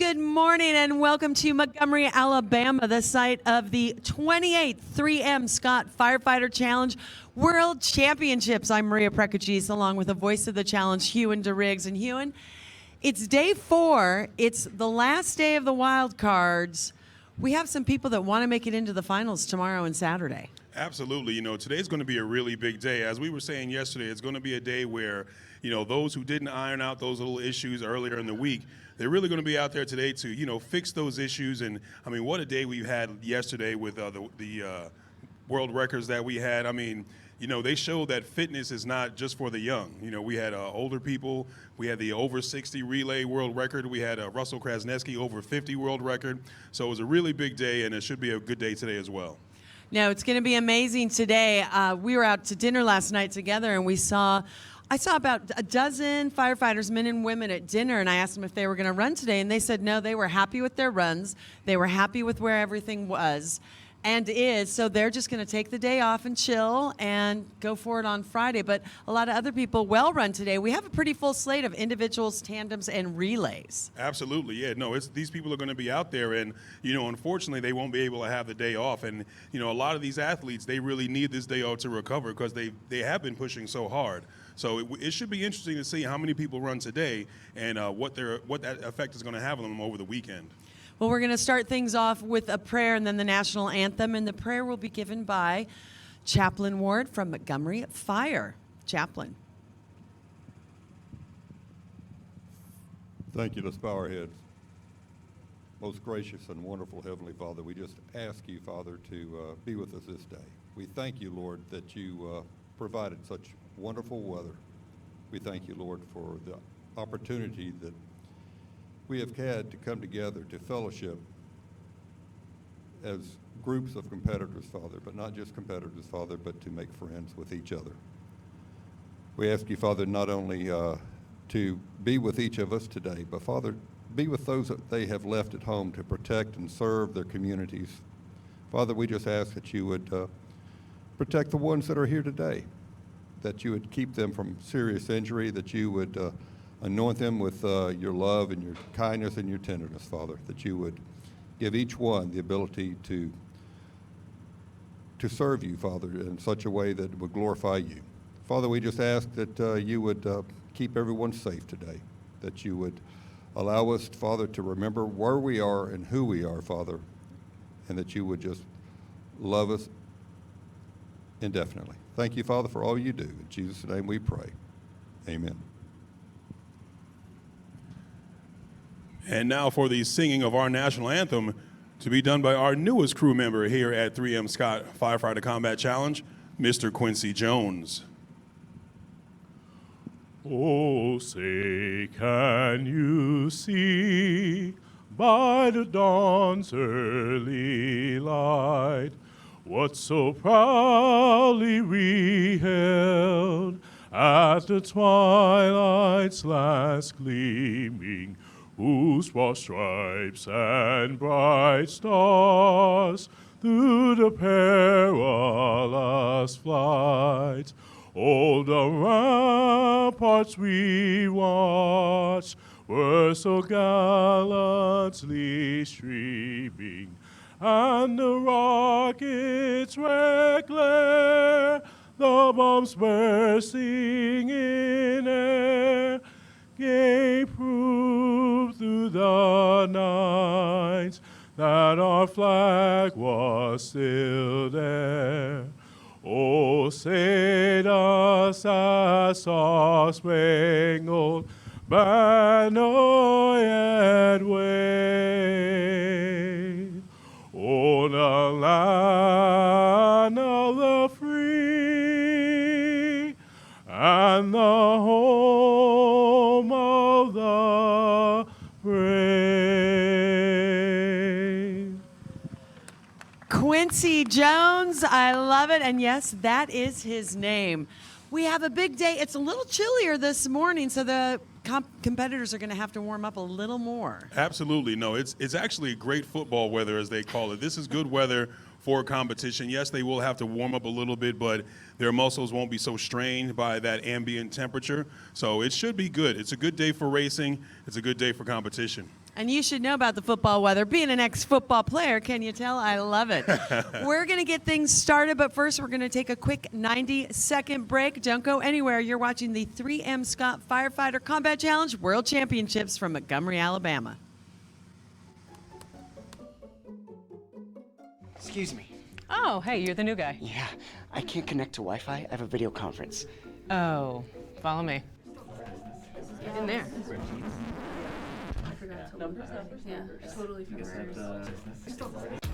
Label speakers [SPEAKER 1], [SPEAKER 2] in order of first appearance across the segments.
[SPEAKER 1] Good morning and welcome to Montgomery, Alabama, the site of the 28th 3M Scott Firefighter Challenge World Championships. I'm Maria Prekachis, along with the voice of the challenge, Hewen DeRiggs. And Hewen, it's day 4. It's the last day of the wild cards. We have some people that want to make it into the finals tomorrow and Saturday.
[SPEAKER 2] Absolutely. You know, today's going to be a really big day. As we were saying yesterday, it's going to be a day where, you know, those who didn't iron out those little issues earlier in the week, they're really going to be out there today to, you know, fix those issues. And, I mean, what a day we had yesterday with the world records that we had. I mean, you know, they showed that fitness is not just for the young. You know, we had older people. We had the over 60 relay world record. We had Russell Krasniewski over 50 world record. So it was a really big day, and it should be a good day today as well.
[SPEAKER 1] No, it's going to be amazing today. We were out to dinner last night together, and I saw about a dozen firefighters, men and women, at dinner, and I asked them if they were going to run today, and they said no, they were happy with their runs. They were happy with where everything was and is, so they're just going to take the day off and chill and go for it on Friday. But a lot of other people will run today. We have a pretty full slate of individuals, tandems, and relays.
[SPEAKER 2] Absolutely, yeah. No, these people are going to be out there, and, you know, unfortunately, they won't be able to have the day off. And, you know, a lot of these athletes, they really need this day off to recover because they have been pushing so hard. So it should be interesting to see how many people run today and what that effect is going to have on them over the weekend.
[SPEAKER 1] Well, we're going to start things off with a prayer and then the national anthem, and the prayer will be given by Chaplain Ward from Montgomery Fire. Chaplain.
[SPEAKER 3] Thank you. Let's bow our heads. Most gracious and wonderful Heavenly Father, we just ask you, Father, to be with us this day. We thank you, Lord, that you provided such wonderful weather. We thank you, Lord, for the opportunity that we have had to come together to fellowship as groups of competitors, Father, but not just competitors, Father, but to make friends with each other. We ask you, Father, not only to be with each of us today, but, Father, be with those that they have left at home to protect and serve their communities. Father, we just ask that you would protect the ones that are here today, that you would keep them from serious injury, that you would anoint them with your love and your kindness and your tenderness, Father, that you would give each one the ability to serve you, Father, in such a way that would glorify you. Father, we just ask that you would keep everyone safe today, that you would allow us, Father, to remember where we are and who we are, Father, and that you would just love us indefinitely. Thank you, Father, for all you do. In Jesus' name we pray. Amen.
[SPEAKER 2] And now for the singing of our national anthem to be done by our newest crew member here at 3M Scott Firefighter Combat Challenge, Mr. Quincy Jones.
[SPEAKER 4] Oh, say, can you see by the dawn's early light what so proudly we held at the twilight's last gleaming, whose broad stripes and bright stars through the perilous flight all the ramparts we watched were so gallantly streaming, and the rockets' red glare, the bombs bursting in air, gave proof through the night that our flag was still there. Oh, say does that star-spangled banner yet wave? Oh, the land of the free and the home of the brave.
[SPEAKER 1] Quincy Jones, I love it, and yes, that is his name. We have a big day. It's a little chillier this morning, so the competitors are going to have to warm up a little more.
[SPEAKER 2] Absolutely. No, it's actually great football weather, as they call it. This is good weather for competition. Yes, they will have to warm up a little bit, but their muscles won't be so strained by that ambient temperature. So it should be good. It's a good day for racing. It's a good day for competition.
[SPEAKER 1] And you should know about the football weather. Being an ex-football player, can you tell? I love it. We're going to get things started, but first we're going to take a quick 90-second break. Don't go anywhere. You're watching the 3M Scott Firefighter Combat Challenge World Championships from Montgomery, Alabama.
[SPEAKER 5] Excuse me.
[SPEAKER 6] Oh, hey, you're the new guy.
[SPEAKER 5] Yeah, I can't connect to Wi-Fi. I have a video conference.
[SPEAKER 6] Oh, follow me. In there.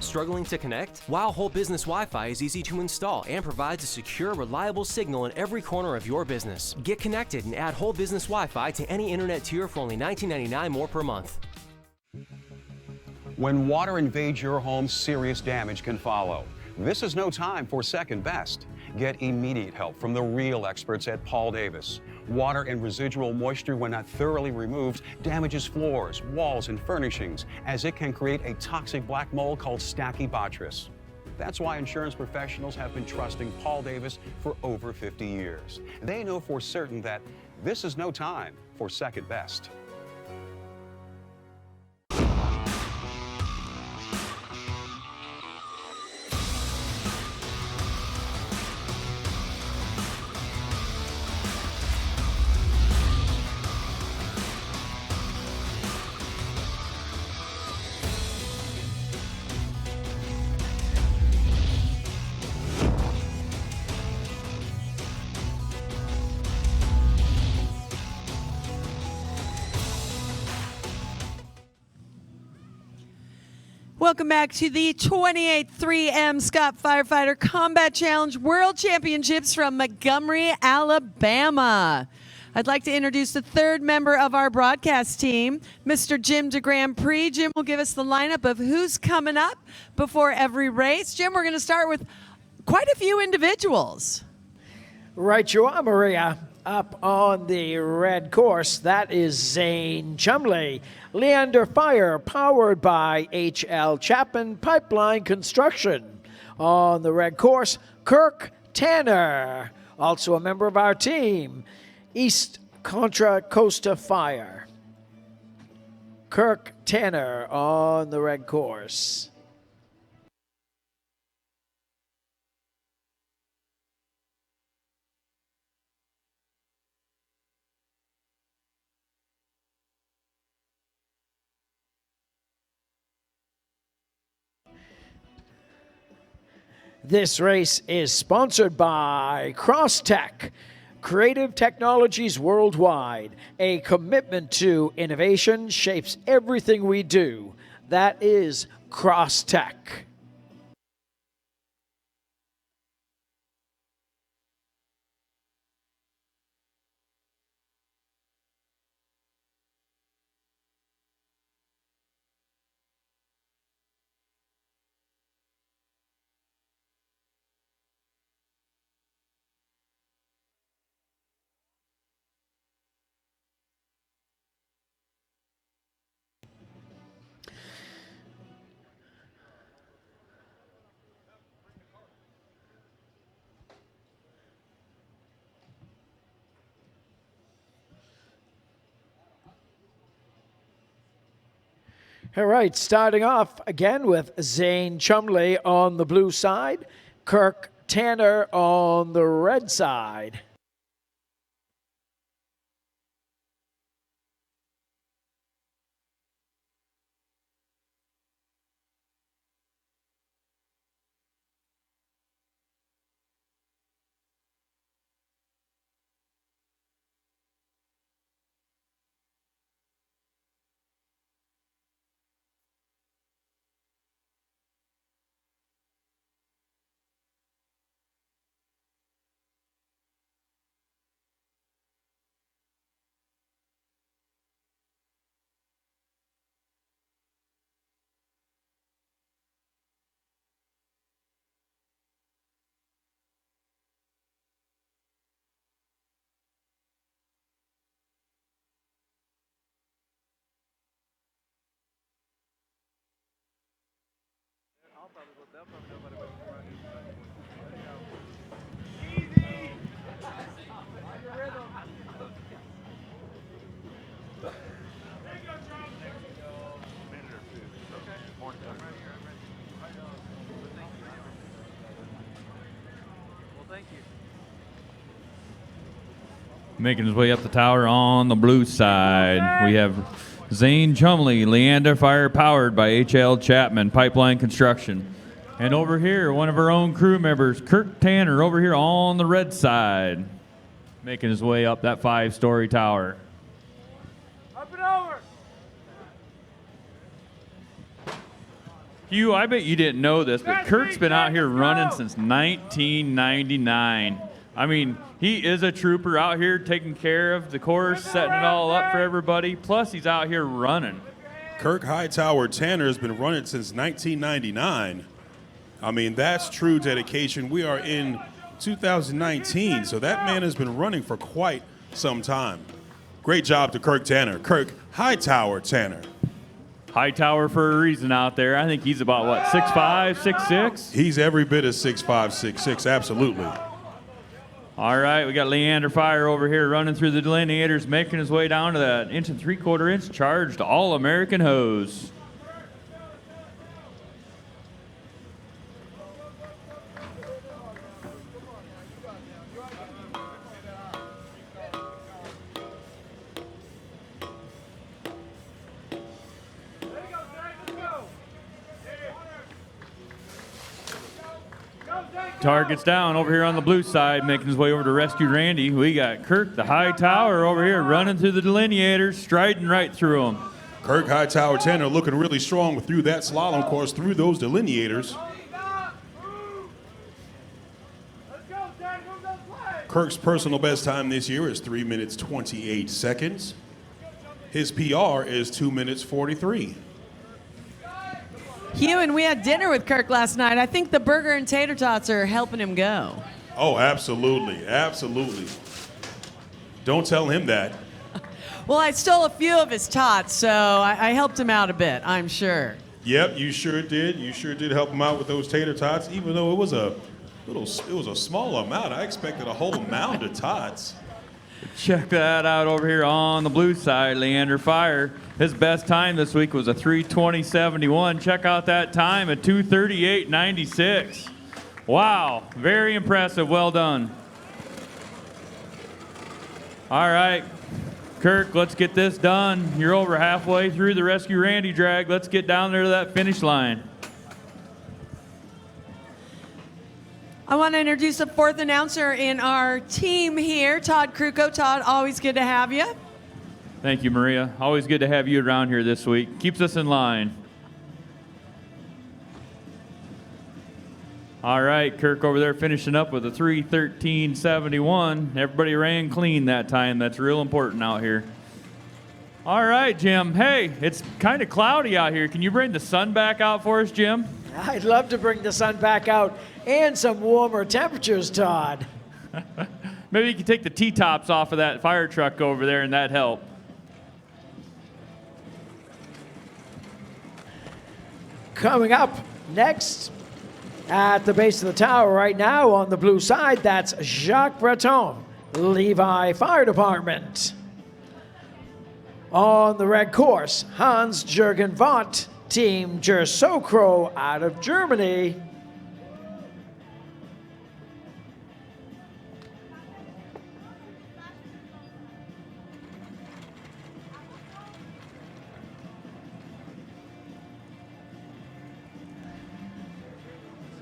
[SPEAKER 7] Struggling to connect? Wow Whole Business Wi-Fi is easy to install and provides a secure, reliable signal in every corner of your business. Get connected and add Whole Business Wi-Fi to any internet tier for only $19.99 more per month.
[SPEAKER 8] When water invades your home, serious damage can follow. This is no time for second best. Get immediate help from the real experts at Paul Davis. Water and residual moisture, when not thoroughly removed, damages floors, walls, and furnishings, as it can create a toxic black mold called Stachybotrys. That's why insurance professionals have been trusting Paul Davis for over 50 years. They know for certain that this is no time for second best.
[SPEAKER 1] Welcome back to the 28th 3M Scott Firefighter Combat Challenge World Championships from Montgomery, Alabama. I'd like to introduce the third member of our broadcast team, Mr. Jim DeGrand-Prix. Jim will give us the lineup of who's coming up before every race. Jim, we're going to start with quite a few individuals.
[SPEAKER 9] Right you are, Maria. Up on the red course, that is Zane Chumley. Leander Fire, powered by H.L. Chapman Pipeline Construction. On the red course, Kirk Tanner, also a member of our team. East Contra Costa Fire. Kirk Tanner on the red course. This race is sponsored by Crosstech, Creative Technologies Worldwide. A commitment to innovation shapes everything we do. That is Crosstech. All right, starting off again with Zane Chumley on the blue side, Kirk Tanner on the red side.
[SPEAKER 10] Making his way up the tower on the blue side, we have Zane Chumley, Leander Fire, powered by H.L. Chapman Pipeline Construction. And over here, one of our own crew members, Kirk Tanner, over here on the red side, making his way up that 5-story tower.
[SPEAKER 9] Up and over.
[SPEAKER 10] Hugh, I bet you didn't know this, but Kirk's been out here running since 1999. I mean, he is a trooper out here taking care of the course, setting it all up for everybody. Plus, he's out here running.
[SPEAKER 2] Kirk Hightower Tanner has been running since 1999. I mean, that's true dedication. We are in 2019, so that man has been running for quite some time. Great job to Kirk Tanner. Kirk Hightower Tanner.
[SPEAKER 10] Hightower for a reason out there. I think he's about, what, 6'5", 6'6"?
[SPEAKER 2] He's every bit of 6'5", 6'6", absolutely.
[SPEAKER 10] All right, we got Leander Fire over here running through the delineators, making his way down to that 1 3/4" charged All-American hose. Targets down over here on the blue side, making his way over to rescue Randy. We got Kirk, the Hightower, over here running through the delineators, striding right through them.
[SPEAKER 2] Kirk Hightower Tanner looking really strong through that slalom course, through those delineators. Kirk's personal best time this year is 3 minutes 28 seconds. His PR is 2 minutes 43.
[SPEAKER 1] Hugh, and we had dinner with Kirk last night. I think the burger and tater tots are helping him go.
[SPEAKER 2] Oh, absolutely, absolutely. Don't tell him that.
[SPEAKER 1] Well, I stole a few of his tots, so I helped him out a bit, I'm sure.
[SPEAKER 2] Yep, you sure did. You sure did help him out with those tater tots, even though it was a small amount. I expected a whole mound of tots.
[SPEAKER 10] Check that out over here on the blue side, Leander Fire. His best time this week was a 3:20.71. Check out that time at 2:38.96. Wow, very impressive. Well done. All right, Kirk, let's get this done. You're over halfway through the Rescue Randy drag. Let's get down there to that finish line.
[SPEAKER 1] I want to introduce the fourth announcer in our team here, Todd Kruko. Todd, always good to have you.
[SPEAKER 10] Thank you, Maria. Always good to have you around here this week. Keeps us in line. All right, Kirk over there finishing up with a 3:13.71. Everybody ran clean that time. That's real important out here. All right, Jim. Hey, it's kind of cloudy out here. Can you bring the sun back out for us, Jim?
[SPEAKER 9] I'd love to bring the sun back out and some warmer temperatures, Todd.
[SPEAKER 10] Maybe you can take the T-tops off of that fire truck over there and that'd help.
[SPEAKER 9] Coming up next at the base of the tower right now on the blue side, that's Jacques Breton, Levi Fire Department. On the red course, Hans-Jürgen Vaught, Team Gersokro out of Germany.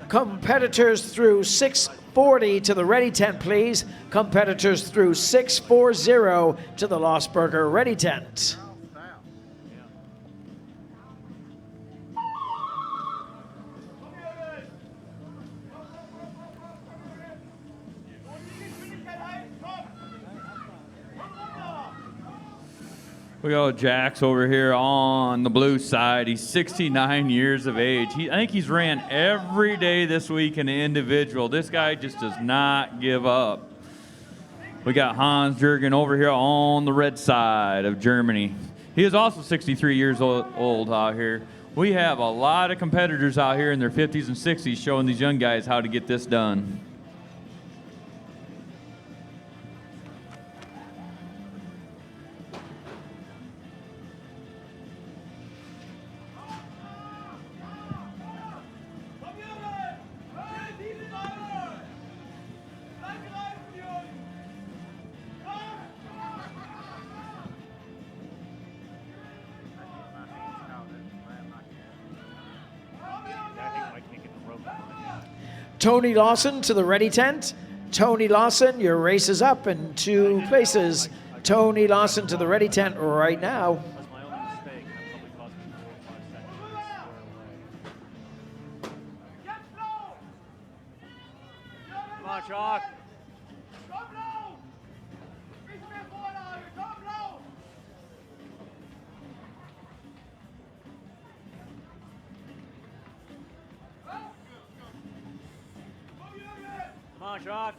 [SPEAKER 9] Competitors through 6:40 to the ready tent, please. Competitors through 6:40 to the Lost Burger ready tent.
[SPEAKER 10] We got Jax over here on the blue side. He's 69 years of age. I think he's ran every day this week in the individual. This guy just does not give up. We got Hans-Jürgen over here on the red side of Germany. He is also 63 years old out here. We have a lot of competitors out here in their 50s and 60s showing these young guys how to get this done.
[SPEAKER 9] Tony Lawson to the ready tent. Tony Lawson, your race is up in 2 places. Tony Lawson to the ready tent right now.
[SPEAKER 11] Come on, Chalk. Come on, Chalk.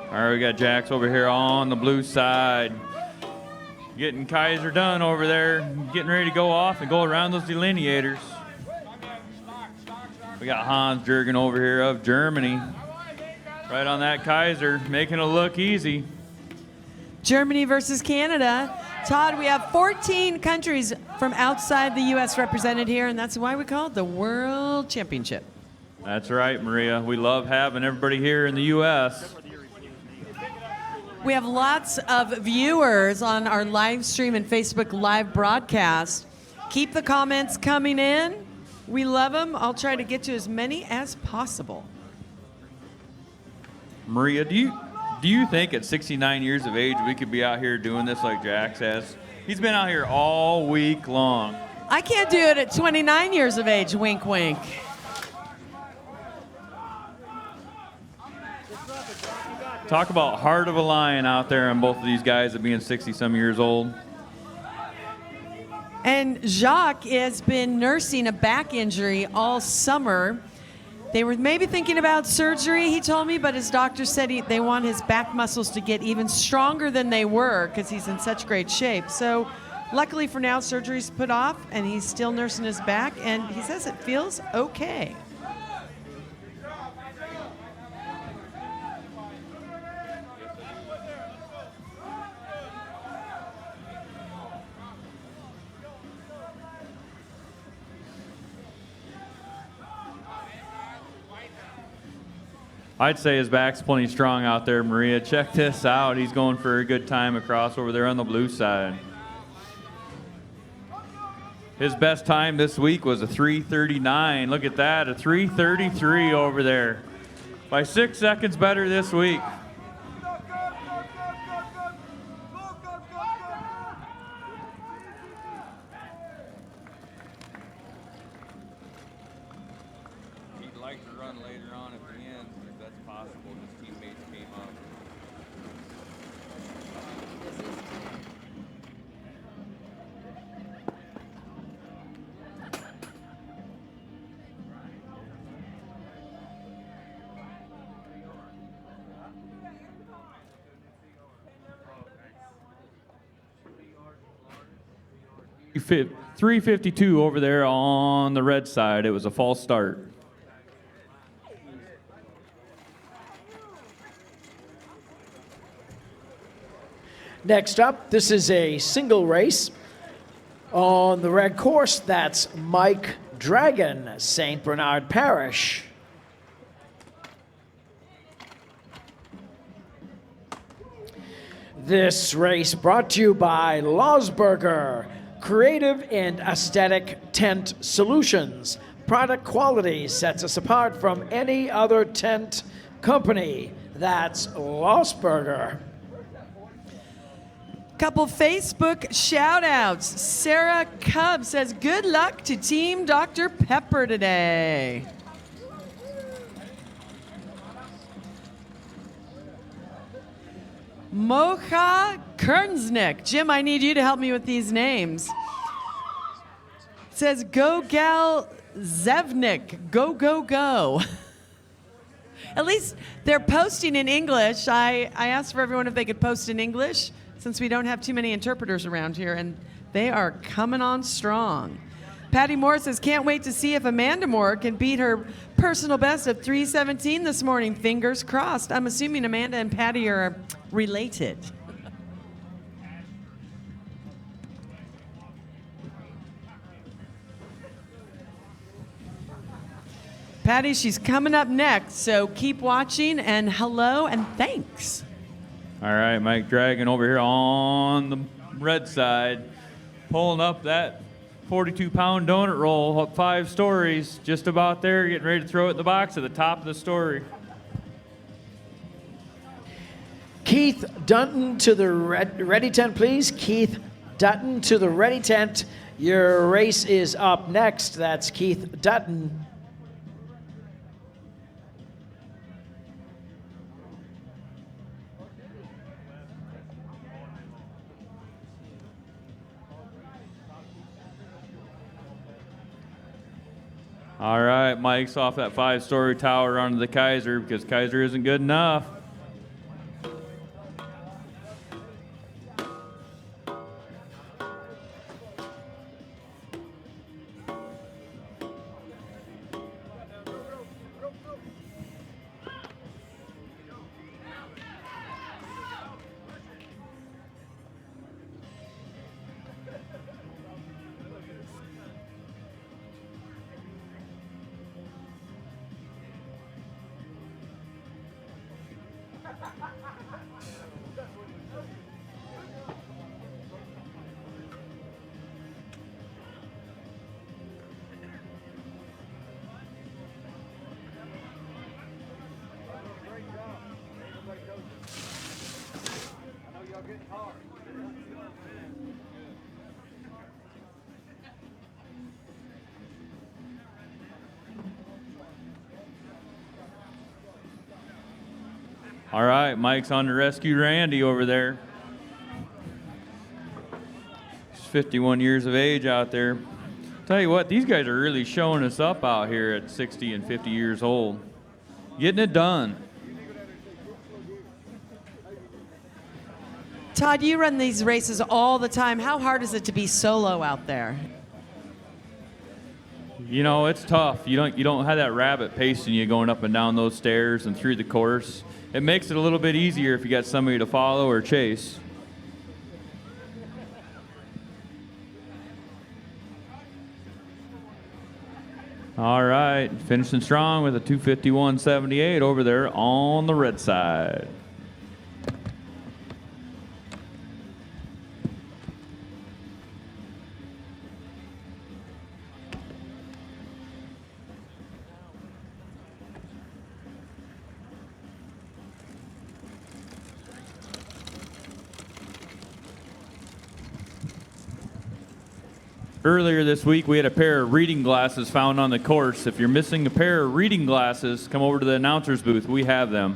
[SPEAKER 10] All right, we got Jax over here on the blue side. Getting Kaiser done over there, getting ready to go off and go around those delineators. We got Hans Jürgen over here of Germany. Right on that Kaiser, making it look easy.
[SPEAKER 1] Germany versus Canada. Todd, we have 14 countries from outside the U.S. represented here, and that's why we call it the World Championship.
[SPEAKER 10] That's right, Maria. We love having everybody here in the U.S.
[SPEAKER 1] We have lots of viewers on our live stream and Facebook live broadcast. Keep the comments coming in. We love them. I'll try to get to as many as possible.
[SPEAKER 10] Maria, do you think at 69 years of age we could be out here doing this like Jax has? He's been out here all week long.
[SPEAKER 1] I can't do it at 29 years of age, wink, wink.
[SPEAKER 10] Talk about heart of a lion out there on both of these guys at being 60-some years old.
[SPEAKER 1] And Jacques has been nursing a back injury all summer. They were maybe thinking about surgery, he told me, but his doctor said they want his back muscles to get even stronger than they were because he's in such great shape. So luckily for now, surgery's put off, and he's still nursing his back, and he says it feels okay.
[SPEAKER 10] I'd say his back's plenty strong out there, Maria. Check this out. He's going for a good time across over there on the blue side. His best time this week was a 3:39. Look at that, a 3:33 over there. By 6 seconds better this week. He'd like to run later on at the end, if that's possible. His teammates came up. Fit 3:52 over there on the red side. It was a false start.
[SPEAKER 9] Next up, this is a single race on the red course. That's Mike Dragon, St. Bernard Parish. This race brought to you by Losberger, creative and aesthetic tent solutions. Product quality sets us apart from any other tent company. That's Losberger.
[SPEAKER 1] Couple Facebook shout outs. Sarah Cub says, good luck to Team Dr. Pepper today. Mocha Kernsnick. Jim, I need you to help me with these names. It says, go gal Zevnik. Go, go, go. At least they're posting in English. I asked for everyone if they could post in English since we don't have too many interpreters around here, and they are coming on strong. Patty Moore says, can't wait to see if Amanda Moore can beat her personal best of 3:17 this morning. Fingers crossed. I'm assuming Amanda and Patty are related. Patty, she's coming up next, so keep watching, and hello and thanks.
[SPEAKER 10] All right, Mike Dragon over here on the red side, pulling up that 42-pound donut roll up 5 stories, just about there, getting ready to throw it in the box at the top of the story.
[SPEAKER 9] Keith Dutton to the ready tent, please. Keith Dutton to the ready tent. Your race is up next. That's Keith Dutton.
[SPEAKER 10] All right, Mike's off that 5-story tower onto the Kaiser because Kaiser isn't good enough. All right, Mike's on to rescue Randy over there. He's 51 years of age out there. Tell you what, these guys are really showing us up out here at 60 and 50 years old. Getting it done.
[SPEAKER 1] Todd, you run these races all the time. How hard is it to be solo out there?
[SPEAKER 10] You know, it's tough. You don't have that rabbit pacing you going up and down those stairs and through the course. It makes it a little bit easier if you got somebody to follow or chase. All right, finishing strong with a 251.78 over there on the red side. Earlier this week, we had a pair of reading glasses found on the course. If you're missing a pair of reading glasses, come over to the announcer's booth. We have them.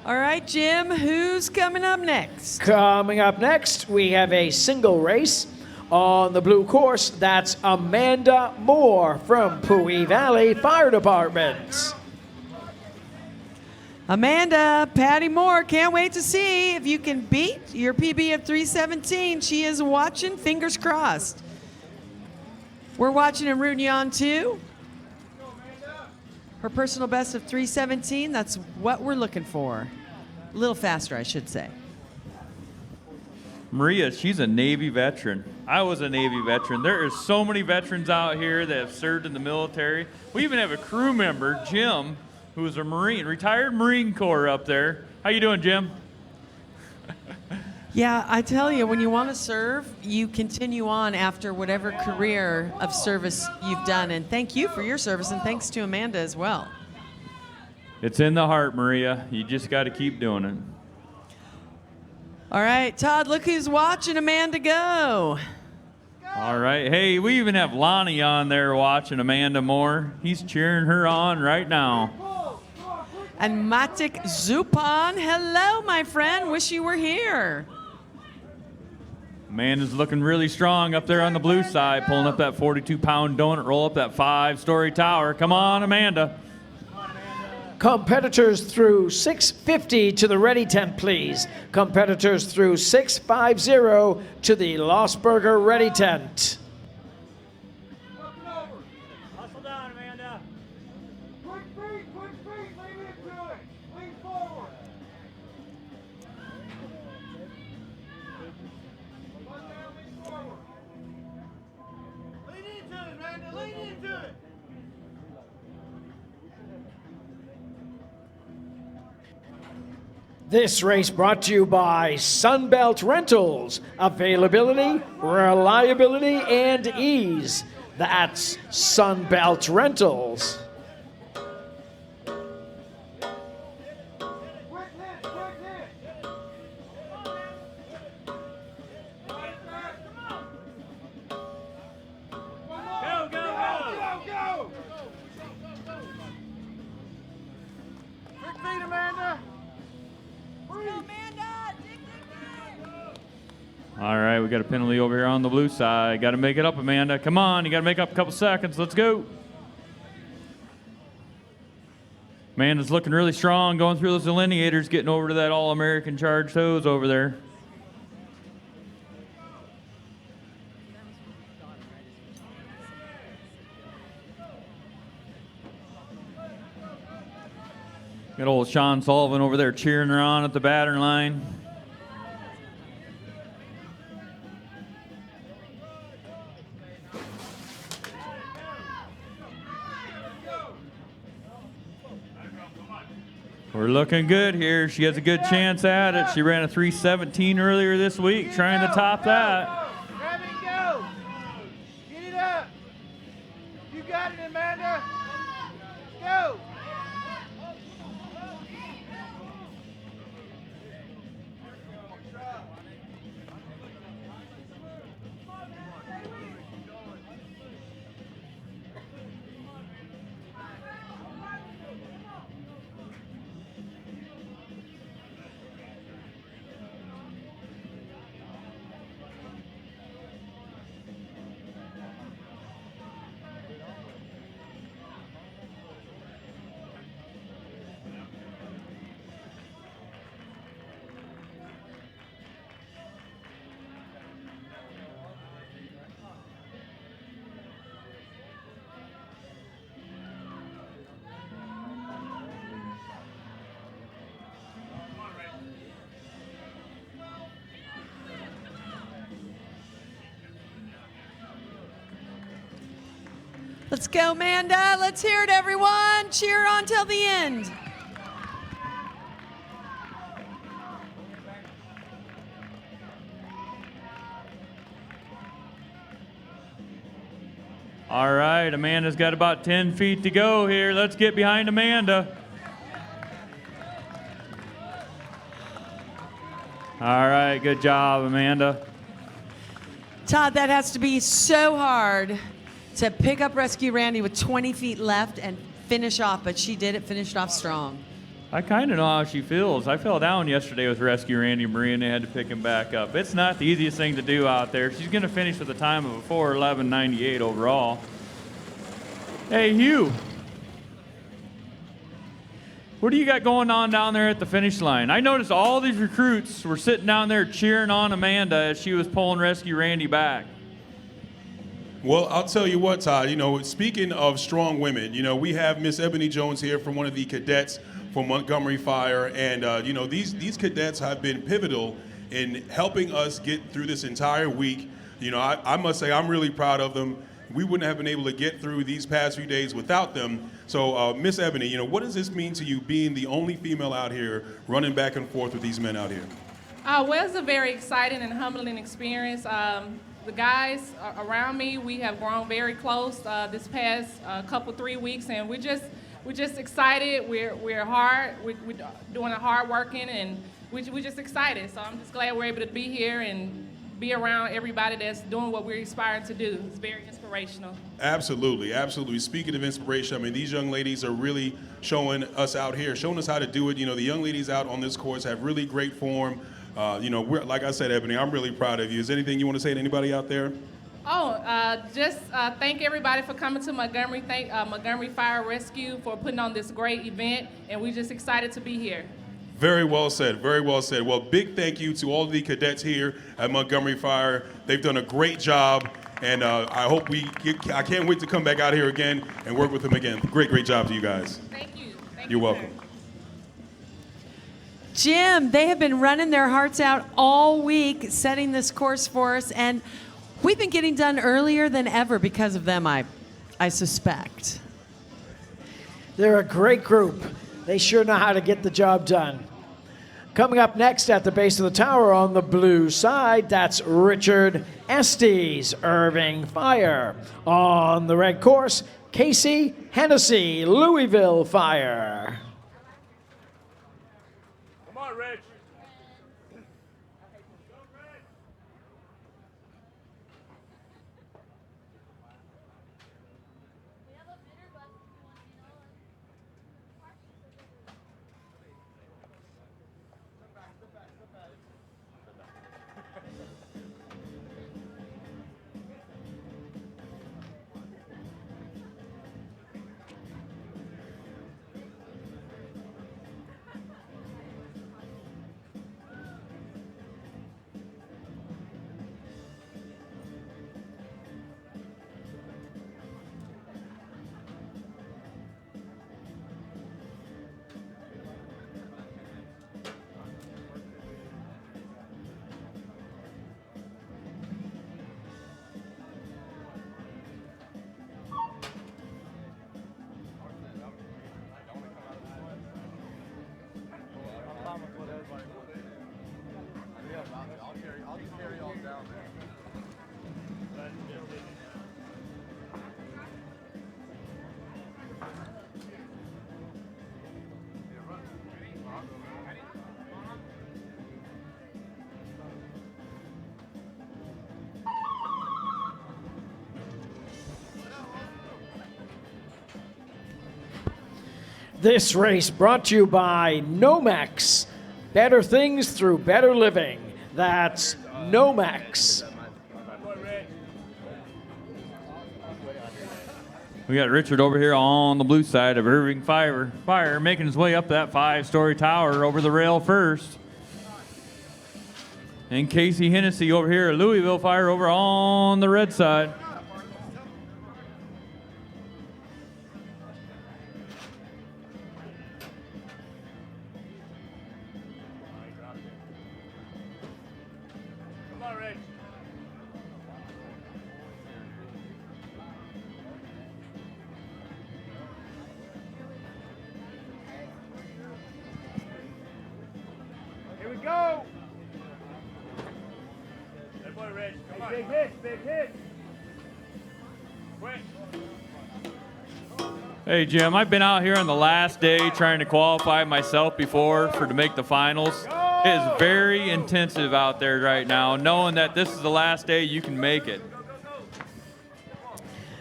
[SPEAKER 1] All right, Jim, who's coming up next?
[SPEAKER 9] Coming up next, we have a single race on the blue course. That's Amanda Moore from Pui Valley Fire Department.
[SPEAKER 1] Amanda, Patty Moore, can't wait to see if you can beat your PB of 317. She is watching, fingers crossed. We're watching and rooting you on too. Her personal best of 317, that's what we're looking for. A little faster, I should say.
[SPEAKER 10] Maria, she's a Navy veteran. I was a Navy veteran. There are so many veterans out here that have served in the military. We even have a crew member, Jim, who was a Marine, retired Marine Corps up there. How you doing, Jim?
[SPEAKER 1] Yeah, I tell you, when you want to serve, you continue on after whatever career of service you've done. And thank you for your service, and thanks to Amanda as well.
[SPEAKER 10] It's in the heart, Maria. You just got to keep doing it.
[SPEAKER 1] All right, Todd, look who's watching Amanda go.
[SPEAKER 10] All right. Hey, we even have Lonnie on there watching Amanda Moore. He's cheering her on right now.
[SPEAKER 1] And Matic Zupan, hello, my friend. Wish you were here.
[SPEAKER 10] Amanda's looking really strong up there on the blue side, pulling up that 42-pound donut roll up that 5-story tower. Come on, Amanda.
[SPEAKER 9] Competitors through 650 to the ready tent, please. Competitors through 650 to the Losberger ready tent.
[SPEAKER 11] Hustle down, Amanda.
[SPEAKER 12] Quick feet, lean into it. Lean forward. Butt down, lean forward. Lean into it, Amanda, lean into it.
[SPEAKER 9] This race brought to you by Sunbelt Rentals. Availability, reliability, and ease. That's Sunbelt Rentals.
[SPEAKER 11] Go, go, go! Quick feet, Amanda!
[SPEAKER 10] All right, we got a penalty over here on the blue side. Got to make it up, Amanda. Come on, you got to make up a couple seconds. Let's go. Amanda's looking really strong, going through those delineators, getting over to that All-American charged hose over there. Got old Sean Sullivan over there cheering her on at the battering line. We're looking good here. She has a good chance at it. She ran a 3:17 earlier this week, trying to top that.
[SPEAKER 12] Grab it and go. Get it up. You got it, Amanda. Go.
[SPEAKER 1] Let's go, Amanda. Let's hear it, everyone. Cheer on till the end.
[SPEAKER 10] All right, Amanda's got about 10 feet to go here. Let's get behind Amanda. All right, good job, Amanda.
[SPEAKER 1] Todd, that has to be so hard to pick up Rescue Randy with 20 feet left and finish off, but she did it, finished off strong.
[SPEAKER 10] I kind of know how she feels. I fell down yesterday with Rescue Randy Marie, and they had to pick him back up. It's not the easiest thing to do out there. She's going to finish with a time of a 4:11.98 overall. Hey, Hugh. What do you got going on down there at the finish line? I noticed all these recruits were sitting down there cheering on Amanda as she was pulling Rescue Randy back.
[SPEAKER 2] Well, I'll tell you what, Todd, speaking of strong women, we have Miss Ebony Jones here from one of the cadets from Montgomery Fire. And, these cadets have been pivotal in helping us get through this entire week. I must say I'm really proud of them. We wouldn't have been able to get through these past few days without them. So, Miss Ebony, what does this mean to you being the only female out here running back and forth with these men out here?
[SPEAKER 13] Well, it's a very exciting and humbling experience. The guys around me, we have grown very close this past couple 3 weeks, and we're just excited. We're hard. We're doing a hard working, and we're just excited. So I'm just glad we're able to be here and be around everybody that's doing what we're aspiring to do. It's very inspirational.
[SPEAKER 2] Absolutely, absolutely. Speaking of inspiration, these young ladies are really showing us out here, showing us how to do it. The young ladies out on this course have really great form. We're, like I said, Ebony, I'm really proud of you. Is there anything you want to say to anybody out there?
[SPEAKER 13] Just thank everybody for coming to Montgomery. Thank Montgomery Fire Rescue for putting on this great event, and we're just excited to be here.
[SPEAKER 2] Very well said, very well said. Well, big thank you to all of the cadets here at Montgomery Fire. They've done a great job, and I hope I can't wait to come back out here again and work with them again. Great job to you guys.
[SPEAKER 13] Thank you.
[SPEAKER 2] You're welcome.
[SPEAKER 1] Jim, they have been running their hearts out all week, setting this course for us, and we've been getting done earlier than ever because of them, I suspect.
[SPEAKER 9] They're a great group. They sure know how to get the job done. Coming up next at the base of the tower on the blue side, that's Richard Estes, Irving Fire. On the red course, Casey Hennessy, Louisville Fire.
[SPEAKER 11] Come on, Rich. I'll just carry y'all down there.
[SPEAKER 9] This race brought to you by Nomex. Better things through better living. That's Nomex.
[SPEAKER 10] We got Richard over here on the blue side of Irving Fire, making his way up that 5-story tower over the rail first. And Casey Hennessy over here, Louisville Fire, over on the red side.
[SPEAKER 11] Come on, Rich. Here we go. Good boy, Rich. Come on. Big hit, big hit. Quick.
[SPEAKER 10] Hey, Jim, I've been out here on the last day trying to qualify myself before to make the finals. It is very intensive out there right now, knowing that this is the last day you can make it.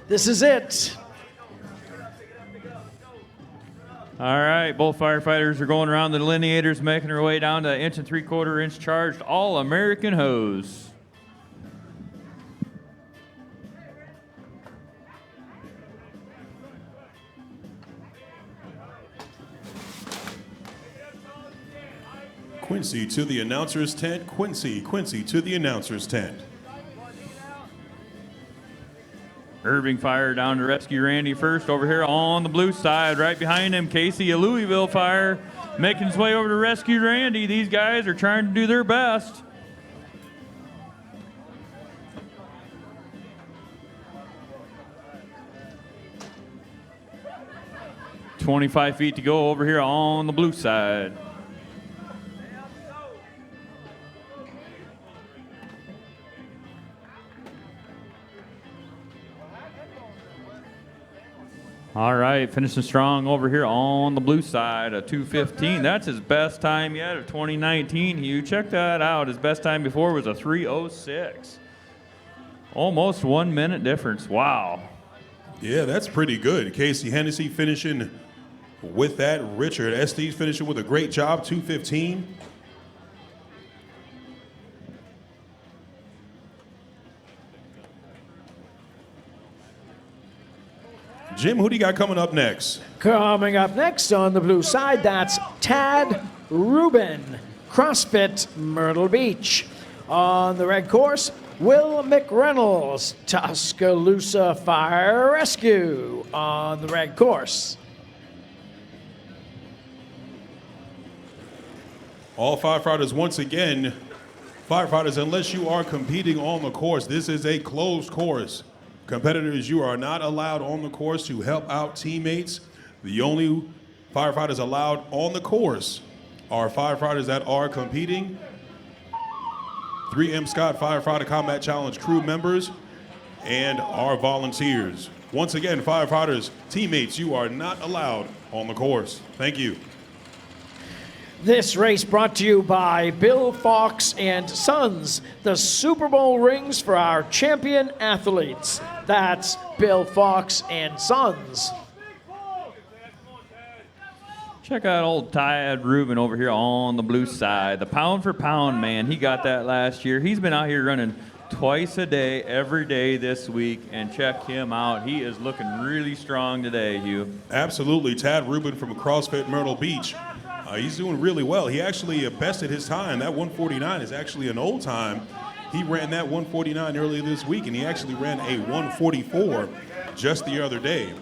[SPEAKER 9] This is it.
[SPEAKER 10] All right, both firefighters are going around the delineators, making their way down to 1 3/4-inch charged All-American hose.
[SPEAKER 2] Quincy to the announcer's tent. Quincy to the announcer's tent.
[SPEAKER 10] Irving Fire down to rescue Randy first over here on the blue side. Right behind him, Casey, a Louisville Fire, making his way over to rescue Randy. These guys are trying to do their best. "25 feet to go over here on the blue side. All right, finishing strong over here on the blue side, a 2:15. That's his best time yet of 2019. Hugh, check that out. His best time before was a 3:06. Almost 1 minute difference. Wow.
[SPEAKER 2] Yeah, that's pretty good. Casey Hennessy finishing with that. Richard Estes finishing with a great job, 2:15. Jim, who do you got coming up next?
[SPEAKER 9] Coming up next on the blue side, that's Tad Rubin, CrossFit Myrtle Beach. On the red course, Will McReynolds, Tuscaloosa Fire Rescue. On the red course.
[SPEAKER 2] All firefighters, once again, firefighters, unless you are competing on the course, this is a closed course. Competitors, you are not allowed on the course to help out teammates. The only firefighters allowed on the course our firefighters that are competing, 3M Scott Firefighter Combat Challenge crew members, and our volunteers. Once again, firefighters, teammates, you are not allowed on the course. Thank you.
[SPEAKER 9] This race brought to you by Bill Fox and Sons, the Super Bowl rings for our champion athletes. That's Bill Fox and Sons.
[SPEAKER 10] Check out old Tad Rubin over here on the blue side. The pound for pound man, he got that last year. He's been out here running twice a day, every day this week, and check him out. He is looking really strong today, Hugh.
[SPEAKER 2] Absolutely. Tad Rubin from CrossFit Myrtle Beach. He's doing really well. He actually bested his time. That 149 is actually an old time. He ran that 149 earlier this week, and he actually ran a 144 just the other day.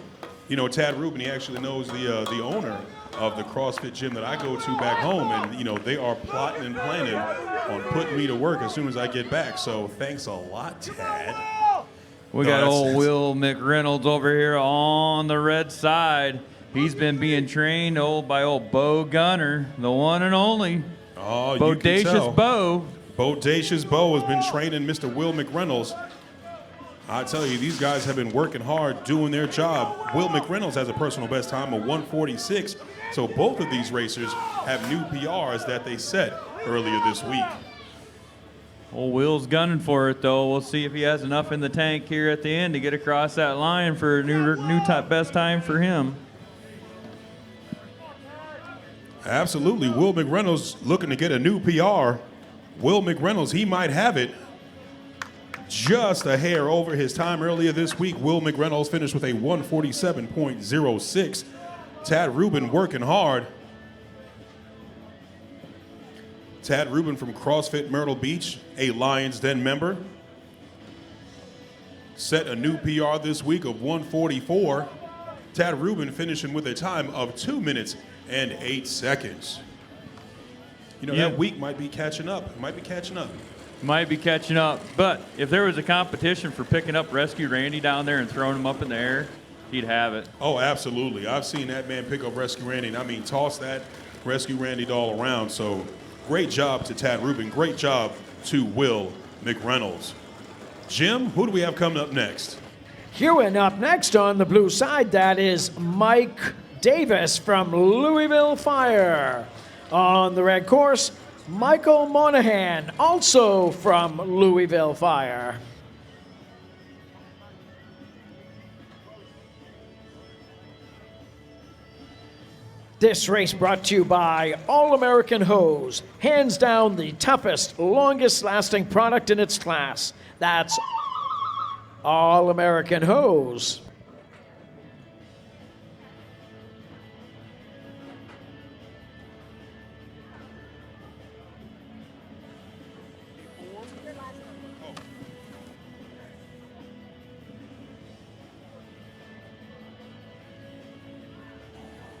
[SPEAKER 2] You know, Tad Rubin, he actually knows the owner of the CrossFit gym that I go to back home, and, you know, they are plotting and planning on putting me to work as soon as I get back. So thanks a lot, Tad.
[SPEAKER 10] We got old Will McReynolds over here on the red side. He's been being trained by old Bo Gunner, the one and only.
[SPEAKER 2] Oh,
[SPEAKER 10] Bodacious Bo.
[SPEAKER 2] Bodacious Bo has been training Mr. Will McReynolds. I tell you, these guys have been working hard, doing their job. Will McReynolds has a personal best time of 146. So both of these racers have new PRs that they set earlier this week.
[SPEAKER 10] Old Will's gunning for it, though. We'll see if he has enough in the tank here at the end to get across that line for a new best time for him.
[SPEAKER 2] Absolutely. Will McReynolds looking to get a new PR. Will McReynolds, he might have it just a hair over his time earlier this week. Will McReynolds finished with a 147.06. Tad Rubin working hard. Tad Rubin from CrossFit Myrtle Beach, a Lions Den member, set a new PR this week of 144. Tad Rubin finishing with a time of 2 minutes and 8 seconds. You know, that week might be catching up. It might be catching up.
[SPEAKER 10] Might be catching up. But if there was a competition for picking up Rescue Randy down there and throwing him up in the air, he'd have it.
[SPEAKER 2] Oh, absolutely. I've seen that man pick up Rescue Randy, and I mean, toss that Rescue Randy doll around. So great job to Tad Rubin. Great job to Will McReynolds. Jim, who do we have coming up next?
[SPEAKER 9] Queuing up next on the blue side, that is Mike Davis from Louisville Fire. On the red course, Michael Monahan, also from Louisville Fire. This race brought to you by All American Hose. Hands down the toughest, longest lasting product in its class. That's All American Hose.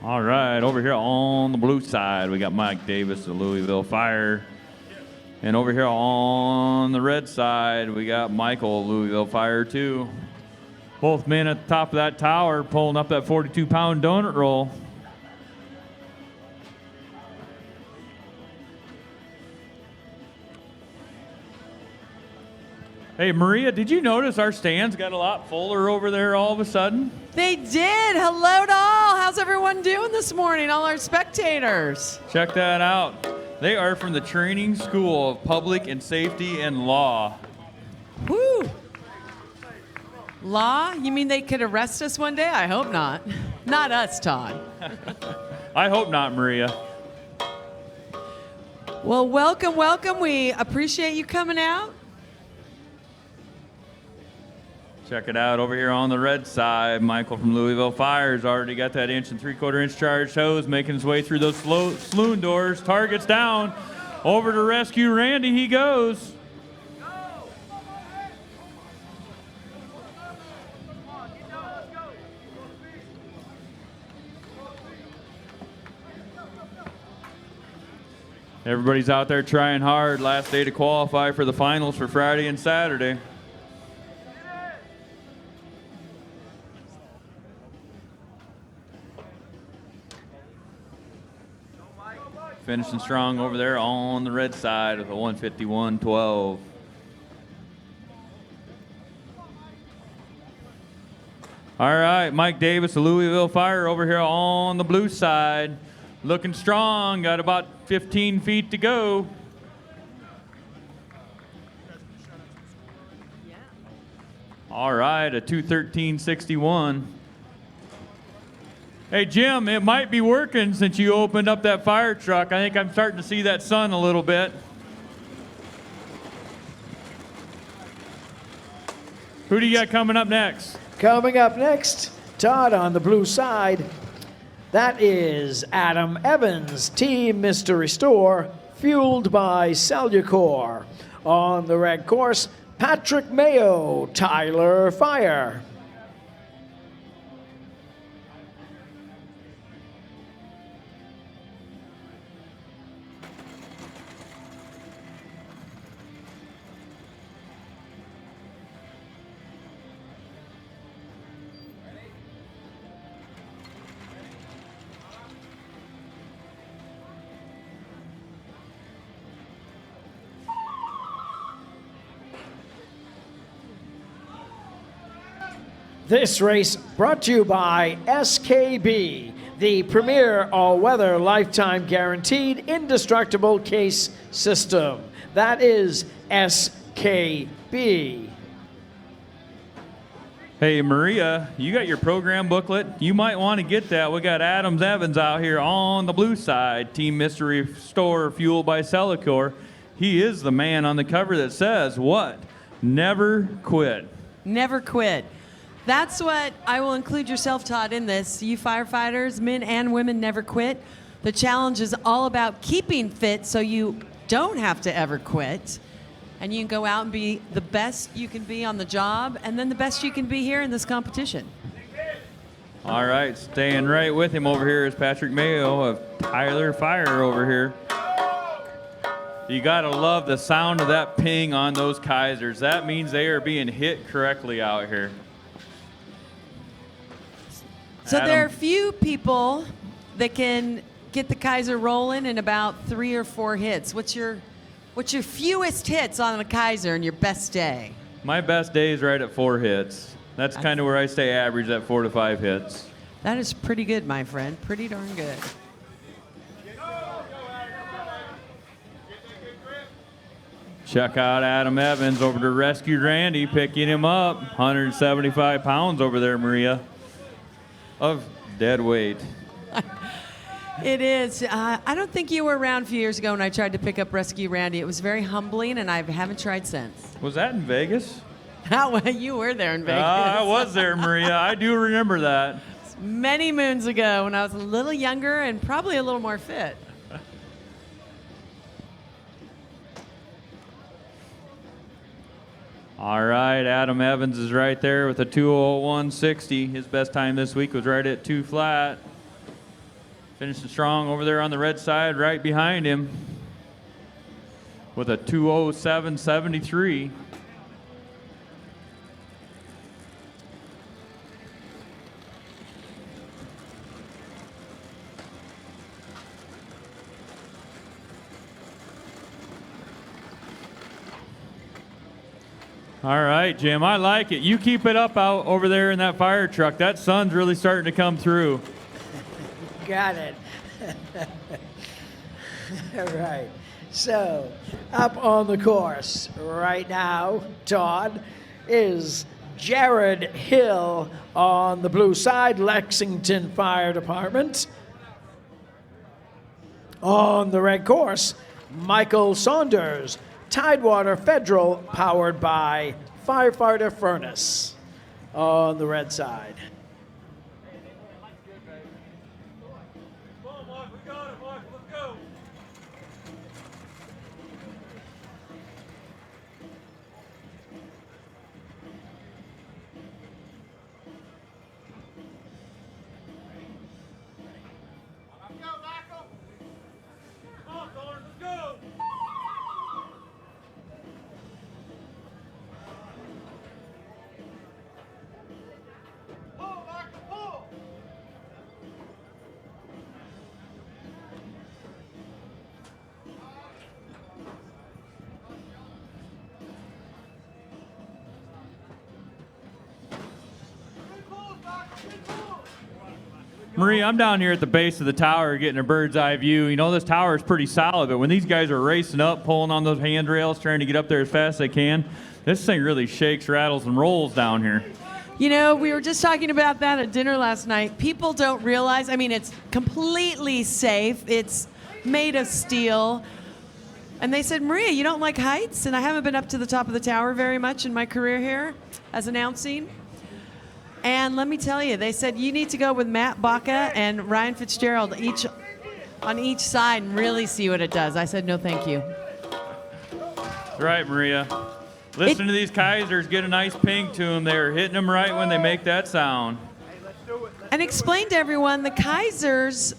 [SPEAKER 10] All right, over here on the blue side, we got Mike Davis of Louisville Fire. And over here on the red side, we got Michael of Louisville Fire, too. Both men at the top of that tower pulling up that 42-pound donut roll. Hey, Maria, did you notice our stands got a lot fuller over there all of a sudden?
[SPEAKER 1] They did. Hello to all. How's everyone doing this morning, all our spectators?
[SPEAKER 10] Check that out. They are from the Training School of Public and Safety and Law.
[SPEAKER 1] Woo! Law? You mean they could arrest us one day? I hope not. Not us, Todd.
[SPEAKER 10] I hope not, Maria.
[SPEAKER 1] Well, welcome, welcome. We appreciate you coming out.
[SPEAKER 10] Check it out over here on the red side. Michael from Louisville Fire's already got that 1 3/4-inch charged hose making his way through those saloon doors. Target's down. Over to Rescue Randy he goes. Everybody's out there trying hard. Last day to qualify for the finals for Friday and Saturday. Finishing strong over there on the red side with a 151.12. All right, Mike Davis, the Louisville Fire over here on the blue side. Looking strong, got about 15 feet to go. All right, a 2:13.61. Hey, Jim, it might be working since you opened up that fire truck. I think I'm starting to see that sun a little bit. Who do you got coming up next?
[SPEAKER 9] Coming up next, Todd on the blue side. That is Adam Evans, Team Mystery Store, fueled by Cellucor. On the red course, Patrick Mayo, Tyler Fire. This race brought to you by SKB, the premier all-weather lifetime guaranteed indestructible case system. That is SKB.
[SPEAKER 10] Hey, Maria, you got your program booklet? You might want to get that. We got Adams Evans out here on the blue side, Team Mystery Store, fueled by Cellucor. He is the man on the cover that says, what? Never quit.
[SPEAKER 1] Never quit. That's what I will include yourself, Todd, in this. You firefighters, men and women, never quit. The challenge is all about keeping fit so you don't have to ever quit. And you can go out and be the best you can be on the job and then the best you can be here in this competition.
[SPEAKER 10] All right, staying right with him over here is Patrick Mayo of Tyler Fire over here. You gotta love the sound of that ping on those Kaisers. That means they are being hit correctly out here.
[SPEAKER 1] So
[SPEAKER 10] Adam.
[SPEAKER 1] there are few people that can get the Kaiser rolling in about 3 or 4 hits. What's your fewest hits on the Kaiser and your best day?
[SPEAKER 10] My best day is right at 4 hits. That's kind of where I stay average at 4 to 5 hits.
[SPEAKER 1] That is pretty good, my friend. Pretty darn good.
[SPEAKER 10] Check out Adam Evans over to Rescue Randy, picking him up. 175 pounds over there, Maria, of dead weight.
[SPEAKER 1] It is. I don't think you were around a few years ago when I tried to pick up Rescue Randy. It was very humbling, and I haven't tried since.
[SPEAKER 10] Was that in Vegas?
[SPEAKER 1] You were there in Vegas.
[SPEAKER 10] I was there, Maria. I do remember that.
[SPEAKER 1] Many moons ago when I was a little younger and probably a little more fit.
[SPEAKER 10] All right, Adam Evans is right there with a 2:01.60. His best time this week was right at 2 flat. Finishing strong over there on the red side, right behind him with a 2:07.73. All right, Jim, I like it. You keep it up out over there in that fire truck. That sun's really starting to come through.
[SPEAKER 9] Got it. All right. So, up on the course right now, Todd, is Jared Hill on the blue side, Lexington Fire Department. On the red course, Michael Saunders, Tidewater Federal, powered by Firefighter Furnace on the red side.
[SPEAKER 10] Maria, I'm down here at the base of the tower getting a bird's eye view. You know, this tower is pretty solid, but when these guys are racing up, pulling on those handrails, trying to get up there as fast as they can, this thing really shakes, rattles, and rolls down here.
[SPEAKER 1] You know, we were just talking about that at dinner last night. People don't realize, I mean, it's completely safe. It's made of steel. And they said, Maria, you don't like heights? And I haven't been up to the top of the tower very much in my career here as announcing. And let me tell you, they said you need to go with Matt Baca and Ryan Fitzgerald each on each side and really see what it does. I said, no, thank you.
[SPEAKER 10] That's right, Maria. Listen to these Kaisers get a nice ping to them. They're hitting them right when they make that sound.
[SPEAKER 1] And explain to everyone, the Kaisers,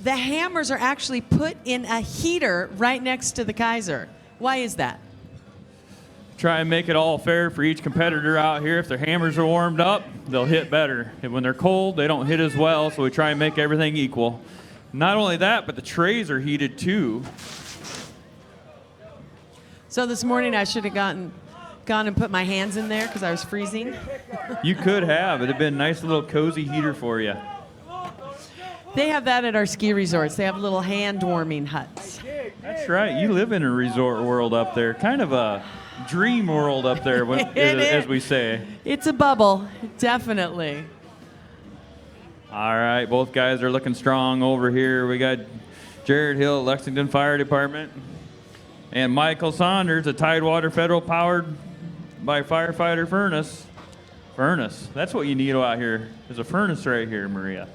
[SPEAKER 1] the hammers are actually put in a heater right next to the Kaiser. Why is that?
[SPEAKER 10] Try and make it all fair for each competitor out here. If their hammers are warmed up, they'll hit better. And when they're cold, they don't hit as well, so we try and make everything equal. Not only that, but the trays are heated too.
[SPEAKER 1] So this morning I should have gone and put my hands in there because I was freezing.
[SPEAKER 10] You could have. It'd have been a nice little cozy heater for you.
[SPEAKER 1] They have that at our ski resorts. They have little hand warming huts.
[SPEAKER 10] That's right. You live in a resort world up there. Kind of a dream world up there, as we say.
[SPEAKER 1] It's a bubble, definitely.
[SPEAKER 10] All right, both guys are looking strong over here. We got Jared Hill, Lexington Fire Department, and Michael Saunders, a Tidewater Federal powered by Firefighter Furnace. Furnace. That's what you need out here. There's a furnace right here, Maria.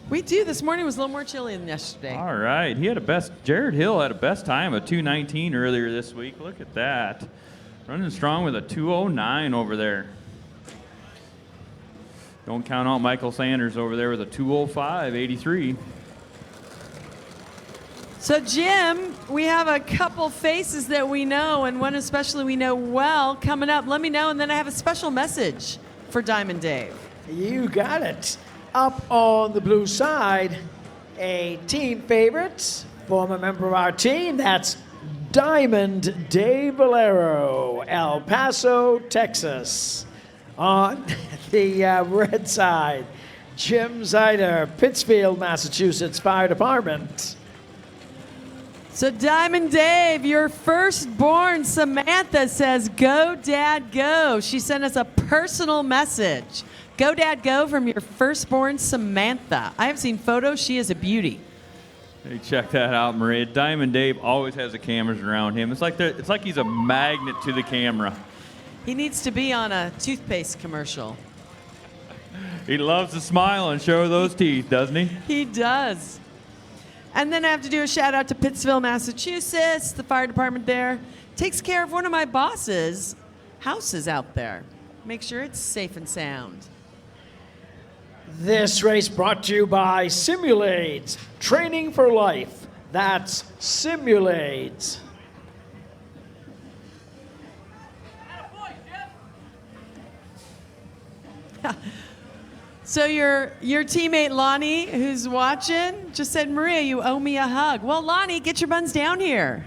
[SPEAKER 1] We do. This morning was a little more chilly than yesterday.
[SPEAKER 10] All right. Jared Hill had a best time of 2:19 earlier this week. Look at that. Running strong with a 2:09 over there. Don't count out Michael Sanders over there with a 2:05.83.
[SPEAKER 1] So, Jim, we have a couple faces that we know, and one especially we know well coming up. Let me know, and then I have a special message for Diamond Dave.
[SPEAKER 9] You got it. Up on the blue side, a team favorite, former member of our team, that's Diamond Dave Valero, El Paso, Texas. On the red side, Jim Zeider, Pittsfield, Massachusetts Fire Department.
[SPEAKER 1] So, Diamond Dave, your firstborn Samantha says, "Go, Dad, go." She sent us a personal message. Go, Dad, go from your firstborn Samantha. I have seen photos. She is a beauty.
[SPEAKER 10] Hey, check that out, Maria. Diamond Dave always has the cameras around him. It's like he's a magnet to the camera.
[SPEAKER 1] He needs to be on a toothpaste commercial.
[SPEAKER 10] He loves to smile and show those teeth, doesn't he?
[SPEAKER 1] He does. And then I have to do a shout out to Pittsfield, Massachusetts. The fire department there takes care of one of my boss's houses out there. Make sure it's safe and sound.
[SPEAKER 9] This race brought to you by Simulades, training for life. That's Simulades.
[SPEAKER 1] So your teammate Lonnie, who's watching, just said, "Maria, you owe me a hug." Well, Lonnie, get your buns down here.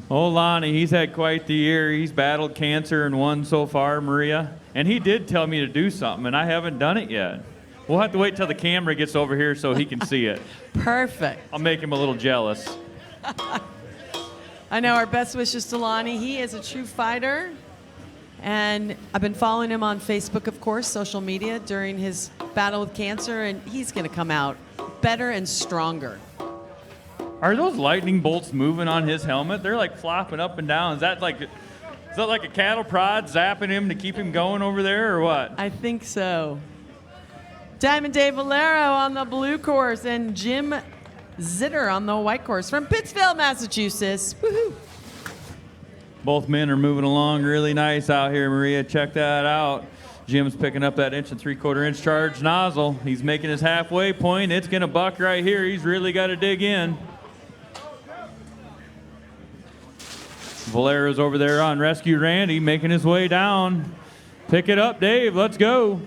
[SPEAKER 10] Oh, Lonnie, he's had quite the year. He's battled cancer and won so far, Maria. And he did tell me to do something, and I haven't done it yet. We'll have to wait till the camera gets over here so he can see it.
[SPEAKER 1] Perfect.
[SPEAKER 10] I'll make him a little jealous.
[SPEAKER 1] I know, our best wishes to Lonnie. He is a true fighter. And I've been following him on Facebook, of course, social media, during his battle with cancer, and he's going to come out better and stronger.
[SPEAKER 10] Are those lightning bolts moving on his helmet? They're like flopping up and down. Is that like a cattle prod zapping him to keep him going over there, or what?
[SPEAKER 1] I think so. Diamond Dave Valero on the blue course and Jim Zitter on the white course from Pittsfield, Massachusetts. Woohoo!
[SPEAKER 10] Both men are moving along really nice out here, Maria. Check that out. Jim's picking up that 1 3/4 charge nozzle. He's making his halfway point. It's going to buck right here. He's really got to dig in. Valero's over there on Rescue Randy, making his way down. Pick it up, Dave. Let's go.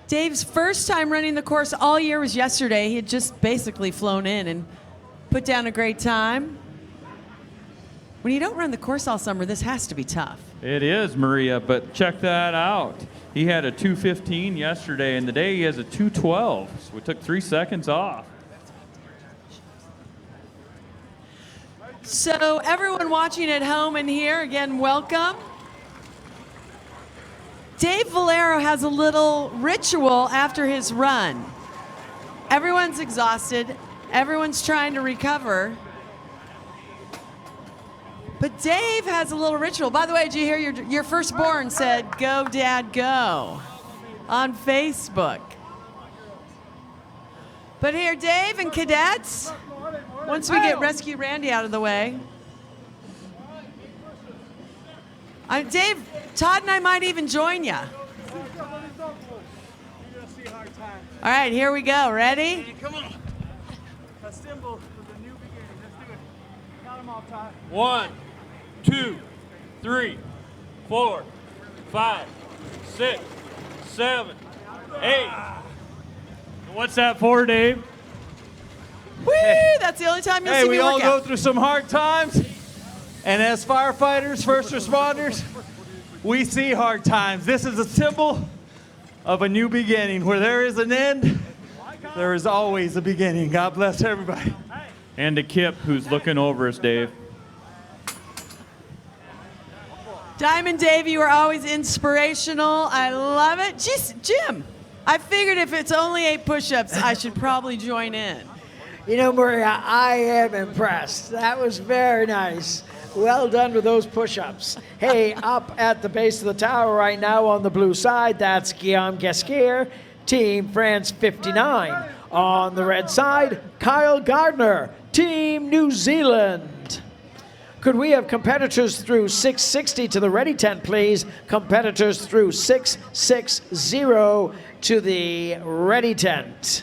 [SPEAKER 1] Dave's first time running the course all year was yesterday. He had just basically flown in and put down a great time. When you don't run the course all summer, this has to be tough.
[SPEAKER 10] It is, Maria, but check that out. He had a 2:15 yesterday, and today he has a 2:12. So we took 3 seconds off.
[SPEAKER 1] So everyone watching at home and here, again, welcome. Dave Valero has a little ritual after his run. Everyone's exhausted. Everyone's trying to recover. But Dave has a little ritual. By the way, did you hear your firstborn said, "Go, Dad, go," on Facebook? But here, Dave and cadets, once we get Rescue Randy out of the way. Dave, Todd and I might even join you. All right, here we go. Ready?
[SPEAKER 11] Come on. A symbol for the new beginning. Let's do it. Count them all, Todd.
[SPEAKER 4] 1, 2, 3, 4, 5, 6, 7, 8.
[SPEAKER 10] What's that for, Dave?
[SPEAKER 1] Woo! That's the only time you'll
[SPEAKER 12] Hey,
[SPEAKER 1] see
[SPEAKER 12] we
[SPEAKER 1] me
[SPEAKER 12] all
[SPEAKER 1] work
[SPEAKER 12] go
[SPEAKER 1] out.
[SPEAKER 12] through some hard times. And as firefighters, first responders, we see hard times. This is a symbol of a new beginning. Where there is an end, there is always a beginning. God bless everybody.
[SPEAKER 10] And to Kip, who's looking over us, Dave.
[SPEAKER 1] Diamond Dave, you are always inspirational. I love it. Jeez, Jim, I figured if it's only 8 push-ups, I should probably join in.
[SPEAKER 9] You know, Maria, I am impressed. That was very nice. Well done with those push-ups. Hey, up at the base of the tower right now on the blue side, that's Guillaume Gasquet, Team France 59. On the red side, Kyle Gardner, Team New Zealand. Could we have competitors through 660 to the ready tent, please? Competitors through 660 to the ready tent.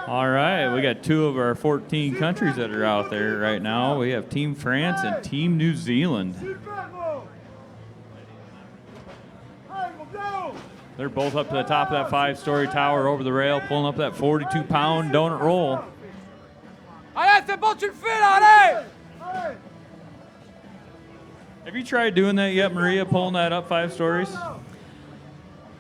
[SPEAKER 10] All right, we got 2 of our 14 countries that are out there right now. We have Team France and Team New Zealand. They're both up to the top of that 5-story tower over the rail, pulling up that 42-pound donut roll.
[SPEAKER 11] Allez, fais bon, tu le fais là, allez!
[SPEAKER 10] Have you tried doing that yet, Maria, pulling that up 5 stories?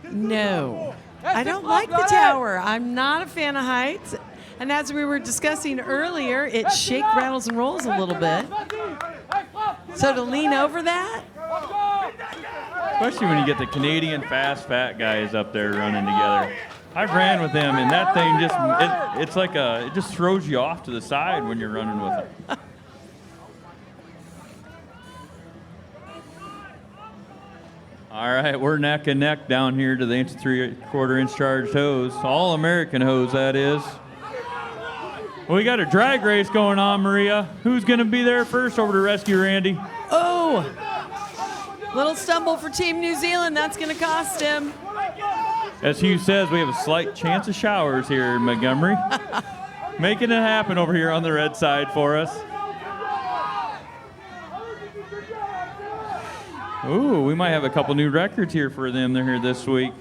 [SPEAKER 1] No. I don't like the tower. I'm not a fan of heights. And as we were discussing earlier, it shake, rattles, and rolls a little bit. So to lean over that?
[SPEAKER 10] Especially when you get the Canadian fast, fat guys up there running together. I've ran with them, and that thing just, it's like it just throws you off to the side when you're running with it. All right, we're neck and neck down here to the 3/4-inch charged hose. All American hose, that is. Well, we got a drag race going on, Maria. Who's going to be there first over to rescue Randy?
[SPEAKER 1] Oh, little stumble for Team New Zealand. That's going to cost him.
[SPEAKER 10] As Hugh says, we have a slight chance of showers here in Montgomery. Making it happen over here on the red side for us. Ooh, we might have a couple new records here for them here this week.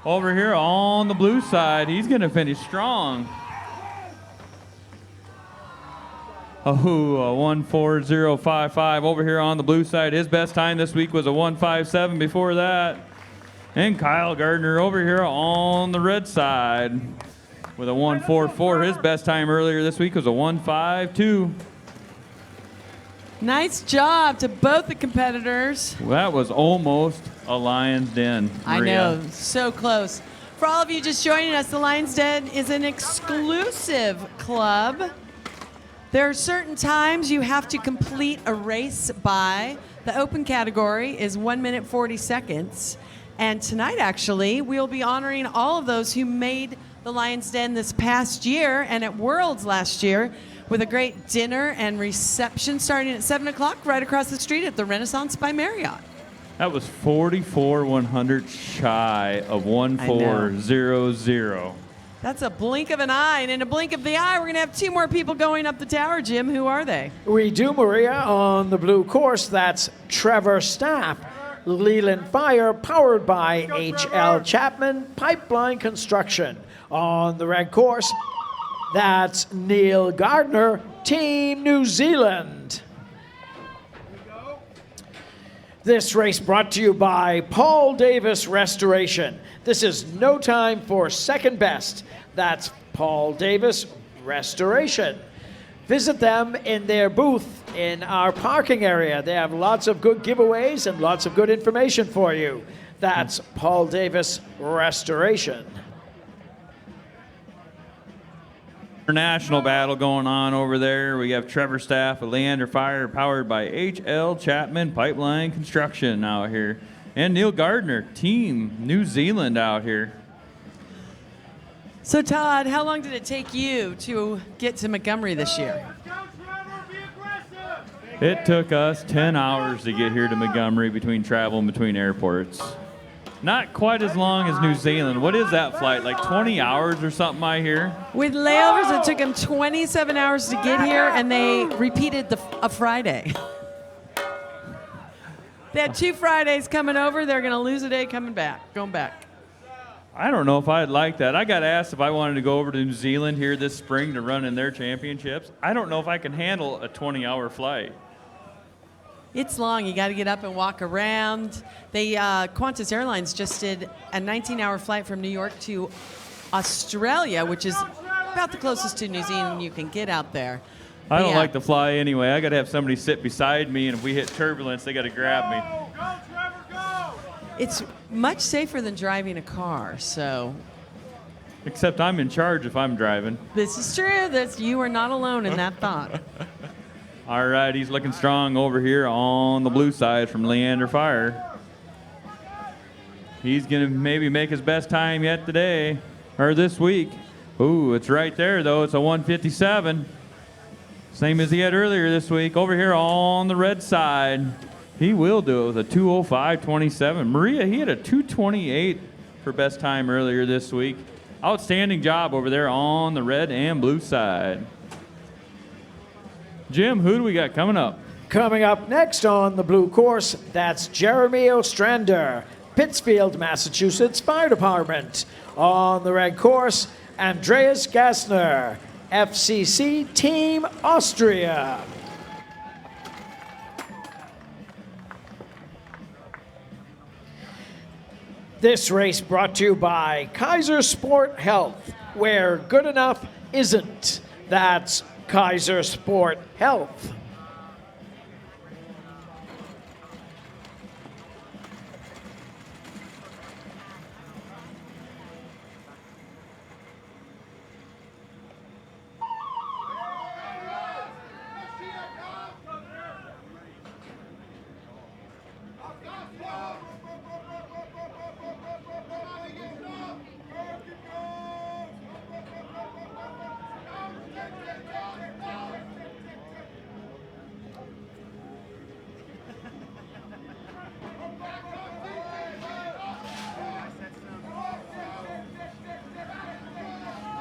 [SPEAKER 10] Over here on the blue side, he's going to finish strong. Oh, a 1:40.55 over here on the blue side. His best time this week was a 1:57 before that. And Kyle Gardner over here on the red side with a 1:44. His best time earlier this week was a 1:52.
[SPEAKER 1] Nice job to both the competitors.
[SPEAKER 10] That was almost a Lion's Den, Maria.
[SPEAKER 1] I know, so close. For all of you just joining us, the Lion's Den is an exclusive club. There are certain times you have to complete a race by. The open category is 1 minute 40 seconds. And tonight, actually, we'll be honoring all of those who made the Lion's Den this past year and at Worlds last year with a great dinner and reception starting at 7 o'clock right across the street at the Renaissance by Marriott.
[SPEAKER 10] That was 44 100 shy of 1400.
[SPEAKER 1] That's a blink of an eye, and in a blink of the eye, we're going to have 2 more people going up the tower. Jim, who are they?
[SPEAKER 9] We do, Maria, on the blue course. That's Trevor Stapp, Leland Fire, powered by H.L. Chapman Pipeline Construction. On the red course, that's Neil Gardner, Team New Zealand. This race brought to you by Paul Davis Restoration. This is no time for second best. That's Paul Davis Restoration. Visit them in their booth in our parking area. They have lots of good giveaways and lots of good information for you. That's Paul Davis Restoration.
[SPEAKER 10] International battle going on over there. We have Trevor Staff of Leander Fire, powered by H.L. Chapman Pipeline Construction out here. And Neil Gardner, Team New Zealand out here.
[SPEAKER 1] So, Todd, how long did it take you to get to Montgomery this year?
[SPEAKER 10] It took us 10 hours to get here to Montgomery between travel and between airports. Not quite as long as New Zealand. What is that flight, like 20 hours or something I hear?
[SPEAKER 1] With layovers, it took them 27 hours to get here, and they repeated a Friday. They had 2 Fridays coming over. They're going to lose a day going back.
[SPEAKER 10] I don't know if I'd like that. I got asked if I wanted to go over to New Zealand here this spring to run in their championships. I don't know if I can handle a 20-hour flight.
[SPEAKER 1] It's long. You got to get up and walk around. Qantas Airlines just did a 19-hour flight from New York to Australia, which is about the closest to New Zealand you can get out there.
[SPEAKER 10] I don't like to fly anyway. I got to have somebody sit beside me, and if we hit turbulence, they got to grab me.
[SPEAKER 1] It's much safer than driving a car, so.
[SPEAKER 10] Except I'm in charge if I'm driving.
[SPEAKER 1] This is true. You are not alone in that thought.
[SPEAKER 10] All right, he's looking strong over here on the blue side from Leander Fire. He's going to maybe make his best time yet today, or this week. Ooh, it's right there, though. It's a 157. Same as he had earlier this week. Over here on the red side, he will do it with a 2:05.27. Maria, he had a 2:28 for best time earlier this week. Outstanding job over there on the red and blue side. Jim, who do we got coming up?
[SPEAKER 9] Coming up next on the blue course, that's Jeremy Ostrander, Pittsfield, Massachusetts Fire Department. On the red course, Andreas Gassner, FCC Team Austria. This race brought to you by Kaiser Sport Health, where good enough isn't. That's Kaiser Sport Health.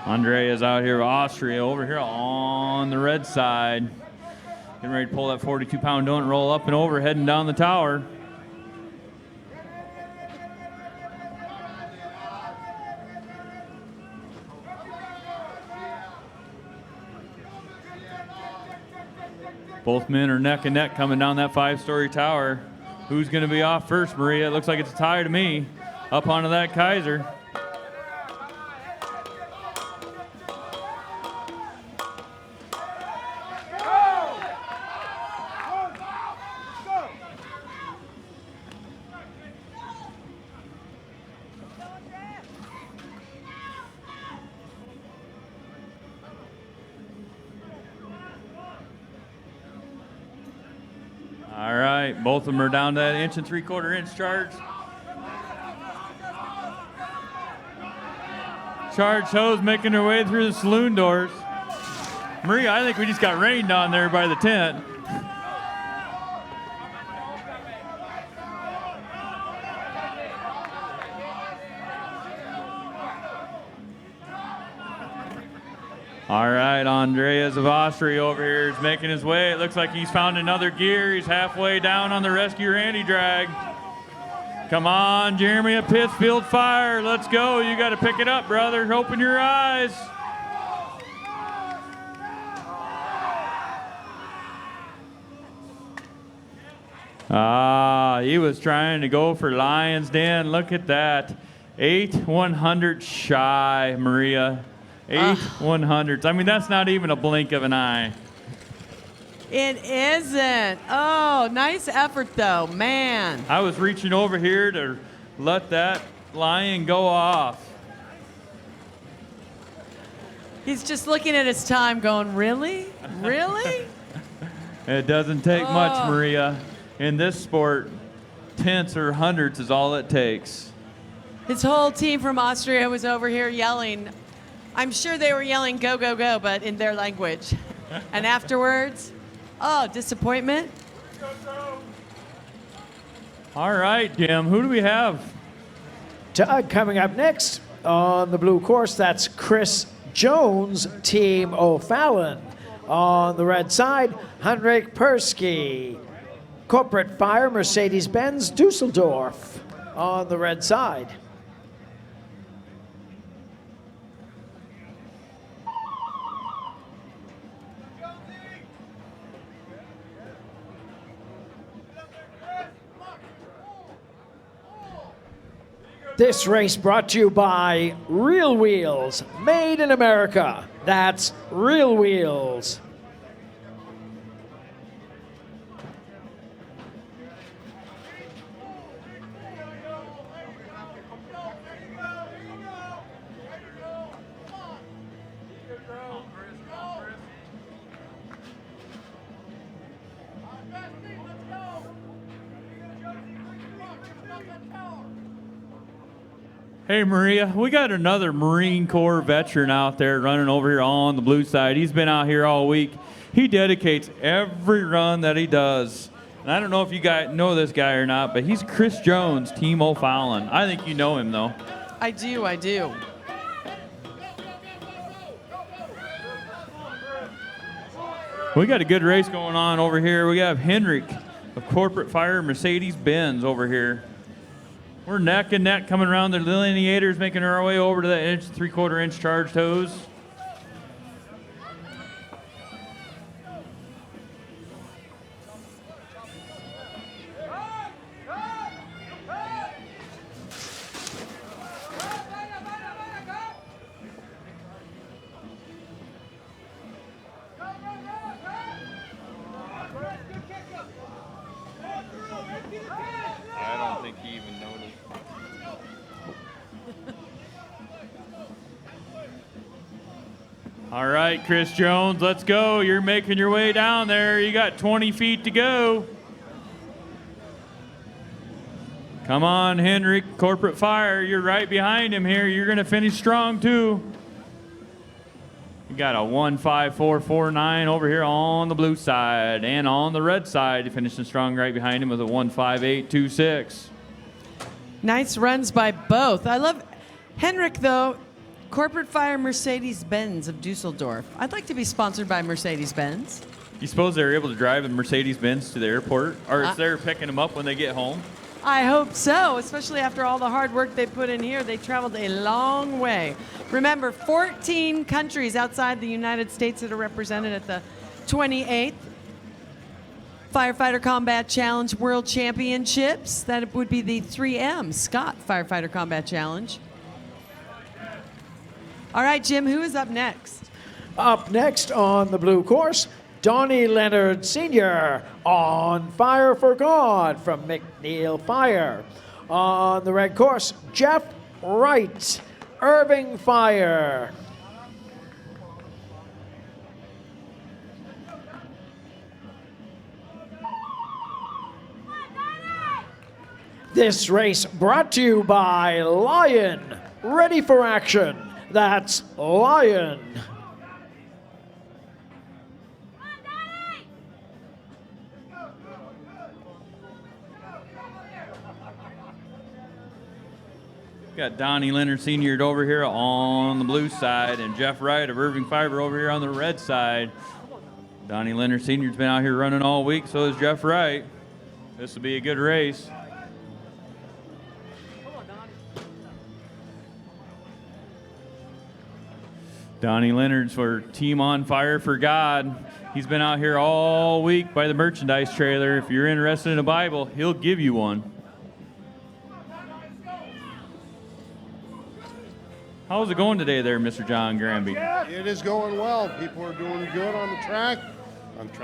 [SPEAKER 10] Andre is out here with Austria over here on the red side. Getting ready to pull that 42-pound donut roll up and over, heading down the tower. Both men are neck and neck coming down that 5-story tower. Who's going to be off first, Maria? It looks like it's a tie to me. Up onto that Kaiser. All right, both of them are down to that 1 3/4 charge. Charge hose making their way through the saloon doors. Maria, I think we just got rained on there by the tent. All right, Andreas of Austria over here is making his way. It looks like he's found another gear. He's halfway down on the rescue Randy drag. Come on, Jeremy of Pittsfield Fire. Let's go. You got to pick it up, brother. Open your eyes. He was trying to go for Lion's Den. Look at that. 8/100 shy, Maria. 8/100. I mean, that's not even a blink of an eye.
[SPEAKER 1] It isn't. Oh, nice effort, though. Man.
[SPEAKER 10] I was reaching over here to let that lion go off.
[SPEAKER 1] He's just looking at his time going, really? Really?
[SPEAKER 10] It doesn't take much, Maria. In this sport, tenths or hundreds is all it takes.
[SPEAKER 1] His whole team from Austria was over here yelling. I'm sure they were yelling, go, go, go, but in their language. And afterwards, disappointment.
[SPEAKER 10] All right, Jim, who do we have?
[SPEAKER 9] Coming up next on the blue course, that's Chris Jones, Team O'Fallon. On the red side, Henrik Persky, Corporate Fire, Mercedes-Benz, Dusseldorf. On the red side. This race brought to you by Real Wheels, made in America. That's Real Wheels.
[SPEAKER 10] Hey, Maria, we got another Marine Corps veteran out there running over here on the blue side. He's been out here all week. He dedicates every run that he does. And I don't know if you guys know this guy or not, but he's Chris Jones, Team O'Fallon. I think you know him, though.
[SPEAKER 1] I do.
[SPEAKER 10] We got a good race going on over here. We have Henrik of Corporate Fire Mercedes-Benz over here. We're neck and neck coming around the delineators, making our way over to the 3/4 inch charged hose.
[SPEAKER 14] I don't think he even noticed.
[SPEAKER 10] All right, Chris Jones, let's go. You're making your way down there. You got 20 feet to go. Come on, Henrik, Corporate Fire. You're right behind him here. You're going to finish strong, too. You got a 1:54.49 over here on the blue side. And on the red side, finishing strong right behind him with a 1:58.26.
[SPEAKER 1] Nice runs by both. I love Henrik, though. Corporate Fire Mercedes-Benz of Dusseldorf. I'd like to be sponsored by Mercedes-Benz.
[SPEAKER 10] You suppose they're able to drive a Mercedes-Benz to the airport? Or is they're picking them up when they get home?
[SPEAKER 1] I hope so, especially after all the hard work they put in here. They traveled a long way. Remember, 14 countries outside the United States that are represented at the 28th Firefighter Combat Challenge World Championships. That would be the 3M Scott Firefighter Combat Challenge. All right, Jim, who is up next?
[SPEAKER 9] Up next on the blue course, Donnie Leonard Sr. on Fire for God from McNeil Fire. On the red course, Jeff Wright, Irving Fire. This race brought to you by Lion. Ready for action. That's Lion.
[SPEAKER 10] Got Donnie Leonard Sr. over here on the blue side and Jeff Wright of Irving Fiber over here on the red side. Donnie Leonard Sr.'s been out here running all week, so is Jeff Wright. This will be a good race. Donnie Leonard's for Team on Fire for God. He's been out here all week by the merchandise trailer. If you're interested in a Bible, he'll give you one. How's it going today there, Mr. John Granby?
[SPEAKER 15] It is going well. People are doing good on the track,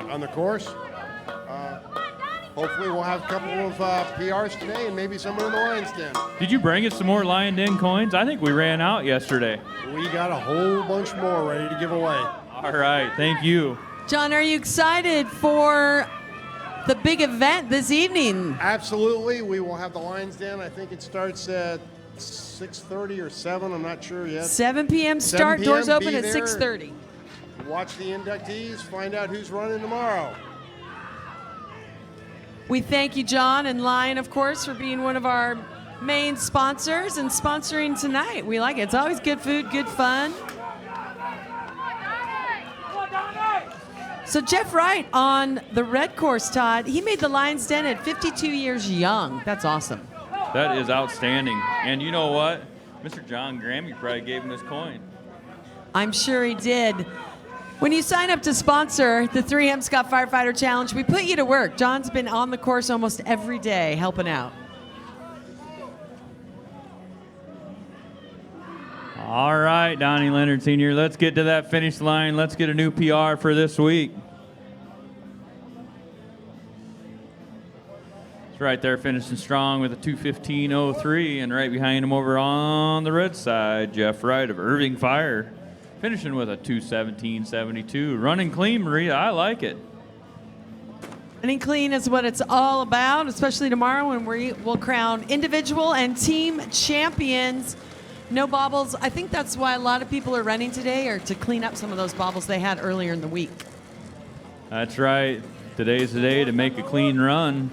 [SPEAKER 15] on the course. Hopefully we'll have a couple of PRs today and maybe someone in the Lions Den.
[SPEAKER 10] Did you bring us some more Lion Den coins? I think we ran out yesterday.
[SPEAKER 15] We got a whole bunch more ready to give away.
[SPEAKER 10] All right, thank you.
[SPEAKER 1] John, are you excited for the big event this evening?
[SPEAKER 15] Absolutely. We will have the Lions Den. I think it starts at 6:30 or 7. I'm not sure yet.
[SPEAKER 1] 7 p.m.
[SPEAKER 15] 7
[SPEAKER 1] start.
[SPEAKER 15] p.m.,
[SPEAKER 1] Doors open
[SPEAKER 15] be
[SPEAKER 1] at
[SPEAKER 15] there.
[SPEAKER 1] 6:30.
[SPEAKER 15] Watch the inductees. Find out who's running tomorrow.
[SPEAKER 1] We thank you, John, and Lion, of course, for being one of our main sponsors and sponsoring tonight. We like it. It's always good food, good fun. So Jeff Wright on the red course, Todd, he made the Lions Den at 52 years young. That's awesome.
[SPEAKER 10] That is outstanding. And you know what? Mr. John Granby probably gave him this coin.
[SPEAKER 1] I'm sure he did. When you sign up to sponsor the 3M Scott Firefighter Challenge, we put you to work. John's been on the course almost every day helping out.
[SPEAKER 10] All right, Donnie Leonard Sr., let's get to that finish line. Let's get a new PR for this week. It's right there finishing strong with a 2:15.03, and right behind him over on the red side, Jeff Wright of Irving Fire, finishing with a 2:17.72. Running clean, Maria. I like it.
[SPEAKER 1] Running clean is what it's all about, especially tomorrow when we'll crown individual and team champions. No bobbles. I think that's why a lot of people are running today, or to clean up some of those bobbles they had earlier in the week.
[SPEAKER 10] That's right. Today's the day to make a clean run.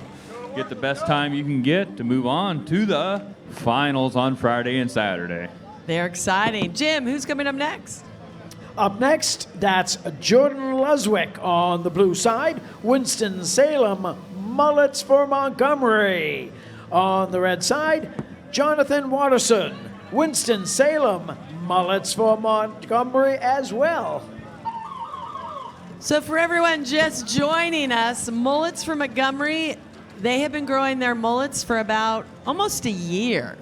[SPEAKER 10] Get the best time you can get to move on to the finals on Friday and Saturday.
[SPEAKER 1] They're exciting. Jim, who's coming up next?
[SPEAKER 9] Up next, that's Jordan Luswick on the blue side. Winston-Salem Mullets for Montgomery. On the red side, Jonathan Watterson. Winston-Salem Mullets for Montgomery as well.
[SPEAKER 1] So for everyone just joining us, Mullets for Montgomery, they have been growing their mullets for about almost a year.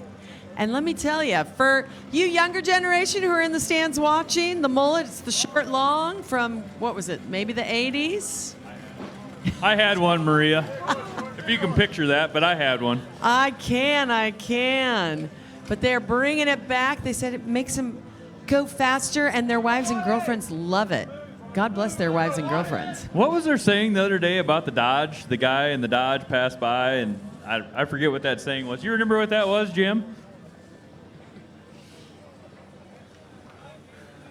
[SPEAKER 1] And let me tell you, for you younger generation who are in the stands watching, the mullet, it's the short long from, what was it, maybe the 80s?
[SPEAKER 10] I had one, Maria. If you can picture that, but I had one.
[SPEAKER 1] I can. But they're bringing it back. They said it makes them go faster, and their wives and girlfriends love it. God bless their wives and girlfriends.
[SPEAKER 10] What was their saying the other day about the Dodge? The guy in the Dodge passed by, and I forget what that saying was. You remember what that was, Jim?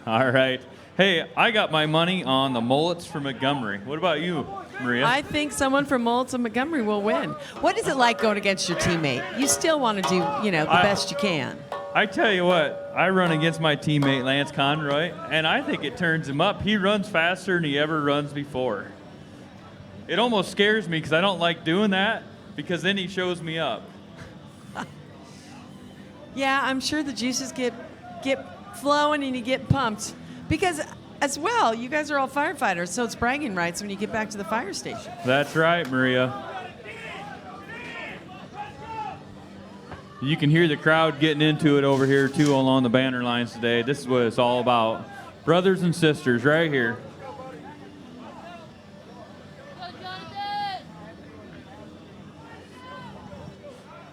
[SPEAKER 10] All right. Hey, I got my money on the Mullets for Montgomery. What about you, Maria?
[SPEAKER 1] I think someone from Mullets of Montgomery will win. What is it like going against your teammate? You still want to do, the best you can.
[SPEAKER 10] I tell you what, I run against my teammate Lance Conroy, and I think it turns him up. He runs faster than he ever runs before. It almost scares me because I don't like doing that, because then he shows me up.
[SPEAKER 1] Yeah, I'm sure the juices get flowing and you get pumped. Because, as well, you guys are all firefighters, so it's bragging rights when you get back to the fire station.
[SPEAKER 10] That's right, Maria. You can hear the crowd getting into it over here, too, along the banner lines today. This is what it's all about. Brothers and sisters right here.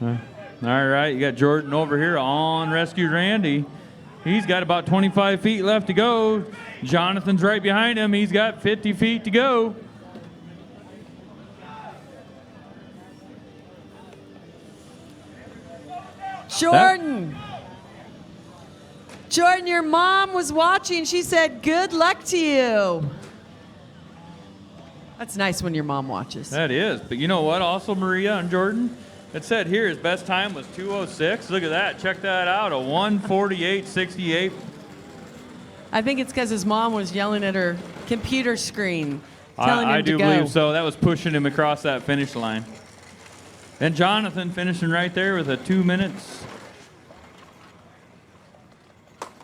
[SPEAKER 10] All right, you got Jordan over here on Rescue Randy. He's got about 25 feet left to go. Jonathan's right behind him. He's got 50 feet to go.
[SPEAKER 1] Jordan, your mom was watching. She said, good luck to you. That's nice when your mom watches.
[SPEAKER 10] That is. But you know what also, Maria and Jordan? It said here his best time was 2:06. Look at that. Check that out. A 1:48.68.
[SPEAKER 1] I think it's because his mom was yelling at her computer screen, telling him
[SPEAKER 10] I
[SPEAKER 1] to
[SPEAKER 10] do
[SPEAKER 1] go.
[SPEAKER 10] believe so. That was pushing him across that finish line. And Jonathan finishing right there with a 2 minutes.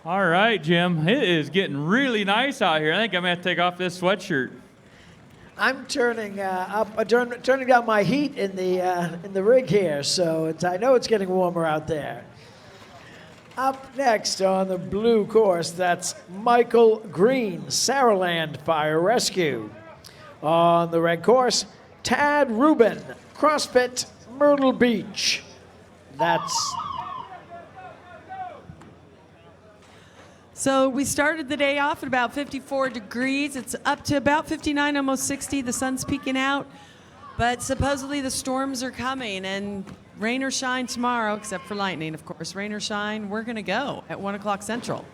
[SPEAKER 10] All right, Jim. It is getting really nice out here. I think I'm going to take off this sweatshirt.
[SPEAKER 9] I'm turning turning down my heat in the rig here, so I know it's getting warmer out there. Up next on the blue course, that's Michael Green, Saraland Fire Rescue. On the red course, Tad Rubin, CrossFit Myrtle Beach. That's
[SPEAKER 1] So we started the day off at about 54 degrees. It's up to about 59, almost 60. The sun's peeking out, but supposedly the storms are coming, and rain or shine tomorrow, except for lightning, of course. Rain or shine, we're going to go at 1 o'clock Central.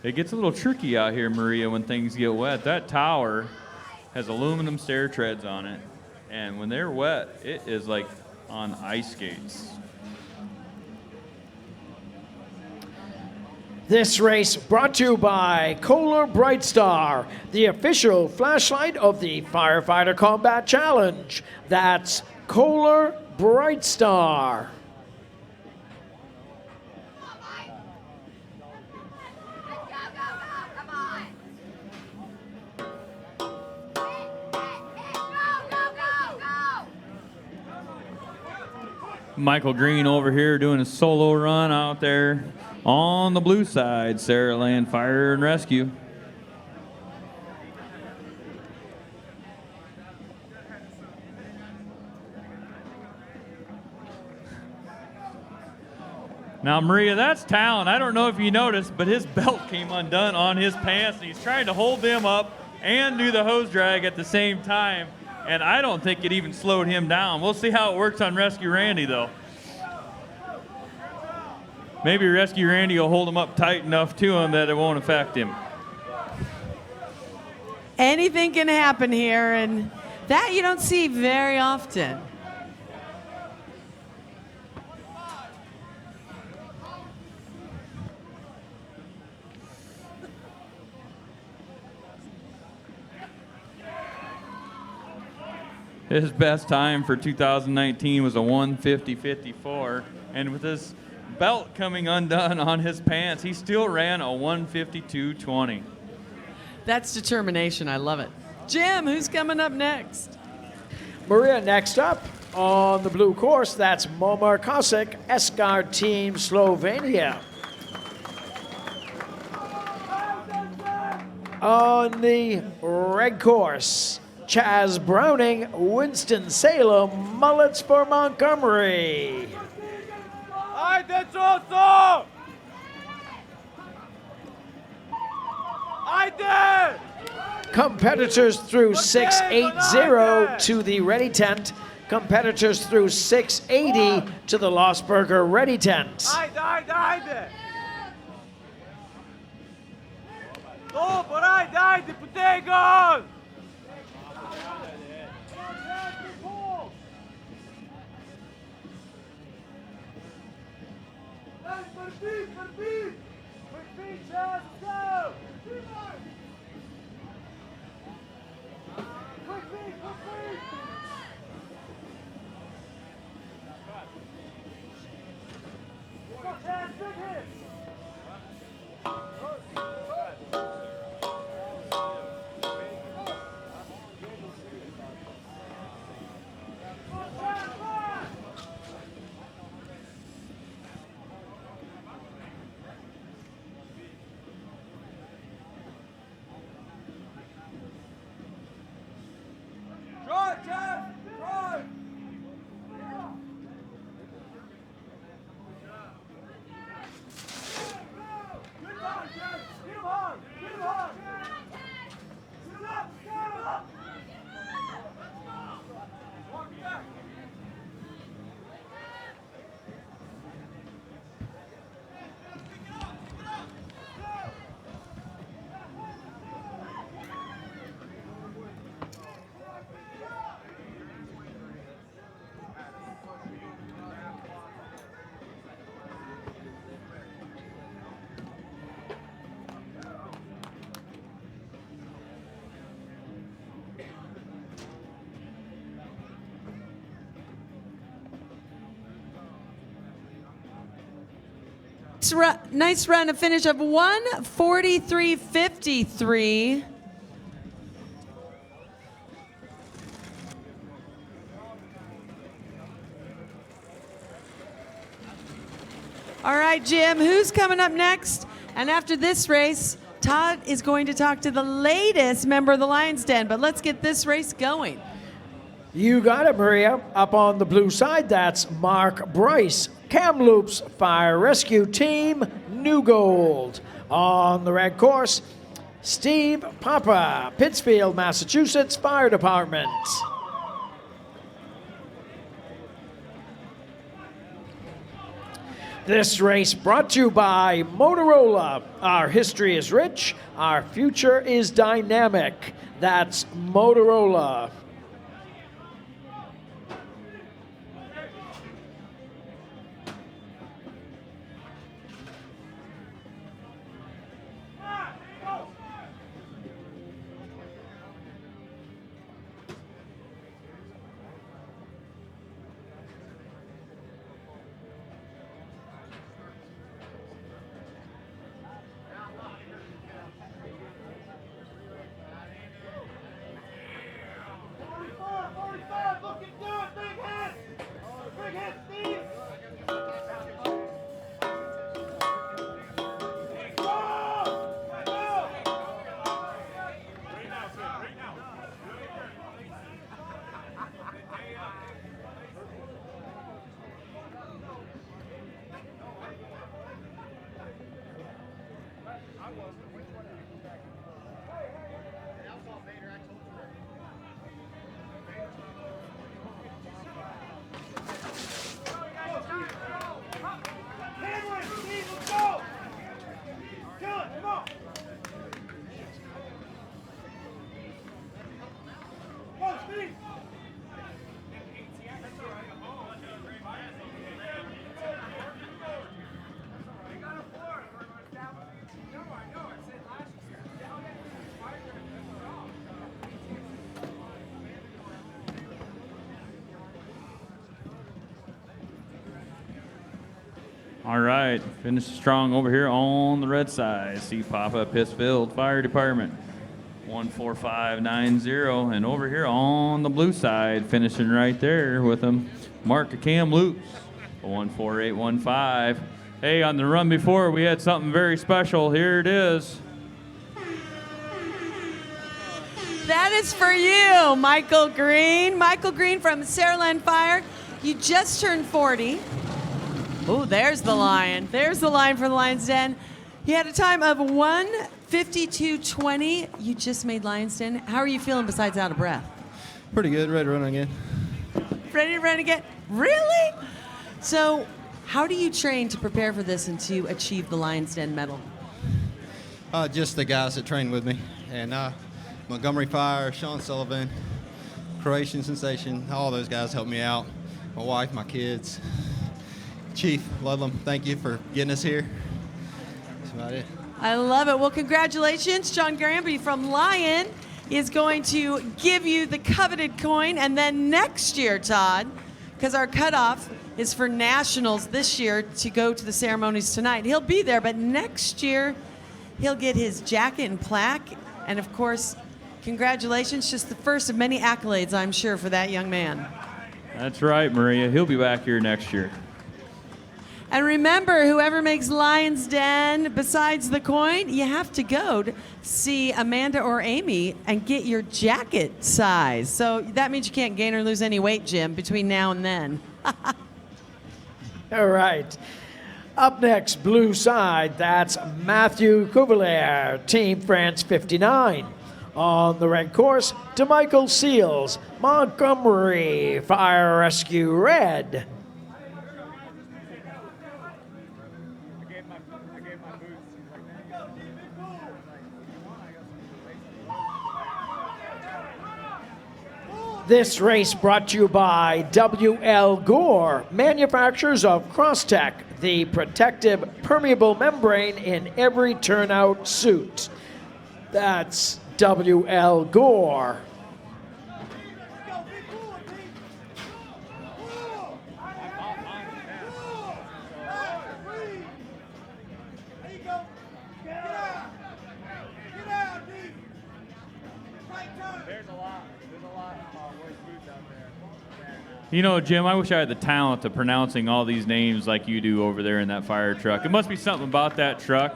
[SPEAKER 10] It gets a little tricky out here, Maria, when things get wet. That tower has aluminum stair treads on it, and when they're wet, it is like on ice skates.
[SPEAKER 9] this race brought to you by Kohler Bright Star, the official flashlight of the Firefighter Combat Challenge. That's Kohler Bright Star.
[SPEAKER 10] Michael Green over here doing a solo run out there on the blue side, Saraland Fire and Rescue. Now, Maria, that's talent. I don't know if you noticed, but his belt came undone on his pants, and he's trying to hold them up and do the hose drag at the same time. And I don't think it even slowed him down. We'll see how it works on Rescue Randy, though. Maybe Rescue Randy will hold him up tight enough to him that it won't affect him.
[SPEAKER 1] Anything can happen here, and that you don't see very often.
[SPEAKER 10] His best time for 2019 was a 1:50.54, and with his belt coming undone on his pants, he still ran a 1:52.20.
[SPEAKER 1] That's determination. I love it. Jim, who's coming up next?
[SPEAKER 9] Maria, next up on the blue course, that's Momar Kosic, Escar Team Slovenia. On the red course, Chaz Browning, Winston-Salem, Mullets for Montgomery.
[SPEAKER 11] Ajde, Čoso! Ajde!
[SPEAKER 9] Competitors through 680 to the ready tent. Competitors through 680 to the Losberger ready tent.
[SPEAKER 11] Ajde, ajde, ajde! Dobro, ajde, ajde, potegaj!
[SPEAKER 1] nice run, a finish of 1:43.53. All right, Jim, who's coming up next? And after this race, Todd is going to talk to the latest member of the Lion's Den, but let's get this race going.
[SPEAKER 9] You got it, Maria. Up on the blue side, that's Mark Bryce, Kamloops Fire Rescue Team, New Gold. On the red course, Steve Papa, Pittsfield, Massachusetts Fire Department. This race brought to you by Motorola. Our history is rich, our future is dynamic. That's Motorola.
[SPEAKER 10] All right, finish strong over here on the red side. See Papa, Pittsfield Fire Department, 14590. And over here on the blue side, finishing right there with him, Mark Kamloops, 14815. Hey, on the run before, we had something very special. Here it is.
[SPEAKER 1] That is for you, Michael Green. Michael Green from Saraland Fire. You just turned 40. Oh, there's the lion. There's the lion for the Lion's Den. He had a time of 1:52.20. You just made Lion's Den. How are you feeling besides out of breath?
[SPEAKER 16] Pretty good. Ready to run again.
[SPEAKER 1] Ready to run again? Really? So, how do you train to prepare for this and to achieve the Lion's Den medal?
[SPEAKER 16] Just the guys that train with me. And Montgomery Fire, Sean Sullivan, Croatian Sensation, all those guys helped me out. My wife, my kids. Chief Ludlam, thank you for getting us here. That's about it.
[SPEAKER 1] I love it. Well, congratulations. John Granby from Lion is going to give you the coveted coin. And then next year, Todd, because our cutoff is for nationals this year to go to the ceremonies tonight. He'll be there, but next year he'll get his jacket and plaque. And of course, congratulations. Just the first of many accolades, I'm sure, for that young man.
[SPEAKER 10] That's right, Maria. He'll be back here next year.
[SPEAKER 1] And remember, whoever makes Lion's Den besides the coin, you have to go to see Amanda or Amy and get your jacket size. So that means you can't gain or lose any weight, Jim, between now and then.
[SPEAKER 9] All right. Up next, blue side, that's Matthew Cuvelier, Team France 59. On the red course, DeMichael Seals, Montgomery Fire Rescue Red. This race brought to you by W.L. Gore, manufacturers of Crosstech, the protective permeable membrane in every turnout suit. That's W.L. Gore.
[SPEAKER 10] You know, Jim, I wish I had the talent of pronouncing all these names like you do over there in that fire truck. It must be something about that truck,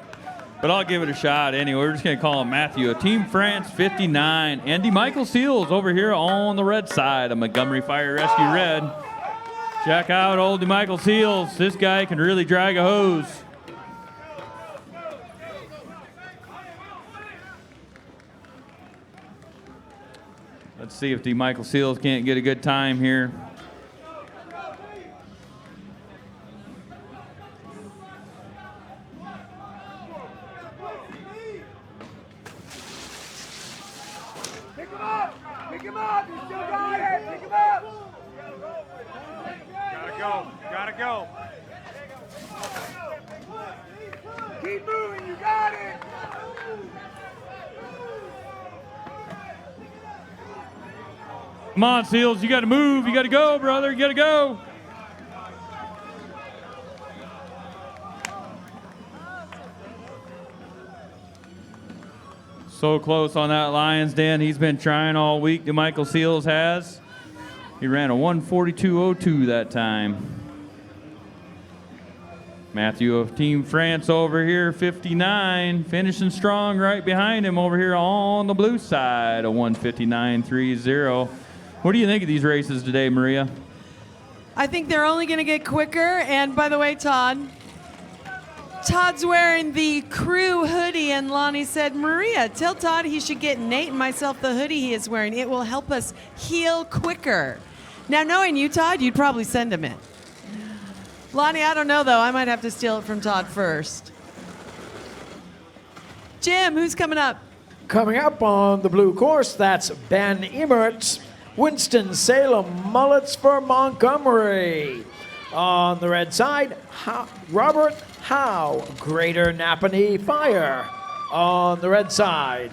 [SPEAKER 10] but I'll give it a shot anyway. We're just going to call him Matthew. A Team France 59. And DeMichael Seals over here on the red side of Montgomery Fire Rescue Red. Check out old DeMichael Seals. This guy can really drag a hose. Let's see if DeMichael Seals can't get a good time here.
[SPEAKER 11] Pick him up! Pick him up! You still got it! Pick him up!
[SPEAKER 4] Gotta go. Gotta go.
[SPEAKER 11] Keep moving! You got it!
[SPEAKER 10] Come on, Seals, you got to move. You got to go, brother. You got to go. So close on that Lions Den. He's been trying all week. DeMichael Seals has. He ran a 1:42.02 that time. Matthew of Team France over here, 59, finishing strong right behind him over here on the blue side, a 1:59.30. What do you think of these races today, Maria?
[SPEAKER 1] I think they're only going to get quicker. And by the way, Todd's wearing the crew hoodie, and Lonnie said, Maria, tell Todd he should get Nate and myself the hoodie he is wearing. It will help us heal quicker. Now, knowing you, Todd, you'd probably send him it. Lonnie, I don't know, though. I might have to steal it from Todd first. Jim, who's coming up?
[SPEAKER 9] Coming up on the blue course, that's Ben Emmert's Winston-Salem Mullets for Montgomery. On the red side, Robert Howe, Greater Napanee Fire. On the red side.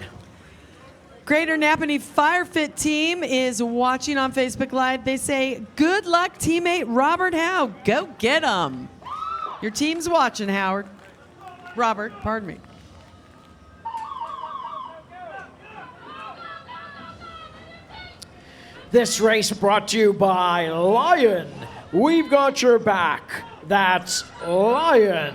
[SPEAKER 1] Greater Napanee Firefit team is watching on Facebook Live. They say, good luck, teammate Robert Howe. Go get him. Your team's watching, Howard. Robert, pardon me.
[SPEAKER 9] This race brought to you by Lion. We've got your back. That's Lion.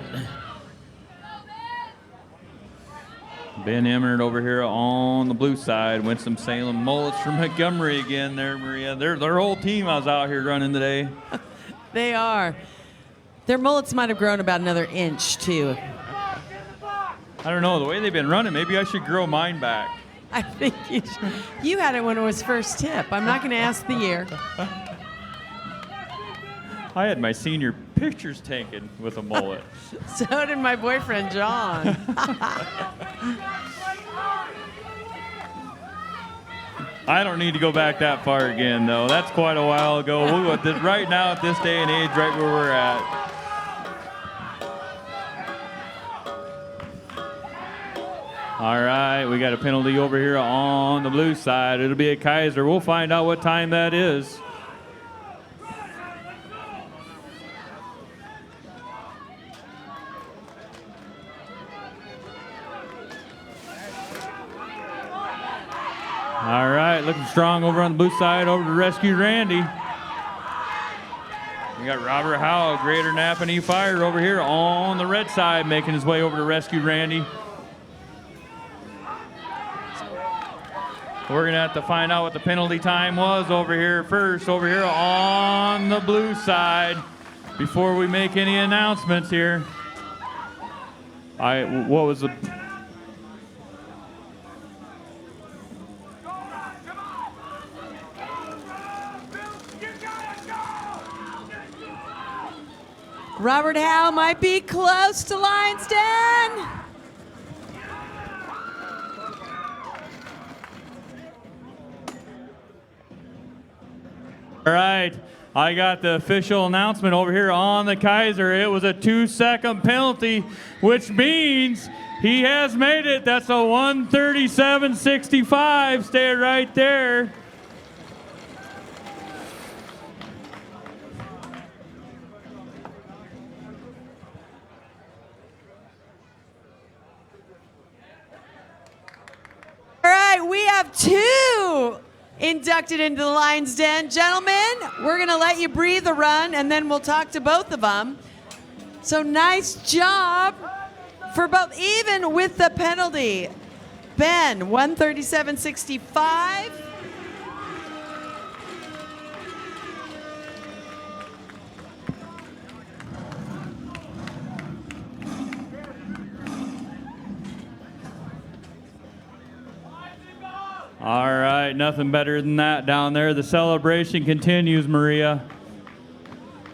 [SPEAKER 10] Ben Emmert over here on the blue side. Winston-Salem Mullets from Montgomery again there, Maria. Their whole team I was out here running today.
[SPEAKER 1] They are. Their mullets might have grown about another inch, too.
[SPEAKER 10] I don't know, the way they've been running, maybe I should grow mine back.
[SPEAKER 1] I think you had it when it was first tip. I'm not going to ask the year.
[SPEAKER 10] I had my senior pictures taken with a mullet.
[SPEAKER 1] So did my boyfriend, John.
[SPEAKER 10] I don't need to go back that far again, though. That's quite a while ago. We'll go with this, right now at this day and age, right where we're at. All right, we got a penalty over here on the blue side. It'll be a Kaiser. We'll find out what time that is. All right, looking strong over on the blue side, over to Rescue Randy. We got Robert Howe, Greater Napanee Fire over here on the red side, making his way over to Rescue Randy. We're going to have to find out what the penalty time was over here first, over here on the blue side, before we make any announcements here. What was the...
[SPEAKER 1] Robert Howe might be close to Lions Den.
[SPEAKER 10] All right, I got the official announcement over here on the Kaiser. It was a 2-second penalty, which means he has made it. That's a 1:37.65. Stay right there.
[SPEAKER 1] All right, we have two inducted into the Lion's Den. Gentlemen, we're going to let you breathe a run, and then we'll talk to both of them. So nice job for both, even with the penalty. Ben, 137.65.
[SPEAKER 10] All right, nothing better than that down there. The celebration continues, Maria.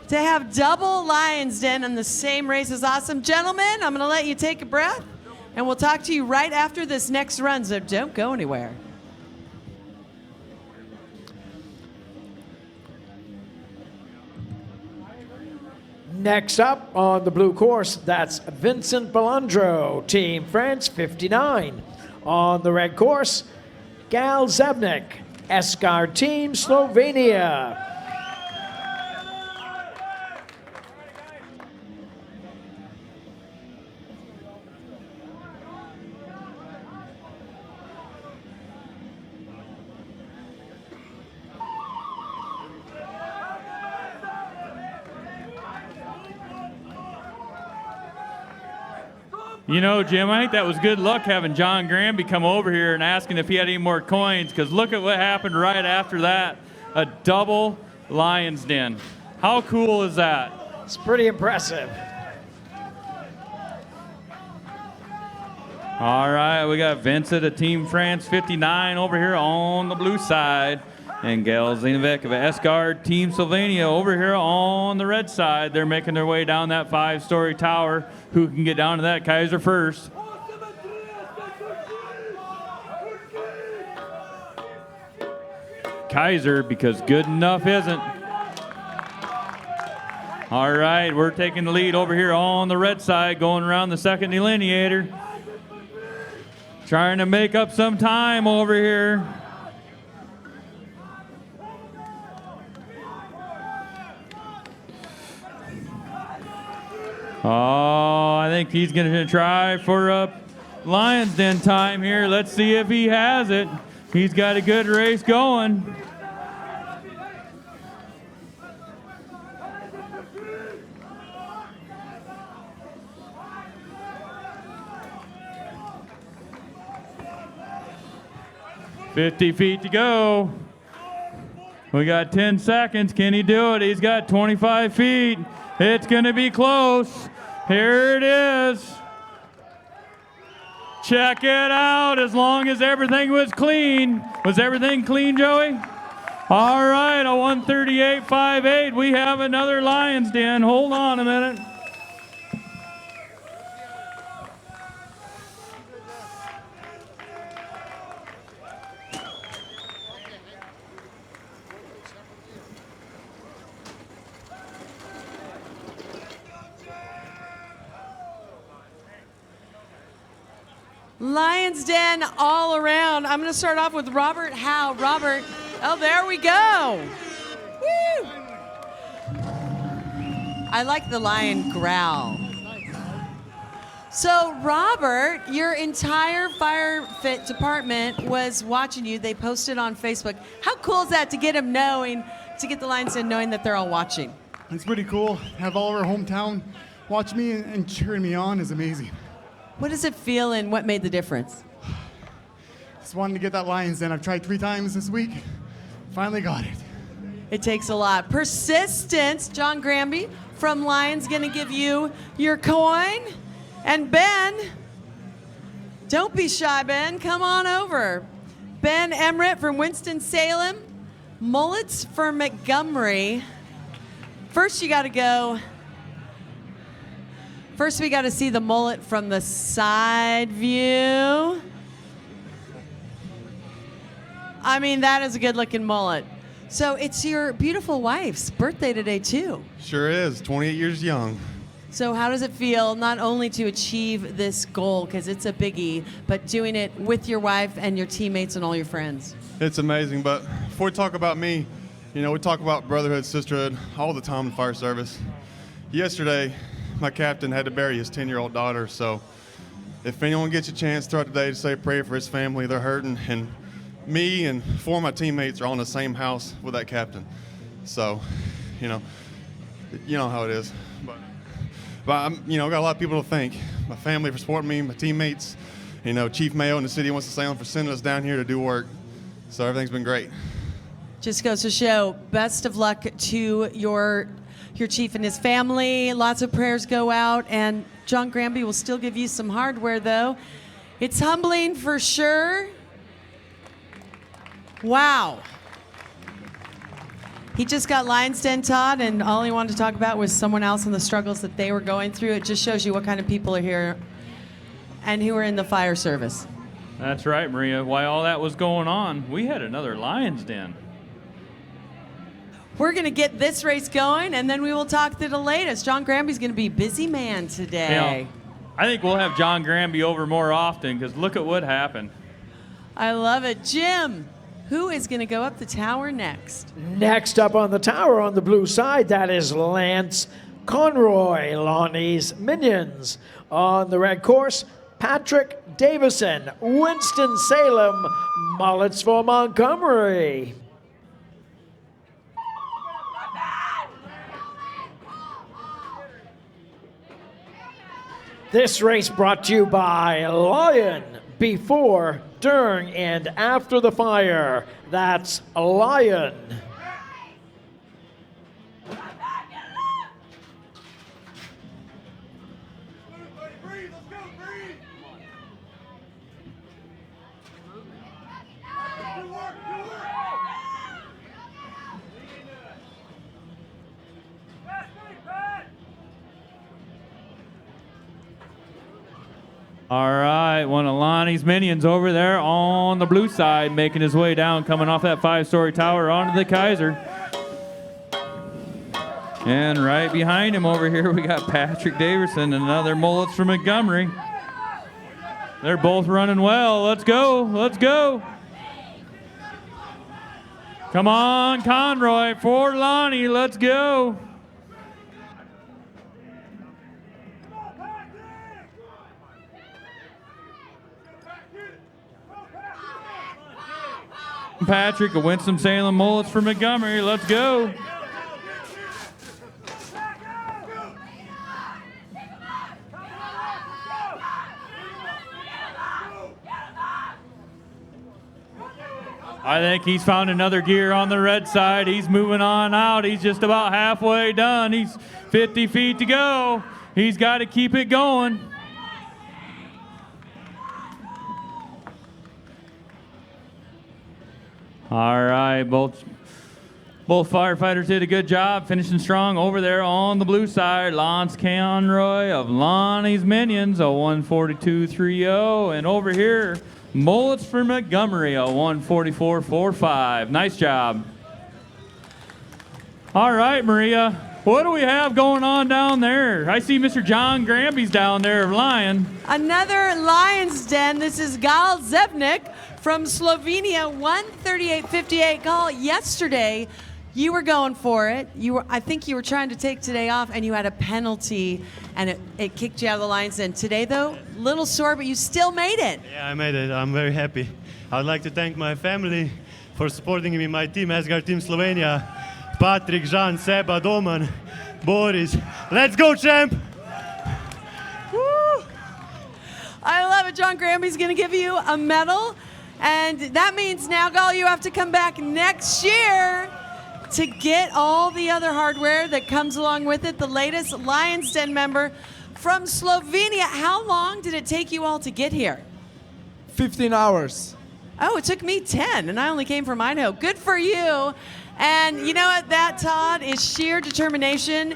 [SPEAKER 1] To have double Lion's Den in the same race is awesome. Gentlemen, I'm going to let you take a breath, and we'll talk to you right after this next run, so don't go anywhere.
[SPEAKER 9] Next up on the blue course, that's Vincent Balandro, Team France 59. On the red course, Gal Zebnik, Escar Team Slovenia.
[SPEAKER 10] You know, Jim, I think that was good luck having John Granby come over here and asking if he had any more coins, because look at what happened right after that. A double Lion's Den. How cool is that?
[SPEAKER 9] It's pretty impressive.
[SPEAKER 10] All right, we got Vincent of Team France 59 over here on the blue side, and Gail Zinovic of Esgard Team Slovenia over here on the red side. They're making their way down that 5-story tower. Who can get down to that? Kaiser first. Kaiser, because good enough isn't. All right, we're taking the lead over here on the red side, going around the second delineator. Trying to make up some time over here. Oh, I think he's going to try for a Lion's Den time here. Let's see if he has it. He's got a good race going. $50 feet to go. We got 10 seconds. Can he do it? He's got 25 feet. It's going to be close. Here it is. Check it out, as long as everything was clean. Was everything clean, Joey? All right, a 138.58. We have another Lion's Den. Hold on a minute.
[SPEAKER 1] Lion's Den all around. I'm going to start off with Robert Howe. Robert, oh, there we go. Woo! I like the lion growl. So, Robert, your entire fire fit department was watching you. They posted on Facebook. How cool is that to get them knowing, to get the Lion's Den knowing that they're all watching?
[SPEAKER 17] It's pretty cool. Have all of our hometown watch me and cheering me on is amazing.
[SPEAKER 1] What does it feel and what made the difference?
[SPEAKER 17] Just wanted to get that Lion's Den. I've tried 3 times this week. Finally got it.
[SPEAKER 1] It takes a lot. Persistence. John Granby from Lions going to give you your coin. And Ben, don't be shy, Ben. Come on over. Ben Emmerich from Winston-Salem. Mullets for Montgomery. First, you got to go. First, we got to see the mullet from the side view. I mean, that is a good-looking mullet. So it's your beautiful wife's birthday today, too.
[SPEAKER 18] Sure is. 28 years young.
[SPEAKER 1] So how does it feel not only to achieve this goal, because it's a biggie, but doing it with your wife and your teammates and all your friends?
[SPEAKER 18] It's amazing. But before we talk about me, you know, we talk about brotherhood, sisterhood all the time in fire service. Yesterday, my captain had to bury his 10-year-old daughter. So if anyone gets a chance throughout the day to say a prayer for his family, they're hurting, and me and 4 of my teammates are all in the same house with that captain. So, you know how it is. But I'm, got a lot of people to thank. My family for supporting me, my teammates, Chief Mayo and the city of Winston-Salem for sending us down here to do work. So everything's been great.
[SPEAKER 1] Just goes to show, best of luck to your chief and his family. Lots of prayers go out, and John Granby will still give you some hardware, though. It's humbling for sure. Wow. He just got Lions Den, Todd, and all he wanted to talk about was someone else and the struggles that they were going through. It just shows you what kind of people are here and who are in the fire service.
[SPEAKER 10] That's right, Maria. While all that was going on, we had another Lions Den.
[SPEAKER 1] We're going to get this race going, and then we will talk to the latest. John Granby's going to be busy man today.
[SPEAKER 10] I think we'll have John Granby over more often, because look at what happened.
[SPEAKER 1] I love it. Jim, who is going to go up the tower next?
[SPEAKER 9] Next up on the tower on the blue side, that is Lance Conroy, Lonnie's Minions. On the red course, Patrick Davison, Winston-Salem, Mullets for Montgomery. This race brought to you by Lion, before, during, and after the fire. That's Lion.
[SPEAKER 10] All right, one of Lonnie's Minions over there on the blue side, making his way down, coming off that 5-story tower onto the Kaiser. And right behind him over here, we got Patrick Davison and another Mullets from Montgomery. They're both running well. Let's go. Let's go. Come on, Conroy, for Lonnie. Let's go. Patrick, a Winston-Salem Mullets for Montgomery. Let's go. I think he's found another gear on the red side. He's moving on out. He's just about halfway done. He's 50 feet to go. He's got to keep it going. All right, both firefighters did a good job finishing strong over there on the blue side. Lance Conroy of Lonnie's Minions, a 142.30. And over here, Mullets for Montgomery, a 144.45. Nice job. All right, Maria, what do we have going on down there? I see Mr. John Granby's down there of Lion.
[SPEAKER 1] Another Lions Den. This is Gal Zevnik from Slovenia, 138.58. Gal, yesterday you were going for it. I think you were trying to take today off, and you had a penalty, and it kicked you out of the Lions Den. Today, though, little sore, but you still made it.
[SPEAKER 19] Yeah, I made it. I'm very happy. I would like to thank my family for supporting me, my team, Asgard Team Slovenia. Patrick, Jean, Seba, Doman, Boris. Let's go, champ!
[SPEAKER 1] Woo! I love it. John Granby's going to give you a medal. And that means now, Gal, you have to come back next year to get all the other hardware that comes along with it. The latest Lions Den member from Slovenia. How long did it take you all to get here?
[SPEAKER 20] 15 hours.
[SPEAKER 1] Oh, it took me 10, and I only came from Idaho. Good for you. And you know what? That, Todd, is sheer determination.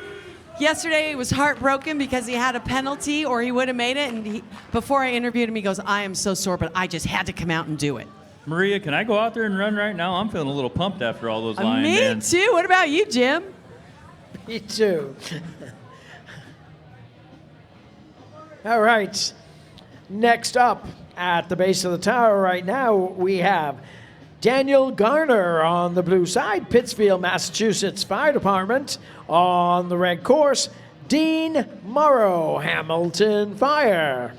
[SPEAKER 1] Yesterday, he was heartbroken because he had a penalty, or he would have made it. And before I interviewed him, he goes, I am so sore, but I just had to come out and do it.
[SPEAKER 10] Maria, can I go out there and run right now? I'm feeling a little pumped after all those Lion
[SPEAKER 1] Me
[SPEAKER 10] Dens.
[SPEAKER 1] too. What about you, Jim?
[SPEAKER 9] Me too. All right. Next up at the base of the tower right now, we have Daniel Garner on the blue side, Pittsfield, Massachusetts Fire Department. On the red course, Dean Morrow, Hamilton Fire.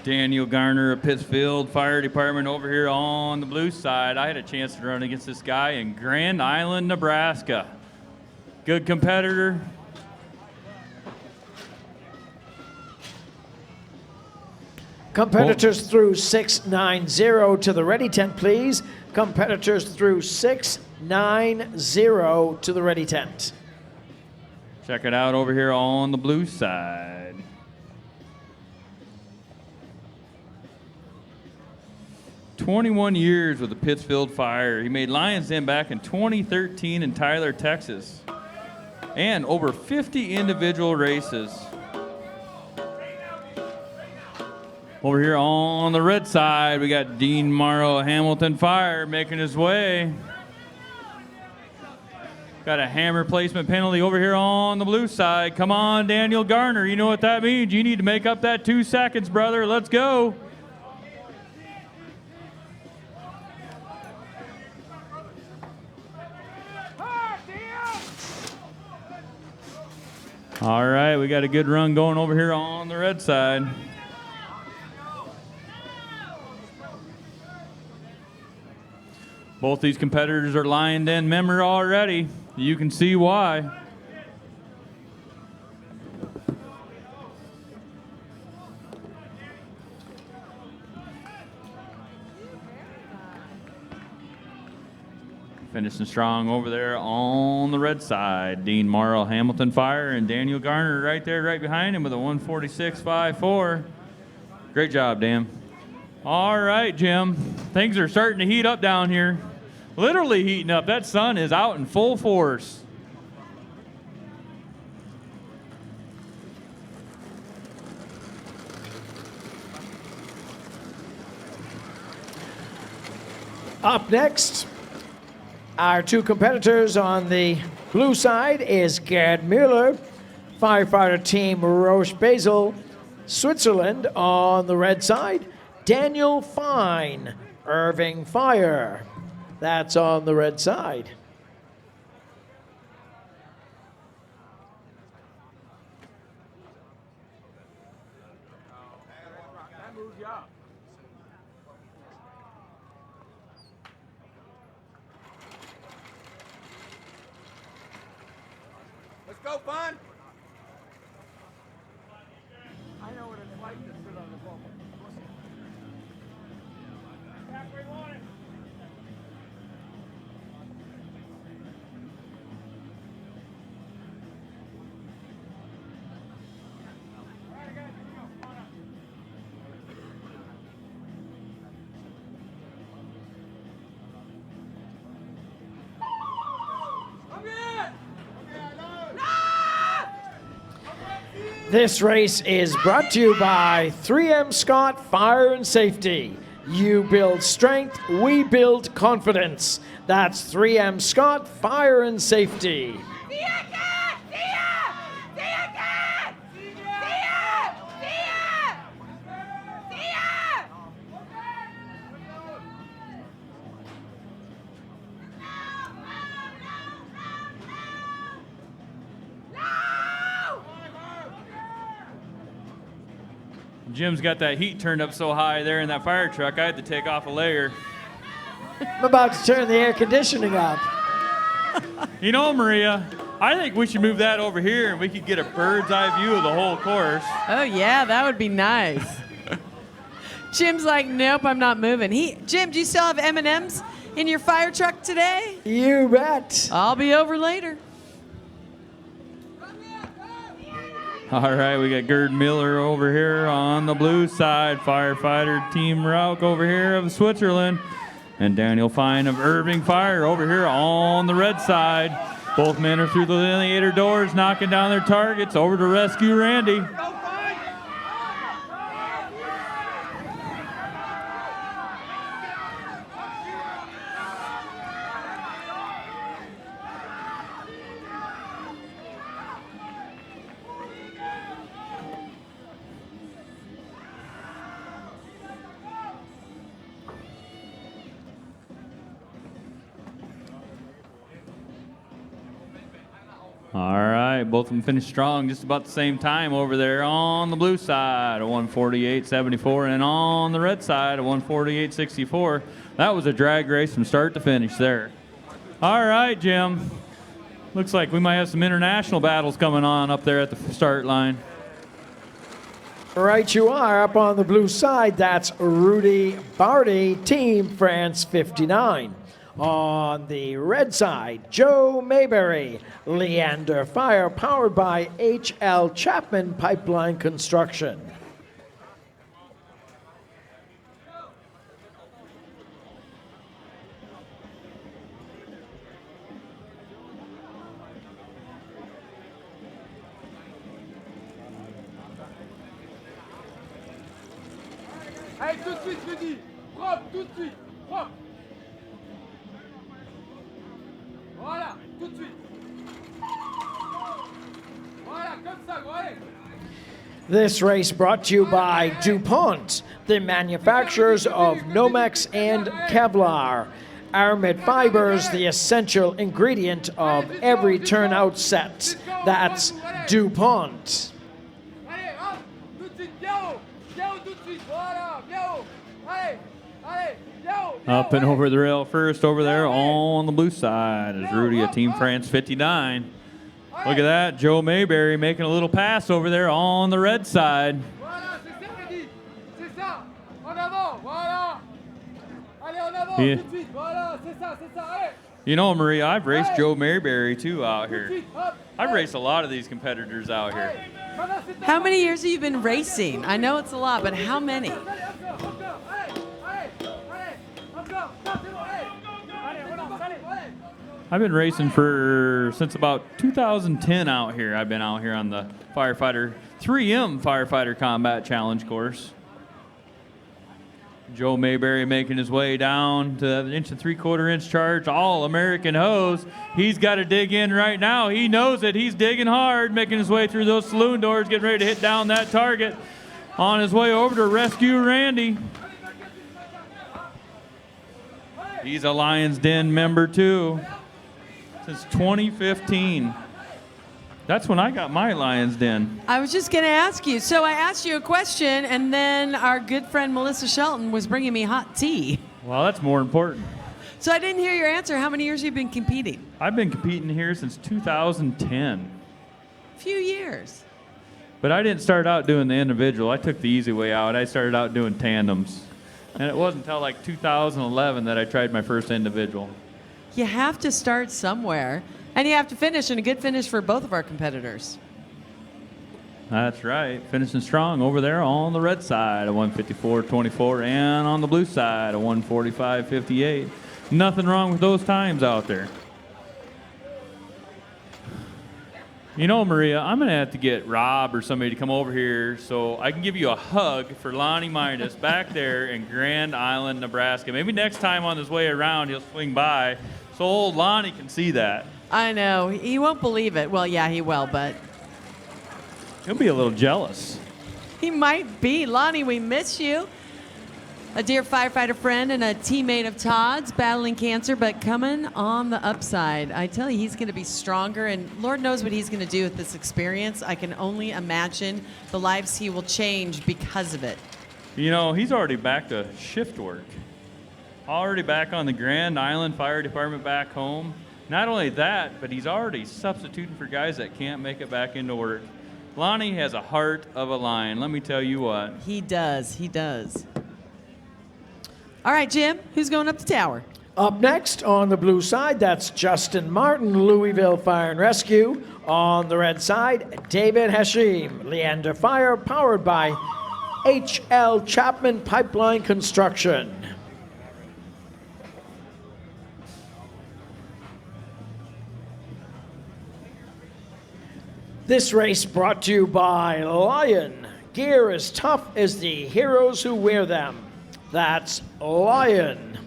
[SPEAKER 10] Daniel Garner of Pittsfield Fire Department over here on the blue side. I had a chance to run against this guy in Grand Island, Nebraska. Good competitor.
[SPEAKER 9] Competitors through 690 to the ready tent, please. Competitors through 690 to the ready tent.
[SPEAKER 10] Check it out over here on the blue side. "21 years with the Pittsfield Fire. He made Lions Den back in 2013 in Tyler, Texas. And over 50 individual races. Over here on the red side, we got Dean Morrow, Hamilton Fire, making his way. Got a hammer placement penalty over here on the blue side. Come on, Daniel Garner. You know what that means. You need to make up that 2 seconds, brother. Let's go. All right, we got a good run going over here on the red side. Both these competitors are Lion Den member already. You can see why. Finishing strong over there on the red side. Dean Morrow, Hamilton Fire, and Daniel Garner right there, right behind him with a 146.54. Great job, Dan. All right, Jim. Things are starting to heat up down here. Literally heating up. That sun is out in full force.
[SPEAKER 9] Up next, our 2 competitors on the blue side is Gerd Mueller, firefighter team Roche Basel, Switzerland. On the red side, Daniel Fine, Irving Fire. That's on the red side.
[SPEAKER 11] Let's go, Fun! I know what it's like to sit on the bubble. Back where you want it.
[SPEAKER 9] This race is brought to you by 3M Scott Fire and Safety. You build strength, we build confidence. That's 3M Scott Fire and Safety.
[SPEAKER 10] Jim's got that heat turned up so high there in that fire truck, I had to take off a layer.
[SPEAKER 9] I'm about to turn the air conditioning up.
[SPEAKER 10] You know, Maria, I think we should move that over here and we could get a bird's eye view of the whole course.
[SPEAKER 1] Oh, yeah, that would be nice. Jim's like, nope, I'm not moving. Jim, do you still have M&Ms in your fire truck today?
[SPEAKER 9] You bet.
[SPEAKER 1] I'll be over later.
[SPEAKER 10] All right, we got Gerd Miller over here on the blue side, firefighter Team Rauch over here of Switzerland, and Daniel Fine of Irving Fire over here on the red side. Both men are through the lineator doors, knocking down their targets. Over to rescue Randy. All right, both of them finished strong, just about the same time over there on the blue side, a 148.74, and on the red side, a 148.64. That was a drag race from start to finish there. All right, Jim. Looks like we might have some international battles coming on up there at the start line.
[SPEAKER 9] Right you are. Up on the blue side, that's Rudy Barty, Team France 59. On the red side, Joe Mayberry, Leander Fire, powered by H.L. Chapman Pipeline Construction.
[SPEAKER 11] Allez, tout de suite, Rudy. Propre, tout de suite. Propre. Voilà, tout de suite. Voilà, comme ça, gros, allez.
[SPEAKER 9] This race brought to you by DuPont, the manufacturers of Nomex and Kevlar. Aramid fibers, the essential ingredient of every turnout set. That's DuPont.
[SPEAKER 11] Allez, hop, tout de suite, bien haut. Bien haut tout de suite. Voilà, bien haut. Allez, allez, bien haut.
[SPEAKER 10] Up and over the rail first over there on the blue side is Rudy of Team France 59. Look at that, Joe Mayberry making a little pass over there on the red side.
[SPEAKER 11] Voilà, c'est ça, Rudy. C'est ça. En avant, voilà. Allez, en avant,
[SPEAKER 10] Yeah.
[SPEAKER 11] tout de suite. Voilà, c'est ça, allez.
[SPEAKER 10] You know, Maria, I've raced Joe Mayberry too out here. I've raced a lot of these competitors out here.
[SPEAKER 1] How many years have you been racing? I know it's a lot, but how many?
[SPEAKER 10] I've been racing since about 2010 out here. I've been out here on the 3M Firefighter Combat Challenge course. Joe Mayberry making his way down to the 1 3/4 charge, all-American hose. He's got to dig in right now. He knows it. He's digging hard, making his way through those saloon doors, getting ready to hit down that target. On his way over to rescue Randy. He's a Lions Den member too, since 2015. That's when I got my Lions Den.
[SPEAKER 1] I was just going to ask you. So I asked you a question, and then our good friend Melissa Shelton was bringing me hot tea.
[SPEAKER 10] Well, that's more important.
[SPEAKER 1] So I didn't hear your answer. How many years have you been competing?
[SPEAKER 10] I've been competing here since 2010.
[SPEAKER 1] A few years.
[SPEAKER 10] But I didn't start out doing the individual. I took the easy way out. I started out doing tandems. And it wasn't until like 2011 that I tried my first individual.
[SPEAKER 1] You have to start somewhere, and you have to finish, and a good finish for both of our competitors.
[SPEAKER 10] That's right. Finishing strong over there on the red side, a 154.24, and on the blue side, a 145.58. Nothing wrong with those times out there. You know, Maria, I'm going to have to get Rob or somebody to come over here so I can give you a hug for Lonnie Midas back there in Grand Island, Nebraska. Maybe next time on his way around, he'll swing by so old Lonnie can see that.
[SPEAKER 1] I know. He won't believe it. Well, yeah, he will, but
[SPEAKER 10] He'll be a little jealous.
[SPEAKER 1] he might be. Lonnie, we miss you. A dear firefighter friend and a teammate of Todd's, battling cancer, but coming on the upside. I tell you, he's going to be stronger, and Lord knows what he's going to do with this experience. I can only imagine the lives he will change because of it.
[SPEAKER 10] You know, he's already back to shift work. Already back on the Grand Island Fire Department back home. Not only that, but he's already substituting for guys that can't make it back into work. Lonnie has a heart of a lion, let me tell you what.
[SPEAKER 1] He does. He does. All right, Jim, who's going up the tower?
[SPEAKER 9] Up next on the blue side, that's Justin Martin, Louisville Fire and Rescue. On the red side, David Hashim, Leander Fire, powered by H.L. Chapman Pipeline Construction. This race brought to you by Lion. Gear as tough as the heroes who wear them. That's Lion.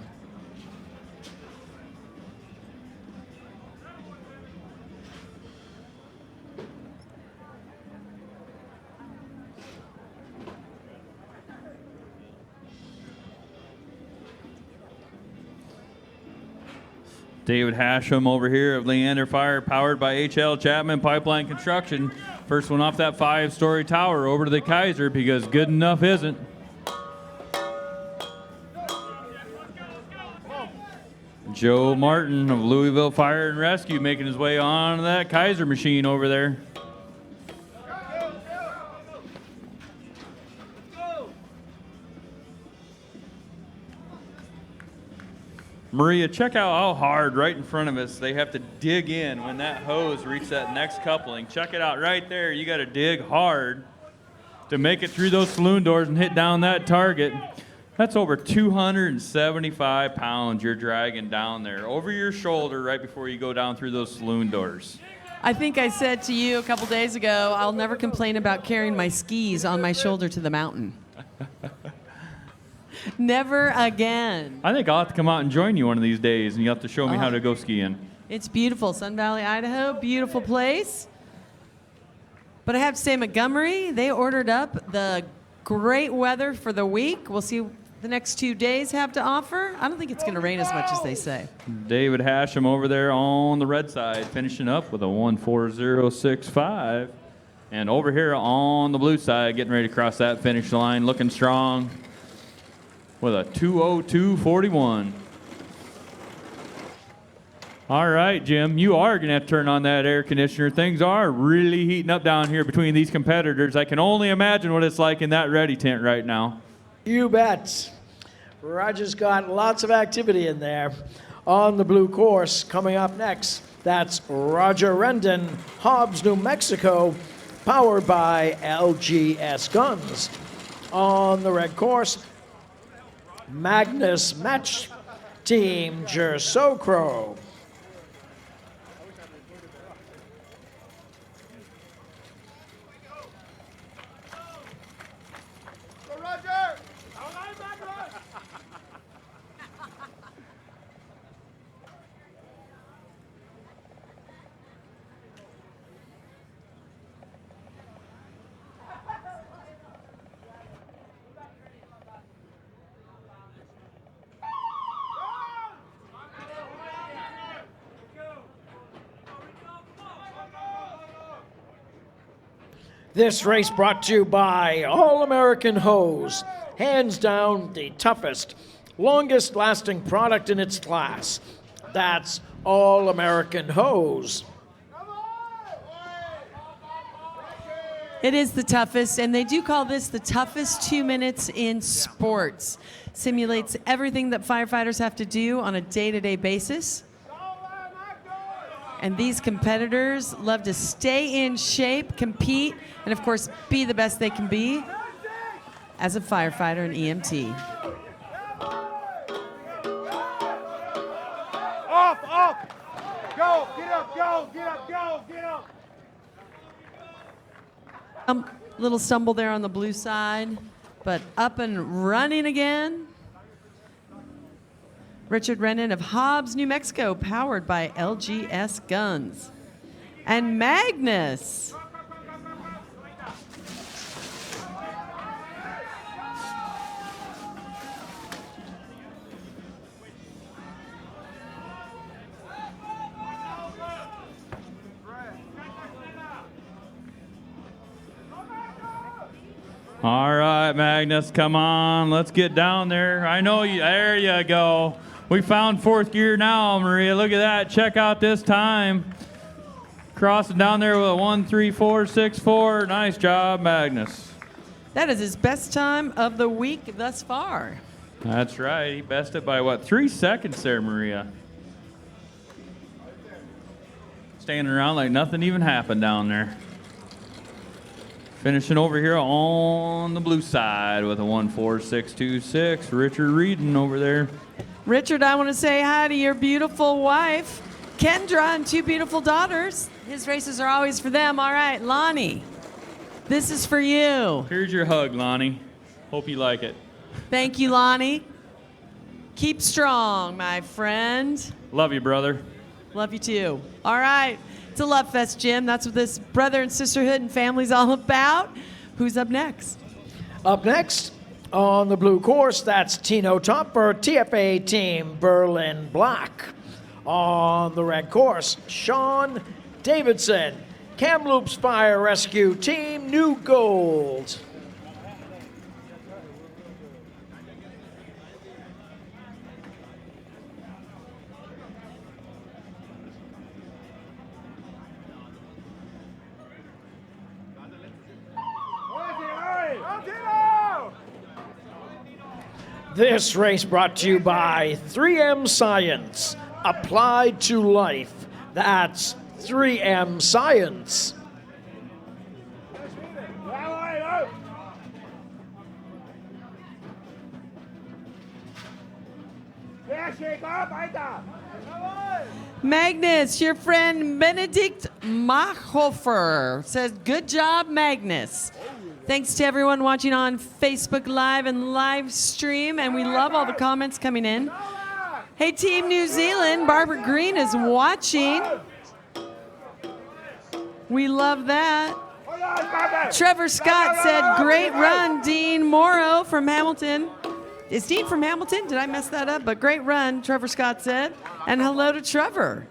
[SPEAKER 10] David Hashem over here of Leander Fire, powered by H.L. Chapman Pipeline Construction. First one off that 5-story tower over to the Kaiser because good enough isn't. Joe Martin of Louisville Fire and Rescue making his way on that Kaiser machine over there. Maria, check out how hard right in front of us they have to dig in when that hose reaches that next coupling. Check it out right there. You got to dig hard to make it through those saloon doors and hit down that target. That's over 275 pounds you're dragging down there over your shoulder right before you go down through those saloon doors.
[SPEAKER 1] I think I said to you a couple days ago, I'll never complain about carrying my skis on my shoulder to the mountain. Never again.
[SPEAKER 10] I think I'll have to come out and join you one of these days, and you'll have to show me how to go skiing.
[SPEAKER 1] It's beautiful. Sun Valley, Idaho, beautiful place. But I have to say, Montgomery, they ordered up the great weather for the week. We'll see what the next 2 days have to offer. I don't think it's going to rain as much as they say.
[SPEAKER 10] David Hashem over there on the red side, finishing up with a 1:40.65. And over here on the blue side, getting ready to cross that finish line, looking strong with a 2:02.41. All right, Jim, you are going to have to turn on that air conditioner. Things are really heating up down here between these competitors. I can only imagine what it's like in that ready tent right now.
[SPEAKER 9] You bet. Roger's got lots of activity in there. On the blue course, coming up next, that's Roger Rendon, Hobbs, New Mexico, powered by LGS Guns. On the red course, Magnus Match Team Jersocro. This race brought to you by All-American Hose. Hands down, the toughest, longest lasting product in its class. That's All-American Hose.
[SPEAKER 1] It is the toughest, and they do call this the toughest 2 minutes in sports. Simulates everything that firefighters have to do on a day-to-day basis. And these competitors love to stay in shape, compete, and of course, be the best they can be as a firefighter and EMT.
[SPEAKER 11] Off! Go! Get up! Go! Get up! Go! Get up!
[SPEAKER 1] Little stumble there on the blue side, but up and running again. Richard Rennan of Hobbs, New Mexico, powered by LGS Guns. And Magnus.
[SPEAKER 10] All right, Magnus, come on. Let's get down there. I know you. There you go. We found fourth gear now, Maria. Look at that. Check out this time. Crossing down there with a 1:34.64. Nice job, Magnus.
[SPEAKER 1] That is his best time of the week thus far.
[SPEAKER 10] That's right. He bested by, what, 3 seconds there, Maria. Standing around like nothing even happened down there. Finishing over here on the blue side with a 1:46.26. Richard Reedon over there.
[SPEAKER 1] Richard, I want to say hi to your beautiful wife, Kendra, and 2 beautiful daughters. His races are always for them. All right, Lonnie, this is for you.
[SPEAKER 10] Here's your hug, Lonnie. Hope you like it.
[SPEAKER 1] Thank you, Lonnie. Keep strong, my friend.
[SPEAKER 10] Love you, brother.
[SPEAKER 1] Love you too. All right, it's a love fest, Jim. That's what this brother and sisterhood and family's all about. Who's up next?
[SPEAKER 9] Up next, on the blue course, that's Tino Topper, TFA Team Berlin Black. On the red course, Sean Davidson, Kamloops Fire Rescue Team, new gold. This race brought to you by 3M Science, applied to life. That's 3M Science.
[SPEAKER 1] Magnus, your friend Benedict Machhofer says, good job, Magnus. Thanks to everyone watching on Facebook Live and live stream, and we love all the comments coming in. Hey, Team New Zealand, Barbara Green is watching. We love that. Trevor Scott said, great run, Dean Morrow from Hamilton. Is Dean from Hamilton? Did I mess that up? But great run, Trevor Scott said. And hello to Trevor.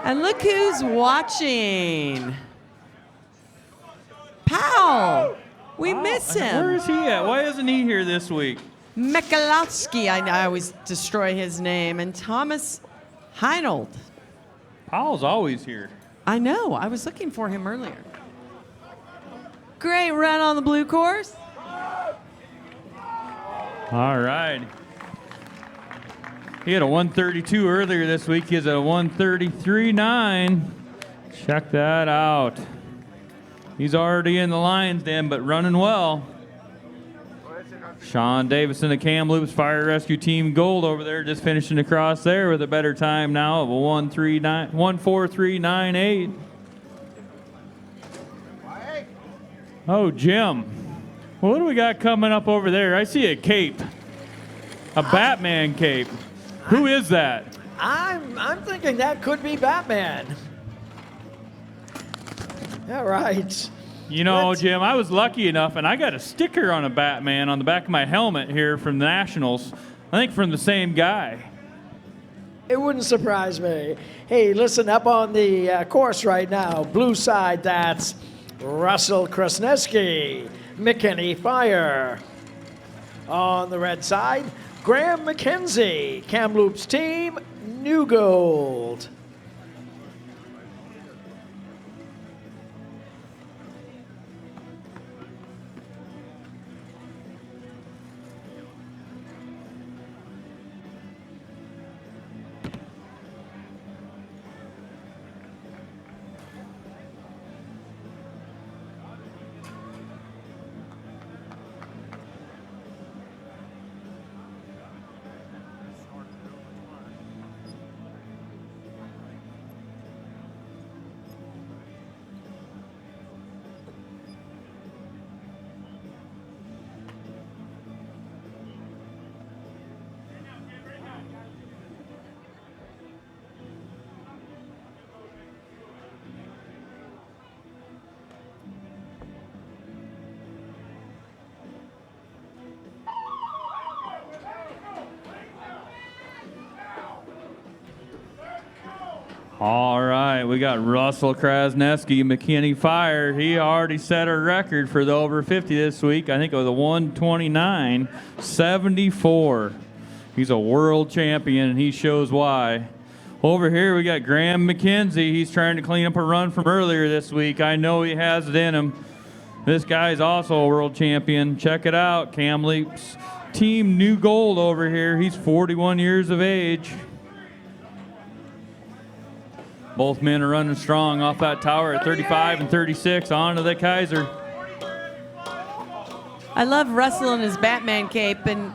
[SPEAKER 1] And look who's watching. Powell. We miss him.
[SPEAKER 10] Where is he at? Why isn't he here this week?
[SPEAKER 1] Mikulowski, I always destroy his name, and Thomas Heinold.
[SPEAKER 10] Powell's always here.
[SPEAKER 1] I know. I was looking for him earlier. Great run on the blue course.
[SPEAKER 10] All right. He had a 132 earlier this week. He has a 133.9. Check that out. He's already in the lion's den, but running well. Sean Davison, the Kamloops Fire Rescue Team gold over there, just finishing across there with a better time now of a 143.98. Oh, Jim. Well, what do we got coming up over there? I see a cape. A Batman cape. Who is that?
[SPEAKER 9] I'm thinking that could be Batman. All right.
[SPEAKER 10] You know, Jim, I was lucky enough, and I got a sticker on a Batman on the back of my helmet here from the Nationals. I think from the same guy.
[SPEAKER 9] It wouldn't surprise me. Hey, listen, up on the course right now, blue side, that's Russell Krasneski, McKinney Fire. On the red side, Graham McKenzie, Kamloops Team, new gold.
[SPEAKER 10] All right, we got Russell Krasneski, McKinney Fire. He already set a record for the over 50 this week. I think it was a 129.74. He's a world champion, and he shows why. Over here, we got Graham McKenzie. He's trying to clean up a run from earlier this week. I know he has it in him. This guy's also a world champion. Check it out, Kamloops Team new gold over here. He's 41 years of age. Both men are running strong off that tower at 35 and 36 onto the Kaiser.
[SPEAKER 1] I love Russell and his Batman cape, and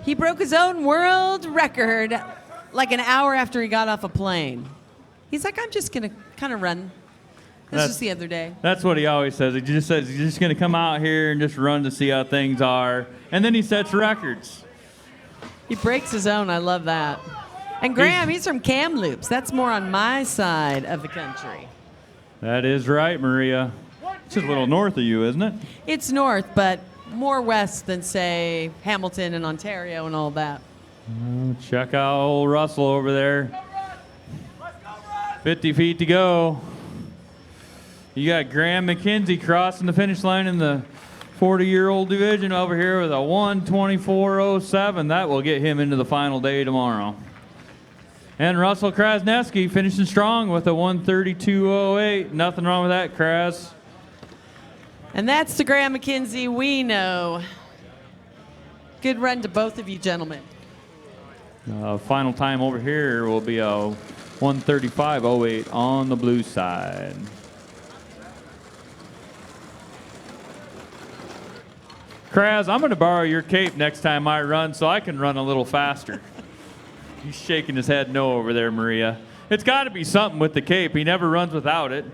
[SPEAKER 1] he broke his own world record like an hour after he got off a plane. He's like, I'm just going to kind of run. This was the other day.
[SPEAKER 10] That's what he always says. He just says he's just going to come out here and just run to see how things are. And then he sets records.
[SPEAKER 1] He breaks his own. I love that. And Graham, he's from Kamloops. That's more on my side of the country.
[SPEAKER 10] That is right, Maria. It's just a little north of you, isn't it?
[SPEAKER 1] It's north, but more west than, say, Hamilton and Ontario and all that.
[SPEAKER 10] Check out old Russell over there. 50 feet to go. You got Graham McKenzie crossing the finish line in the 40-year-old division over here with a 1:24.07. That will get him into the final day tomorrow. And Russell Krasneski finishing strong with a 1:32.08. Nothing wrong with that, Kras.
[SPEAKER 1] And that's the Graham McKenzie we know. Good run to both of you gentlemen.
[SPEAKER 10] Final time over here will be a 1:35.08 on the blue side. Kras, I'm going to borrow your cape next time I run so I can run a little faster. He's shaking his head no over there, Maria. It's got to be something with the cape. He never runs without it.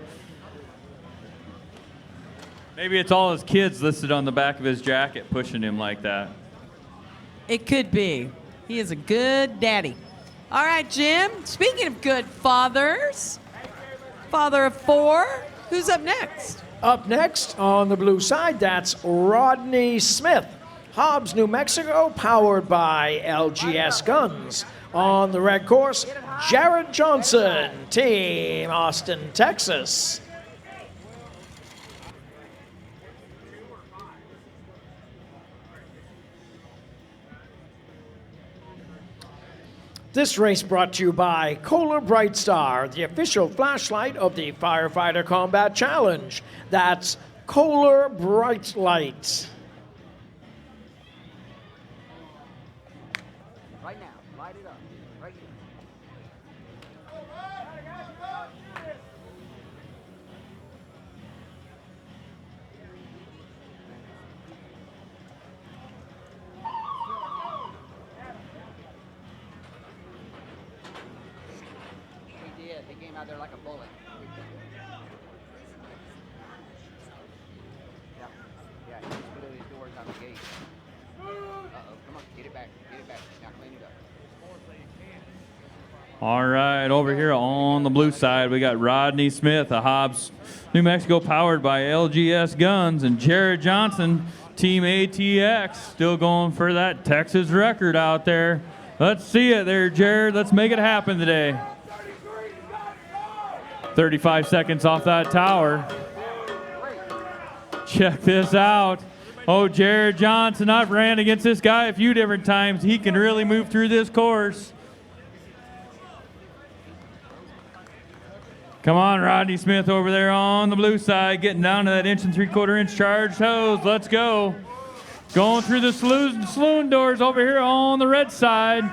[SPEAKER 10] Maybe it's all his kids listed on the back of his jacket pushing him like that.
[SPEAKER 1] It could be. He is a good daddy. All right, Jim, speaking of good fathers, father of 4, who's up next?
[SPEAKER 9] Up next on the blue side, that's Rodney Smith. Hobbs, New Mexico, powered by LGS Guns. On the red course, Jared Johnson, Team Austin, Texas. This race brought to you by Kohler Bright Star, the official flashlight of the Firefighter Combat Challenge. That's Kohler Bright Light.
[SPEAKER 5] Right now, light it up. Right here. He did. He came out there like a bullet. Yeah, he just blew his doors out the gate. Uh-oh, come on, get it back. Get it back. Now clean it up.
[SPEAKER 10] All right, over here on the blue side, we got Rodney Smith, a Hobbs, New Mexico, powered by LGS Guns, and Jared Johnson, Team ATX, still going for that Texas record out there. Let's see it there, Jared. Let's make it happen today. 35 seconds off that tower. Check this out. Oh, Jared Johnson, I've ran against this guy a few different times. He can really move through this course. Come on, Rodney Smith over there on the blue side, getting down to that 1 3/4-inch charged hose. Let's go. Going through the saloon doors over here on the red side.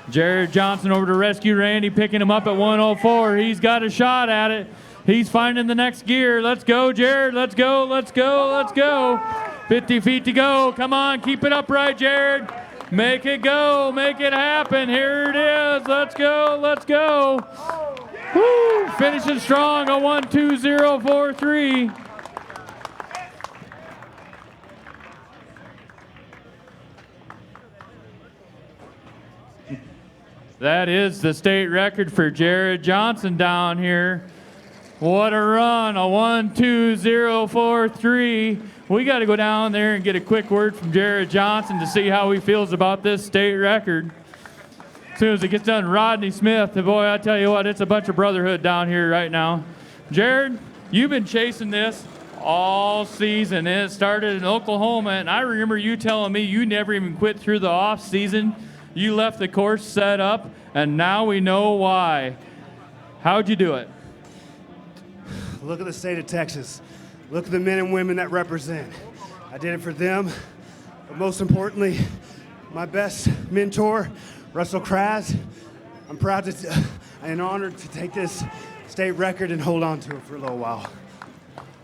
[SPEAKER 10] Jared Johnson over to rescue Randy, picking him up at 1:04. He's got a shot at it. He's finding the next gear. Let's go, Jared. Let's go, let's go, let's go. 50 feet to go. Come on, keep it upright, Jared. Make it go. Make it happen. Here it is. Let's go, let's go. Woo! Finishing strong, a 1:20.43. That is the state record for Jared Johnson down here. What a run, a 1:20.43. We got to go down there and get a quick word from Jared Johnson to see how he feels about this state record. As soon as it gets done, Rodney Smith, boy, I tell you what, it's a bunch of brotherhood down here right now. Jared, you've been chasing this all season. It started in Oklahoma, and I remember you telling me you never even quit through the off season. You left the course set up, and now we know why. How'd you do it?
[SPEAKER 21] Look at the state of Texas. Look at the men and women that represent. I did it for them, but most importantly, my best mentor, Russell Kras. I'm proud and honored to take this state record and hold on to it for a little while.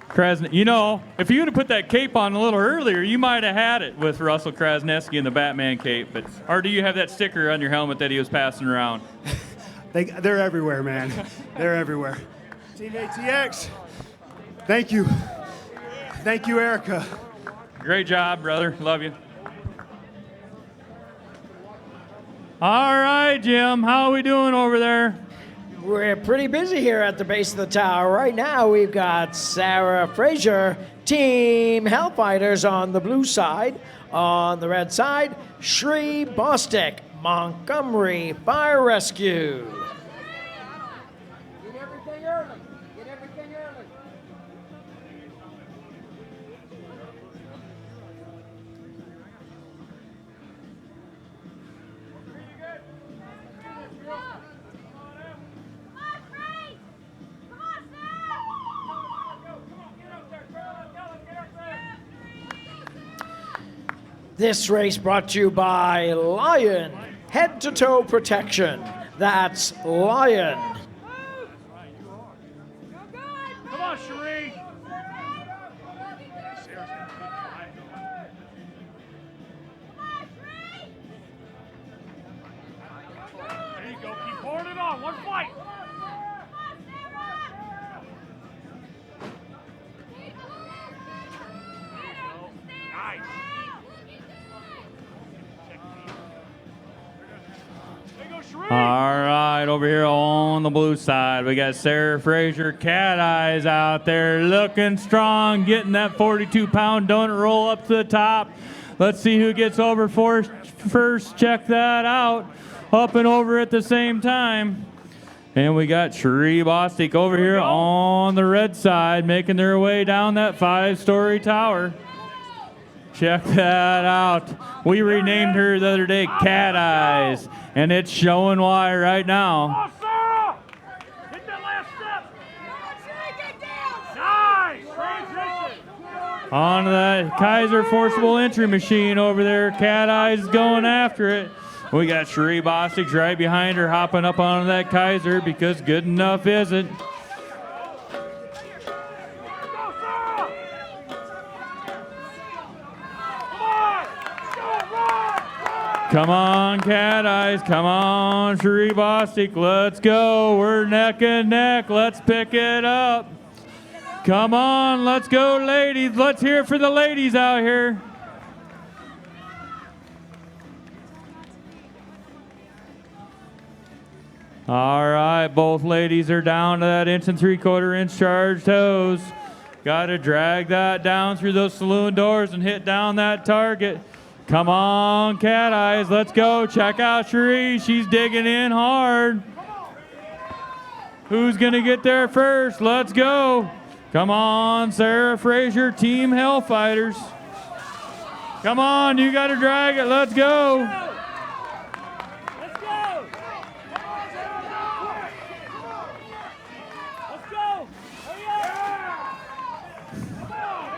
[SPEAKER 10] Kras, you know, if you would have put that cape on a little earlier, you might have had it with Russell Krasneski and the Batman cape. But or do you have that sticker on your helmet that he was passing around?
[SPEAKER 21] They're everywhere, man. They're everywhere. Team ATX, thank you. Thank you, Erica.
[SPEAKER 10] Great job, brother. Love you. All right, Jim, how are we doing over there?
[SPEAKER 9] We're pretty busy here at the base of the tower. Right now, we've got Sarah Fraser, Team Hellfighters on the blue side. On the red side, Shri Bostic, Montgomery Fire Rescue.
[SPEAKER 11] Get everything early. Get everything early.
[SPEAKER 9] This race brought to you by Lion Head-to-Toe Protection. That's Lion.
[SPEAKER 4] Come on, Cherie. There you go. Keep pouring it on. One fight. Nice.
[SPEAKER 10] All right, over here on the blue side, we got Sarah Fraser, Cat Eyes out there looking strong, getting that 42-pound donut roll up to the top. Let's see who gets over first. Check that out. Up and over at the same time. And we got Shri Bostic over here on the red side, making their way down that 5-story tower. Check that out. We renamed her the other day Cat Eyes, and it's showing why right now.
[SPEAKER 4] Hit that last step. Nice. Transition.
[SPEAKER 10] On that Kaiser forcible entry machine over there. Cat Eyes is going after it. We got Shri Bostic right behind her, hopping up onto that Kaiser because good enough isn't. Come on, Cat Eyes. Come on, Shri Bostic. Let's go. We're neck and neck. Let's pick it up. Come on. Let's go, ladies. Let's hear it for the ladies out here. All right. Both ladies are down to that 1 3/4-inch charged hose. Got to drag that down through those saloon doors and hit down that target. Come on, Cat Eyes, let's go. Check out Cherie, she's digging in hard. Who's gonna get there first? Let's go. Come on, Sarah Fraser, Team Hellfighters. Come on, you gotta drag it, let's go.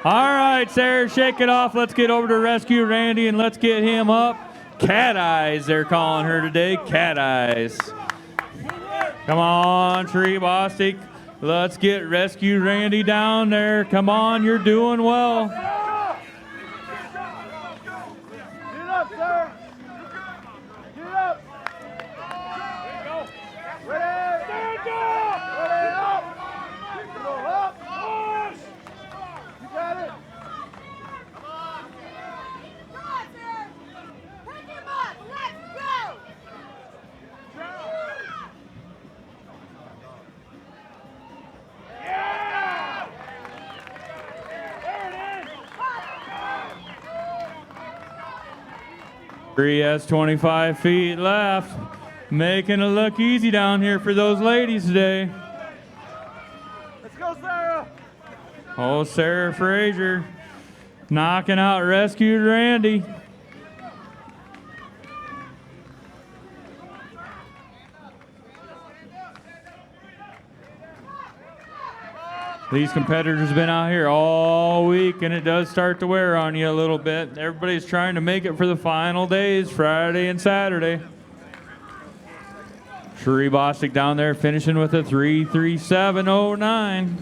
[SPEAKER 10] All right, Sarah, shake it off. Let's get over to Rescue Randy and let's get him up. Cat Eyes, they're calling her today. Cat Eyes. Come on, Shri Bostic. Let's get Rescue Randy down there. Come on, you're doing well.
[SPEAKER 11] Get up, sir. Get up. Ready. Stand up. Ready up. Go up. Push. You got it. Come on. Come on, sir. Pick him up. Let's go. Yeah. There it is.
[SPEAKER 10] He has 25 feet left. Making it look easy down here for those ladies today.
[SPEAKER 11] Let's go, Sarah.
[SPEAKER 10] Oh, Sarah Fraser knocking out Rescued Randy. These competitors have been out here all week, and it does start to wear on you a little bit. Everybody's trying to make it for the final days, Friday and Saturday. Shri Bostic down there finishing with a 3:37.09.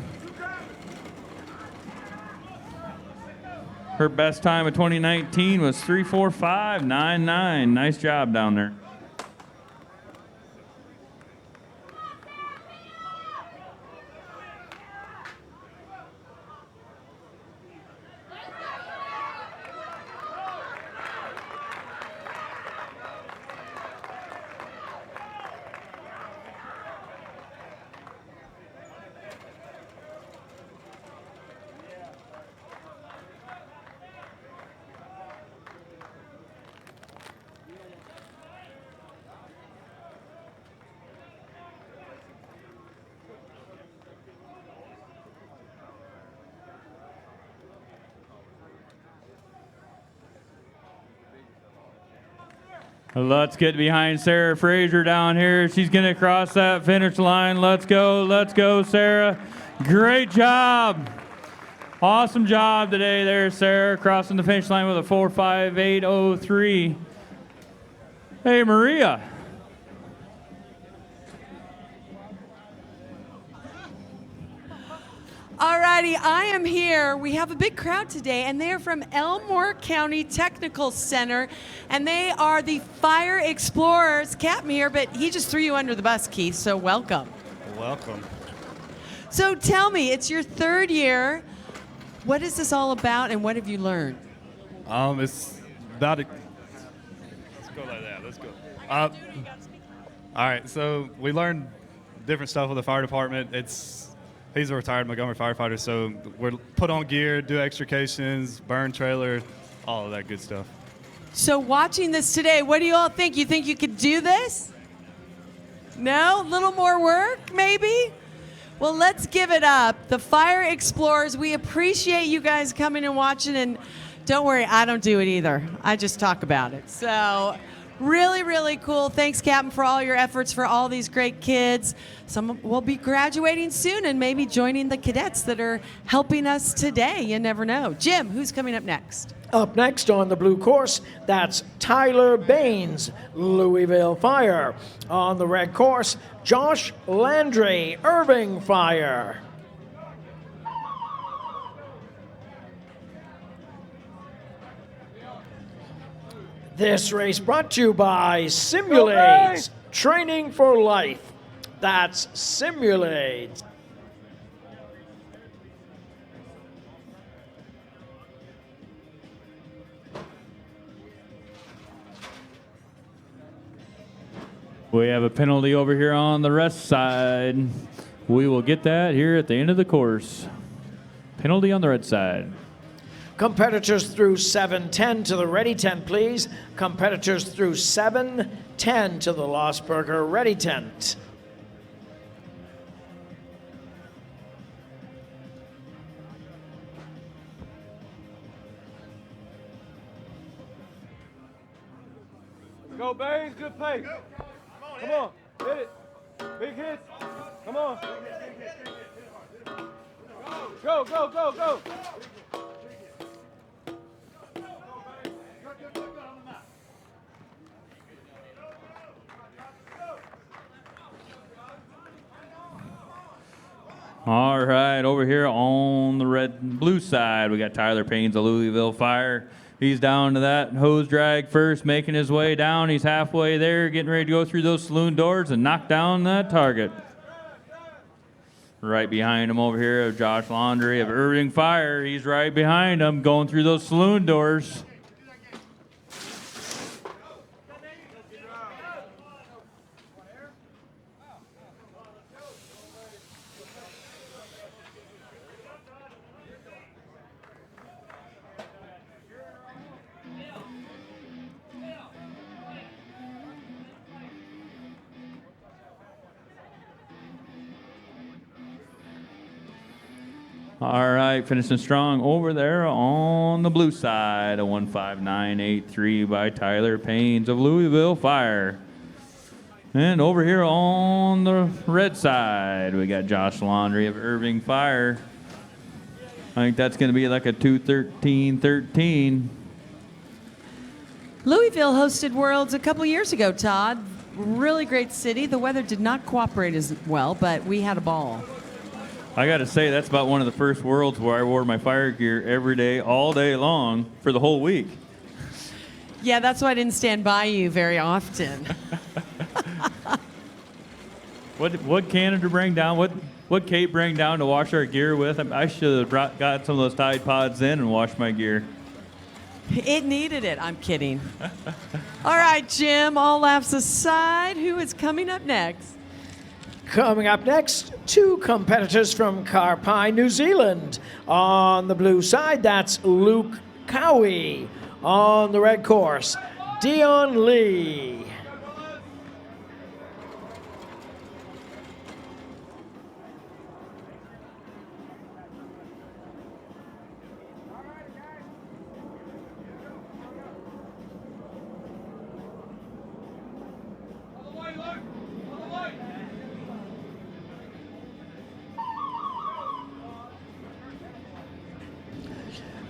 [SPEAKER 10] Her best time of 2019 was 3:45.99. Nice job down there. Let's get behind Sarah Fraser down here. She's going to cross that finish line. Let's go, Sarah. Great job. Awesome job today there, Sarah, crossing the finish line with a 4.58.03. Hey, Maria.
[SPEAKER 1] Alrighty, I am here. We have a big crowd today, and they are from Elmore County Technical Center, and they are the Fire Explorers. Captain here, but he just threw you under the bus, Keith, so welcome.
[SPEAKER 3] Welcome.
[SPEAKER 1] So tell me, it's your third year. What is this all about, and what have you learned?
[SPEAKER 3] It's about it. Let's go like that. Let's go. All right. So we learned different stuff with the fire department. He's a retired Montgomery firefighter, so we're put on gear, do extrications, burn trailer, all of that good stuff.
[SPEAKER 1] So watching this today, what do you all think? You think you could do this? No? A little more work, maybe? Well, let's give it up. The Fire Explorers, we appreciate you guys coming and watching, and don't worry, I don't do it either. I just talk about it. So really, really cool. Thanks, Captain, for all your efforts for all these great kids. Some will be graduating soon and maybe joining the cadets that are helping us today. You never know. Jim, who's coming up next?
[SPEAKER 9] Up next on the blue course, that's Tyler Baines, Louisville Fire. On the red course, Josh Landry, Irving Fire. This race brought to you by Simulate, training for life. That's Simulate.
[SPEAKER 10] We have a penalty over here on the rest side. We will get that here at the end of the course. Penalty on the red side.
[SPEAKER 9] Competitors through 7:10 to the ready tent, please. Competitors through 7:10 to the Losberger ready tent.
[SPEAKER 11] Go, Baines. Good pace. Come on. Hit it. Big hits. Come on. Go, go, go, go.
[SPEAKER 10] All right, over here on the red and blue side, we got Tyler Payne's of Louisville Fire. He's down to that hose drag first, making his way down. He's halfway there, getting ready to go through those saloon doors and knock down that target. Right behind him over here, Josh Laundry of Irving Fire. He's right behind him, going through those saloon doors. All right, finishing strong over there on the blue side, a 159.83 by Tyler Paynes of Louisville Fire. And over here on the red side, we got Josh Laundry of Irving Fire. I think that's going to be like a 2:13.13.
[SPEAKER 1] Louisville hosted Worlds a couple years ago, Todd. Really great city. The weather did not cooperate as well, but we had a ball.
[SPEAKER 10] I got to say, that's about one of the first Worlds where I wore my fire gear every day, all day long, for the whole week.
[SPEAKER 1] Yeah, that's why I didn't stand by you very often.
[SPEAKER 10] What Canada bring down? What Kate bring down to wash our gear with? I should have got some of those Tide Pods in and washed my gear.
[SPEAKER 1] It needed it. I'm kidding. All right, Jim, all laughs aside, who is coming up next?
[SPEAKER 9] Coming up next, two competitors from Karpai, New Zealand. On the blue side, that's Luke Cowie. On the red course, Dion Lee.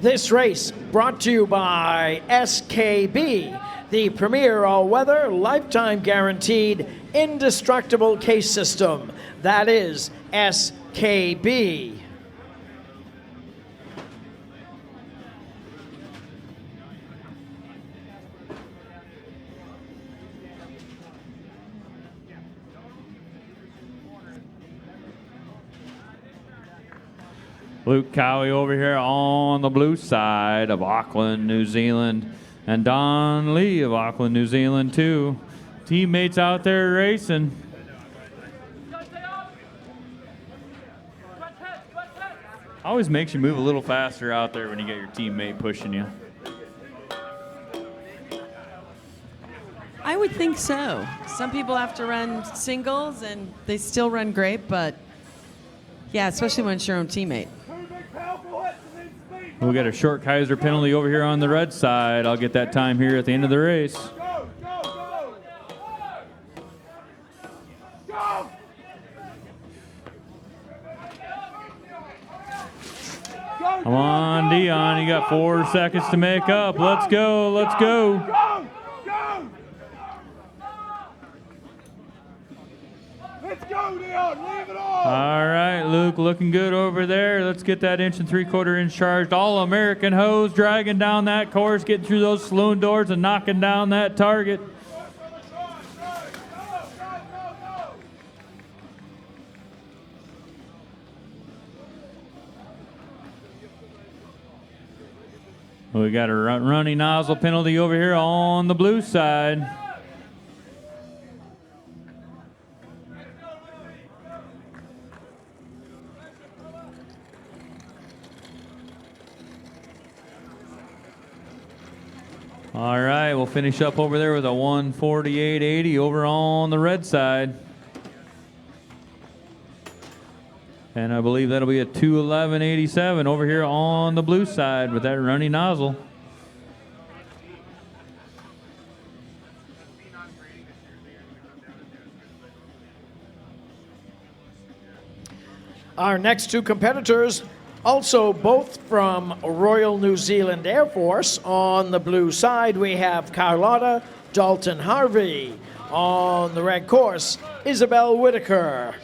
[SPEAKER 9] This race brought to you by SKB, the premier all-weather, lifetime guaranteed, indestructible case system. That is SKB.
[SPEAKER 10] Luke Cowie over here on the blue side of Auckland, New Zealand. And Don Lee of Auckland, New Zealand, too. Teammates out there racing. Always makes you move a little faster out there when you get your teammate pushing you.
[SPEAKER 1] I would think so. Some people have to run singles, and they still run great, but yeah, especially when it's your own teammate.
[SPEAKER 10] We'll get a short Kaiser penalty over here on the red side. I'll get that time here at the end of the race. Come on, Dion. You got 4 seconds to make up. Let's go. Let's go.
[SPEAKER 11] Let's go, Dion. Leave it all.
[SPEAKER 10] All right, Luke, looking good over there. Let's get that 1 3/4 inch charged. All-American hose dragging down that course, getting through those saloon doors and knocking down that target. We got a running nozzle penalty over here on the blue side. All right, we'll finish up over there with a 1:48.80 over on the red side. And I believe that'll be a 2:11.87 over here on the blue side with that running nozzle.
[SPEAKER 9] Our next two competitors, also both from Royal New Zealand Air Force. On the blue side, we have Carlotta Dalton Harvey. On the red course, Isabel Whitaker.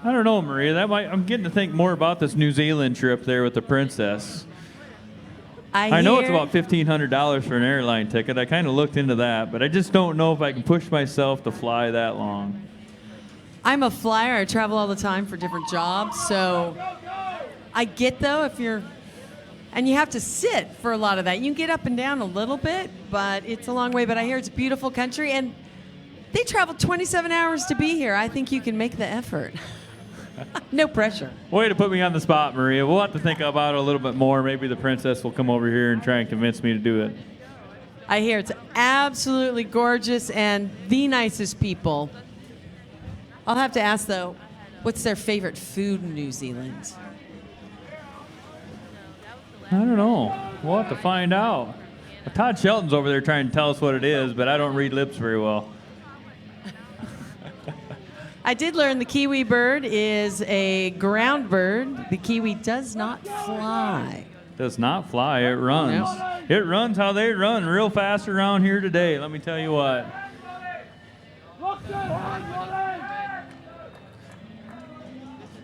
[SPEAKER 10] I don't know, Maria. I'm getting to think more about this New Zealand trip there with the Princess. I know it's about $1,500 for an airline ticket. I kind of looked into that, but I just don't know if I can push myself to fly that long.
[SPEAKER 1] I'm a flyer. I travel all the time for different jobs, so I get though if you're, and you have to sit for a lot of that. You can get up and down a little bit, but it's a long way. But I hear it's a beautiful country, and they traveled 27 hours to be here. I think you can make the effort. No pressure.
[SPEAKER 10] Way to put me on the spot, Maria. We'll have to think about it a little bit more. Maybe the Princess will come over here and try and convince me to do it.
[SPEAKER 1] I hear it's absolutely gorgeous and the nicest people. I'll have to ask, though, what's their favorite food in New Zealand?
[SPEAKER 10] I don't know. We'll have to find out. Todd Shelton's over there trying to tell us what it is, but I don't read lips very well.
[SPEAKER 1] I did learn the kiwi bird is a ground bird. The kiwi does not fly.
[SPEAKER 10] Does not fly, it runs.
[SPEAKER 1] No.
[SPEAKER 10] It runs how they run, real fast around here today, let me tell you what.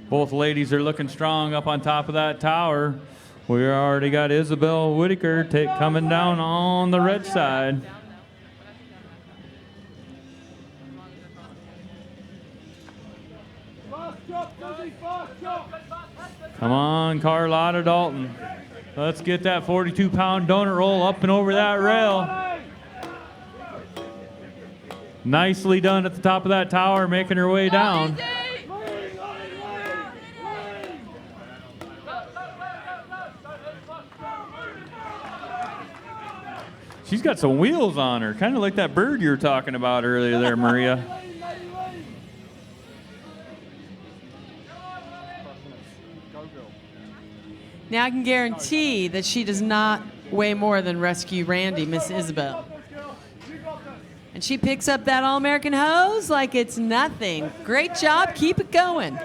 [SPEAKER 10] Both ladies are looking strong up on top of that tower. We already got Isabel Whitaker coming down on the red side. Come on, Carlotta Dalton. Let's get that 42-pound donut roll up and over that rail. Nicely done at the top of that tower, making her way down. She's got some wheels on her, kind of like that bird you were talking about earlier there, Maria.
[SPEAKER 1] Now I can guarantee that she does not weigh more than Rescue Randy, Miss Isabel. And she picks up that All-American hose like it's nothing. Great job. Keep it going.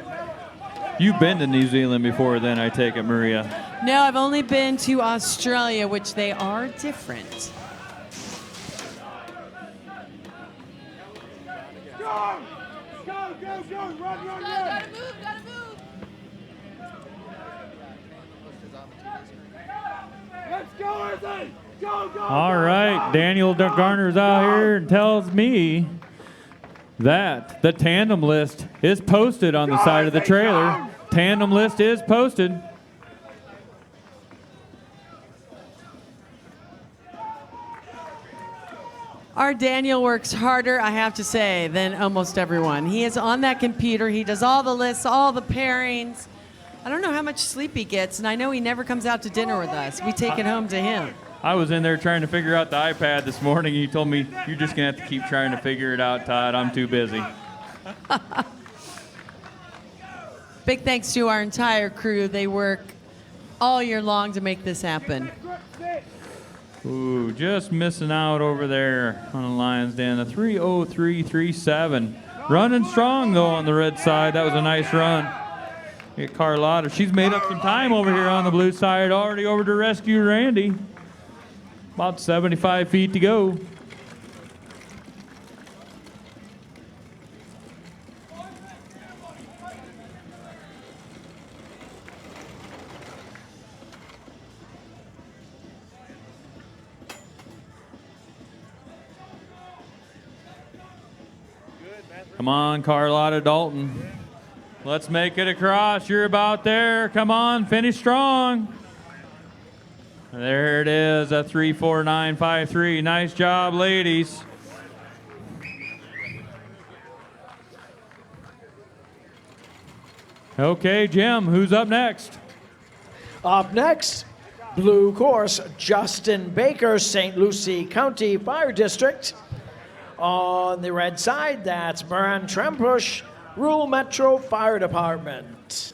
[SPEAKER 10] You've been to New Zealand before then, I take it, Maria.
[SPEAKER 1] No, I've only been to Australia, which they are different.
[SPEAKER 11] Go! Go, go, go! Run, run, run! Gotta move, gotta move! Let's go, Izzy! Go, go!
[SPEAKER 10] All right, Daniel Garner's out here and tells me that the tandem list is posted on the side of the trailer. Tandem list is posted.
[SPEAKER 1] Our Daniel works harder, I have to say, than almost everyone. He is on that computer. He does all the lists, all the pairings. I don't know how much sleep he gets, and I know he never comes out to dinner with us. We take it home to him.
[SPEAKER 10] I was in there trying to figure out the iPad this morning. He told me, you're just going to have to keep trying to figure it out, Todd. I'm too busy.
[SPEAKER 1] Big thanks to our entire crew. They work all year long to make this happen.
[SPEAKER 10] Ooh, just missing out over there on the Lions Den. A 3:03.37. Running strong, though, on the red side. That was a nice run. Get Carlotta. She's made up some time over here on the blue side. Already over to Rescue Randy. About 75 feet to go. Come on, Carlotta Dalton. Let's make it across. You're about there. Come on, finish strong. There it is, a 3:49.53. Nice job, ladies. Okay, Jim, who's up next?
[SPEAKER 9] Up next, blue course, Justin Baker, St. Lucie County Fire District. On the red side, that's Moran Trampush, Rural Metro Fire Department.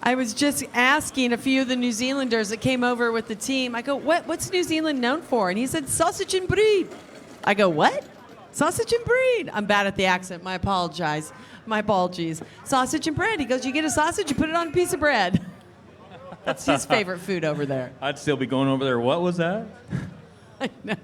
[SPEAKER 1] I was just asking a few of the New Zealanders that came over with the team. I go, what's New Zealand known for? And he said, sausage and breed. I go, what? Sausage and breed. I'm bad at the accent. My apologies. My apologies. Sausage and bread. He goes, you get a sausage, you put it on a piece of bread. That's his favorite food over there.
[SPEAKER 10] I'd still be going over there. What was that?
[SPEAKER 1] I know.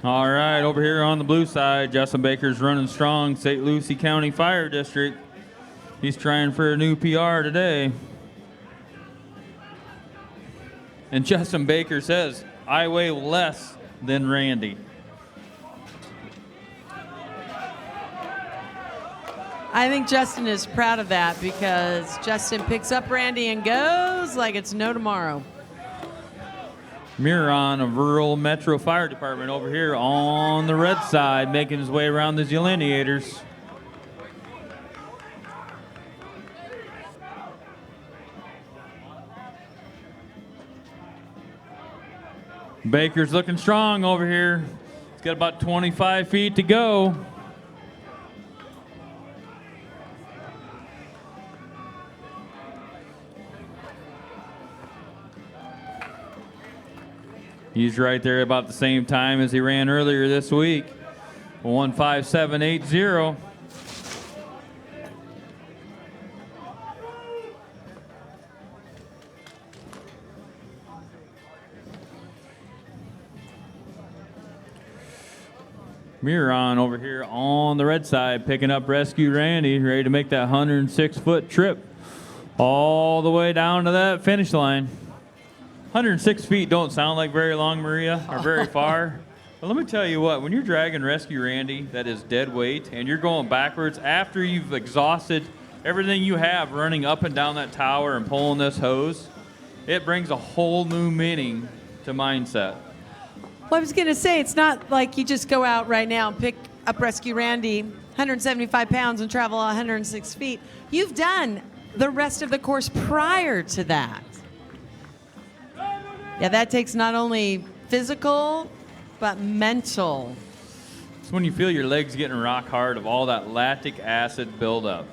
[SPEAKER 10] All right, over here on the blue side, Justin Baker's running strong, St. Lucie County Fire District. He's trying for a new PR today. And Justin Baker says, I weigh less than Randy.
[SPEAKER 1] I think Justin is proud of that because Justin picks up Randy and goes like it's no tomorrow.
[SPEAKER 10] Miron of Rural Metro Fire Department over here on the red side, making his way around the delineators. Baker's looking strong over here. It's got about 25 feet to go. He's right there about the same time as he ran earlier this week. 1:57.80. Miron over here on the red side picking up Rescue Randy, ready to make that 106-foot trip all the way down to that finish line. 106 feet don't sound like very long, Maria, or very far. But let me tell you what, when you're dragging Rescue Randy, that is dead weight, and you're going backwards after you've exhausted everything you have running up and down that tower and pulling this hose, it brings a whole new meaning to mindset.
[SPEAKER 1] Well, I was going to say, it's not like you just go out right now and pick up Rescue Randy, 175 pounds, and travel 106 feet. You've done the rest of the course prior to that. Yeah, that takes not only physical, but mental.
[SPEAKER 10] It's when you feel your legs getting rock hard of all that lactic acid buildup.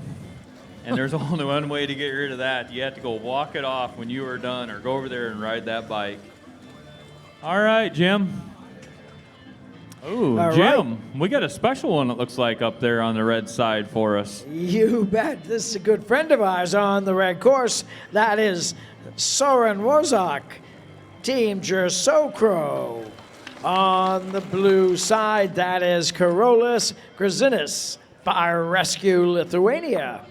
[SPEAKER 10] And there's only one way to get rid of that. You have to go walk it off when you are done or go over there and ride that bike. All right, Jim. Ooh,
[SPEAKER 9] All
[SPEAKER 10] Jim,
[SPEAKER 9] right.
[SPEAKER 10] we got a special one, it looks like, up there on the red side for us.
[SPEAKER 9] You bet. This is a good friend of ours on the red course. That is Soren Wozak, Team Jersokro. On the blue side, that is Karolis Grazinis, Fire Rescue Lithuania.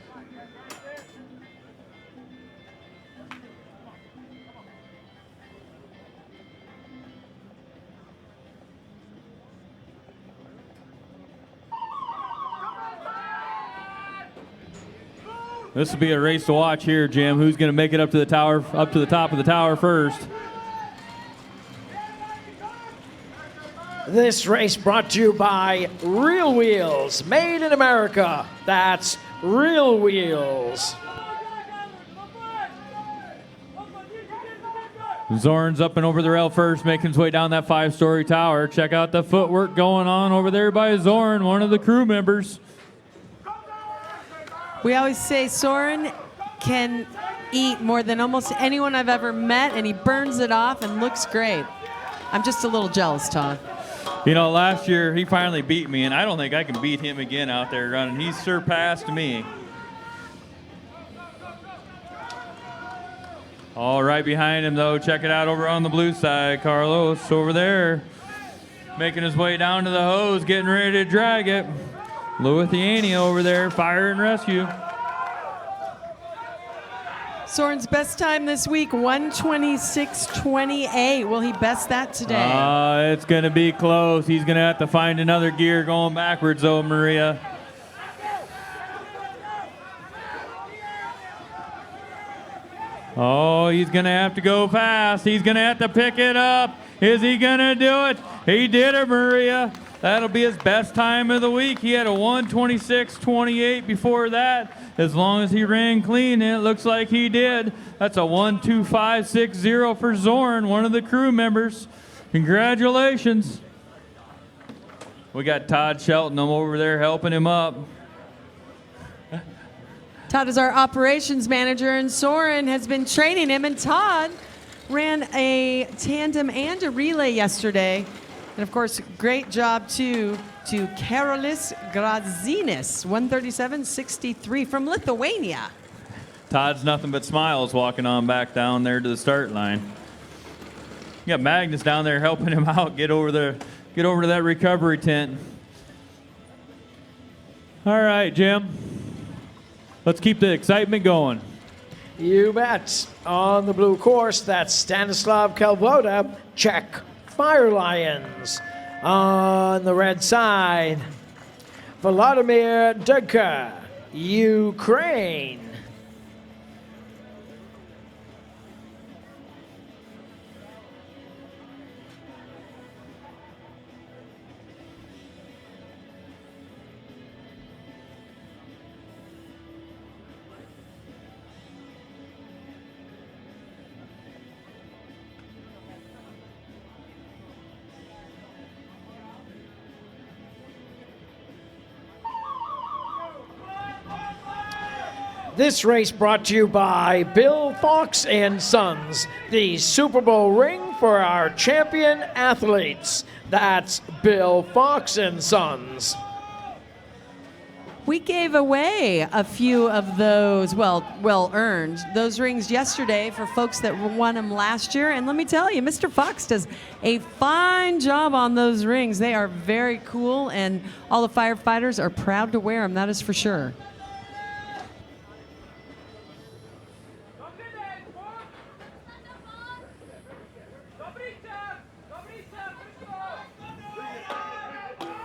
[SPEAKER 10] This will be a race to watch here, Jim. Who's going to make it up to the tower, up to the top of the tower first?
[SPEAKER 9] This race brought to you by Real Wheels, made in America. That's Real Wheels.
[SPEAKER 10] Zorn's up and over the rail first, making his way down that 5-story tower. Check out the footwork going on over there by Zorn, one of the crew members.
[SPEAKER 1] We always say Soren can eat more than almost anyone I've ever met, and he burns it off and looks great. I'm just a little jealous, Todd.
[SPEAKER 10] You know, last year he finally beat me, and I don't think I can beat him again out there running. He's surpassed me. All right behind him, though. Check it out over on the blue side. Carlos over there making his way down to the hose, getting ready to drag it. Lithuania over there, fire and rescue.
[SPEAKER 1] Soren's best time this week, 1:26.28. Will he best that today?
[SPEAKER 10] It's going to be close. He's going to have to find another gear going backwards, though, Maria. Oh, he's going to have to go fast. He's going to have to pick it up. Is he going to do it? He did it, Maria. That'll be his best time of the week. He had a 1:26.28 before that. As long as he ran clean, and it looks like he did. That's a 1:25.60 for Zorn, one of the crew members. Congratulations. We got Todd Shelton over there helping him up.
[SPEAKER 1] Todd is our operations manager, and Soren has been training him. And Todd ran a tandem and a relay yesterday. And of course, great job too to Karolis Grazinis, 137.63 from Lithuania.
[SPEAKER 10] Todd's nothing but smiles walking on back down there to the start line. You got Magnus down there helping him out get over to that recovery tent. All right, Jim. Let's keep the excitement going.
[SPEAKER 9] You bet. On the blue course, that's Stanislav Kalvoda, Czech Fire Lions. On the red side, Volodymyr Dudka, Ukraine. This race brought to you by Bill Fox and Sons, the Super Bowl ring for our champion athletes. That's Bill Fox and Sons.
[SPEAKER 1] We gave away a few of those, well earned, those rings yesterday for folks that won them last year. And let me tell you, Mr. Fox does a fine job on those rings. They are very cool, and all the firefighters are proud to wear them, that is for sure.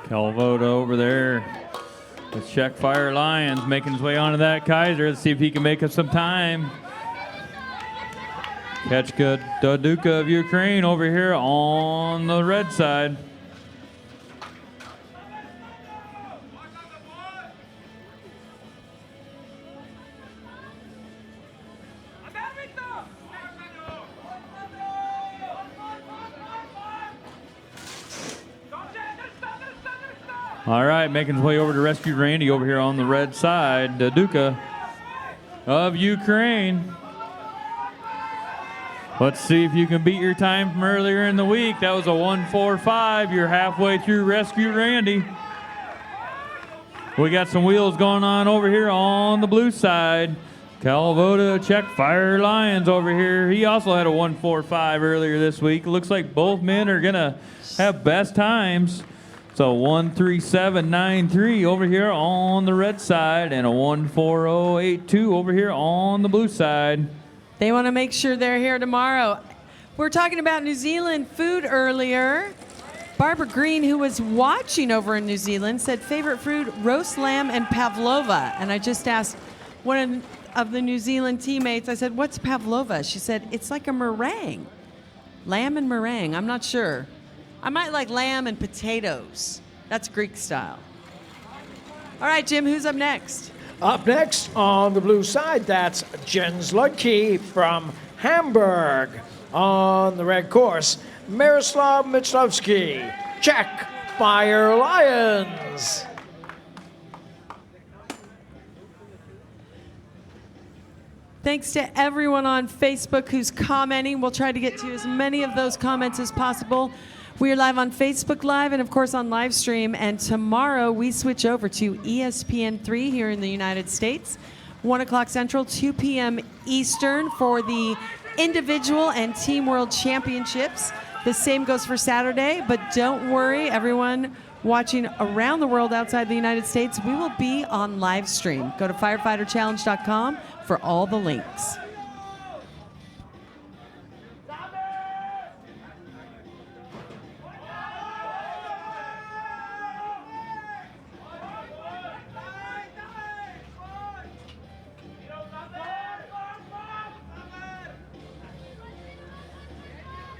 [SPEAKER 10] Calvoda over there with Czech Fire Lions making his way onto that Kaiser. Let's see if he can make up some time. Kechka Daduka of Ukraine over here on the red side. All right, making his way over to rescue Randy over here on the red side. Daduka of Ukraine. Let's see if you can beat your time from earlier in the week. That was a 1:45. You're halfway through rescue Randy. We got some wheels going on over here on the blue side. Calvoda Czech Fire Lions over here. He also had a 1:45 earlier this week. Looks like both men are going to have best times. So 1:37.93 over here on the red side and a 1:40.82 over here on the blue side.
[SPEAKER 1] They want to make sure they're here tomorrow. We're talking about New Zealand food earlier. Barbara Green, who was watching over in New Zealand, said favorite food, roast lamb and pavlova. And I just asked one of the New Zealand teammates, I said, what's pavlova? She said, it's like a meringue. Lamb and meringue, I'm not sure. I might like lamb and potatoes. That's Greek style. All right, Jim, who's up next?
[SPEAKER 9] Up next on the blue side, that's Jens Ludke from Hamburg. On the red course, Miroslav Michlovsky, Czech Fire Lions.
[SPEAKER 1] Thanks to everyone on Facebook who's commenting. We'll try to get to as many of those comments as possible. We are live on Facebook Live and, of course, on live stream. And tomorrow we switch over to ESPN3 here in the United States, 1 o'clock Central, 2 p.m. Eastern for the individual and team world championships. The same goes for Saturday, but don't worry, everyone watching around the world outside the United States, we will be on live stream. Go to firefighterchallenge.com for all the links.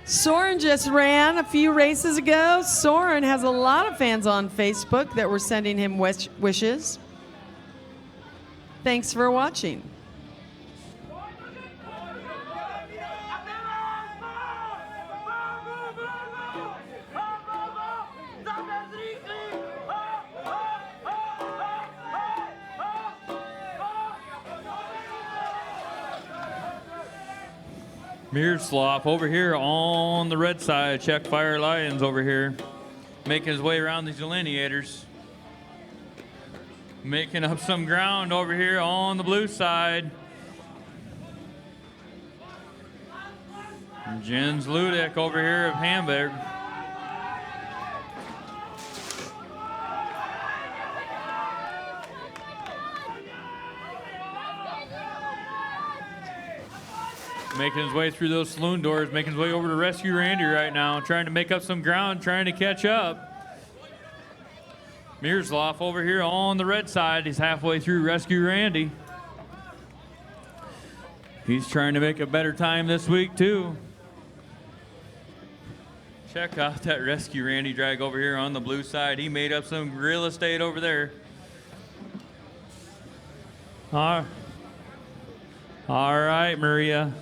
[SPEAKER 1] Soren just ran a few races ago. Soren has a lot of fans on Facebook that were sending him wishes. Thanks for watching.
[SPEAKER 10] Miroslav over here on the red side. Czech Fire Lions over here. Making his way around these delineators. Making up some ground over here on the blue side. Jens Ludek over here of Hamburg. Making his way through those saloon doors, making his way over to rescue Randy right now, trying to make up some ground, trying to catch up. Miroslav over here on the red side. He's halfway through rescue Randy. He's trying to make a better time this week too. Check out that rescue Randy drag over here on the blue side. He made up some real estate over there. All right, Maria.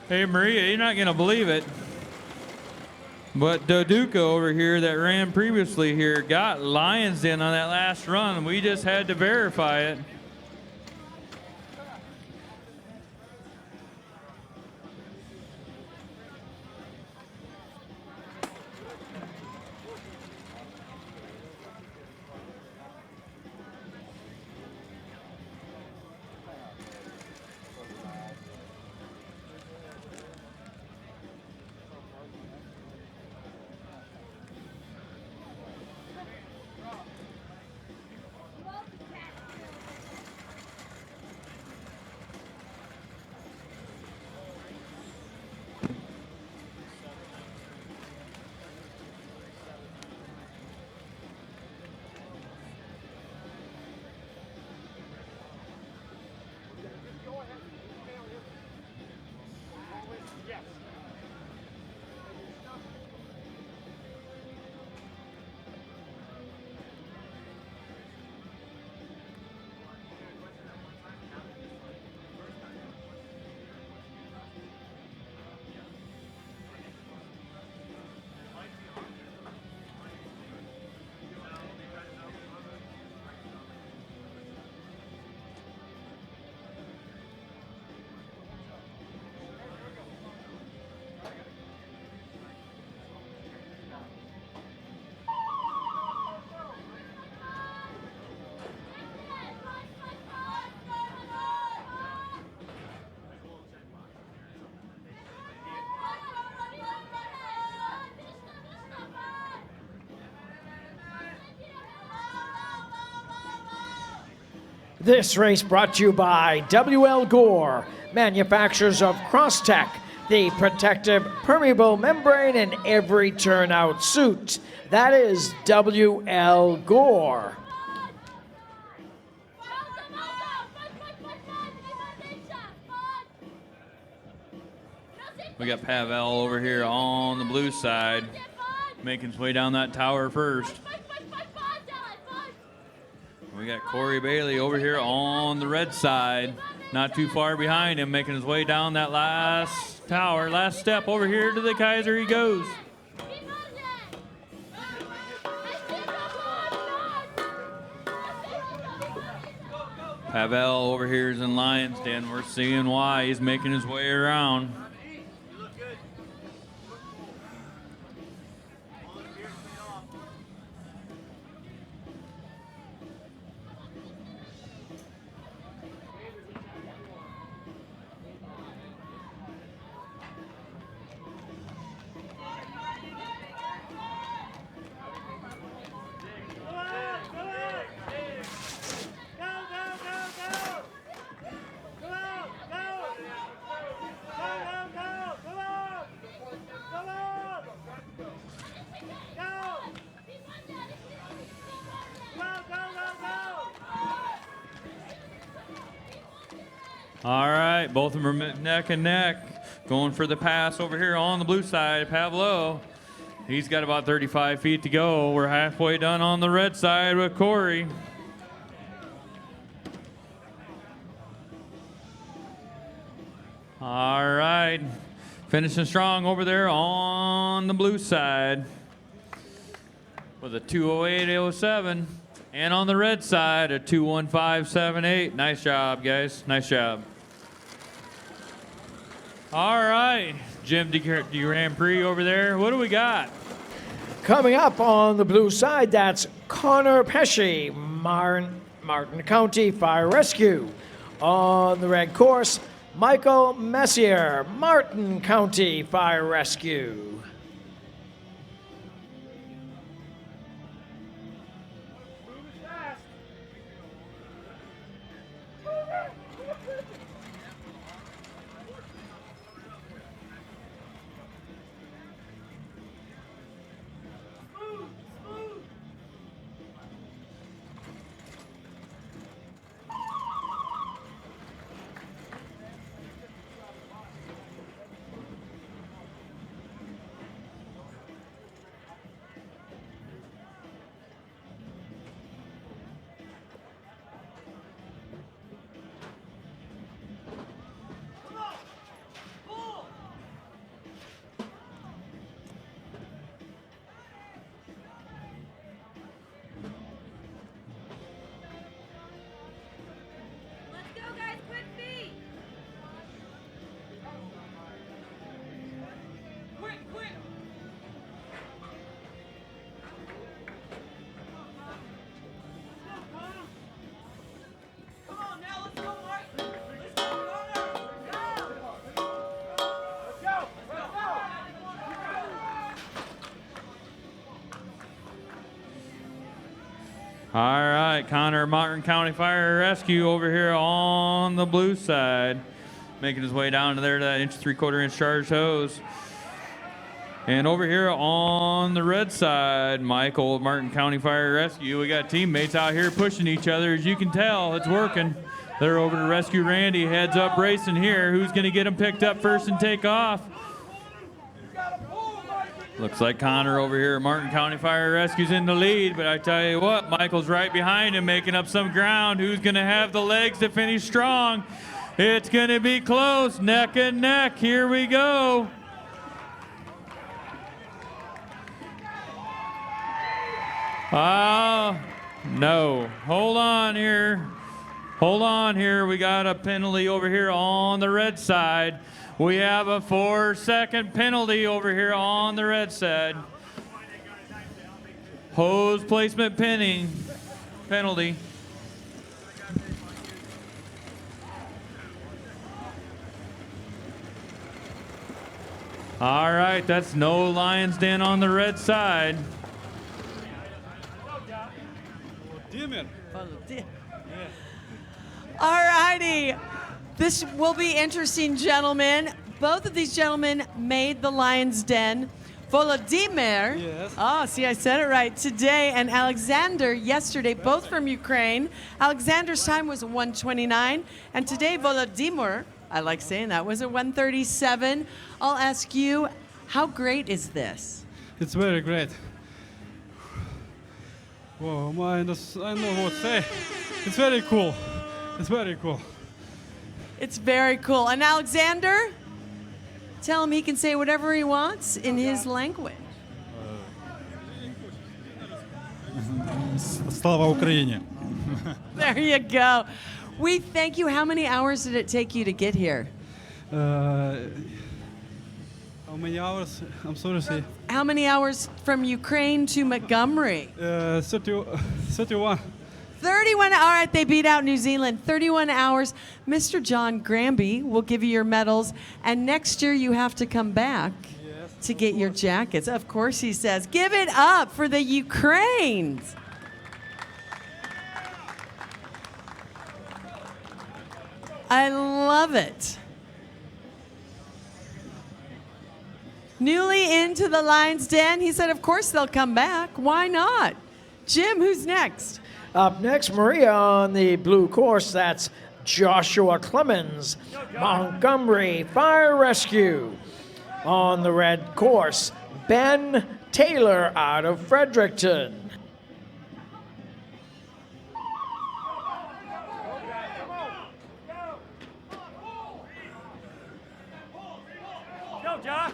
[SPEAKER 10] Hey, Maria, you're not going to believe it. But Doduka over here that ran previously here got Lions Den on that last run. We just had to verify it.
[SPEAKER 9] This race brought to you by WL Gore, manufacturers of Crosstech, the protective permeable membrane in every turnout suit. That is WL Gore.
[SPEAKER 10] We got Pavel over here on the blue side, making his way down that tower first. We got Corey Bailey over here on the red side, not too far behind him, making his way down that last tower, last step over here to the Kaiser he goes. Pavel over here is in Lions Den. We're seeing why he's making his way around. All right, both of them are neck and neck. Going for the pass over here on the blue side, Pavlo. He's got about 35 feet to go. We're halfway done on the red side with Corey. All right, finishing strong over there on the blue side with a 2:08.07. And on the red side, a 2:15.78. Nice job, guys. Nice job. All right, Jim Grand Prix over there. What do we got?
[SPEAKER 9] Coming up on the blue side, that's Connor Pesci, Martin County Fire Rescue. On the red course, Michael Messier, Martin County Fire Rescue.
[SPEAKER 10] All right, Connor, Martin County Fire Rescue over here on the blue side, making his way down to there to that 3/4 inch charged hose. And over here on the red side, Michael, Martin County Fire Rescue. We got teammates out here pushing each other. As you can tell, it's working. They're over to rescue Randy. Heads up racing here. Who's going to get him picked up first and take off? Looks like Connor over here at Martin County Fire Rescue's in the lead, but I tell you what, Michael's right behind him, making up some ground. Who's going to have the legs to finish strong? It's going to be close, neck and neck. Here we go. No. Hold on here. Hold on here. We got a penalty over here on the red side. We have a 4-second penalty over here on the red side. Hose placement penalty. All right, that's no Lions Den on the red side.
[SPEAKER 1] All righty. This will be interesting, gentlemen. Both of these gentlemen made the Lion's Den. Volodymyr,
[SPEAKER 20] Yes.
[SPEAKER 1] oh, see, I said it right, today, and Alexander yesterday, both from Ukraine. Alexander's time was a 1:29, and today Volodymyr, I like saying that, was a 1:37. I'll ask you, how great is this?
[SPEAKER 20] It's very great. Whoa, I don't know what to say. It's very cool. It's very cool.
[SPEAKER 1] It's very cool. And Alexander, tell him he can say whatever he wants in his language.
[SPEAKER 20] Слава Україні.
[SPEAKER 1] There you go. We thank you. How many hours did it take you to get here?
[SPEAKER 20] How many hours? I'm sorry, say.
[SPEAKER 1] How many hours from Ukraine to Montgomery?
[SPEAKER 20] 31.
[SPEAKER 1] 31. All right, they beat out New Zealand. 31 hours. Mr. John Granby will give you your medals. And next year you have to come back to get your jackets. Of course, he says. Give it up for the Ukraines. I love it. Newly into the Lion's Den, he said, of course they'll come back. Why not? Jim, who's next?
[SPEAKER 9] Up next, Maria on the blue course. That's Joshua Clemens, Montgomery Fire Rescue. On the red course, Ben Taylor out of Fredericton.
[SPEAKER 4] Go, Josh.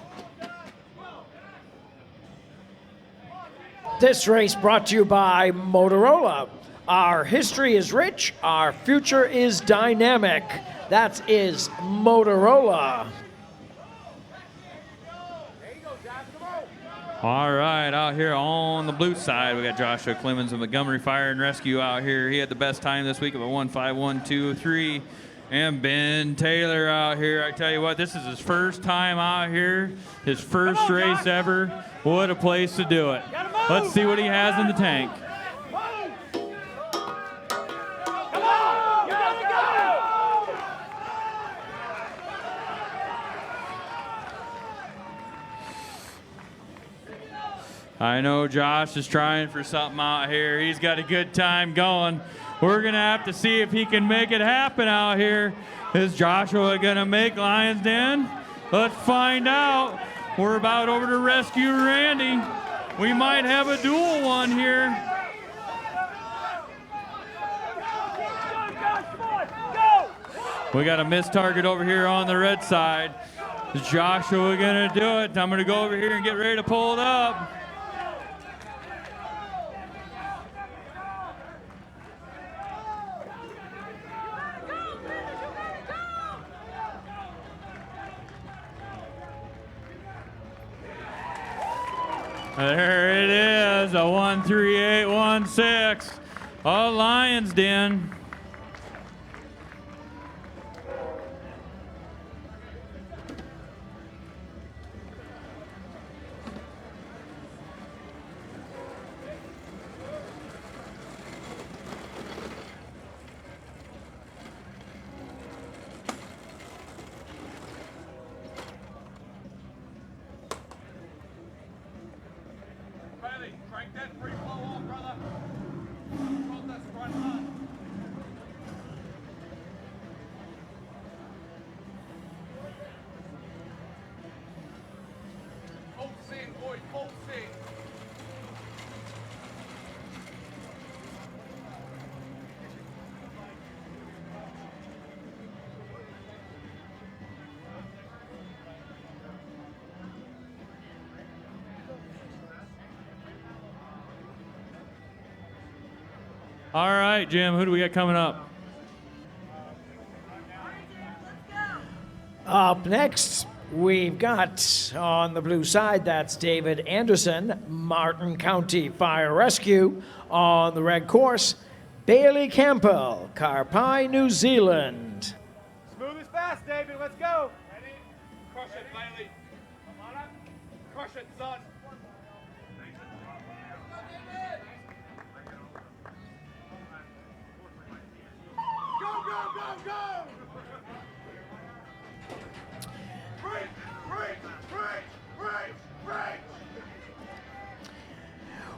[SPEAKER 9] This race brought to you by Motorola. Our history is rich, our future is dynamic. That is Motorola.
[SPEAKER 10] All right, out here on the blue side, we got Joshua Clemens of Montgomery Fire and Rescue out here. He had the best time this week of a 1:5.123. And Ben Taylor out here. I tell you what, this is his first time out here, his first race ever. What a place to do it. Let's see what he has in the tank. I know Josh is trying for something out here. He's got a good time going. We're going to have to see if he can make it happen out here. Is Joshua going to make Lion's Den? Let's find out. We're about over to rescue Randy. We might have a dual one here. We got a missed target over here on the red side. Is Joshua going to do it? I'm going to go over here and get ready to pull it up. There it is, a 13816, a Lion's Den. All right, Jim, who do we got coming up?
[SPEAKER 9] Up next, we've got on the blue side, that's David Anderson, Martin County Fire Rescue. On the red course, Bailey Campbell, Karpai, New Zealand.
[SPEAKER 11] Smooth as fast, David. Let's go. Ready? Crush it, Bailey. Come on up. Crush it, son. Go, go, go, go! Break, break, break, break, break!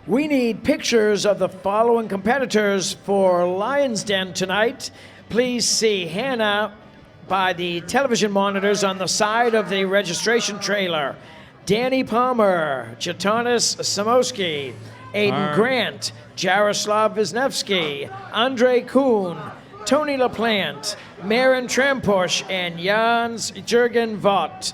[SPEAKER 9] We need pictures of the following competitors for Lion's Den tonight. Please see Hannah by the television monitors on the side of the registration trailer. Danny Palmer, Chatanis Samosky, Aiden Grant, Jaroslav Wisniewski, Andre Kuhn, Tony LaPlante, Maren Tramposh, and Jans Jürgen Vaught.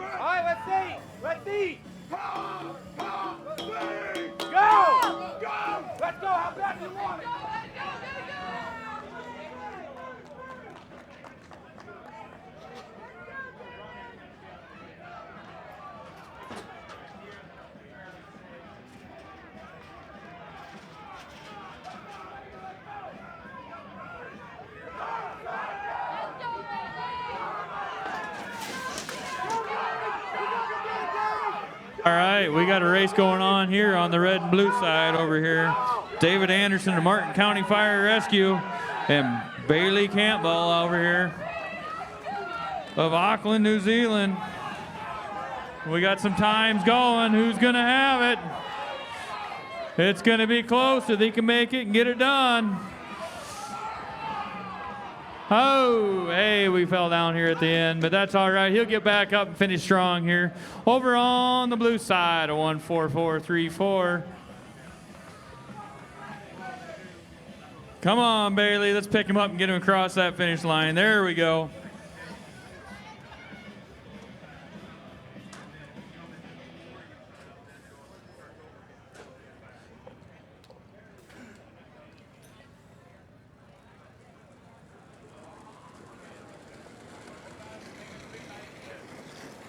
[SPEAKER 11] All right, let's see. Let's see. Go! Go! Let's go. How bad do you want it?
[SPEAKER 10] All right, we got a race going on here on the red and blue side over here. David Anderson of Martin County Fire Rescue and Bailey Campbell over here of Auckland, New Zealand. We got some times going. Who's going to have it? It's going to be close if he can make it and get it done. Oh, hey, we fell down here at the end, but that's all right. He'll get back up and finish strong here. Over on the blue side, a 1:44.34. Come on, Bailey. Let's pick him up and get him across that finish line. There we go.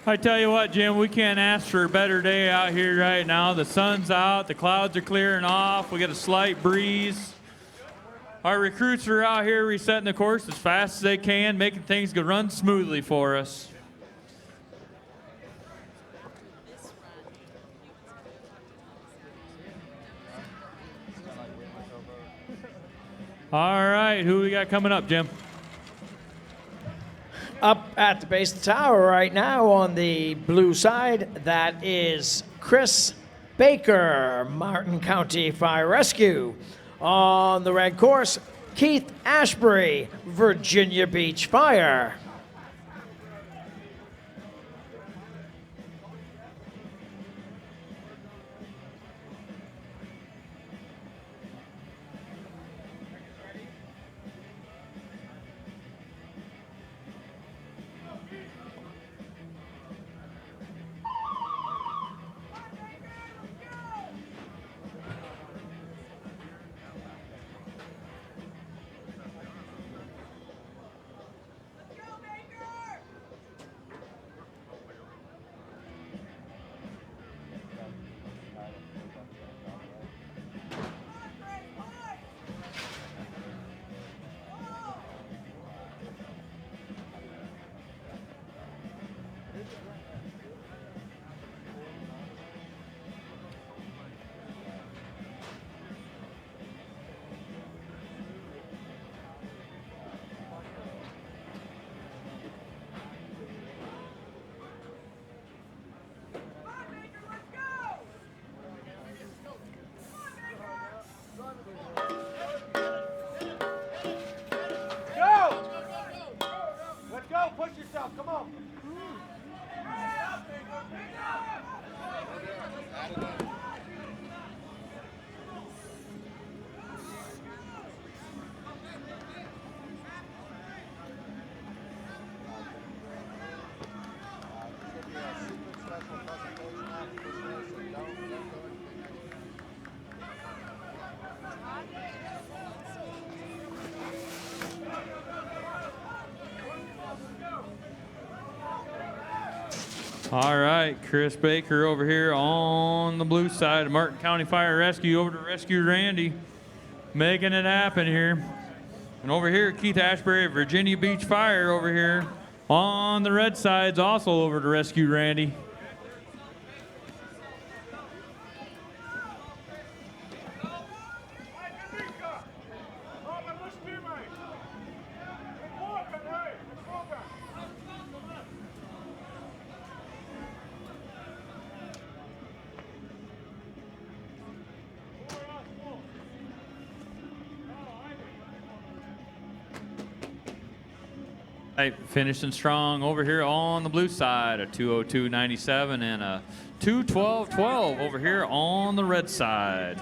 [SPEAKER 10] I tell you what, Jim, we can't ask for a better day out here right now. The sun's out, the clouds are clearing off, we got a slight breeze. Our recruits are out here resetting the course as fast as they can, making things go run smoothly for us. All right, who we got coming up, Jim?
[SPEAKER 9] Up at the base of the tower right now on the blue side, that is Chris Baker, Martin County Fire Rescue. On the red course, Keith Ashbury, Virginia Beach Fire.
[SPEAKER 10] All right, Chris Baker over here on the blue side of Martin County Fire Rescue over to Rescue Randy, making it happen here. And over here, Keith Ashbury, Virginia Beach Fire over here on the red side's also over to Rescue Randy. Finishing strong over here on the blue side, a 2:02.97 and a 2:12.12 over here on the red side.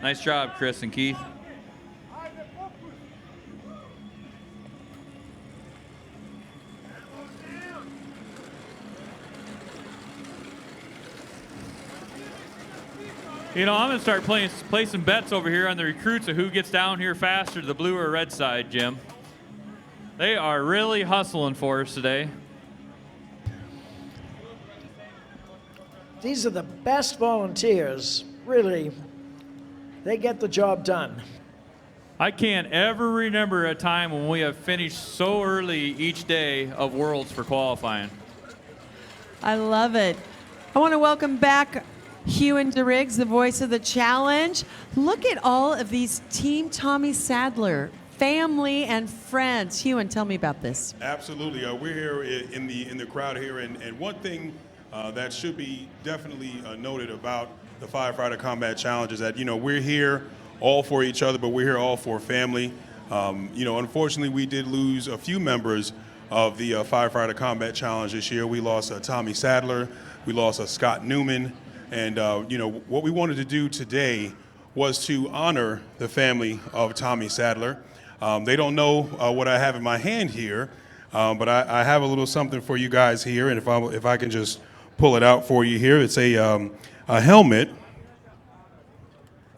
[SPEAKER 10] Nice job, Chris and Keith. You know, I'm going to start placing bets over here on the recruits of who gets down here faster, the blue or red side, Jim. They are really hustling for us today.
[SPEAKER 9] These are the best volunteers. Really, they get the job done.
[SPEAKER 10] I can't ever remember a time when we have finished so early each day of Worlds for qualifying.
[SPEAKER 1] I love it. I want to welcome back Hewan DeRiggs, the voice of the challenge. Look at all of these Team Tommy Sadler family and friends. Hewan, tell me about this.
[SPEAKER 2] Absolutely. We're here in the crowd here, and one thing that should be definitely noted about the Firefighter Combat Challenge is that, you know, we're here all for each other, but we're here all for family. You know, unfortunately, we did lose a few members of the Firefighter Combat Challenge this year. We lost Tommy Sadler, we lost Scott Newman, and you know, what we wanted to do today was to honor the family of Tommy Sadler. They don't know what I have in my hand here, but I have a little something for you guys here, and if I can just pull it out for you here, it's a helmet.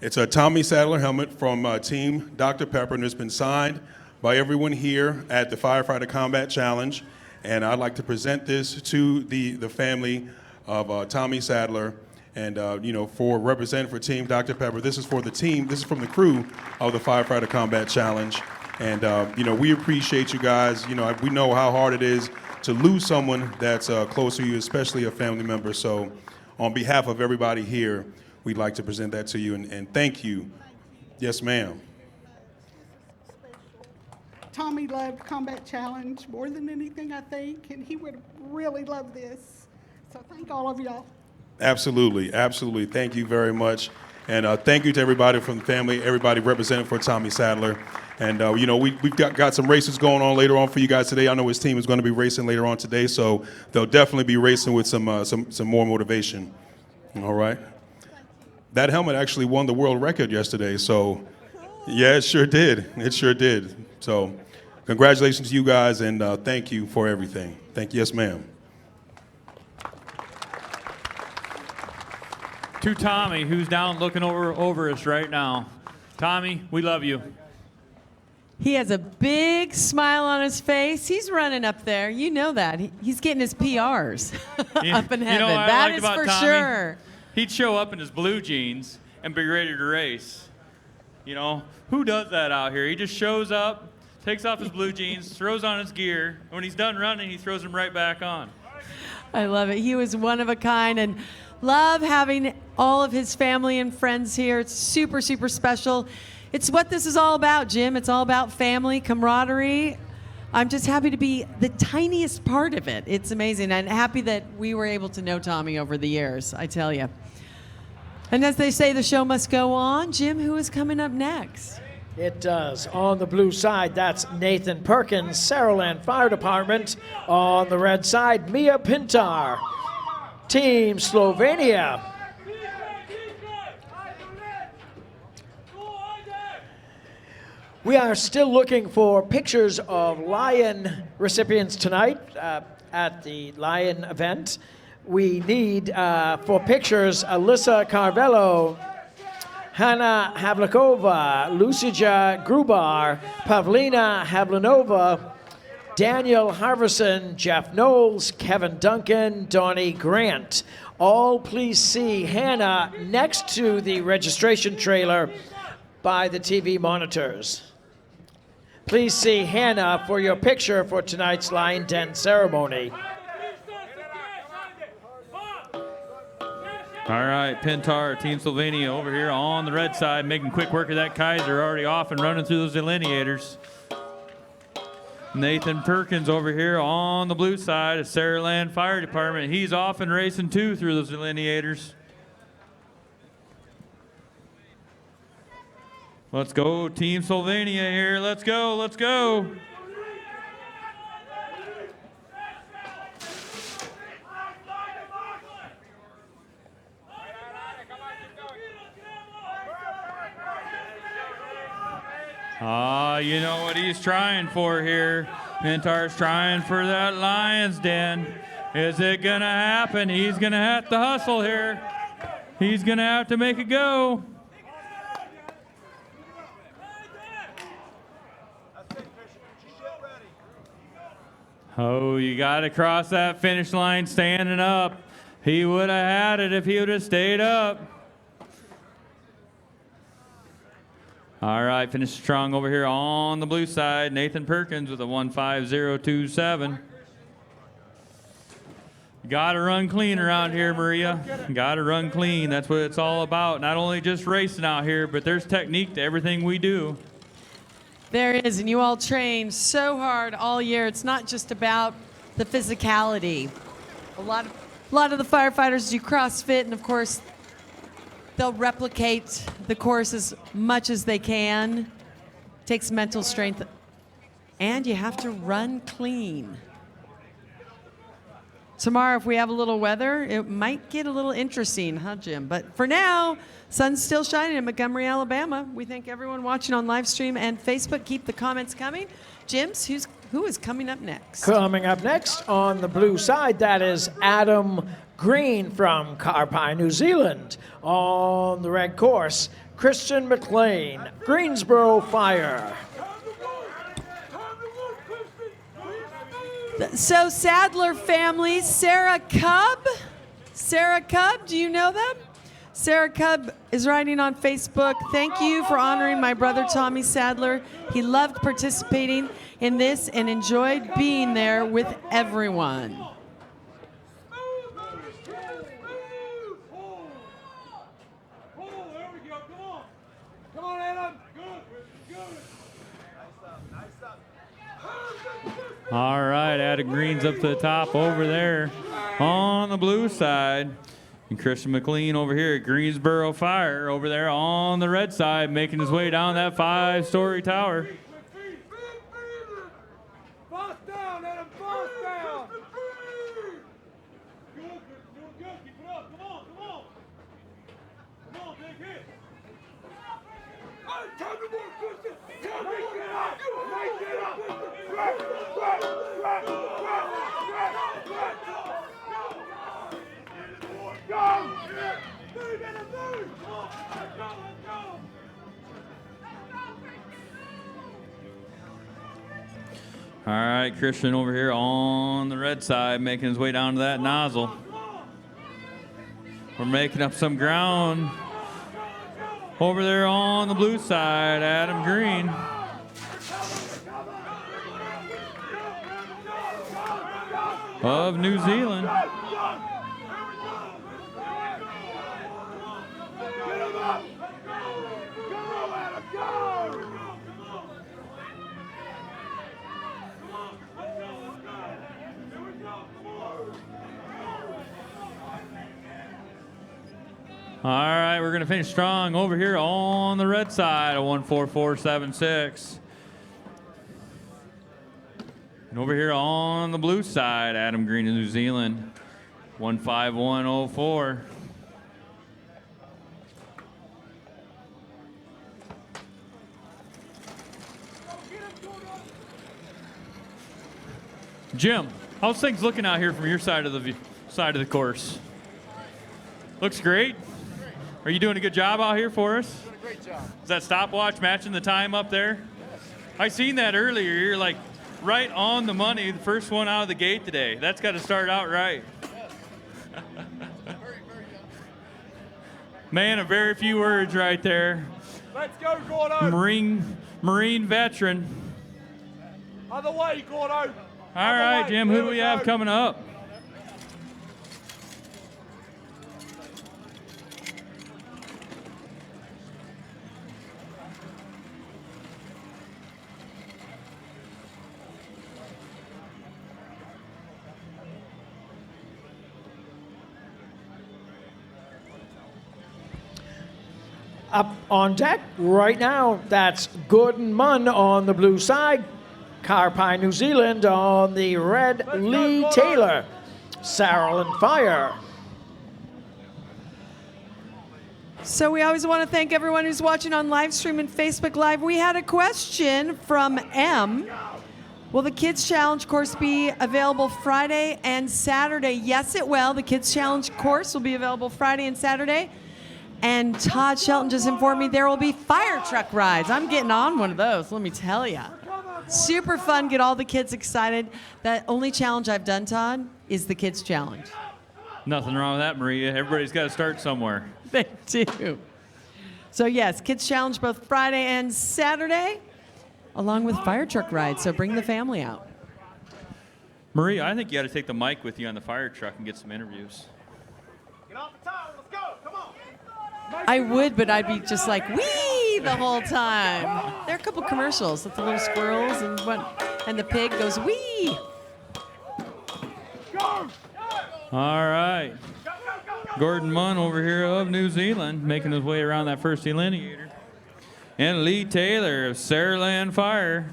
[SPEAKER 2] It's a Tommy Sadler helmet from Team Dr. Pepper, and it's been signed by everyone here at the Firefighter Combat Challenge, and I'd like to present this to the family of Tommy Sadler. And, you know, representing for Team Dr. Pepper, this is for the team, this is from the crew of the Firefighter Combat Challenge. And, you know, we appreciate you guys. You know, we know how hard it is to lose someone that's close to you, especially a family member. So on behalf of everybody here, we'd like to present that to you and thank you. Yes, ma'am.
[SPEAKER 6] Tommy loved Combat Challenge more than anything, I think, and he would really love this. So thank all of y'all.
[SPEAKER 2] Absolutely, absolutely. Thank you very much. And thank you to everybody from the family, everybody representing for Tommy Sadler. And, you know, we've got some races going on later on for you guys today. I know his team is going to be racing later on today, so they'll definitely be racing with some more motivation. All right. That helmet actually won the world record yesterday, so yeah, it sure did. It sure did. So congratulations to you guys, and thank you for everything. Thank you. Yes, ma'am.
[SPEAKER 10] To Tommy, who's down looking over us right now. Tommy, we love you.
[SPEAKER 1] He has a big smile on his face. He's running up there. You know that. He's getting his PRs up in heaven.
[SPEAKER 10] You know what
[SPEAKER 1] that
[SPEAKER 10] I liked
[SPEAKER 1] is
[SPEAKER 10] about
[SPEAKER 1] for
[SPEAKER 10] Tommy?
[SPEAKER 1] sure.
[SPEAKER 10] He'd show up in his blue jeans and be ready to race. You know, who does that out here? He just shows up, takes off his blue jeans, throws on his gear, and when he's done running, he throws them right back on.
[SPEAKER 1] I love it. He was one of a kind, and love having all of his family and friends here. It's super, super special. It's what this is all about, Jim. It's all about family, camaraderie. I'm just happy to be the tiniest part of it. It's amazing. And happy that we were able to know Tommy over the years, I tell you. And as they say, the show must go on. Jim, who is coming up next?
[SPEAKER 9] It does. On the blue side, that's Nathan Perkins, Saraland Fire Department. On the red side, Mia Pintar, Team Slovenia. We are still looking for pictures of Lion recipients tonight at the Lion event. We need, for pictures, Alyssa Carvello, Hanna Havlikova, Lucija Grubar, Pavlina Havlinova, Daniel Harverson, Jeff Knowles, Kevin Duncan, Donnie Grant. All please see Hannah next to the registration trailer by the TV monitors. Please see Hannah for your picture for tonight's Lion Den ceremony.
[SPEAKER 10] All right, Pintar, Team Slovenia over here on the red side, making quick work of that Kaiser, already off and running through those delineators. Nathan Perkins over here on the blue side of Saraland Fire Department. He's off and racing too through those delineators. Let's go, Team Slovenia here. Let's go, let's go. You know what he's trying for here. Pintar's trying for that Lion's Den. Is it going to happen? He's going to have to hustle here. He's going to have to make it go. Oh, you got to cross that finish line standing up. He would have had it if he would have stayed up. All right, finish strong over here on the blue side. Nathan Perkins with a 15027. Got to run clean around here, Maria. Got to run clean. That's what it's all about. Not only just racing out here, but there's technique to everything we do.
[SPEAKER 1] There is, and you all train so hard all year. It's not just about the physicality. A lot of the firefighters do CrossFit, and of course, they'll replicate the course as much as they can. Takes mental strength, and you have to run clean. Tomorrow, if we have a little weather, it might get a little interesting, huh, Jim? But for now, sun's still shining in Montgomery, Alabama. We thank everyone watching on live stream and Facebook. Keep the comments coming. Jims, who is coming up next?
[SPEAKER 9] Coming up next on the blue side, that is Adam Green from Karpai, New Zealand. On the red course, Christian McLean, Greensboro Fire.
[SPEAKER 1] So Sadler family, Sarah Cub, do you know them? Sarah Cub is writing on Facebook, thank you for honoring my brother Tommy Sadler. He loved participating in this and enjoyed being there with everyone.
[SPEAKER 10] All right, Adam Green's up to the top over there on the blue side. And Christian McLean over here at Greensboro Fire over there on the red side, making his way down that 5-story tower.
[SPEAKER 11] Boss down, Adam, boss down. Good, keep it up, come on. Come on, take it. Hey, time to move, Christian. Make it up. Go! Move, Adam, move! Let's go!
[SPEAKER 10] All right, Christian over here on the red side, making his way down to that nozzle. We're making up some ground over there on the blue side, Adam Green. Of New Zealand. All right, we're going to finish strong over here on the red side, a 14476. And over here on the blue side, Adam Green of New Zealand, 15104. Jim, how's things looking out here from your side of the course? Looks great. Are you doing a good job out here for us?
[SPEAKER 15] Doing a great job.
[SPEAKER 10] Is that stopwatch matching the time up there? I seen that earlier. You're like right on the money, the first one out of the gate today. That's got to start out right. Man of very few words right there.
[SPEAKER 4] Let's go, Gordo.
[SPEAKER 10] Marine veteran.
[SPEAKER 4] Other way, Gordo.
[SPEAKER 10] All right, Jim, who do we have coming up?
[SPEAKER 9] Up on deck right now, that's Gordon Munn on the blue side. Carpi New Zealand on the red, Lee Taylor. Saraland Fire.
[SPEAKER 1] So we always want to thank everyone who's watching on live stream and Facebook Live. We had a question from M. Will the Kids Challenge course be available Friday and Saturday? Yes, it will. The Kids Challenge course will be available Friday and Saturday. And Todd Shelton just informed me there will be fire truck rides. I'm getting on one of those, let me tell you. Super fun, get all the kids excited. That only challenge I've done, Todd, is the Kids Challenge.
[SPEAKER 10] Nothing wrong with that, Maria. Everybody's got to start somewhere.
[SPEAKER 1] They do. So yes, Kids Challenge both Friday and Saturday, along with fire truck rides, so bring the family out.
[SPEAKER 10] Maria, I think you got to take the mic with you on the fire truck and get some interviews.
[SPEAKER 1] I would, but I'd be just like, wee, the whole time. There are a couple commercials with the little squirrels and the pig goes, wee.
[SPEAKER 10] All right. Gordon Munn over here of New Zealand, making his way around that first delineator. And Lee Taylor of Saraland Fire.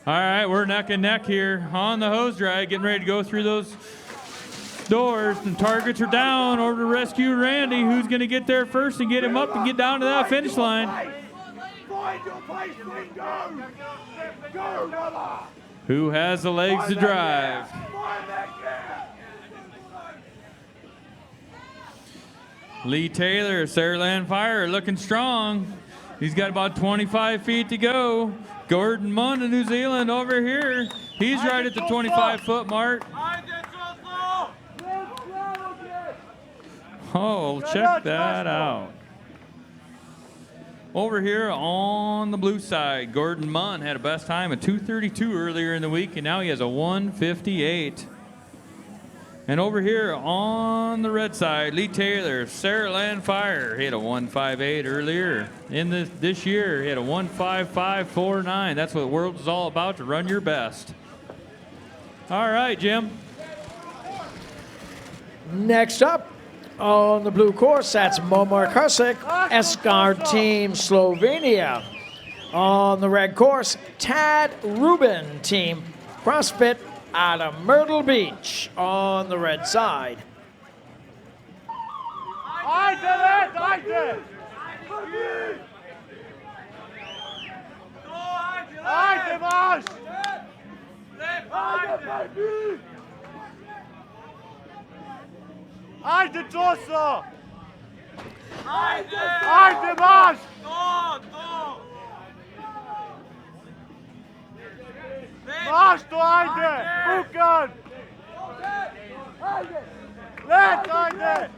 [SPEAKER 10] All right, we're neck and neck here on the hose drag, getting ready to go through those doors. The targets are down over to rescue Randy. Who's going to get there first and get him up and get down to that finish line? Who has the legs to drive? Lee Taylor, Saraland Fire, looking strong. He's got about 25 feet to go. Gordon Munn of New Zealand over here. He's right at the 25-foot mark. Oh, check that out. Over here on the blue side, Gordon Munn had a best time of 2:32 earlier in the week, and now he has a 1:58. And over here on the red side, Lee Taylor, Saraland Fire, he had a 1:58 earlier. In this year, he had a 1:55.49. That's what the world is all about, to run your best. All right, Jim.
[SPEAKER 9] Next up on the blue course, that's Momar Kusic, Escar Team Slovenia. On the red course, Tad Rubin, Team CrossFit out of Myrtle Beach on the red side.
[SPEAKER 4] I did it! I did! Ajde, Maš! Ajde, Ajde, Čoso! Ajde, Maš! Maš to, ajde! Vukan! Let, ajde!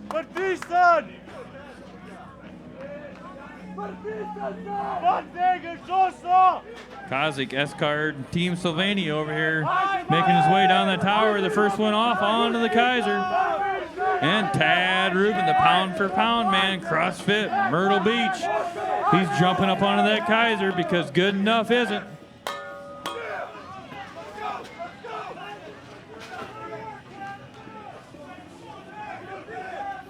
[SPEAKER 4] Partisan!
[SPEAKER 10] Kozik, Escard, Team Slovenia over here, making his way down the tower. The first one off onto the Kaiser. And Tad Rubin, the pound for pound man, CrossFit, Myrtle Beach. He's jumping up onto that Kaiser because good enough isn't.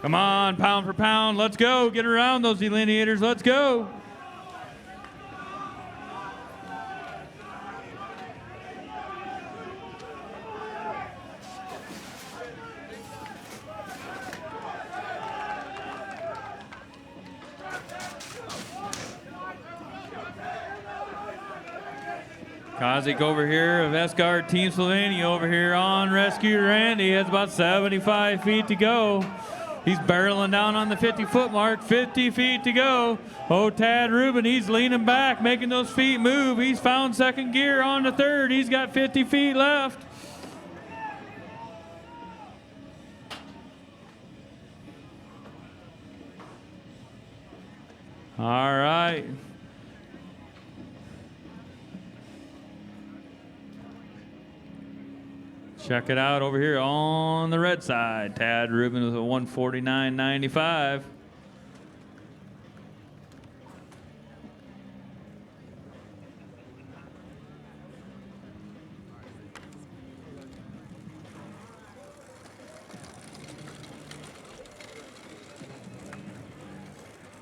[SPEAKER 10] Come on, pound for pound. Let's go. Get around those delineators. Let's go. Kozik over here of Esgard Team Slovenia over here on Rescue Randy. Has about 75 feet to go. He's barreling down on the 50-foot mark, 50 feet to go. Oh, Tad Rubin, he's leaning back, making those feet move. He's found second gear on the third. He's got 50 feet left. All right. Check it out over here on the red side. Tad Rubin with a 149.95.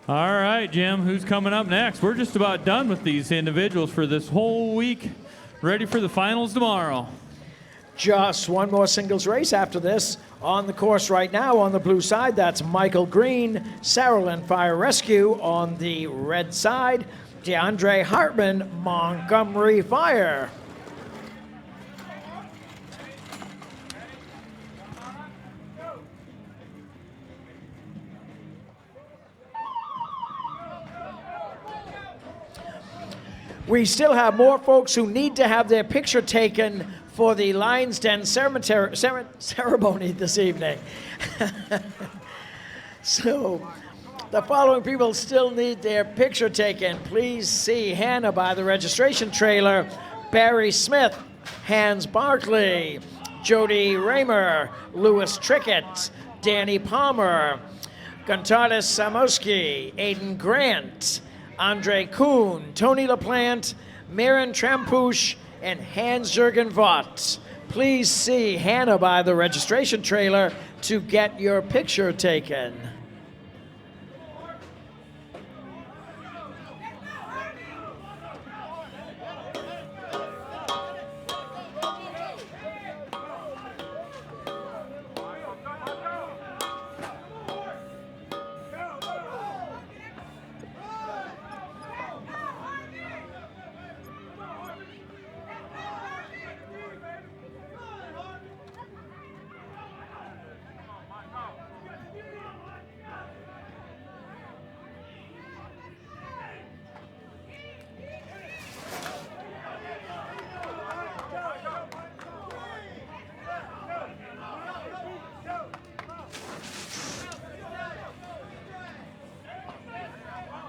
[SPEAKER 10] All right, Jim, who's coming up next? We're just about done with these individuals for this whole week. Ready for the finals tomorrow.
[SPEAKER 9] Just one more singles race after this. On the course right now on the blue side, that's Michael Green, Saraland Fire Rescue. On the red side, DeAndre Hartman, Montgomery Fire. We still have more folks who need to have their picture taken for the Lions Den ceremony this evening. So the following people still need their picture taken. Please see Hannah by the registration trailer, Barry Smith, Hans Barkley, Jody Raymer, Louis Trickett, Danny Palmer, Gonzalez Samoski, Aiden Grant, Andre Kuhn, Tony LaPlante, Maren Trampush, and Hans-Jürgen Vaught. Please see Hannah by the registration trailer to get your picture taken.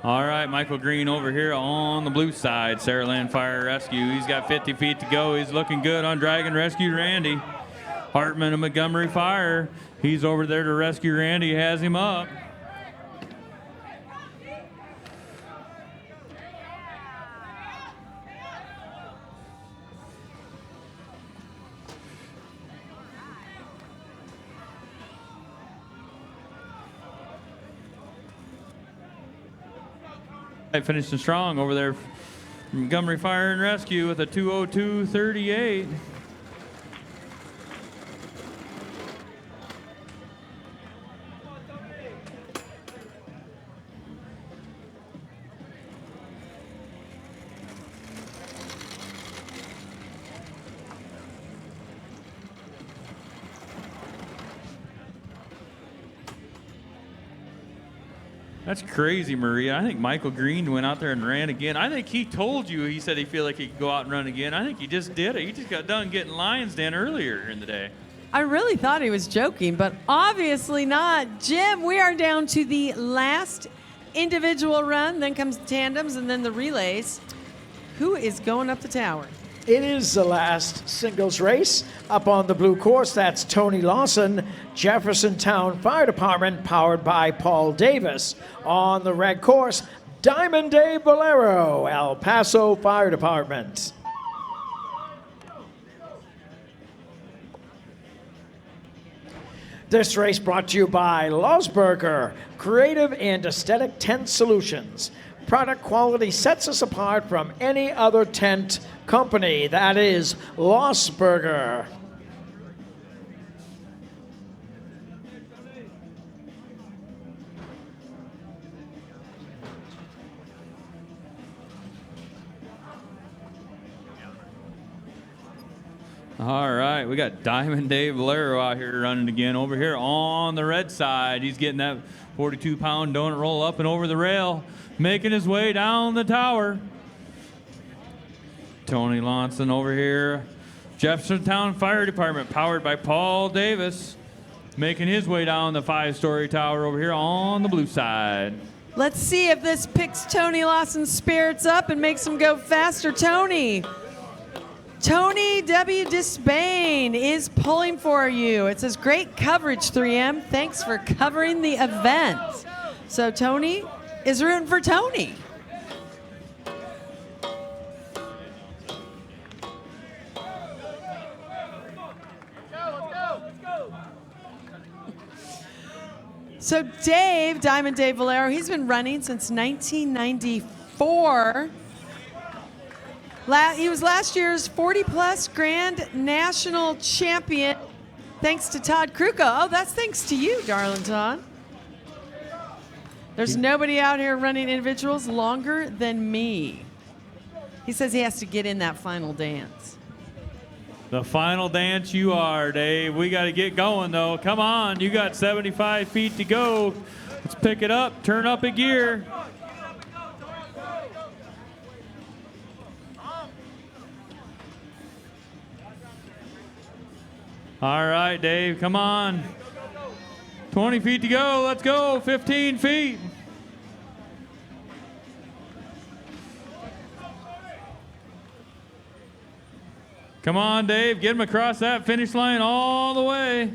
[SPEAKER 10] All right, Michael Green over here on the blue side, Saraland Fire Rescue. He's got 50 feet to go. He's looking good on Dragon Rescue Randy. Hartman of Montgomery Fire. He's over there to rescue Randy. He has him up. Finishing strong over there, Montgomery Fire and Rescue with a 2:02.38. That's crazy, Maria. I think Michael Green went out there and ran again. I think he told you, he said he feel like he could go out and run again. I think he just did it. He just got done getting Lions Den earlier in the day.
[SPEAKER 1] I really thought he was joking, but obviously not. Jim, we are down to the last individual run, then comes the tandems, and then the relays. Who is going up the tower?
[SPEAKER 9] It is the last singles race. Up on the blue course, that's Tony Lawson, Jeffersontown Fire Department, powered by Paul Davis. On the red course, Diamond Dave Valero, El Paso Fire Department. This race brought to you by Losberger, creative and aesthetic tent solutions. Product quality sets us apart from any other tent company. That is Losberger.
[SPEAKER 10] All right, we got Diamond Dave Valero out here running again over here on the red side. He's getting that 42-pound donut roll up and over the rail, making his way down the tower. Tony Lawson over here. Jeffersontown Fire Department, powered by Paul Davis, making his way down the 5-story tower over here on the blue side.
[SPEAKER 1] Let's see if this picks Tony Lawson's spirits up and makes him go faster. Tony W. Disbain is pulling for you. It says, great coverage, 3M. Thanks for covering the event. So Tony is rooting for Tony. So Dave, Diamond Dave Valero, he's been running since 1994. He was last year's 40-plus Grand National Champion, thanks to Todd Kruko. Oh, that's thanks to you, darling Todd. There's nobody out here running individuals longer than me. He says he has to get in that final dance.
[SPEAKER 10] The final dance you are, Dave. We got to get going, though. Come on, you got 75 feet to go. Let's pick it up, turn up a gear. All right, Dave, come on. 20 feet to go, let's go, 15 feet. Come on, Dave, get him across that finish line all the way.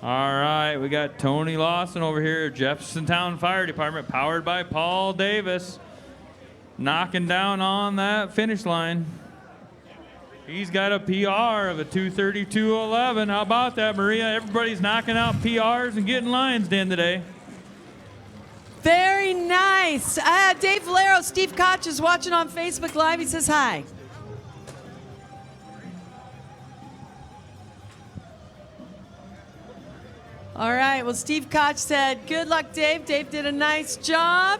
[SPEAKER 10] All right, we got Tony Lawson over here, Jeffersontown Fire Department, powered by Paul Davis, knocking down on that finish line. He's got a PR of a 2:32.11. How about that, Maria? Everybody's knocking out PRs and getting lines in today.
[SPEAKER 1] Very nice. Dave Valero, Steve Koch is watching on Facebook Live. He says hi. All right, well, Steve Koch said, good luck, Dave. Dave did a nice job.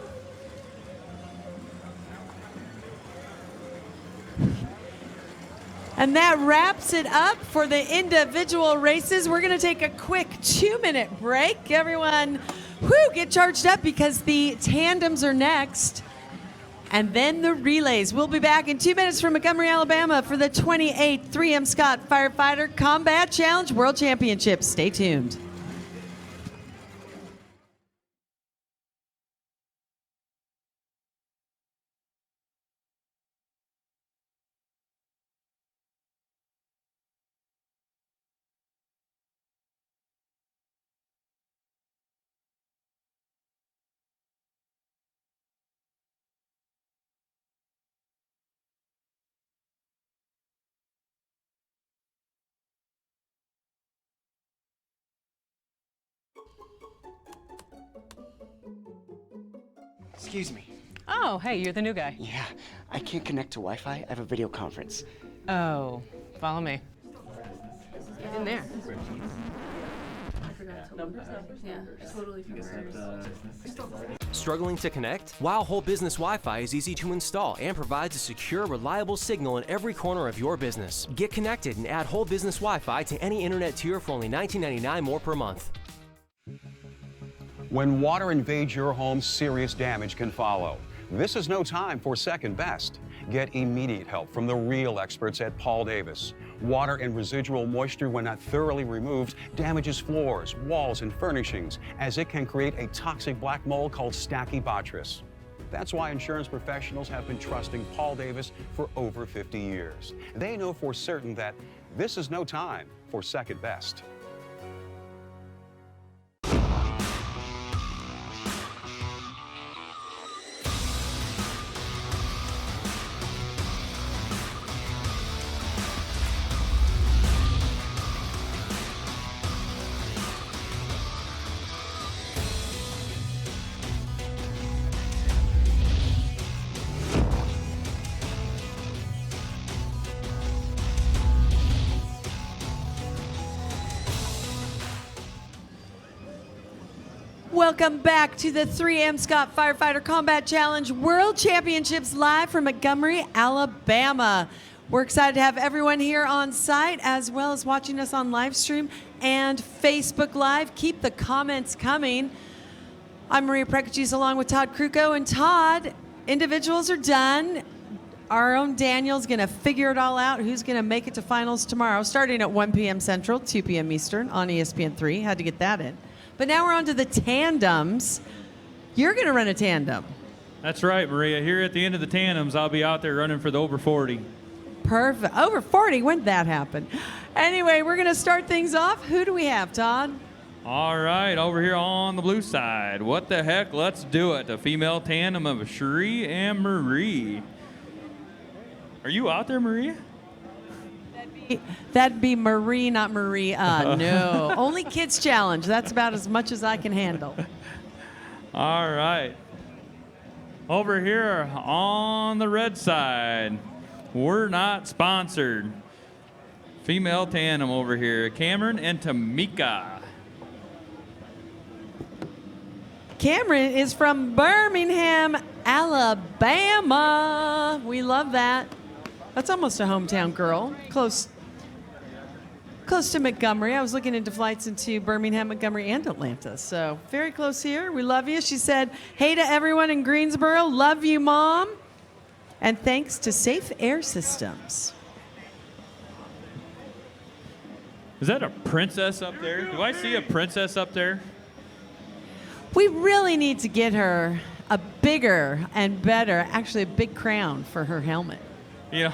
[SPEAKER 1] And that wraps it up for the individual races. We're going to take a quick 2-minute break. Everyone, get charged up because the tandems are next. And then the relays. We'll be back in 2 minutes from Montgomery, Alabama for the 28th 3M Scott Firefighter Combat Challenge World Championship. Stay tuned.
[SPEAKER 7] Excuse me.
[SPEAKER 22] Oh, hey, you're the new guy.
[SPEAKER 7] Yeah, I can't connect to Wi-Fi. I have a video conference.
[SPEAKER 22] Oh, follow me. In there.
[SPEAKER 23] Struggling to connect? WOW Whole Business Wi-Fi is easy to install and provides a secure, reliable signal in every corner of your business. Get connected and add Whole Business Wi-Fi to any internet tier for only $19.99 more per month.
[SPEAKER 8] When water invades your home, serious damage can follow. This is no time for second best. Get immediate help from the real experts at Paul Davis. Water and residual moisture, when not thoroughly removed, damages floors, walls, and furnishings, as it can create a toxic black mold called Stachybotrys. That's why insurance professionals have been trusting Paul Davis for over 50 years. They know for certain that this is no time for second best.
[SPEAKER 1] Welcome back to the 3M Scott Firefighter Combat Challenge World Championships live from Montgomery, Alabama. We're excited to have everyone here on site as well as watching us on live stream and Facebook Live. Keep the comments coming. I'm Maria Prekachis along with Todd Kruko. And Todd, individuals are done. Our own Daniel's going to figure it all out, who's going to make it to finals tomorrow, starting at 1 p.m. Central, 2 p.m. Eastern on ESPN3. Had to get that in. But now we're on to the tandems. You're going to run a tandem.
[SPEAKER 10] That's right, Maria. Here at the end of the tandems, I'll be out there running for the over 40.
[SPEAKER 1] Perfect. Over 40, when did that happen? Anyway, we're going to start things off. Who do we have, Todd?
[SPEAKER 10] All right, over here on the blue side. What the heck? Let's do it. A female tandem of Cherie and Marie. Are you out there, Maria?
[SPEAKER 1] That'd be Marie, not Maria. No. Only Kids Challenge. That's about as much as I can handle.
[SPEAKER 10] All right. Over here on the red side, we're not sponsored. Female tandem over here, Cameron and Tamika.
[SPEAKER 1] Cameron is from Birmingham, Alabama. We love that. That's almost a hometown girl. Close to Montgomery. I was looking into flights into Birmingham, Montgomery, and Atlanta. So very close here. We love you. She said, hey to everyone in Greensboro. Love you, Mom. And thanks to Safe Air Systems.
[SPEAKER 10] Is that a princess up there? Do I see a princess up there?
[SPEAKER 1] We really need to get her a bigger and better, actually a big crown for her helmet.
[SPEAKER 10] You know,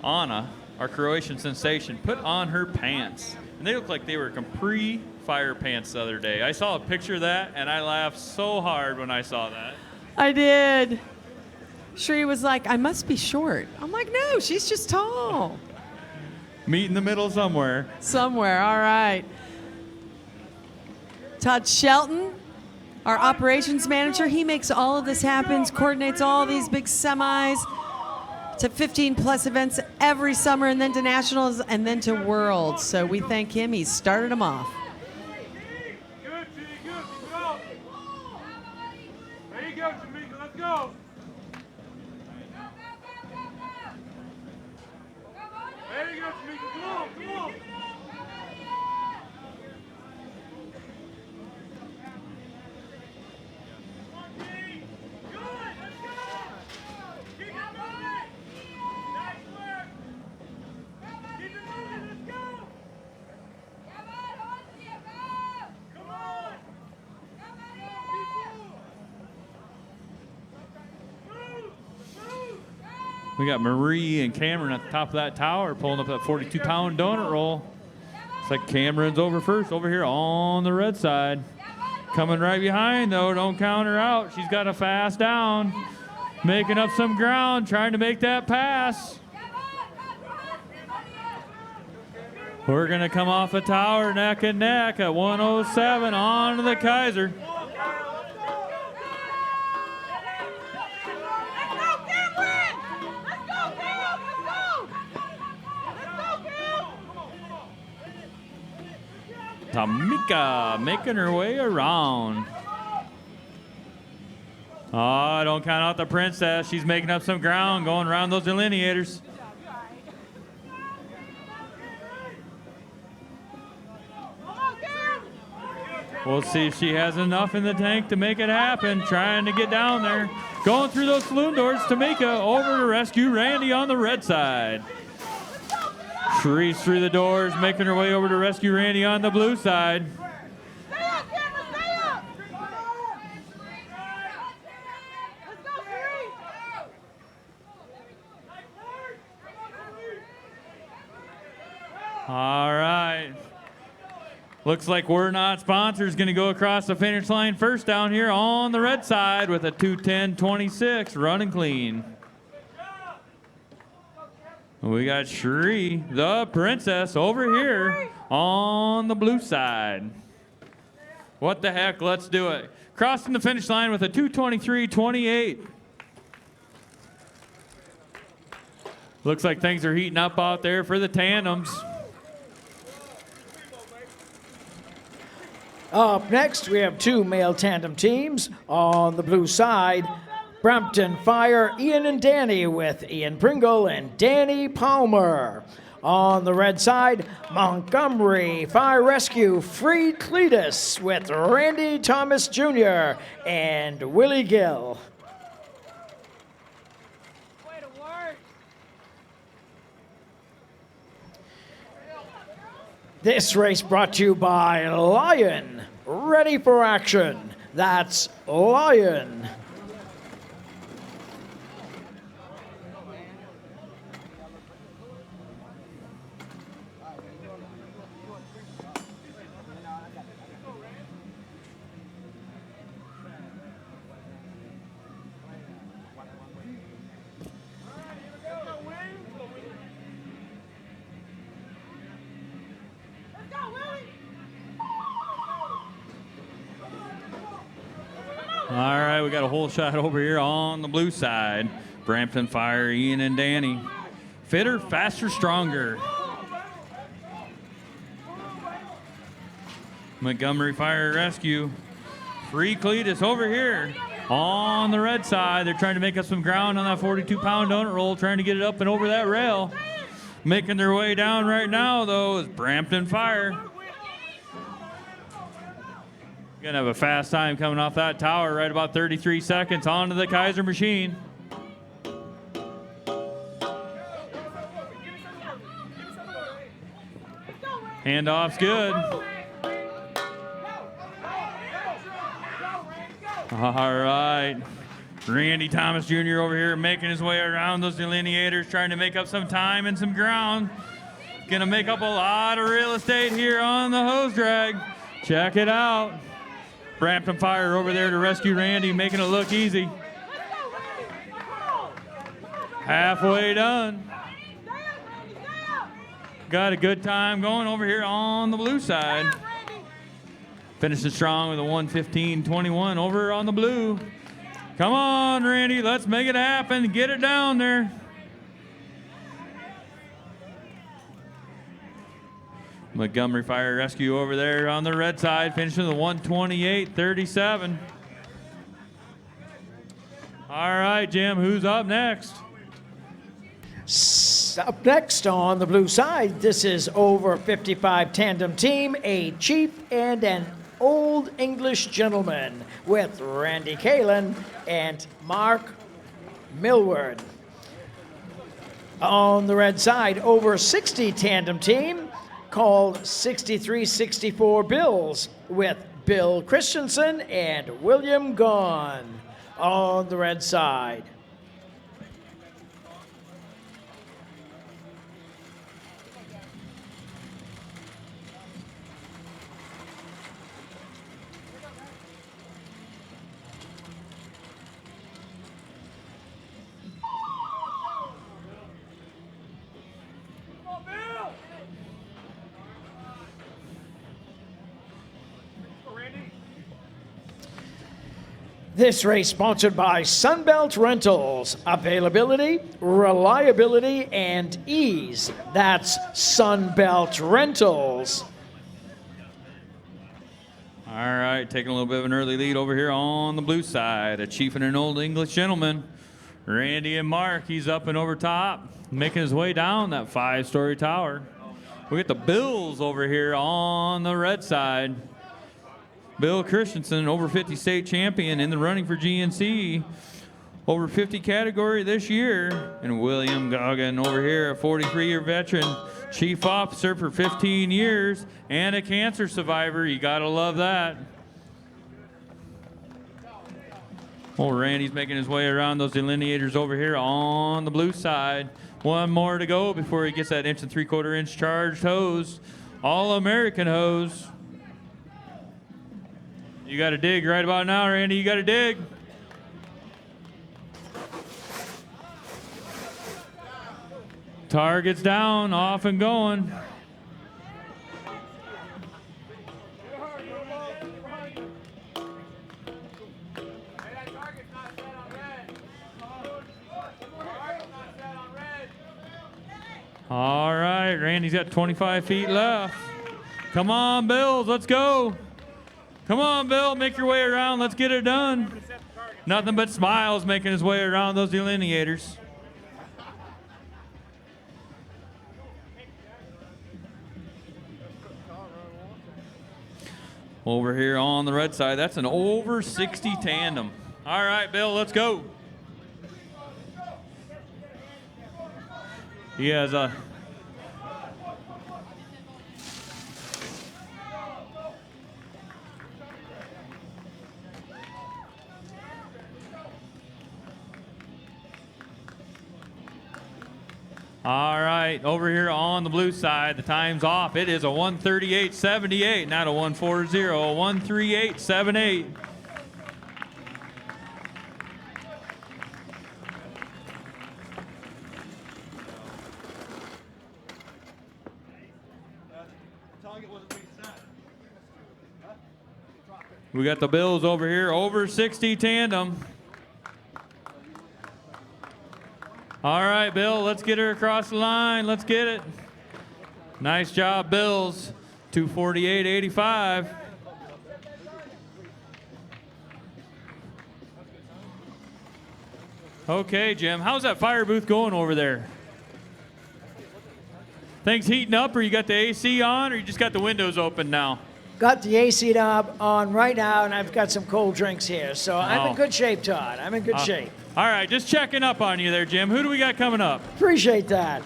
[SPEAKER 10] Anna, our Croatian sensation, put on her pants. And they look like they were Capri Fire pants the other day. I saw a picture of that, and I laughed so hard when I saw that.
[SPEAKER 1] I did. Shree was like, I must be short. I'm like, no, she's just tall.
[SPEAKER 10] Meet in the middle somewhere.
[SPEAKER 1] Somewhere, all right. Todd Shelton, our operations manager, he makes all of this happen, coordinates all these big semis to 15 plus events every summer and then to nationals and then to worlds. So we thank him. He started them off.
[SPEAKER 4] Good, G, good. Go. There you go, Tamika. Let's go. There you go, Tamika. Come on, come on.
[SPEAKER 10] We got Marie and Cameron at the top of that tower pulling up that 42-pound donut roll. Looks like Cameron's over first over here on the red side. Coming right behind, though. Don't count her out. She's got to fast down. Making up some ground, trying to make that pass. We're going to come off a tower neck and neck at 107 on to the Kaiser. Tamika making her way around. Oh, don't count out the princess. She's making up some ground, going around those delineators. We'll see if she has enough in the tank to make it happen. Trying to get down there. Going through those saloon doors. Tamika over to rescue Randy on the red side. She's through the doors, making her way over to rescue Randy on the blue side. All right. Looks like We're Not Sponsors going to go across the finish line first down here on the red side with a 2:10.26 running clean. We got Cherie, the princess, over here on the blue side. What the heck? Let's do it. Crossing the finish line with a 2:23.28. Looks like things are heating up out there for the tandems.
[SPEAKER 9] Up next, we have two male tandem teams on the blue side. Brampton Fire, Ian and Danny with Ian Pringle and Danny Palmer. On the red side, Montgomery Fire Rescue, Free Cletus with Randy Thomas Jr. and Willie Gill. This race brought to you by Lion. Ready for action. That's Lion.
[SPEAKER 10] All right, we got a whole shot over here on the blue side. Brampton Fire, Ian and Danny. Fitter, faster, stronger. Montgomery Fire Rescue. Free Cletus over here on the red side. They're trying to make up some ground on that 42-pound donut roll, trying to get it up and over that rail. Making their way down right now, though, is Brampton Fire. Gonna have a fast time coming off that tower, right about 33 seconds onto the Kaiser machine. Handoff's good. All right. Randy Thomas Jr. over here making his way around those delineators, trying to make up some time and some ground. Gonna make up a lot of real estate here on the hose drag. Check it out. Brampton Fire over there to rescue Randy, making it look easy. Halfway done. Got a good time going over here on the blue side. Finishing strong with a 1:15.21 over on the blue. Come on, Randy, let's make it happen. Get it down there. Montgomery Fire Rescue over there on the red side, finishing with a 1:28.37. All right, Jim, who's up next?
[SPEAKER 9] Up next on the blue side, this is over 55 tandem team, a chief and an old English gentleman with Randy Kalin and Mark Millward. On the red side, over 60 tandem team, called 6364 Bills with Bill Christensen and William Gaughan on the red side. This race sponsored by Sunbelt Rentals. Availability, reliability, and ease. That's Sunbelt Rentals.
[SPEAKER 10] All right, taking a little bit of an early lead over here on the blue side. A chief and an old English gentleman. Randy and Mark, he's up and over top, making his way down that 5-story tower. We get the Bills over here on the red side. Bill Christensen, over 50 state champion in the running for GNC, over 50 category this year. And William Gaughan over here, a 43-year veteran, chief officer for 15 years, and a cancer survivor. You gotta love that. Well, Randy's making his way around those delineators over here on the blue side. One more to go before he gets that 1 3/4 inch charged hose. All-American hose. You got to dig right about now, Randy. You got to dig. Target's down, off and going. All right, Randy's got 25 feet left. Come on, Bills, let's go. Come on, Bill, make your way around. Let's get it done. Nothing but smiles making his way around those delineators. Over here on the red side, that's an over 60 tandem. All right, Bill, let's go. He has a All right, over here on the blue side, the time's off. It is a 1:38.78, not a 1:40, a 1:38.78. We got the Bills over here, over 60 tandem. All right, Bill, let's get her across the line. Let's get it. Nice job, Bills. 2:48.85. Okay, Jim, how's that fire booth going over there? Things heating up, or you got the AC on, or you just got the windows open now?
[SPEAKER 9] Got the AC knob on right now, and I've got some cold drinks here. So I'm in good shape, Todd. I'm in good shape.
[SPEAKER 10] All right, just checking up on you there, Jim. Who do we got coming up?
[SPEAKER 9] Appreciate that.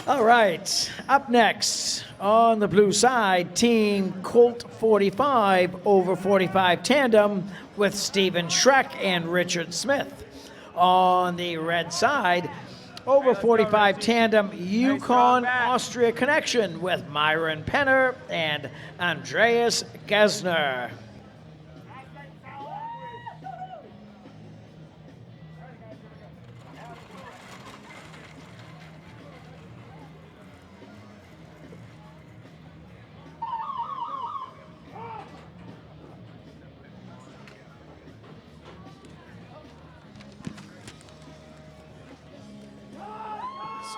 [SPEAKER 9] All right, up next on the blue side, Team Colt 45 over 45 tandem with Steven Schreck and Richard Smith. On the red side, over 45 tandem Yukon Austria connection with Myron Penner and Andreas Gesner.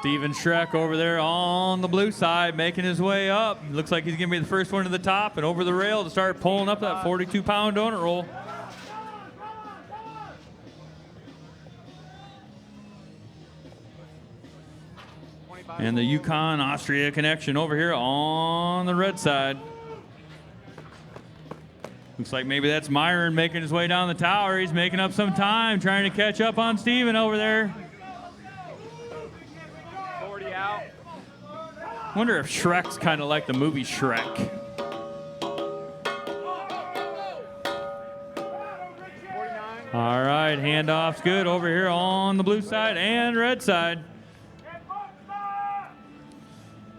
[SPEAKER 10] Steven Schreck over there on the blue side, making his way up. Looks like he's going to be the first one to the top and over the rail to start pulling up that 42-pound donut roll. And the Yukon Austria connection over here on the red side. Looks like maybe that's Myron making his way down the tower. He's making up some time, trying to catch up on Steven over there. Wonder if Shrek's kind of like the movie Shrek. All right, handoff's good over here on the blue side and red side.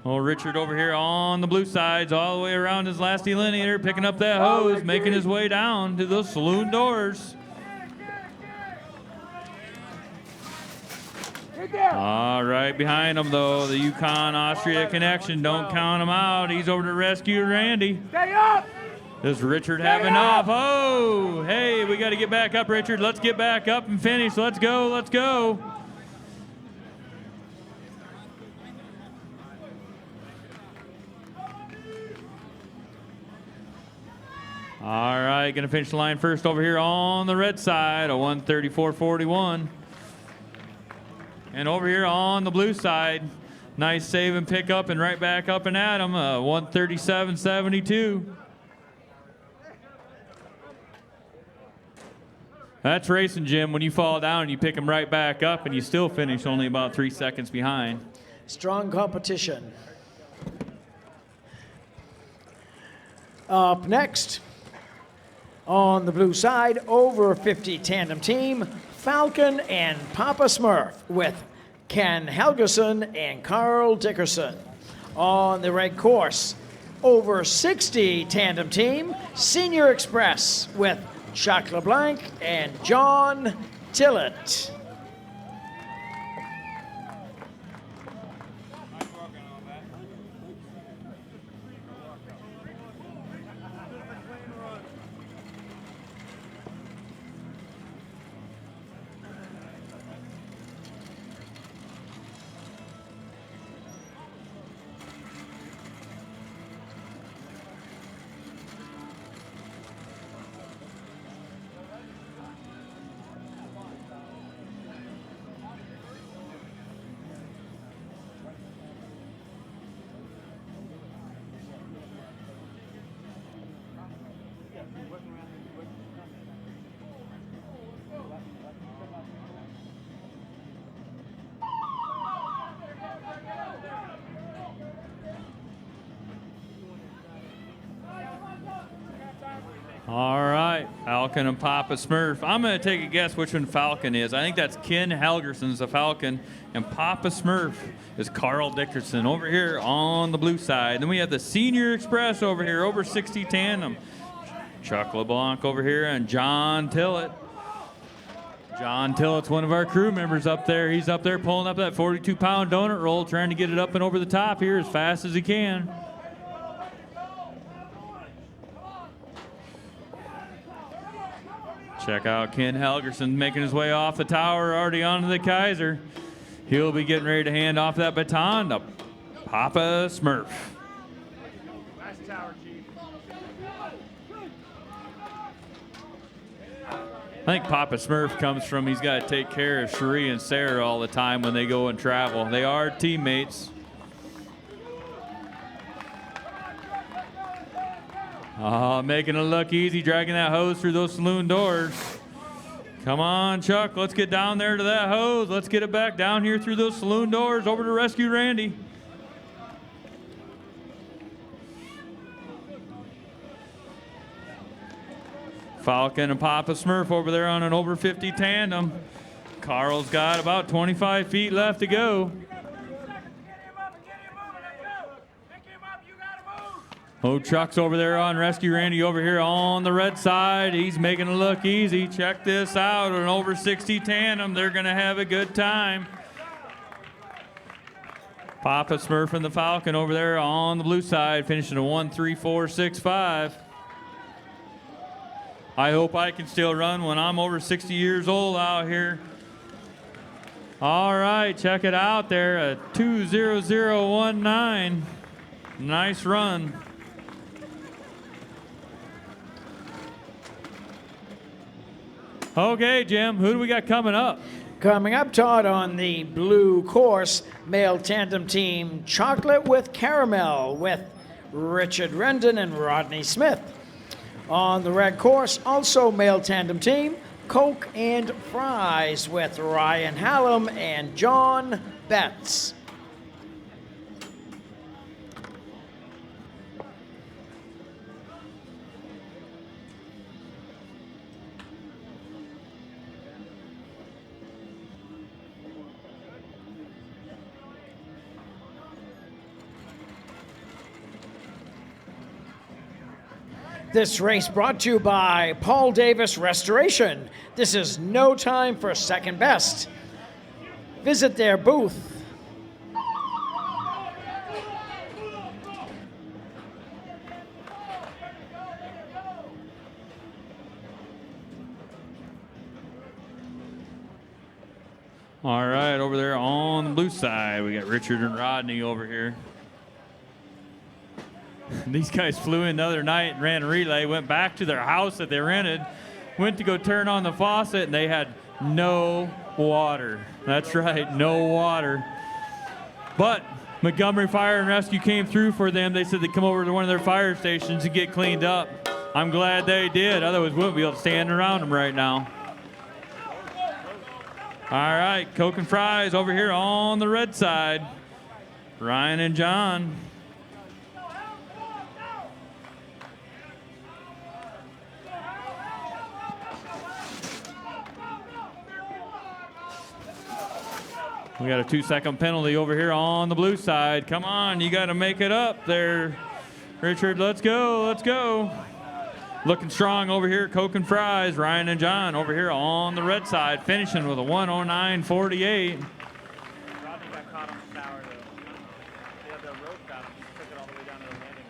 [SPEAKER 10] Oh, Richard over here on the blue sides, all the way around his last delineator, picking up that hose, making his way down to those saloon doors. All right, behind him, though, the Yukon Austria connection. Don't count him out. He's over to rescue Randy.
[SPEAKER 11] Stay up!
[SPEAKER 10] Does Richard have enough? Oh, hey, we got to get back up, Richard. Let's get back up and finish. Let's go, let's go. All right, going to finish the line first over here on the red side, a 1:34.41. And over here on the blue side, nice save and pick up and right back up and at him, 1:37.72. That's racing, Jim, when you fall down and you pick him right back up and you still finish only about 3 seconds behind.
[SPEAKER 9] Strong competition. Up next, on the blue side, over 50 tandem team, Falcon and Papa Smurf with Ken Helgeson and Carl Dickerson. On the red course, over 60 tandem team, Senior Express with Chuck LeBlanc and John Tillett.
[SPEAKER 10] right, Falcon and Papa Smurf. I'm going to take a guess which one Falcon is. I think that's Ken Helgerson's the Falcon, and Papa Smurf is Carl Dickerson over here on the blue side. Then we have the Senior Express over here, over 60 tandem. Chuck LeBlanc over here and John Tillett. John Tillett's one of our crew members up there. He's up there pulling up that 42-pound donut roll, trying to get it up and over the top here as fast as he can. Check out Ken Helgerson making his way off the tower, already onto the Kaiser. He'll be getting ready to hand off that baton to Papa Smurf.
[SPEAKER 4] Last tower, Chief.
[SPEAKER 10] I think Papa Smurf comes from he's got to take care of Cherie and Sarah all the time when they go and travel. They are teammates. Making it look easy, dragging that hose through those saloon doors. Come on, Chuck, let's get down there to that hose. Let's get it back down here through those saloon doors over to Rescue Randy. Falcon and Papa Smurf over there on an over 50 tandem. Carl's got about 25 feet left to go. Oh, Chuck's over there on Rescue Randy over here on the red side. He's making it look easy. Check this out, an over 60 tandem. They're going to have a good time. Papa Smurf and the Falcon over there on the blue side, finishing a 1:34.65. I hope I can still run when I'm over 60 years old out here. All right, check it out there, a 2:00.19. Nice run. Okay, Jim, who do we got coming up?
[SPEAKER 9] Coming up, Todd, on the blue course, male tandem team Chocolate with Caramel with Richard Rendon and Rodney Smith. On the red course, also male tandem team Coke and Fries with Ryan Hallam and John Betts. This race brought to you by Paul Davis Restoration. This is no time for second best. Visit their booth.
[SPEAKER 10] All right, over there on the blue side, we got Richard and Rodney over here. These guys flew in the other night and ran a relay, went back to their house that they rented, went to go turn on the faucet, and they had no water. That's right, no water. But Montgomery Fire and Rescue came through for them. They said they'd come over to one of their fire stations and get cleaned up. I'm glad they did, otherwise we wouldn't be able to stand around them right now. All right, Coke and Fries over here on the red side. Ryan and John. We got a 2-second penalty over here on the blue side. Come on, you got to make it up there. Richard, let's go, let's go. Looking strong over here, Coke and Fries. Ryan and John over here on the red side, finishing with a 1:09.48.
[SPEAKER 4] Rodney got caught on the tower, though. They had the rope down and took it all the way down to the landing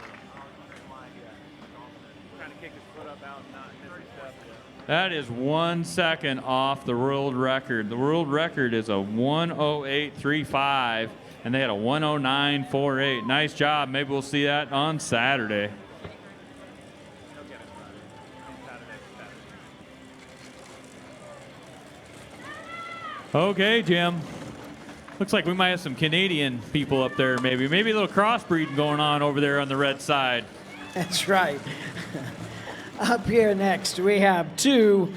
[SPEAKER 4] room. Trying to kick his foot up out and not miss his step.
[SPEAKER 10] That is 1 second off the world record. The world record is a 1:08.35, and they had a 1:09.48. Nice job. Maybe we'll see that on Saturday. Okay, Jim. Looks like we might have some Canadian people up there, maybe. Maybe a little crossbreeding going on over there on the red side.
[SPEAKER 9] That's right. Up here next, we have two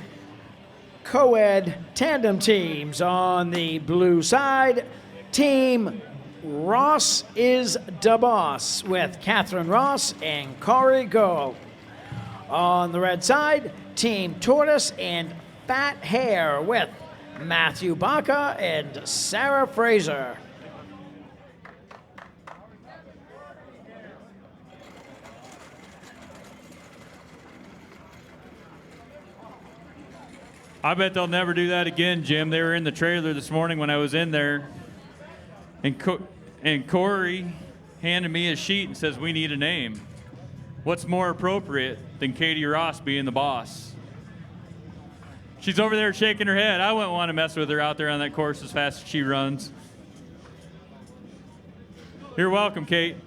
[SPEAKER 9] co-ed tandem teams. On the blue side, Team Ross is da boss with Catherine Ross and Corey Gold. On the red side, Team Tortoise and Fat Hair with Matthew Baca and Sarah Fraser.
[SPEAKER 10] I bet they'll never do that again, Jim. They were in the trailer this morning when I was in there, and Corey handed me a sheet and says, we need a name. What's more appropriate than Katie Ross being the boss? She's over there shaking her head. I wouldn't want to mess with her out there on that course as fast as she runs. You're welcome, Kate.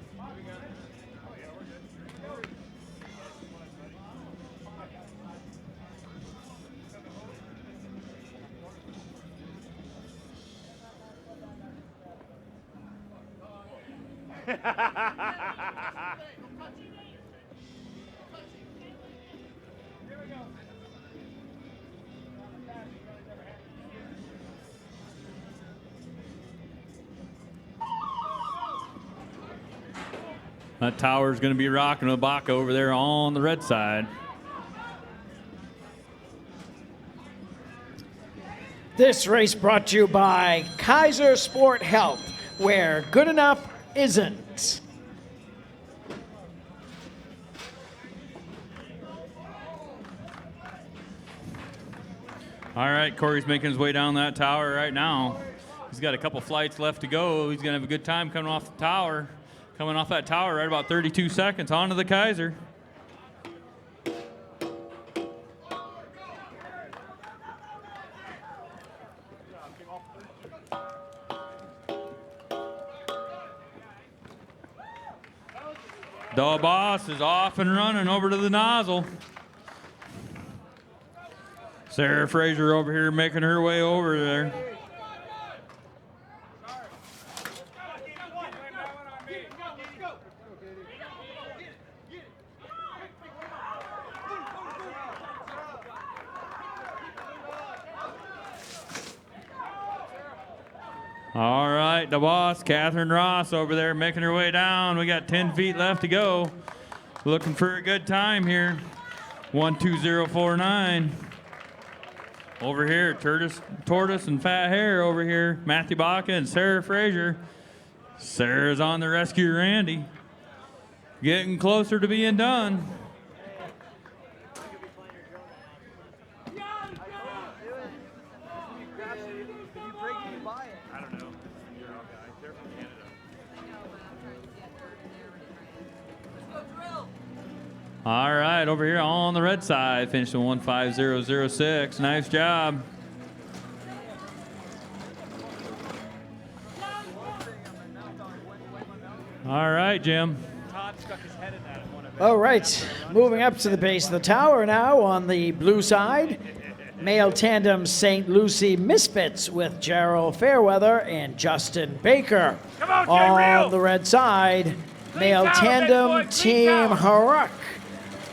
[SPEAKER 10] That tower's going to be rocking with Baca over there on the red side.
[SPEAKER 9] This race brought to you by Kaiser Sport Health, where good enough isn't.
[SPEAKER 10] All right, Corey's making his way down that tower right now. He's got a couple flights left to go. He's going to have a good time coming off the tower. Coming off that tower right about 32 seconds onto the Kaiser. The boss is off and running over to the nozzle. Sarah Fraser over here making her way over there. All right, the boss, Catherine Ross, over there making her way down. We got 10 feet left to go. Looking for a good time here. 1:20.49. Over here, Tortoise and Fat Hair over here. Matthew Baca and Sarah Fraser. Sarah's on the rescue, Randy. Getting closer to being done. All right, over here on the red side, finishing 1:50.06. Nice job. All right, Jim.
[SPEAKER 9] All right, moving up to the base of the tower now on the blue side. Male tandem St. Lucie Misfits with Gerald Fairweather and Justin Baker. On the red side, male tandem Team Haruck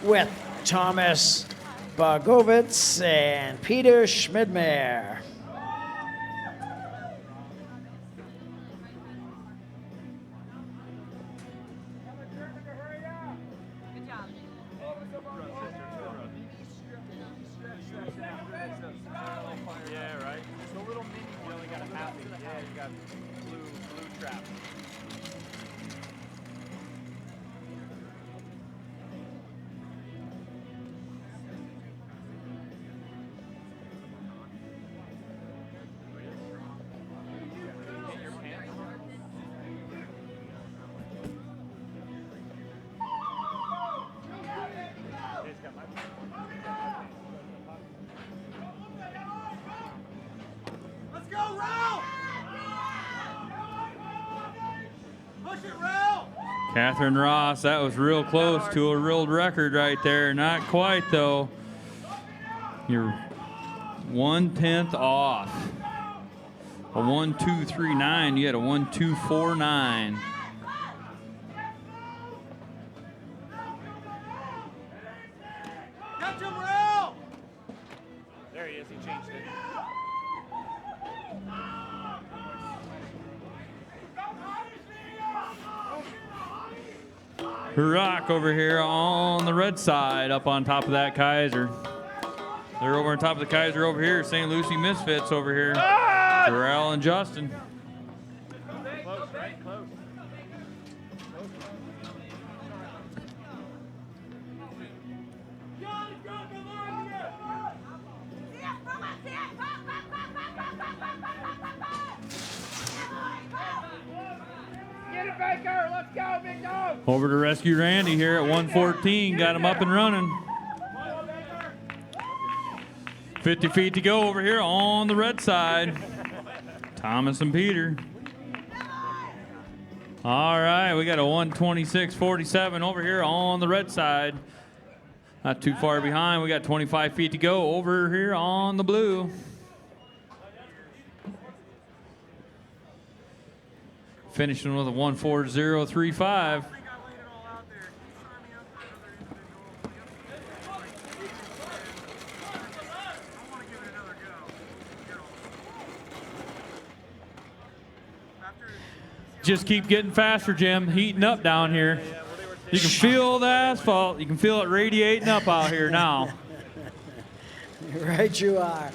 [SPEAKER 9] with Thomas Bogovitz and Peter Schmidmeyer.
[SPEAKER 4] Yeah, right. So little mini, you only got a half. Yeah, you got blue trap.
[SPEAKER 11] Let's go, Rail! Push it, Rail!
[SPEAKER 10] Catherine Ross, that was real close to a world record right there. Not quite, though. You're 1/10 off. A 1:2.39. You had a 1:2.49.
[SPEAKER 11] Catch him, Rail!
[SPEAKER 4] There he is. He changed it.
[SPEAKER 10] Rock over here on the red side, up on top of that Kaiser. They're over on top of the Kaiser over here. St. Lucie Misfits over here. Terrell and Justin.
[SPEAKER 4] Close, right? Close.
[SPEAKER 11] Get it, Baker. Let's go, big dog.
[SPEAKER 10] Over to rescue Randy here at 114. Got him up and running. 50 feet to go over here on the red side. Thomas and Peter. All right, we got a 126.47 over here on the red side. Not too far behind. We got 25 feet to go over here on the blue. Finishing with a 140.35. Just keep getting faster, Jim. Heating up down here. You can feel the asphalt. You can feel it radiating up out here now.
[SPEAKER 9] Right you are.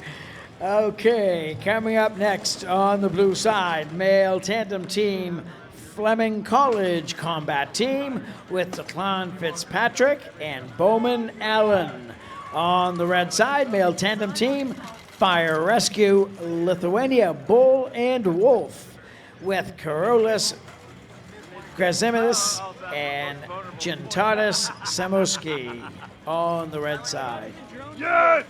[SPEAKER 9] Okay, coming up next on the blue side, male tandem team, Fleming College Combat Team with Declan Fitzpatrick and Bowman Allen. On the red side, male tandem team, Fire Rescue Lithuania Bull and Wolf with Karolis Grazimitis and Gentatis Samoski on the red side.
[SPEAKER 11] Yes!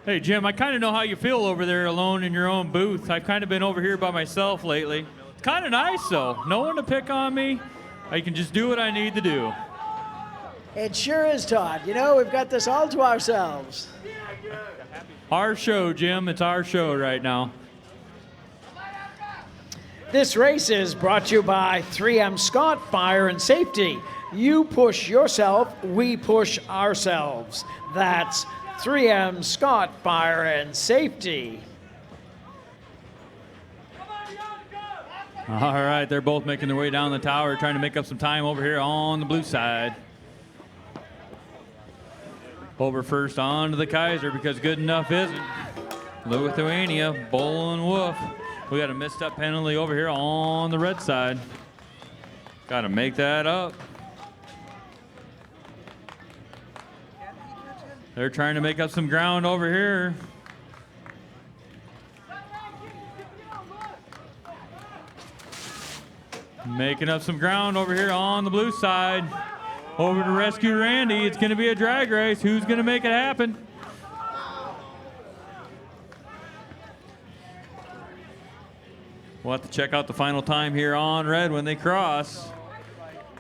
[SPEAKER 10] Hey, Jim, I kind of know how you feel over there alone in your own booth. I've kind of been over here by myself lately. It's kind of nice, though. No one to pick on me. I can just do what I need to do.
[SPEAKER 9] It sure is, Todd. You know, we've got this all to ourselves.
[SPEAKER 10] Our show, Jim. It's our show right now.
[SPEAKER 9] This race is brought to you by 3M Scott Fire and Safety. You push yourself, we push ourselves. That's 3M Scott Fire and Safety.
[SPEAKER 10] All right, they're both making their way down the tower, trying to make up some time over here on the blue side. Over first on to the Kaiser because good enough isn't. Lithuania, Bull and Wolf. We got a missed up penalty over here on the red side. Got to make that up. They're trying to make up some ground over here. Making up some ground over here on the blue side. Over to rescue Randy. It's going to be a drag race. Who's going to make it happen? We'll have to check out the final time here on red when they cross.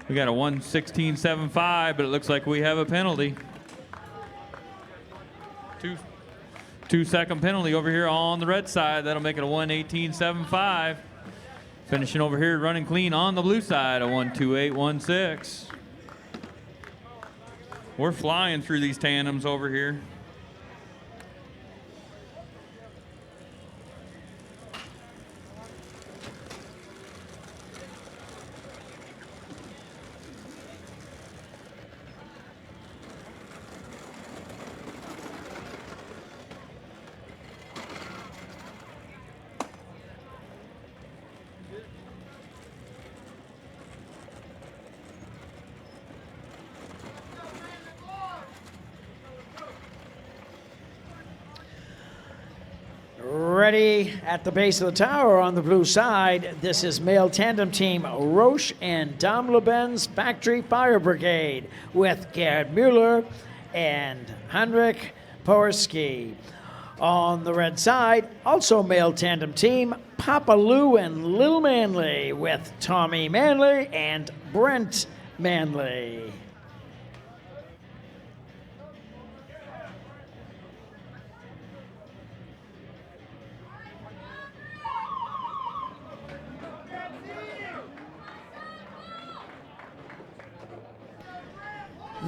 [SPEAKER 10] We got a 1:16.75, but it looks like we have a penalty. Two-second penalty over here on the red side. That'll make it a 1:18.75. Finishing over here running clean on the blue side, a 1:28.16. We're flying through these tandems over here.
[SPEAKER 9] Ready at the base of the tower on the blue side. This is male tandem team Roche and Damleben's Factory Fire Brigade with Gerd Mueller and Henrik Powerski. On the red side, also male tandem team Papa Lou and Lil Manley with Tommy Manley and Brent Manley.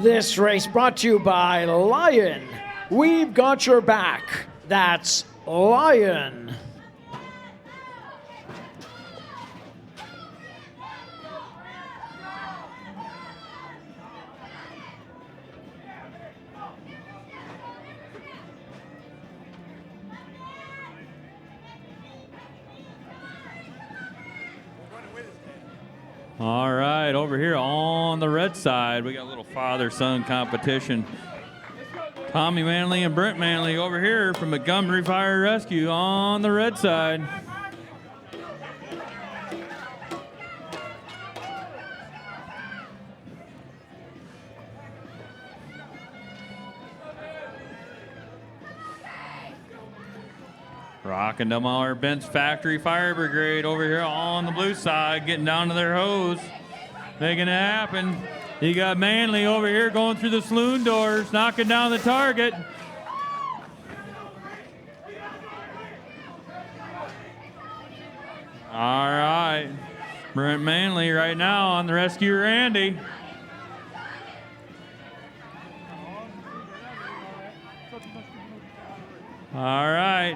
[SPEAKER 9] This race brought to you by Lion. We've got your back. That's Lion.
[SPEAKER 10] All right, over here on the red side, we got a little father-son competition. Tommy Manley and Brent Manley over here from Montgomery Fire Rescue on the red side. Rockendale Bench Factory Fire Brigade over here on the blue side, getting down to their hose, making it happen. You got Manley over here going through the saloon doors, knocking down the target. All right, Brent Manley right now on the rescue, Randy. All right.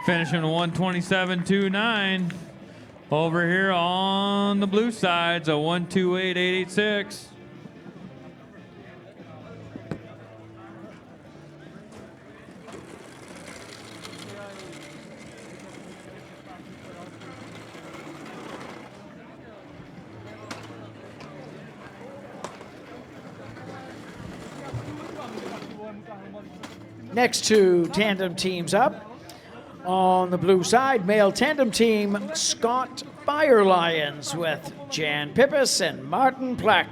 [SPEAKER 10] Finishing 127.29. Over here on the blue side's a 128.886.
[SPEAKER 9] Next two tandem teams up. On the blue side, male tandem team, Scott Fire Lions with Jan Pippis and Martin Plack.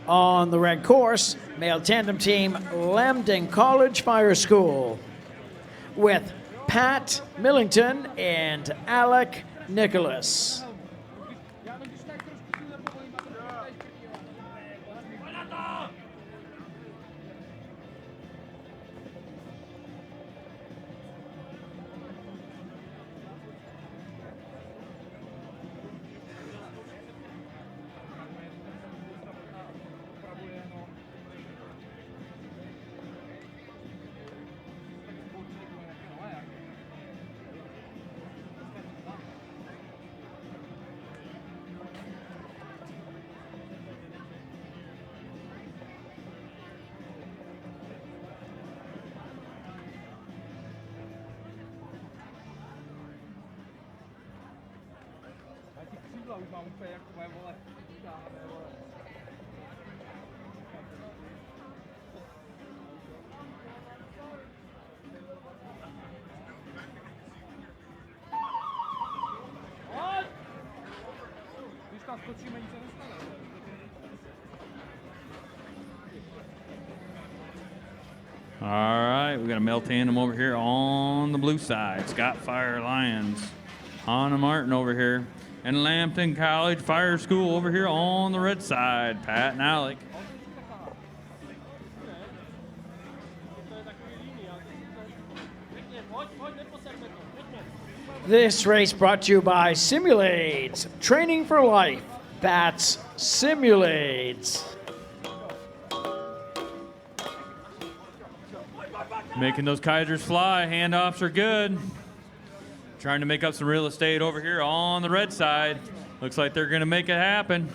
[SPEAKER 9] On the red course, male tandem team, Lambton College Fire School with Pat Millington and Alec Nicholas.
[SPEAKER 10] All right, we got a male tandem over here on the blue side. Scott Fire Lions. Hannah Martin over here. And Lambton College Fire School over here on the red side. Pat and Alec.
[SPEAKER 9] This race brought to you by Simulades, training for life. That's Simulades.
[SPEAKER 10] Making those Kaisers fly. Handoffs are good. Trying to make up some real estate over here on the red side. Looks like they're going to make it happen.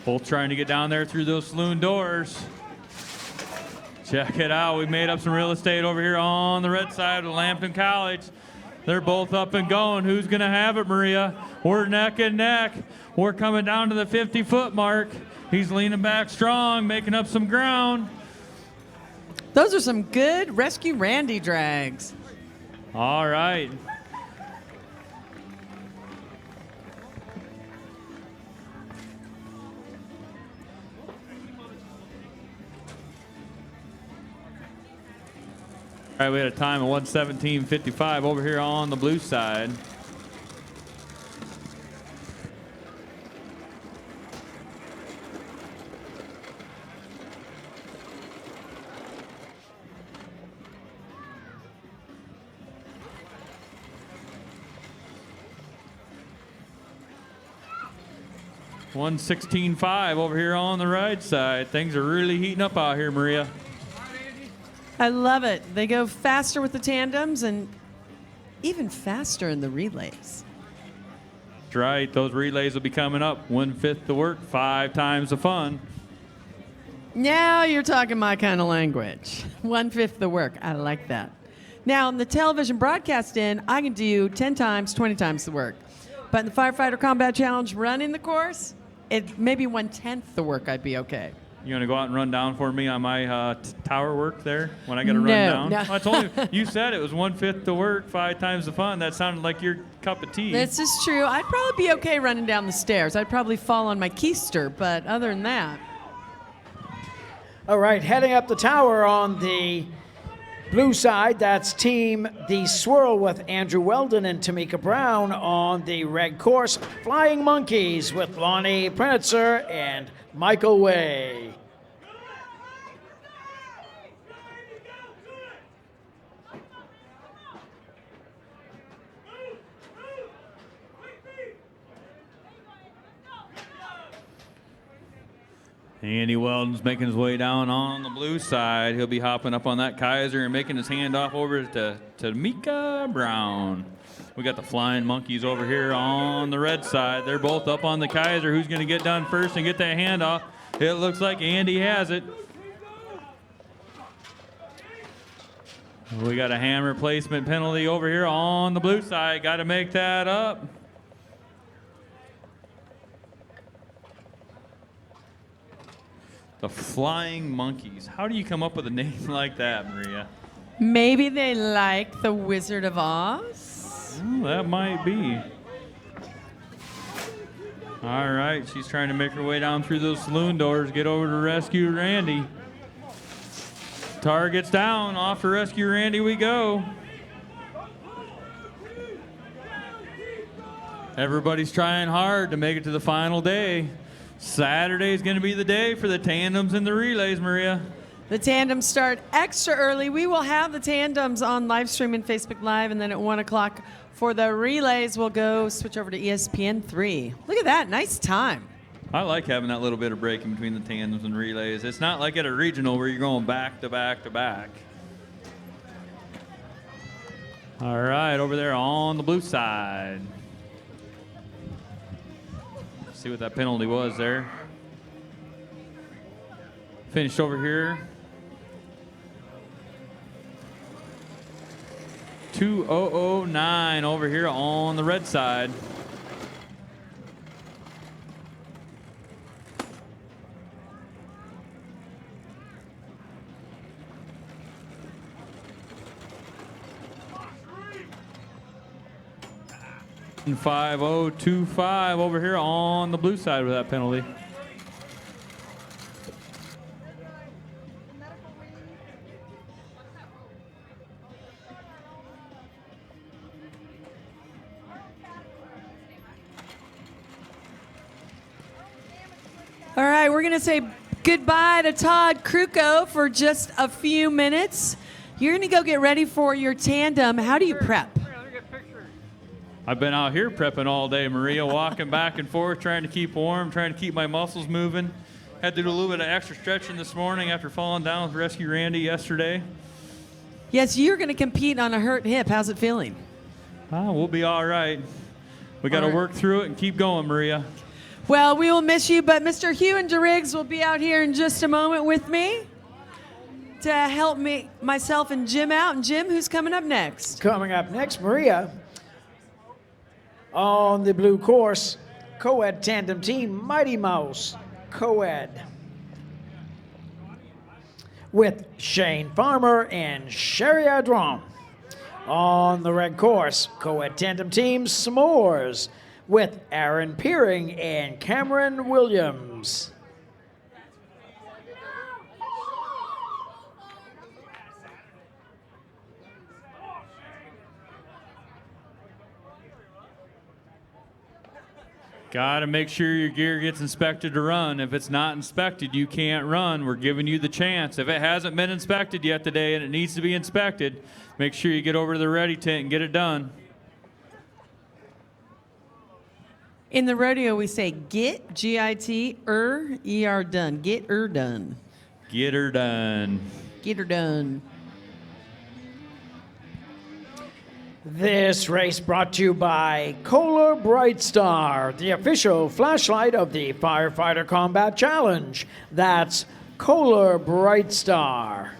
[SPEAKER 10] Both trying to get down there through those saloon doors. Check it out. We made up some real estate over here on the red side of Lambton College. They're both up and going. Who's going to have it, Maria? We're neck and neck. We're coming down to the 50-foot mark. He's leaning back strong, making up some ground.
[SPEAKER 1] Those are some good Rescue Randy drags.
[SPEAKER 10] All right. All right, we had a time of 1:17.55 over here on the blue side. 116.5 over here on the right side. Things are really heating up out here, Maria.
[SPEAKER 1] I love it. They go faster with the tandems and even faster in the relays.
[SPEAKER 10] That's right. Those relays will be coming up. 1/5 the work, 5 times the fun.
[SPEAKER 1] Now you're talking my kind of language. 1/5 the work. I like that. Now, in the television broadcast end, I can do 10 times, 20 times the work. But in the Firefighter Combat Challenge running the course, it maybe 1/10 the work, I'd be okay.
[SPEAKER 10] You want to go out and run down for me on my tower work there when I got to run
[SPEAKER 1] No,
[SPEAKER 10] down?
[SPEAKER 1] no.
[SPEAKER 10] I told you, you said it was 1/5 the work, 5 times the fun. That sounded like your cup of tea.
[SPEAKER 1] This is true. I'd probably be okay running down the stairs. I'd probably fall on my keister, but other than that.
[SPEAKER 9] All right, heading up the tower on the blue side, that's Team The Swirl with Andrew Weldon and Tamika Brown. On the red course, Flying Monkeys with Lonnie Prenitzer and Michael Way.
[SPEAKER 10] Andy Weldon's making his way down on the blue side. He'll be hopping up on that Kaiser and making his handoff over to Tamika Brown. We got the Flying Monkeys over here on the red side. They're both up on the Kaiser. Who's going to get done first and get that handoff? It looks like Andy has it. We got a hammer placement penalty over here on the blue side. Got to make that up. The Flying Monkeys. How do you come up with a name like that, Maria?
[SPEAKER 1] Maybe they like the Wizard of Oz?
[SPEAKER 10] Well, that might be. All right, she's trying to make her way down through those saloon doors, get over to rescue Randy. Target's down, off to rescue Randy we go. Everybody's trying hard to make it to the final day. Saturday's going to be the day for the tandems and the relays, Maria.
[SPEAKER 1] The tandems start extra early. We will have the tandems on live stream and Facebook Live, and then at 1 o'clock for the relays, we'll go switch over to ESPN3. Look at that, nice time.
[SPEAKER 10] I like having that little bit of break in between the tandems and relays. It's not like at a regional where you're going back to back to back. All right, over there on the blue side. See what that penalty was there. Finished over here. 2:00:09 over here on the red side. And 5:025 over here on the blue side with that penalty.
[SPEAKER 1] All right, we're going to say goodbye to Todd Kruko for just a few minutes. You're going to go get ready for your tandem. How do you prep?
[SPEAKER 10] I've been out here prepping all day, Maria, walking back and forth, trying to keep warm, trying to keep my muscles moving. Had to do a little bit of extra stretching this morning after falling down with Rescue Randy yesterday.
[SPEAKER 1] Yes, you're going to compete on a hurt hip. How's it feeling?
[SPEAKER 10] We'll be all right. We got to work through it and keep going, Maria.
[SPEAKER 1] Well, we will miss you, but Mr. Hugh and DeRiggs will be out here in just a moment with me to help me, myself and Jim out. And Jim, who's coming up next?
[SPEAKER 9] Coming up next, Maria. On the blue course, co-ed tandem team, Mighty Mouse, co-ed. With Shane Farmer and Sherry Adron. On the red course, co-ed tandem team, S'mores, with Aaron Peering and Cameron Williams.
[SPEAKER 10] Got to make sure your gear gets inspected to run. If it's not inspected, you can't run. We're giving you the chance. If it hasn't been inspected yet today and it needs to be inspected, make sure you get over to the ready tent and get it done.
[SPEAKER 1] In the rodeo, we say get, G-I-T, E-R done. Get her done.
[SPEAKER 10] Get her done.
[SPEAKER 1] Get her done.
[SPEAKER 9] This race brought to you by Kohler Bright Star, the official flashlight of the Firefighter Combat Challenge. That's Kohler Bright Star.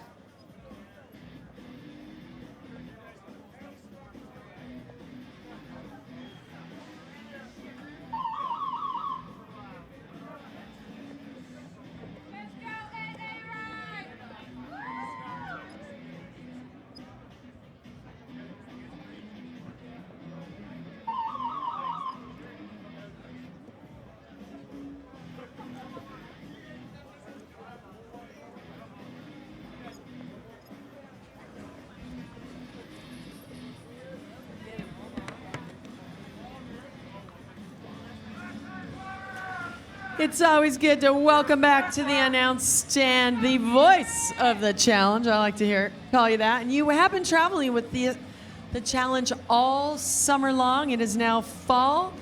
[SPEAKER 1] It's always good to welcome back to the announce stand the voice of the challenge. I like to call you that. And you have been traveling with the challenge all summer long. It is now fall.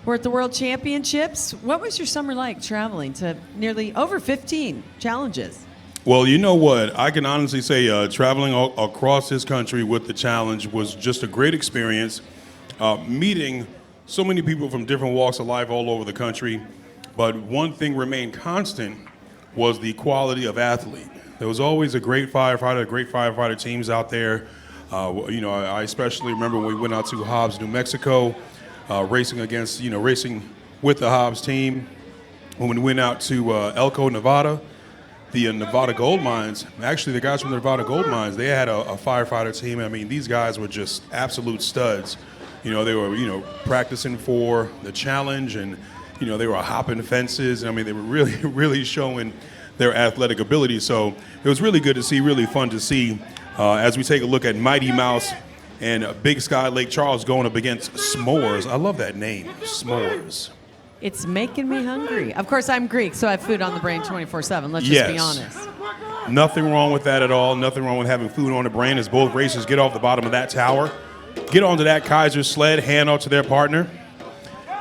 [SPEAKER 1] We're at the World Championships. What was your summer like traveling to nearly over 15 challenges?
[SPEAKER 2] Well, you know what? I can honestly say traveling across this country with the challenge was just a great experience. Meeting so many people from different walks of life all over the country. But one thing remained constant was the quality of athlete. There was always great firefighter teams out there. I especially remember when we went out to Hobbs, New Mexico, racing with the Hobbs team. When we went out to Elko, Nevada, the Nevada Gold Mines, actually the guys from the Nevada Gold Mines, they had a firefighter team. I mean, these guys were just absolute studs. They were, practicing for the challenge, and they were hopping fences. I mean, they were really, really showing their athletic ability. So it was really good to see, really fun to see as we take a look at Mighty Mouse and Big Sky Lake Charles going up against S'mores. I love that name, S'mores.
[SPEAKER 1] It's making me hungry. Of course, I'm Greek, so I have food on the brain 24/7. Let's just be honest.
[SPEAKER 2] Nothing wrong with that at all. Nothing wrong with having food on the brain as both racers get off the bottom of that tower, get onto that Kaiser sled, hand off to their partner.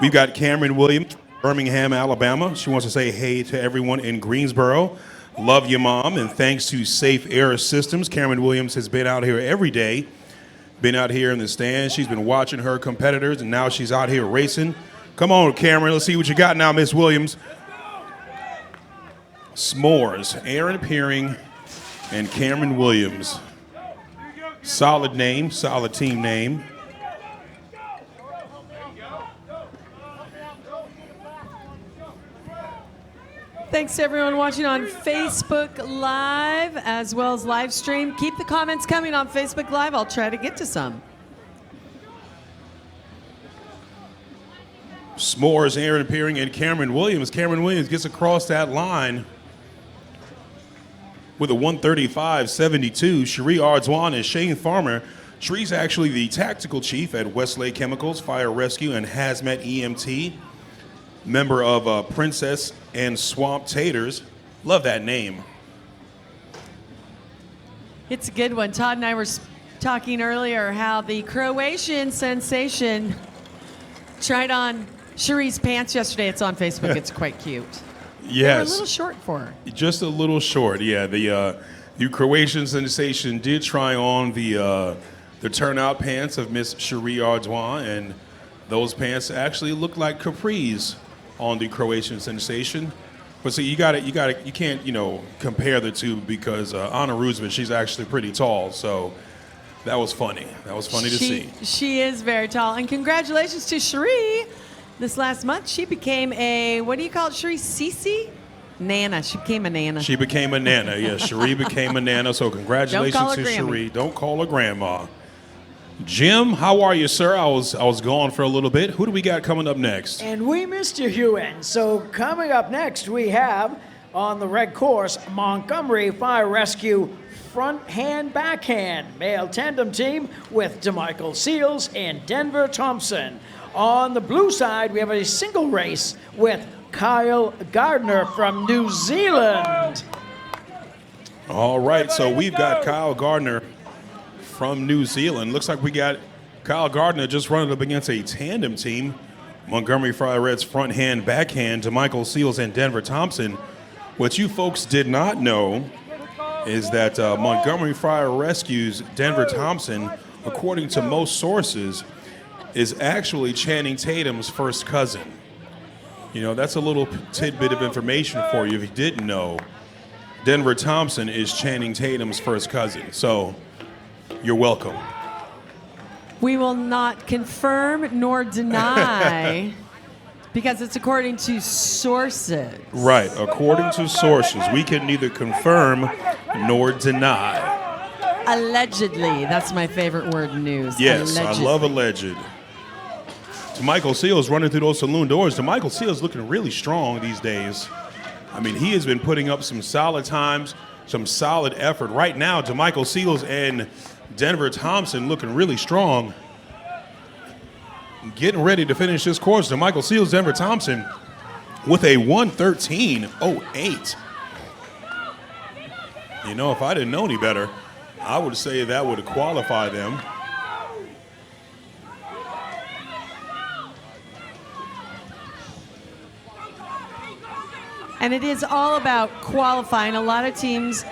[SPEAKER 2] We've got Cameron Williams, Birmingham, Alabama. She wants to say hey to everyone in Greensboro. Love you, Mom. And thanks to Safe Air Systems, Cameron Williams has been out here every day, been out here in the stands. She's been watching her competitors, and now she's out here racing. Come on, Cameron. Let's see what you got now, Miss Williams. S'mores, Aaron Peering and Cameron Williams. Solid name, solid team name.
[SPEAKER 1] Thanks to everyone watching on Facebook Live as well as live stream. Keep the comments coming on Facebook Live. I'll try to get to some.
[SPEAKER 2] S'mores, Aaron Peering, and Cameron Williams. Cameron Williams gets across that line with a 135.72. Cherie Ardoin and Shane Farmer. Cherie's actually the tactical chief at Westlake Chemicals, Fire Rescue, and Hazmat EMT. Member of Princess and Swamp Taters. Love that name.
[SPEAKER 1] It's a good one. Todd and I were talking earlier how the Croatian sensation tried on Cherie's pants yesterday. It's on Facebook. It's quite cute.
[SPEAKER 2] Yes.
[SPEAKER 1] They were a little short for her.
[SPEAKER 2] Just a little short, yeah. The Croatian sensation did try on the turnout pants of Miss Cherie Ardoin, and those pants actually look like capris on the Croatian sensation. But see, you can't, compare the two because Anna Roosevelt, she's actually pretty tall, so that was funny. That was funny to see.
[SPEAKER 1] She is very tall, and congratulations to Cherie. This last month, she became a, what do you call it, Cherie? Cece? Nana. She became a Nana.
[SPEAKER 2] She became a Nana, yeah. Cherie became a Nana, so congratulations to Cherie. Don't call her Grandma. Jim, how are you, sir? I was gone for a little bit. Who do we got coming up next?
[SPEAKER 9] And we missed you, Hewen. So coming up next, we have on the red course, Montgomery Fire Rescue front hand backhand male tandem team with DeMichael Seals and Denver Thompson. On the blue side, we have a single race with Kyle Gardner from New Zealand.
[SPEAKER 2] All right, so we've got Kyle Gardner from New Zealand. Looks like we got Kyle Gardner just running up against a tandem team Montgomery Fire Reds front hand, backhand to Michael Seals and Denver Thompson. What you folks did not know is that Montgomery Fire Rescue's Denver Thompson, according to most sources, is actually Channing Tatum's first cousin. You know, that's a little tidbit of information for you if you didn't know. Denver Thompson is Channing Tatum's first cousin, so you're welcome.
[SPEAKER 1] We will not confirm nor deny because it's according to sources.
[SPEAKER 2] Right, according to sources, we can neither confirm nor deny.
[SPEAKER 1] Allegedly, that's my favorite word in news.
[SPEAKER 2] Yes,
[SPEAKER 1] Allegedly.
[SPEAKER 2] I love alleged. To Michael Seals running through those saloon doors. To Michael Seals looking really strong these days. I mean, he has been putting up some solid times, some solid effort. Right now, to Michael Seals and Denver Thompson looking really strong. Getting ready to finish this course. To Michael Seals, Denver Thompson with a 1:13.08. You know, if I didn't know any better, I would say that would qualify them.
[SPEAKER 1] And it is all about qualifying. A lot of teams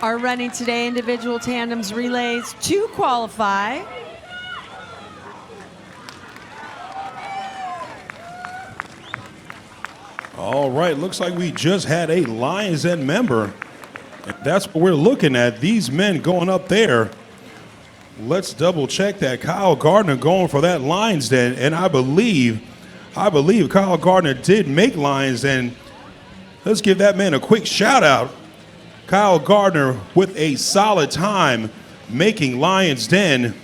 [SPEAKER 1] are running today individual tandems relays to qualify.
[SPEAKER 2] All right, looks like we just had a Lions Den member. And that's what we're looking at, these men going up there. Let's double check that. Kyle Gardner going for that Lions Den, and I believe Kyle Gardner did make Lions Den. Let's give that man a quick shout out. Kyle Gardner with a solid time making Lions Den.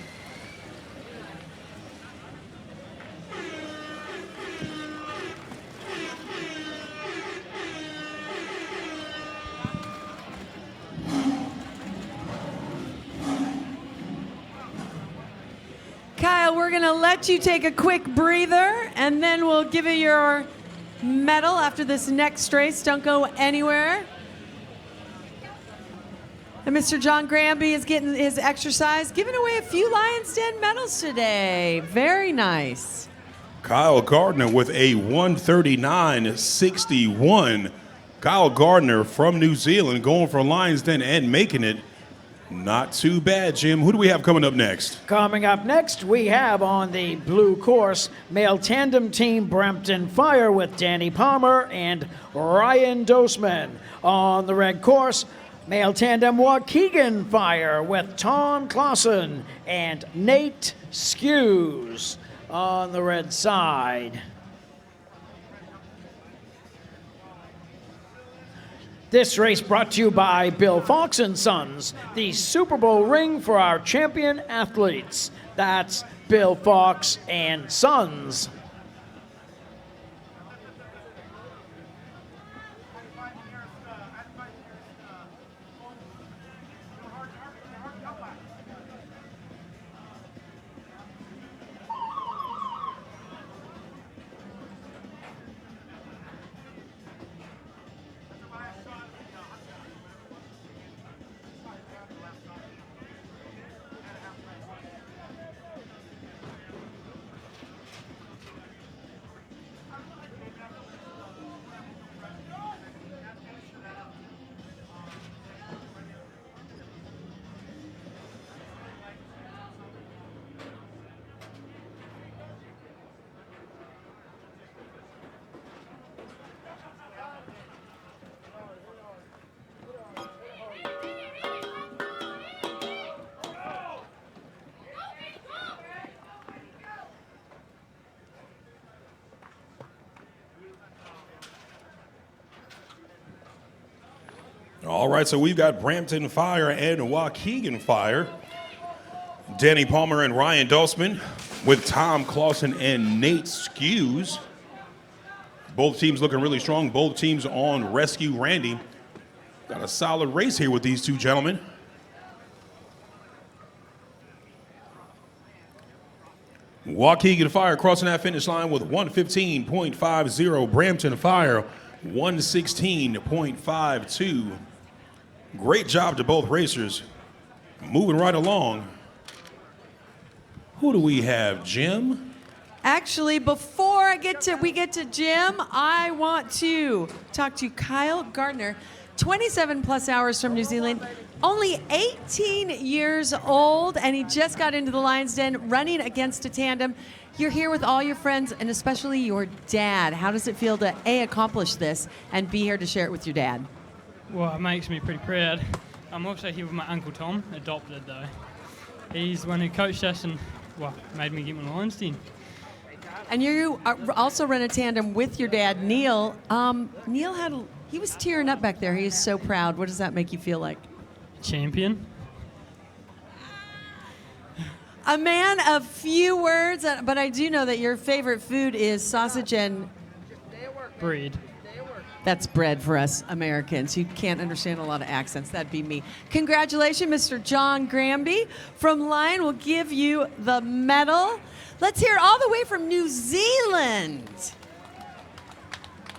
[SPEAKER 1] Kyle, we're going to let you take a quick breather, and then we'll give you your medal after this next race. Don't go anywhere. And Mr. John Granby is getting his exercise, giving away a few Lions Den medals today. Very nice.
[SPEAKER 2] Kyle Gardner with a 1:39.61. Kyle Gardner from New Zealand going for Lions Den and making it. Not too bad, Jim. Who do we have coming up next?
[SPEAKER 9] Coming up next, we have on the blue course, male tandem team Brampton Fire with Danny Palmer and Ryan Dosman. On the red course, male tandem Waukegan Fire with Tom Clausen and Nate Skews on the red side. This race brought to you by Bill Fox & Sons, the Super Bowl ring for our champion athletes. That's Bill Fox & Sons.
[SPEAKER 2] All right, so we've got Brampton Fire and Waukegan Fire. Danny Palmer and Ryan Dosman with Tom Clausen and Nate Skews. Both teams looking really strong. Both teams on Rescue Randy. Got a solid race here with these two gentlemen. Waukegan Fire crossing that finish line with 1:15.50. Brampton Fire 1:16.52. Great job to both racers. Moving right along. Who do we have, Jim?
[SPEAKER 1] Actually, before before we get to Jim, I want to talk to Kyle Gardner, 27 plus hours from New Zealand, only 18 years old, and he just got into the Lions Den running against a tandem. You're here with all your friends and especially your dad. How does it feel to A, accomplish this, and be here to share it with your dad?
[SPEAKER 20] Well, it makes me pretty proud. I'm also here with my Uncle Tom, adopted though. He's the one who coached us and, well, made me get my Lions Den.
[SPEAKER 1] And you also run a tandem with your dad, Neil. Neil he was tearing up back there. He is so proud. What does that make you feel like?
[SPEAKER 20] Champion.
[SPEAKER 1] A man of few words, but I do know that your favorite food is sausage and
[SPEAKER 20] bread.
[SPEAKER 1] That's bread for us Americans. You can't understand a lot of accents. That'd be me. Congratulations, Mr. John Granby from Lion will give you the medal. Let's hear it all the way from New Zealand.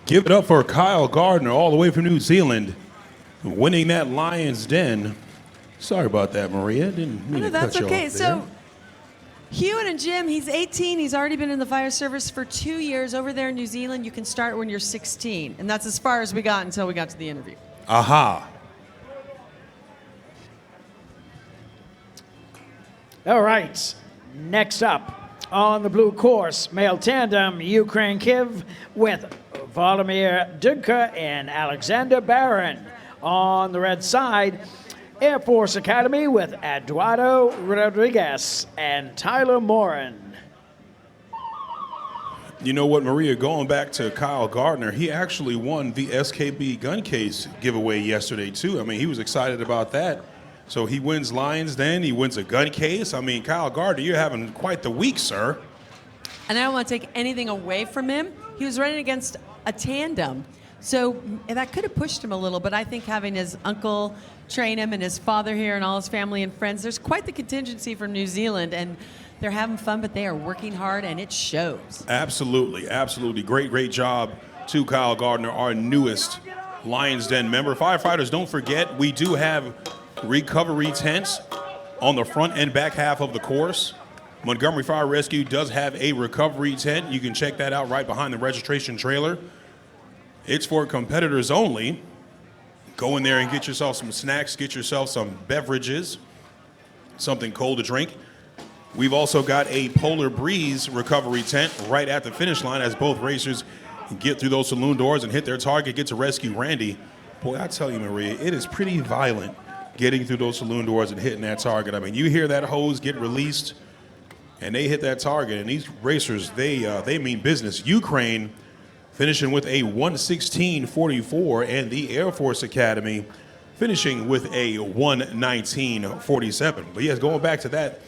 [SPEAKER 2] Give it up for Kyle Gardner, all the way from New Zealand, winning that Lions Den. Sorry about that, Maria. Didn't mean to cut you off there.
[SPEAKER 1] So, Hewan and Jim, he's 18. He's already been in the fire service for 2 years. Over there in New Zealand, you can start when you're 16. And that's as far as we got until we got to the interview.
[SPEAKER 2] Aha.
[SPEAKER 9] All right. Next up on the blue course, male tandem, Ukraine Kiv with Volodymyr Dudka and Alexander Barron. On the red side, Air Force Academy with Eduardo Rodriguez and Tyler Morin.
[SPEAKER 2] You know what, Maria, going back to Kyle Gardner, he actually won the SKB gun case giveaway yesterday, too. I mean, he was excited about that. So he wins Lions Den, he wins a gun case. I mean, Kyle Gardner, you're having quite the week, sir.
[SPEAKER 1] And I don't want to take anything away from him. He was running against a tandem. So that could have pushed him a little, but I think having his uncle train him and his father here and all his family and friends, there's quite the contingency from New Zealand, and they're having fun, but they are working hard, and it shows.
[SPEAKER 2] Absolutely, absolutely. Great job to Kyle Gardner, our newest Lions Den member. Firefighters, don't forget, we do have recovery tents on the front and back half of the course. Montgomery Fire Rescue does have a recovery tent. You can check that out right behind the registration trailer. It's for competitors only. Go in there and get yourself some snacks, get yourself some beverages, something cold to drink. We've also got a Polar Breeze recovery tent right at the finish line as both racers get through those saloon doors and hit their target, get to rescue Randy. Boy, I tell you, Maria, it is pretty violent getting through those saloon doors and hitting that target. I mean, you hear that hose get released and they hit that target, and these racers, they mean business. Ukraine finishing with a 1:16.44, and the Air Force Academy finishing with a 1:19.47. But yes, going back to that,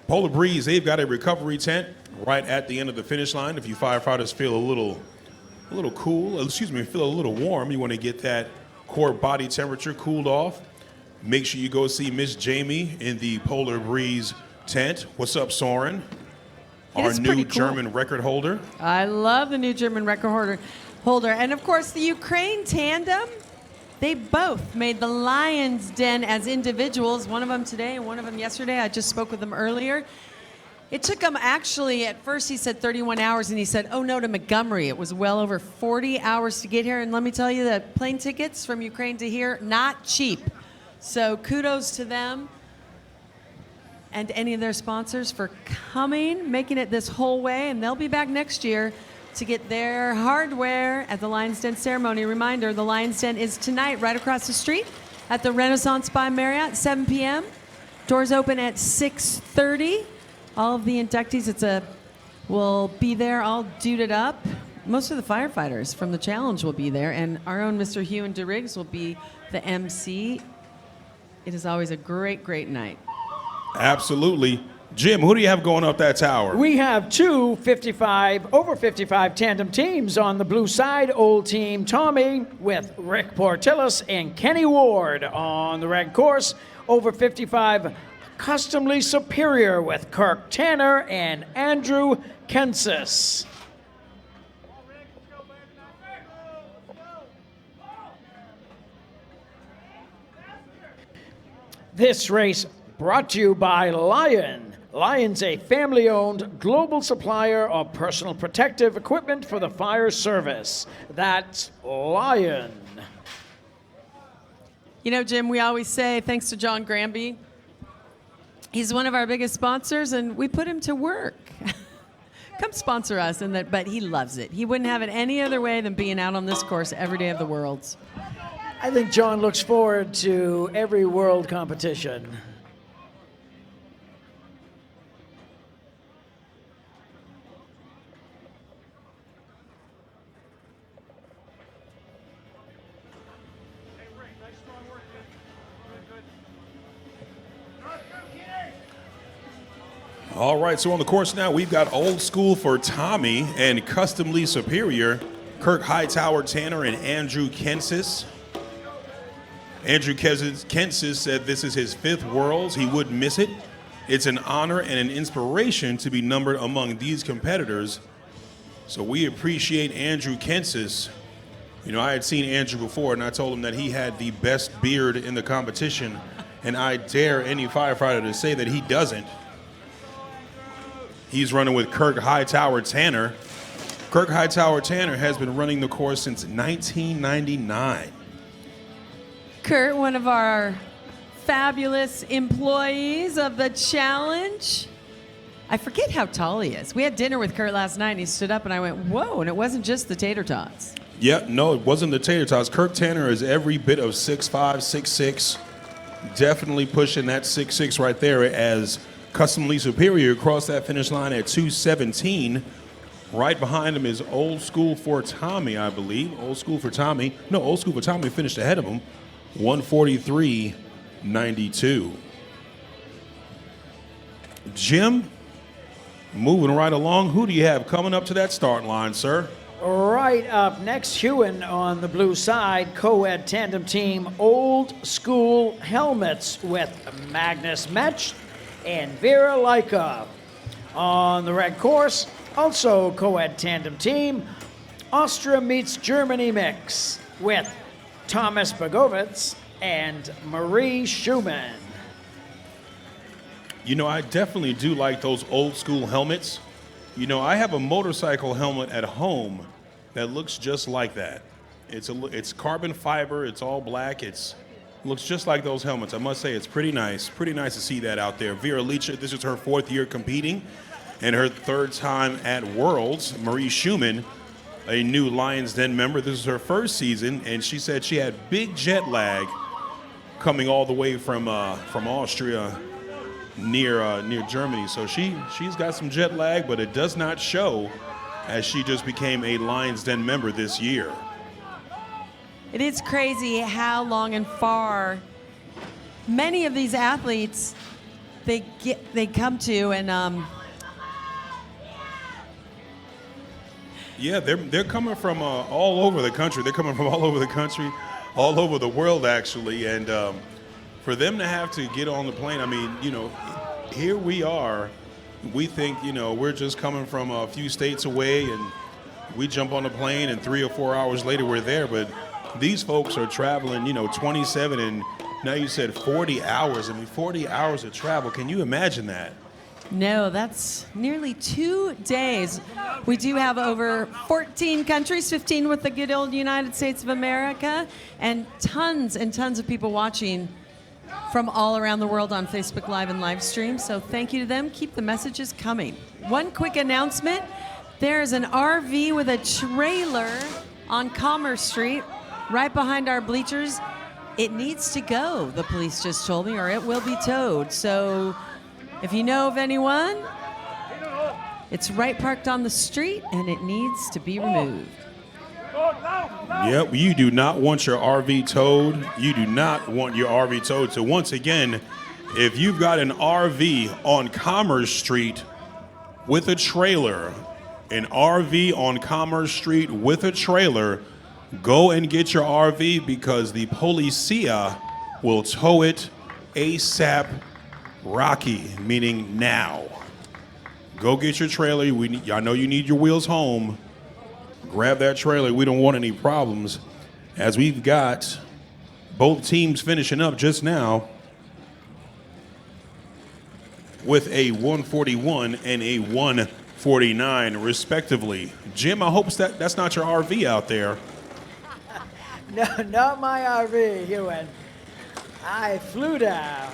[SPEAKER 2] Polar Breeze, they've got a recovery tent right at the end of the finish line. If you firefighters feel a little cool, feel a little warm, you want to get that core body temperature cooled off, make sure you go see Miss Jamie in the Polar Breeze tent. What's up, Soren? Our new German record holder.
[SPEAKER 1] I love the new German record holder. And of course, the Ukraine tandem, they both made the Lions Den as individuals, one of them today and one of them yesterday. I just spoke with them earlier. It took him actually, at first he said 31 hours, and he said, oh no, to Montgomery. It was well over 40 hours to get here. And let me tell you that plane tickets from Ukraine to here, not cheap. So kudos to them and any of their sponsors for coming, making it this whole way, and they'll be back next year to get their hardware at the Lions Den ceremony. Reminder, the Lions Den is tonight right across the street at the Renaissance by Marriott, 7 p.m. Doors open at 6:30. All of the inductees will be there all duded up. Most of the firefighters from the challenge will be there, and our own Mr. Hewan DeRiggs will be the MC. It is always a great night.
[SPEAKER 2] Absolutely. Jim, who do you have going up that tower?
[SPEAKER 9] We have two over 55 tandem teams on the blue side. Old Team Tommy with Rick Portillis and Kenny Ward. On the red course, over 55 Customly Superior with Kirk Tanner and Andrew Kensis. This race brought to you by Lion. Lions, a family-owned global supplier of personal protective equipment for the fire service. That's Lion.
[SPEAKER 1] You know, Jim, we always say thanks to John Granby. He's one of our biggest sponsors, and we put him to work. Come sponsor us, but he loves it. He wouldn't have it any other way than being out on this course every day of the Worlds.
[SPEAKER 9] I think John looks forward to every world competition.
[SPEAKER 2] All right, so on the course now, we've got Old School for Tommy and Customly Superior, Kirk Hightower Tanner and Andrew Kensis. Andrew Kensis said this is his 5th Worlds. He wouldn't miss it. It's an honor and an inspiration to be numbered among these competitors. So we appreciate Andrew Kensis. You know, I had seen Andrew before, and I told him that he had the best beard in the competition, and I dare any firefighter to say that he doesn't. He's running with Kirk Hightower Tanner. Kirk Hightower Tanner has been running the course since 1999.
[SPEAKER 1] Kurt, one of our fabulous employees of the challenge. I forget how tall he is. We had dinner with Kurt last night, and he stood up, and I went, whoa, and it wasn't just the tater tots.
[SPEAKER 2] Yeah, no, it wasn't the tater tots. Kirk Tanner is every bit of 6'5", 6'6", definitely pushing that 6'6" right there as Customly Superior crossed that finish line at 2:17. Right behind him is Old School for Tommy, I believe. Old School for Tommy finished ahead of him, 1:43.92. Jim, moving right along. Who do you have coming up to that start line, sir?
[SPEAKER 9] Right up next, Hewen on the blue side, co-ed tandem team Old School Helmets with Magnus Metsch and Vera Leica. On the red course, also co-ed tandem team, Austria meets Germany mix with Thomas Bogovitz and Marie Schumann.
[SPEAKER 2] You know, I definitely do like those Old School helmets. You know, I have a motorcycle helmet at home that looks just like that. It's carbon fiber, it's all black, looks just like those helmets. I must say it's pretty nice to see that out there. Vera Leica, this is her 4th year competing and her 3rd time at Worlds. Marie Schumann, a new Lions Den member, this is her 1st season, and she said she had big jet lag coming all the way from Austria near Germany. So she's got some jet lag, but it does not show as she just became a Lions Den member this year.
[SPEAKER 1] It is crazy how long and far many of these athletes they come to, and
[SPEAKER 2] yeah, they're coming from all over the country. They're coming from all over the country, all over the world actually, and for them to have to get on the plane, I mean, you know, here we are. We think, you know, we're just coming from a few states away, and we jump on the plane, and 3 or 4 hours later we're there, but these folks are traveling, you know, 27 and now you said 40 hours. I mean, 40 hours of travel. Can you imagine that?
[SPEAKER 1] No, that's nearly 2 days. We do have over 14 countries, 15 with the good old United States of America, and tons of people watching from all around the world on Facebook Live and live stream. So thank you to them. Keep the messages coming. One quick announcement. There's an RV with a trailer on Commerce Street, right behind our bleachers. It needs to go, the police just told me, or it will be towed. So if you know of anyone, it's right parked on the street and it needs to be removed.
[SPEAKER 2] Yep, you do not want your RV towed. You do not want your RV towed. So once again, if you've got an RV on Commerce Street with a trailer, an RV on Commerce Street with a trailer, go and get your RV because the policia will tow it ASAP Rocky, meaning now. Go get your trailer. I know you need your wheels home. Grab that trailer. We don't want any problems as we've got both teams finishing up just now. with a 141 and a 149, respectively. Jim, I hope that's not your RV out there.
[SPEAKER 9] No, not my RV, Ewan. I flew down.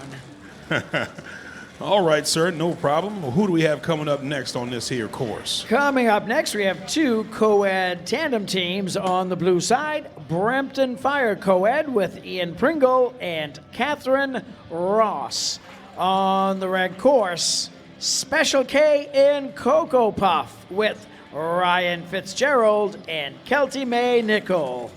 [SPEAKER 2] All right, sir, no problem. Who do we have coming up next on this here course?
[SPEAKER 9] Coming up next, we have two co-ed tandem teams on the blue side. Brampton Fire co-ed with Ian Pringle and Catherine Ross. On the red course, Special K and Cocoa Puff with Ryan Fitzgerald and Kelty Mae Nickel.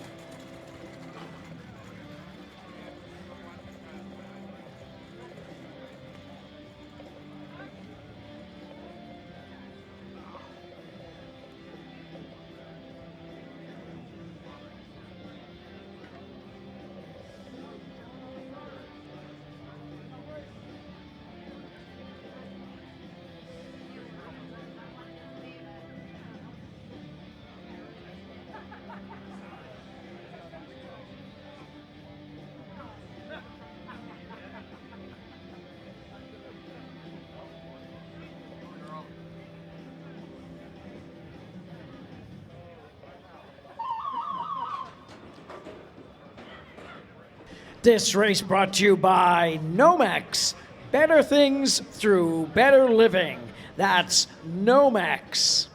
[SPEAKER 9] This race brought to you by Nomex. Better things through better living. That's Nomex.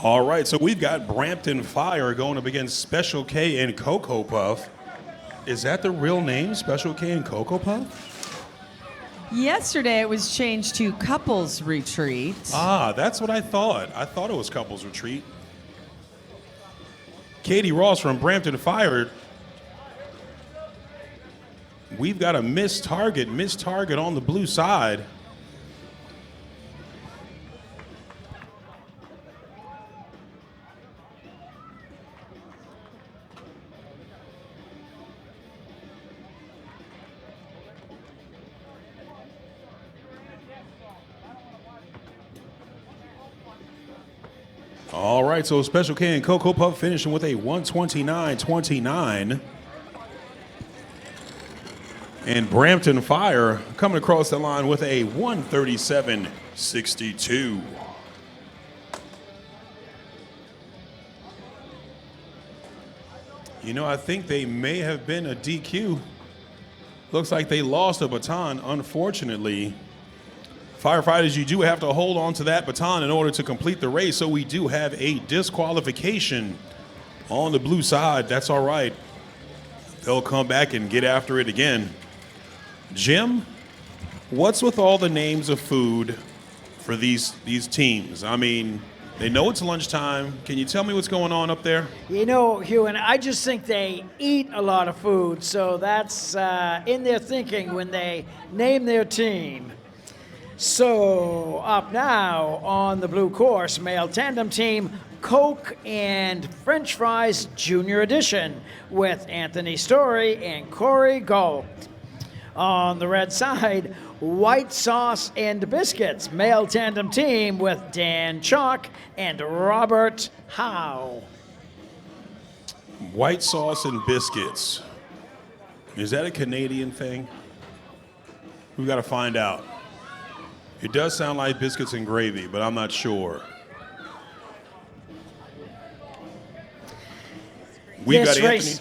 [SPEAKER 2] All right, so we've got Brampton Fire going up against Special K and Cocoa Puff. Is that the real name, Special K and Cocoa Puff?
[SPEAKER 1] Yesterday it was changed to Couples Retreat.
[SPEAKER 2] Ah, that's what I thought. I thought it was Couples Retreat. Katie Ross from Brampton Fire. We've got a missed target on the blue side. All right, so Special K and Cocoa Puff finishing with a 129.29. And Brampton Fire coming across the line with a 137.62. You know, I think they may have been a DQ. Looks like they lost a baton, unfortunately. Firefighters, you do have to hold on to that baton in order to complete the race, so we do have a disqualification on the blue side. That's all right. They'll come back and get after it again. Jim, what's with all the names of food for these teams? I mean, they know it's lunchtime. Can you tell me what's going on up there?
[SPEAKER 9] You know, Ewan, I just think they eat a lot of food, so that's in their thinking when they name their team. So, up now on the blue course, male tandem team, Coke and French Fries Junior Edition with Anthony Story and Corey Galt. On the red side, White Sauce and Biscuits, male tandem team with Dan Chalk and Robert Howe.
[SPEAKER 2] White Sauce and Biscuits. Is that a Canadian thing? We've got to find out. It does sound like biscuits and gravy, but I'm not sure. We've got Anthony.
[SPEAKER 9] Race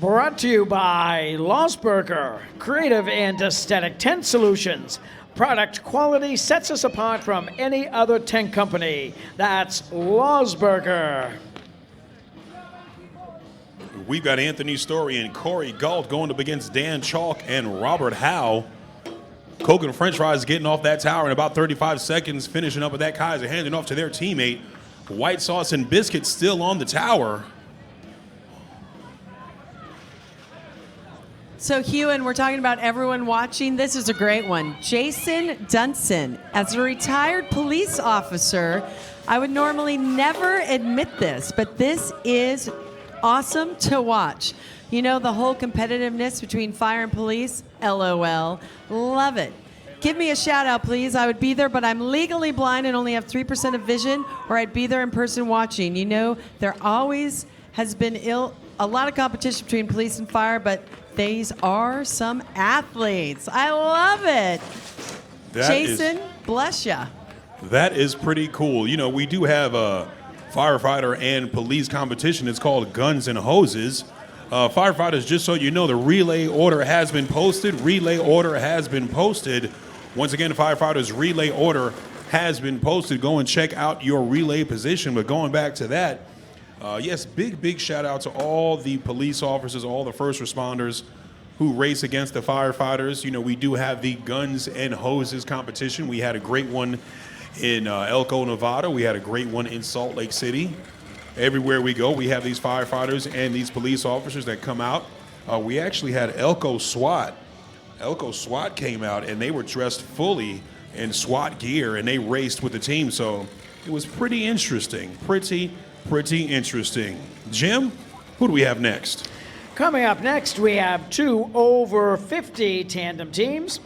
[SPEAKER 9] brought to you by Losberger, creative and aesthetic tent solutions. Product quality sets us apart from any other tent company. That's Losberger.
[SPEAKER 2] We've got Anthony Story and Corey Galt going up against Dan Chalk and Robert Howe. Coke and French fries getting off that tower in about 35 seconds, finishing up with that Kaiser, handing off to their teammate. White sauce and biscuits still on the tower.
[SPEAKER 1] So, Hewan, we're talking about everyone watching. This is a great one. Jason Dunson, as a retired police officer, I would normally never admit this, but this is awesome to watch. You know, the whole competitiveness between fire and police, LOL. Love it. Give me a shout out, please. I would be there, but I'm legally blind and only have 3% of vision, or I'd be there in person watching. You know, there always has been a lot of competition between police and fire, but these are some athletes. I love it. Jason, bless ya.
[SPEAKER 2] That is pretty cool. You know, we do have a firefighter and police competition. It's called Guns and Hoses. Firefighters, just so you know, the relay order has been posted. Relay order has been posted. Once again, firefighters, relay order has been posted. Go and check out your relay position. But going back to that, yes, big shout out to all the police officers, all the first responders who race against the firefighters. You know, we do have the Guns and Hoses competition. We had a great one in Elko, Nevada. We had a great one in Salt Lake City. Everywhere we go, we have these firefighters and these police officers that come out. We actually had Elko SWAT. Elko SWAT came out, and they were dressed fully in SWAT gear, and they raced with the team. So it was pretty interesting. Pretty interesting. Jim, who do we have next?
[SPEAKER 9] Coming up next, we have two over 50 tandem teams.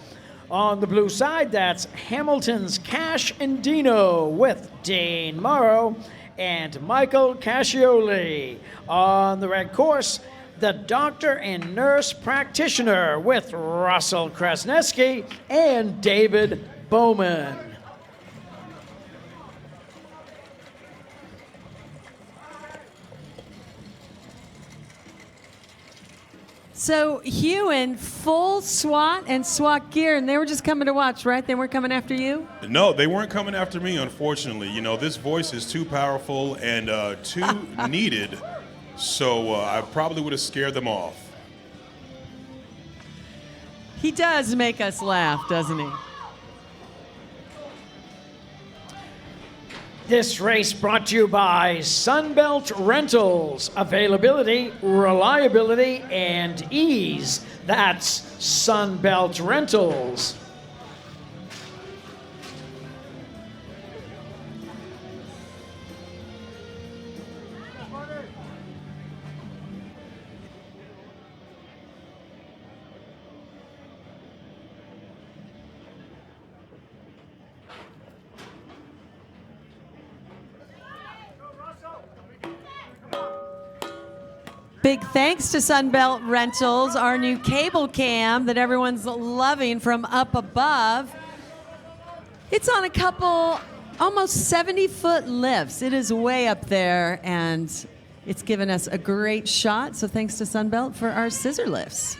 [SPEAKER 9] On the blue side, that's Hamilton's Cash and Dino with Dane Morrow and Michael Cascioli. On the red course, the doctor and nurse practitioner with Russell Krasneski and David Bowman.
[SPEAKER 1] So, Hewan, full SWAT and SWAT gear, and they were just coming to watch, right? They weren't coming after you?
[SPEAKER 2] No, they weren't coming after me, unfortunately. You know, this voice is too powerful and too needed, so I probably would have scared them off.
[SPEAKER 1] He does make us laugh, doesn't he?
[SPEAKER 9] This race brought to you by Sunbelt Rentals. Availability, reliability, and ease. That's Sunbelt Rentals.
[SPEAKER 1] Big thanks to Sunbelt Rentals, our new cable cam that everyone's loving from up above. It's on a couple almost 70-foot lifts. It is way up there, and it's given us a great shot. So thanks to Sunbelt for our scissor lifts.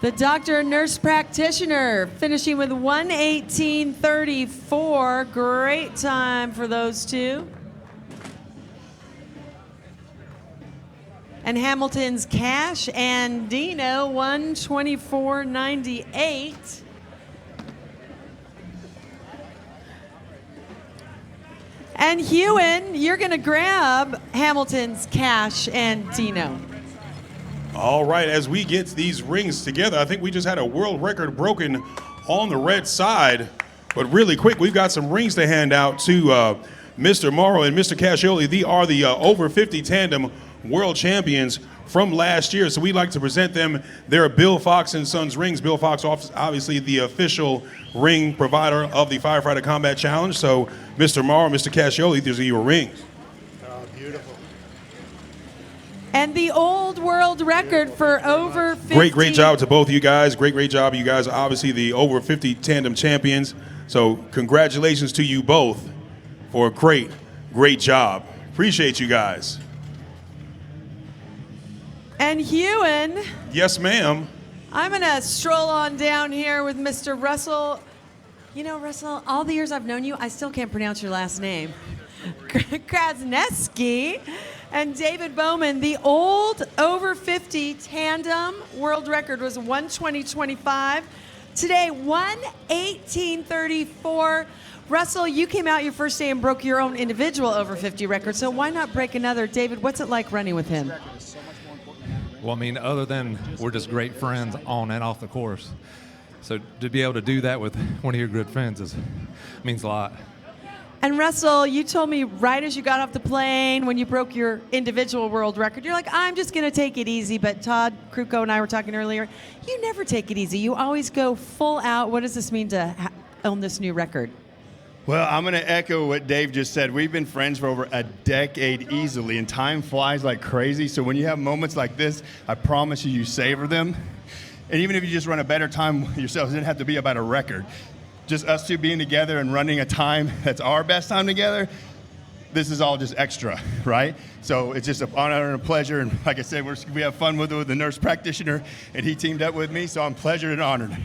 [SPEAKER 1] The doctor and nurse practitioner finishing with 1:18:34. Great time for those two. And Hamilton's Cash and Dino 1:24:98. And Hewan, you're going to grab Hamilton's Cash and Dino.
[SPEAKER 2] All right, as we get these rings together, I think we just had a world record broken on the red side. But really quick, we've got some rings to hand out to Mr. Morrow and Mr. Cascioli. They are the over 50 tandem world champions from last year. So we'd like to present them their Bill Fox and Sons rings. Bill Fox, obviously the official ring provider of the Firefighter Combat Challenge. So Mr. Morrow, Mr. Cascioli, these are your rings.
[SPEAKER 1] And the old world record for over 50.
[SPEAKER 2] Great job to both of you guys. Great job. You guys are obviously the over 50 tandem champions. So congratulations to you both for a great job. Appreciate you guys.
[SPEAKER 1] And Ewan,
[SPEAKER 2] Yes, ma'am.
[SPEAKER 1] I'm going to stroll on down here with Mr. Russell. You know, Russell, all the years I've known you, I still can't pronounce your last name. Krasneski and David Bowman. The old over 50 tandem world record was 1:20.25. Today, 1:18.34. Russell, you came out your first day and broke your own individual over 50 record, so why not break another? David, what's it like running with him?
[SPEAKER 12] Well, I mean, other than we're just great friends on and off the course. So to be able to do that with one of your good friends means a lot.
[SPEAKER 1] And Russell, you told me right as you got off the plane when you broke your individual world record, you're like, I'm just going to take it easy. But Todd Kruko and I were talking earlier, you never take it easy. You always go full out. What does this mean to own this new record?
[SPEAKER 13] Well, I'm going to echo what Dave just said. We've been friends for over a decade easily, and time flies like crazy. So when you have moments like this, I promise you savor them. And even if you just run a better time yourselves, it doesn't have to be about a record. Just us two being together and running a time that's our best time together, this is all just extra, right? So it's just an honor and a pleasure. And like I said, we have fun with it with the nurse practitioner, and he teamed up with me, so I'm pleasured and honored.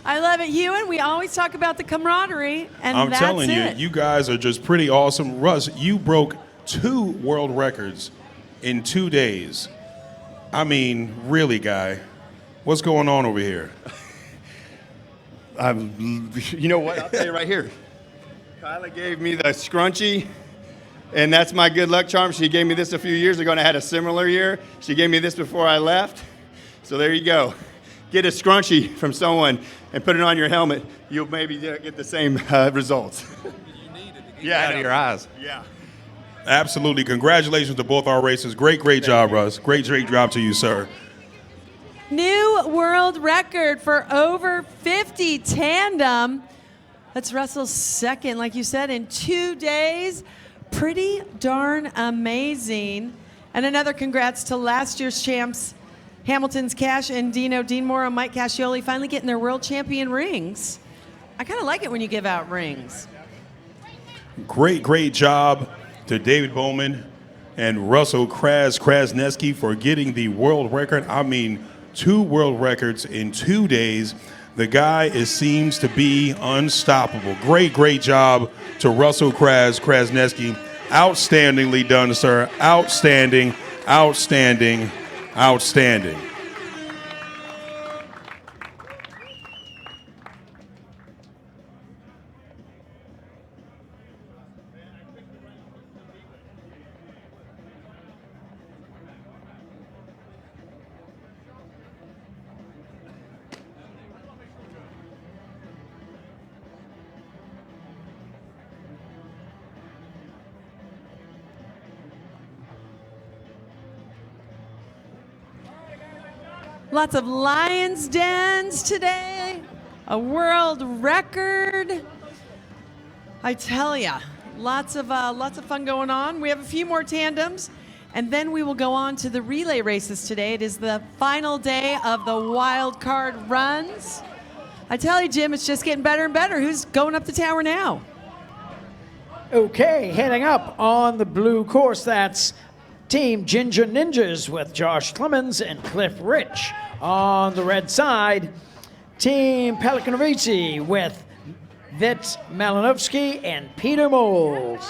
[SPEAKER 1] I love it, Ewan. We always talk about the camaraderie, and
[SPEAKER 2] I'm
[SPEAKER 1] that's
[SPEAKER 2] telling you,
[SPEAKER 1] it.
[SPEAKER 2] you guys are just pretty awesome. Russ, you broke 2 world records in 2 days. I mean, really, guy, what's going on over here?
[SPEAKER 13] You know what? I'll tell you right here. Kyla gave me the scrunchie, and that's my good luck charm. She gave me this a few years ago, and I had a similar year. She gave me this before I left. So there you go. Get a scrunchie from someone and put it on your helmet. You'll maybe get the same results. Yeah,
[SPEAKER 12] out of your eyes.
[SPEAKER 13] Yeah.
[SPEAKER 2] Absolutely. Congratulations to both our racers. Great job, Russ. Great job to you, sir.
[SPEAKER 1] New world record for over 50 tandem. That's Russell's second, like you said, in 2 days. Pretty darn amazing. And another congrats to last year's champs, Hamilton's Cash and Dino Deanmore and Mike Cascioli, finally getting their world champion rings. I kind of like it when you give out rings.
[SPEAKER 2] Great job to David Bowman and Russell Krasneski for getting the world record. I mean, 2 world records in 2 days. The guy seems to be unstoppable. Great job to Russell Krasneski. Outstandingly done, sir. Outstanding.
[SPEAKER 1] Lots of Lions Dens today, a world record. I tell ya, lots of fun going on. We have a few more tandems, and then we will go on to the relay races today. It is the final day of the wild card runs. I tell you, Jim, it's just getting better and better. Who's going up the tower now?
[SPEAKER 9] Okay, heading up on the blue course, that's Team Ginger Ninjas with Josh Clemens and Cliff Rich. On the red side, Team Pelican Ricci with Vit Malinovsky and Peter Moles.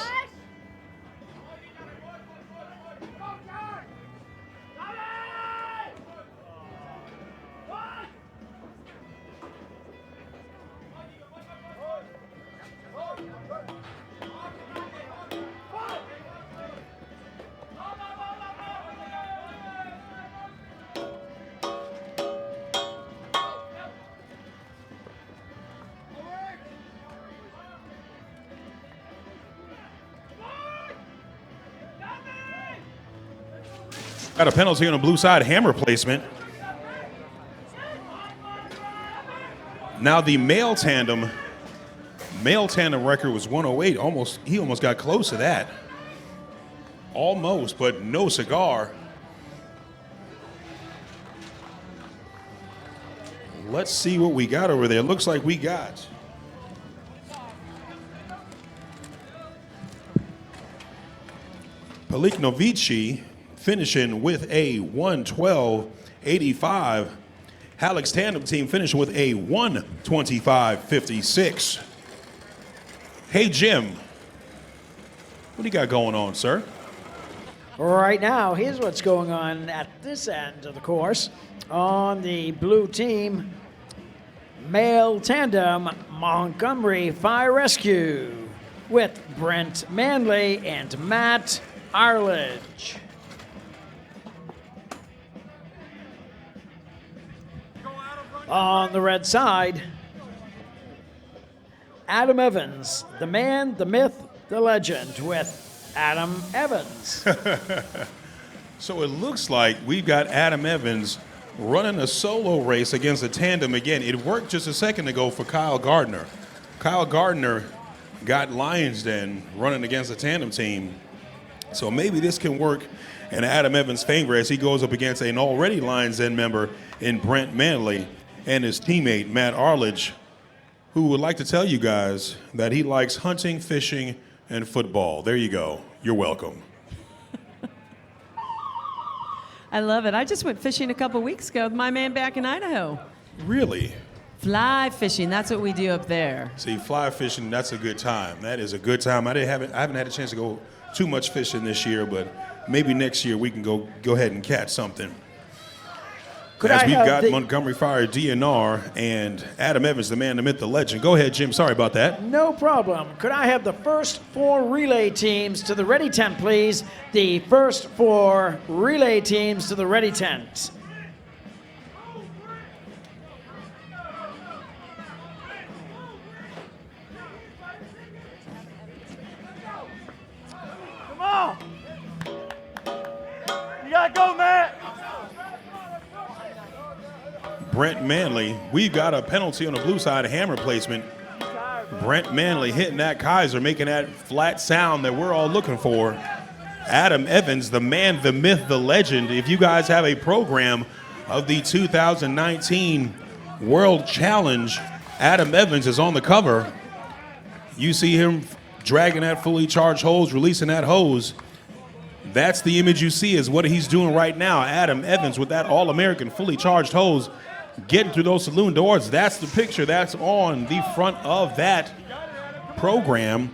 [SPEAKER 2] Got a penalty on the blue side, hammer placement. Now the male tandem record was 108. He almost got close to that. Almost, but no cigar. Let's see what we got over there. Looks like we got Peliknovici, finishing with a 112.85. Halleck's Tandem team finishing with a 125.56. Hey, Jim, what do you got going on, sir?
[SPEAKER 9] Right now, here's what's going on at this end of the course. On the blue team, male tandem Montgomery Fire Rescue with Brent Manley and Matt Arledge. On the red side, Adam Evans, the man, the myth, the legend, with Adam Evans.
[SPEAKER 2] So it looks like we've got Adam Evans running a solo race against a tandem again. It worked just a second ago for Kyle Gardner. Kyle Gardner got Lions Den running against a tandem team. So maybe this can work in Adam Evans' favor as he goes up against an already Lions Den member in Brent Manley and his teammate Matt Arledge, who would like to tell you guys that he likes hunting, fishing, and football. There you go. You're welcome.
[SPEAKER 1] I love it. I just went fishing a couple weeks ago with my man back in Idaho.
[SPEAKER 2] Really?
[SPEAKER 1] Fly fishing, that's what we do up there.
[SPEAKER 2] See, fly fishing, that's a good time. That is a good time. I haven't had a chance to go too much fishing this year, but maybe next year we can go ahead and catch something. As we've got Montgomery Fire DNR and Adam Evans, the man, the myth, the legend. Go ahead, Jim. Sorry about that.
[SPEAKER 9] No problem. Could I have the first 4 relay teams to the ready tent, please? The first 4 relay teams to the ready tent.
[SPEAKER 11] Come on. You gotta go, Matt.
[SPEAKER 2] Brent Manley, we've got a penalty on the blue side, a hammer placement. Brent Manley hitting that Kaiser, making that flat sound that we're all looking for. Adam Evans, the man, the myth, the legend. If you guys have a program of the 2019 World Challenge, Adam Evans is on the cover. You see him dragging that fully charged hose, releasing that hose. That's the image you see is what he's doing right now. Adam Evans with that All-American fully charged hose, getting through those saloon doors. That's the picture that's on the front of that program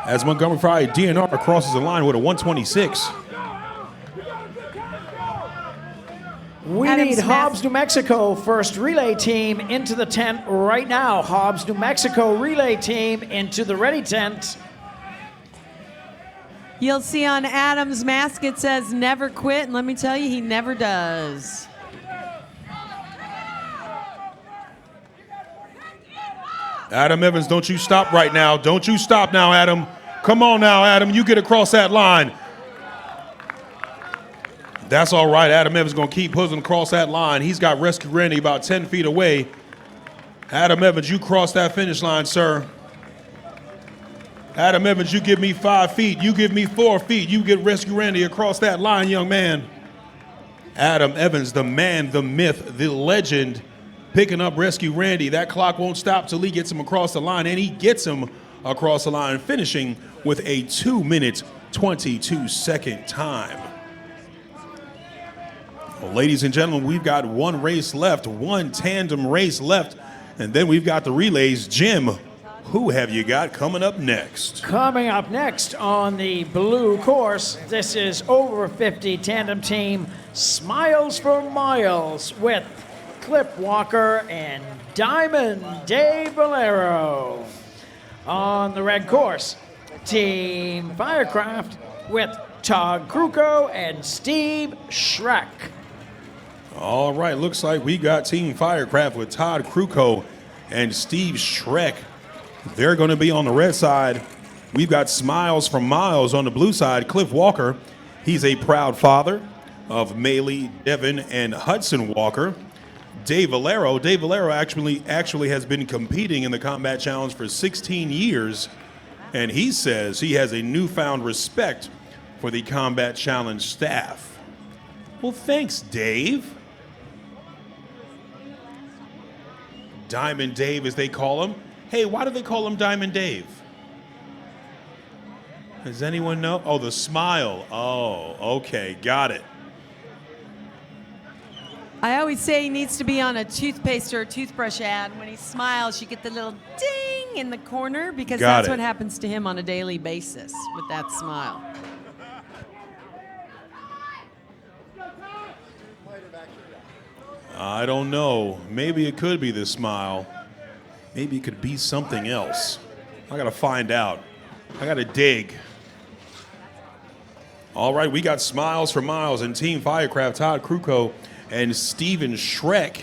[SPEAKER 2] as Montgomery Fire DNR crosses the line with a 126.
[SPEAKER 9] We need Hobbs, New Mexico, first relay team into the tent right now. Hobbs, New Mexico relay team into the ready tent.
[SPEAKER 1] You'll see on Adam's mask it says never quit, and let me tell you, he never does.
[SPEAKER 2] Adam Evans, don't you stop right now. Don't you stop now, Adam. Come on now, Adam. You get across that line. That's all right. Adam Evans going to keep pushing across that line. He's got Rescue Randy about 10 feet away. Adam Evans, you cross that finish line, sir. Adam Evans, you give me 5 feet. You give me 4 feet. You get Rescue Randy across that line, young man. Adam Evans, the man, the myth, the legend, picking up Rescue Randy. That clock won't stop till he gets him across the line, and he gets him across the line, finishing with a 2-minute, 22-second time. Well, ladies and gentlemen, we've got one race left, one tandem race left, and then we've got the relays. Jim, who have you got coming up next?
[SPEAKER 9] Coming up next on the blue course, this is over 50 tandem team Smiles for Miles with Clip Walker and Diamond Dave Valero. On the red course, Team Firecraft with Todd Kruko and Steve Schreck.
[SPEAKER 2] All right, looks like we got Team Firecraft with Todd Kruko and Steve Schreck. They're going to be on the red side. We've got Smiles from Miles on the blue side. Cliff Walker, he's a proud father of Maylee, Devin, and Hudson Walker. Dave Valero actually has been competing in the Combat Challenge for 16 years, and he says he has a newfound respect for the Combat Challenge staff. Well, thanks, Dave. Diamond Dave, as they call him. Hey, why do they call him Diamond Dave? Does anyone know? Oh, the smile. Oh, okay, got it.
[SPEAKER 1] I always say he needs to be on a toothpaste or a toothbrush ad. When he smiles, you get the little ding in the corner because
[SPEAKER 2] Got
[SPEAKER 1] that's
[SPEAKER 2] it.
[SPEAKER 1] what happens to him on a daily basis with that smile.
[SPEAKER 2] I don't know. Maybe it could be the smile. Maybe it could be something else. I gotta find out. I gotta dig. All right, we got Smiles for Miles and Team Firecraft, Todd Kruko and Steven Schreck.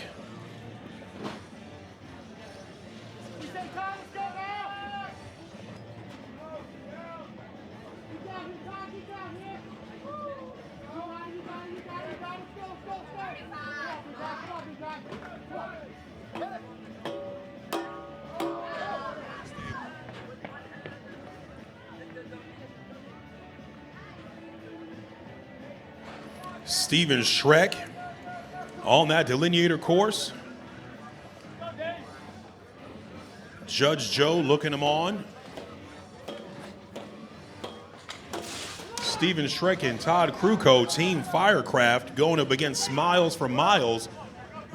[SPEAKER 2] Steven Schreck on that delineator course. Judge Joe looking him on. Steven Schreck and Todd Kruko, Team Firecraft, going up against Smiles for Miles,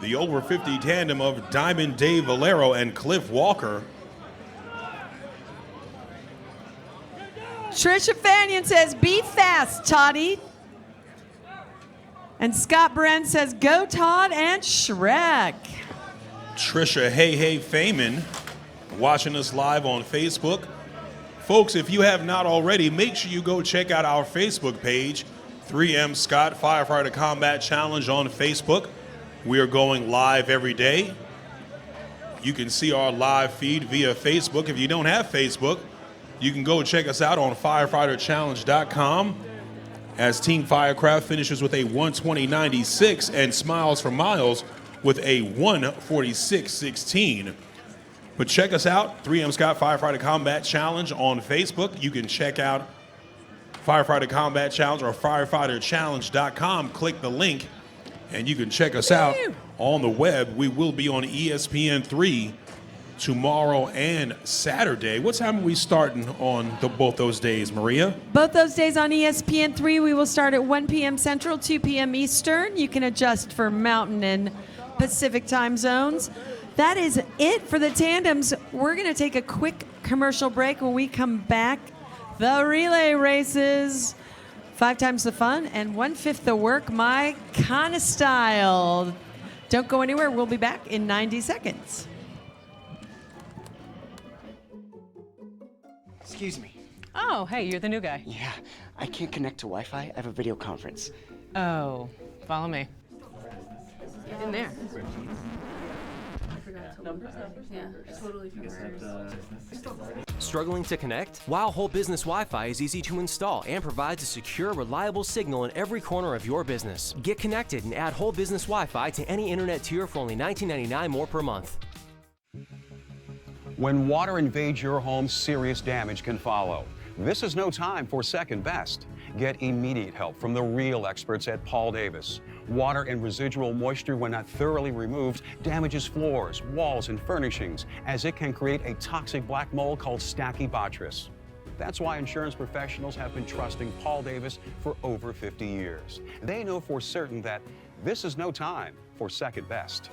[SPEAKER 2] the over 50 tandem of Diamond Dave Valero and Cliff Walker.
[SPEAKER 1] Trisha Fannion says, be fast, Toddy. And Scott Bren says, go Todd and Shrek.
[SPEAKER 2] Trisha Hey Feynman watching us live on Facebook. Folks, if you have not already, make sure you go check out our Facebook page, 3M Scott Firefighter Combat Challenge on Facebook. We are going live every day. You can see our live feed via Facebook. If you don't have Facebook, you can go check us out on firefighterchallenge.com. as Team Firecraft finishes with a 120.96 and Smiles for Miles with a 146.16. But check us out, 3M Scott Firefighter Combat Challenge on Facebook. You can check out Firefighter Combat Challenge or firefighterchallenge.com. Click the link and you can check us out on the web. We will be on ESPN3 tomorrow and Saturday. What time are we starting on both those days, Maria?
[SPEAKER 1] Both those days on ESPN3, we will start at 1 p.m. Central, 2 p.m. Eastern. You can adjust for Mountain and Pacific time zones. That is it for the tandems. We're going to take a quick commercial break. When we come back, the relay races, 5 times the fun and 1/5 the work, my kind of style. Don't go anywhere. We'll be back in 90 seconds.
[SPEAKER 7] Excuse me.
[SPEAKER 22] Oh, hey, you're the new guy.
[SPEAKER 7] Yeah, I can't connect to Wi-Fi. I have a video conference.
[SPEAKER 22] Oh, follow me. In there.
[SPEAKER 23] Struggling to connect? Wow Whole Business Wi-Fi is easy to install and provides a secure, reliable signal in every corner of your business. Get connected and add Whole Business Wi-Fi to any internet tier for only $19.99 more per month.
[SPEAKER 8] When water invades your home, serious damage can follow. This is no time for second best. Get immediate help from the real experts at Paul Davis. Water and residual moisture, when not thoroughly removed, damages floors, walls, and furnishings, as it can create a toxic black mold called Stachybotrys. That's why insurance professionals have been trusting Paul Davis for over 50 years. They know for certain that this is no time for second best.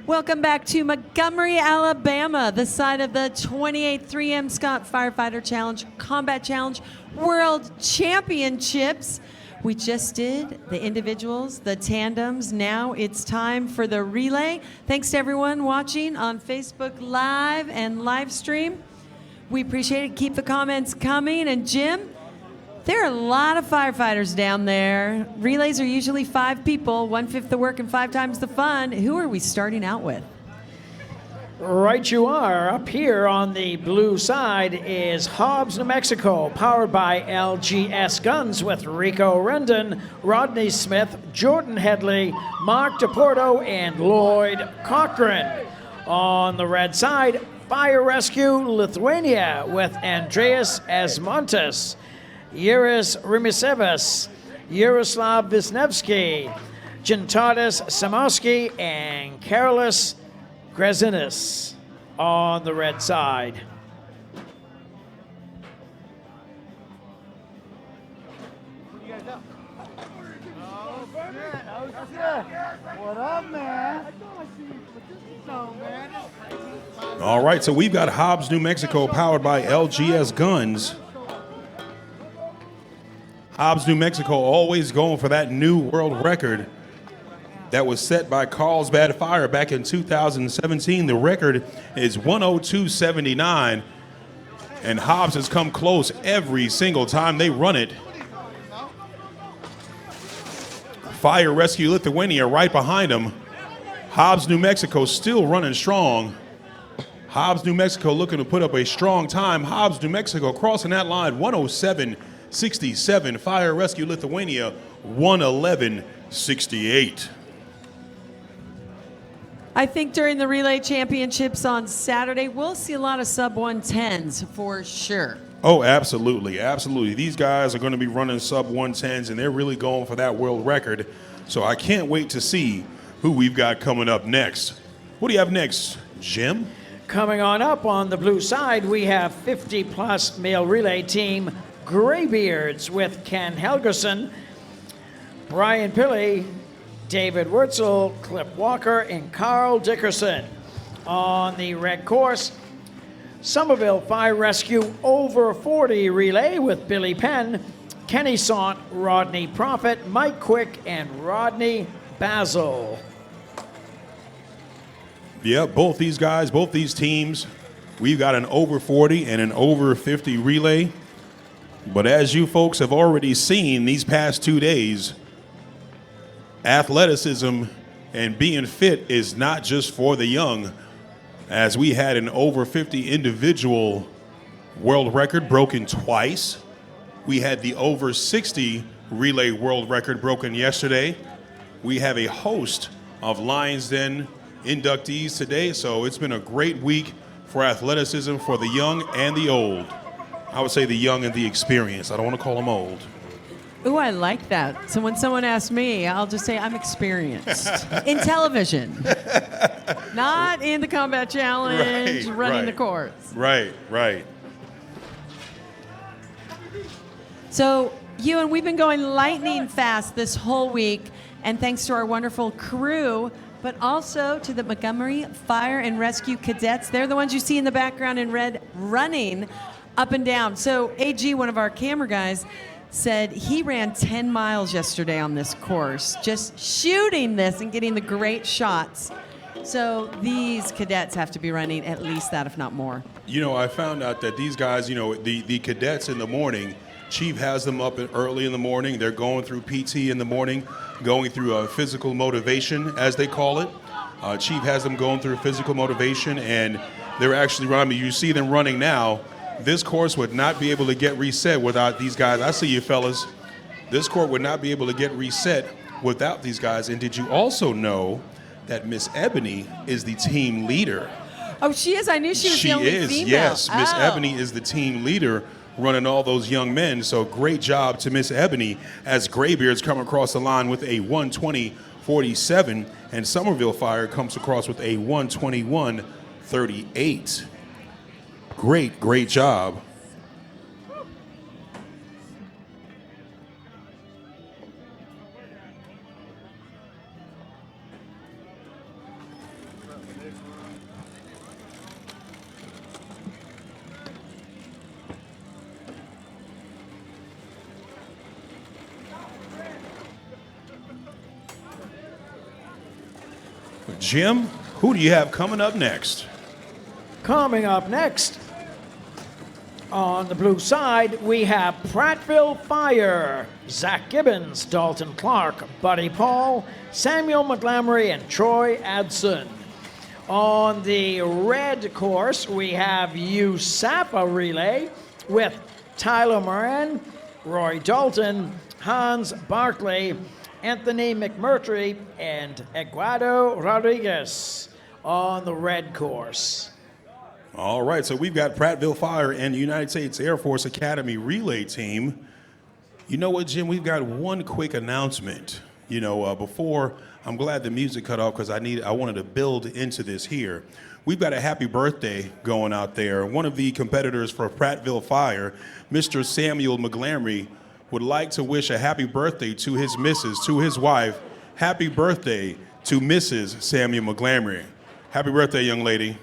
[SPEAKER 1] Welcome back to Montgomery, Alabama, the site of the 28th 3M Scott Firefighter Challenge Combat Challenge World Championships. We just did the individuals, the tandems. Now it's time for the relay. Thanks to everyone watching on Facebook Live and live stream. We appreciate it. Keep the comments coming. And Jim, there are a lot of firefighters down there. Relays are usually 5 people, 1/5 the work and 5 times the fun. Who are we starting out with?
[SPEAKER 9] Right you are. Up here on the blue side is Hobbs, New Mexico, powered by LGS Guns with Rico Rendon, Rodney Smith, Jordan Headley, Mark DePorto, and Lloyd Cochran. On the red side, Fire Rescue Lithuania with Andreas Asmontas, Yiris Rimisevas, Yaroslav Wisniewski, Gintadas Samowski, and Karolis Grezinis on the red side.
[SPEAKER 11] What up, man?
[SPEAKER 2] All right, so we've got Hobbs, New Mexico, powered by LGS Guns. Hobbs, New Mexico, always going for that new world record that was set by Carlsbad Fire back in 2017. The record is 102.79, and Hobbs has come close every single time they run it. Fire Rescue Lithuania right behind them. Hobbs, New Mexico still running strong. Hobbs, New Mexico looking to put up a strong time. Hobbs, New Mexico crossing that line, 107.67. Fire Rescue Lithuania, 111.68.
[SPEAKER 1] I think during the relay championships on Saturday, we'll see a lot of sub 110s for sure.
[SPEAKER 2] Oh, absolutely, absolutely. These guys are going to be running sub 110s, and they're really going for that world record. So I can't wait to see who we've got coming up next. What do you have next, Jim?
[SPEAKER 9] Coming on up on the blue side, we have 50-plus male relay team Graybeards with Ken Helgerson, Brian Pilley, David Wurzel, Cliff Walker, and Carl Dickerson. On the red course, Somerville Fire Rescue over 40 relay with Billy Penn, Kenny Sant, Rodney Profit, Mike Quick, and Rodney Basil.
[SPEAKER 2] Yeah, both these guys, both these teams, we've got an over 40 and an over 50 relay. But as you folks have already seen these past 2 days, athleticism and being fit is not just for the young, as we had an over 50 individual world record broken twice. We had the over 60 relay world record broken yesterday. We have a host of Lions Den inductees today, so it's been a great week for athleticism for the young and the old. I would say the young and the experienced. I don't want to call them old.
[SPEAKER 1] Ooh, I like that. So when someone asks me, I'll just say I'm experienced in television, not in the combat challenge, running the course.
[SPEAKER 2] Right, right.
[SPEAKER 1] So, Ewan, we've been going lightning fast this whole week, and thanks to our wonderful crew, but also to the Montgomery Fire and Rescue Cadets. They're the ones you see in the background in red running up and down. So AG, one of our camera guys, said he ran 10 miles yesterday on this course, just shooting this and getting the great shots. So these cadets have to be running at least that, if not more.
[SPEAKER 2] You know, I found out that these guys, you know, the cadets in the morning, Chief has them up early in the morning. They're going through PT in the morning, going through physical motivation, as they call it. Chief has them going through physical motivation, and they're actually running. You see them running now. This course would not be able to get reset without these guys. I see you fellas. This court would not be able to get reset without these guys. And did you also know that Miss Ebony is the team leader?
[SPEAKER 1] Oh, she is? I knew she was the only female.
[SPEAKER 2] She is, yes. Miss Ebony is the team leader running all those young men. So great job to Miss Ebony as Graybeards come across the line with a 120.47 and Somerville Fire comes across with a 121.38. Great, great job. Jim, who do you have coming up next?
[SPEAKER 9] Coming up next, on the blue side, we have Prattville Fire, Zach Gibbons, Dalton Clark, Buddy Paul, Samuel Montgomery, and Troy Adson. On the red course, we have USAPA relay with Tyler Moran, Roy Dalton, Hans Barkley, Anthony McMurtry, and Eduardo Rodriguez on the red course.
[SPEAKER 2] All right, so we've got Prattville Fire and United States Air Force Academy relay team. You know what, Jim? We've got one quick announcement. Before, I'm glad the music cut off because I wanted to build into this here. We've got a happy birthday going out there. One of the competitors for Prattville Fire, Mr. Samuel McGlamry, would like to wish a happy birthday to his missus, to his wife. Happy birthday to Mrs. Samuel McGlamry. Happy birthday, young lady.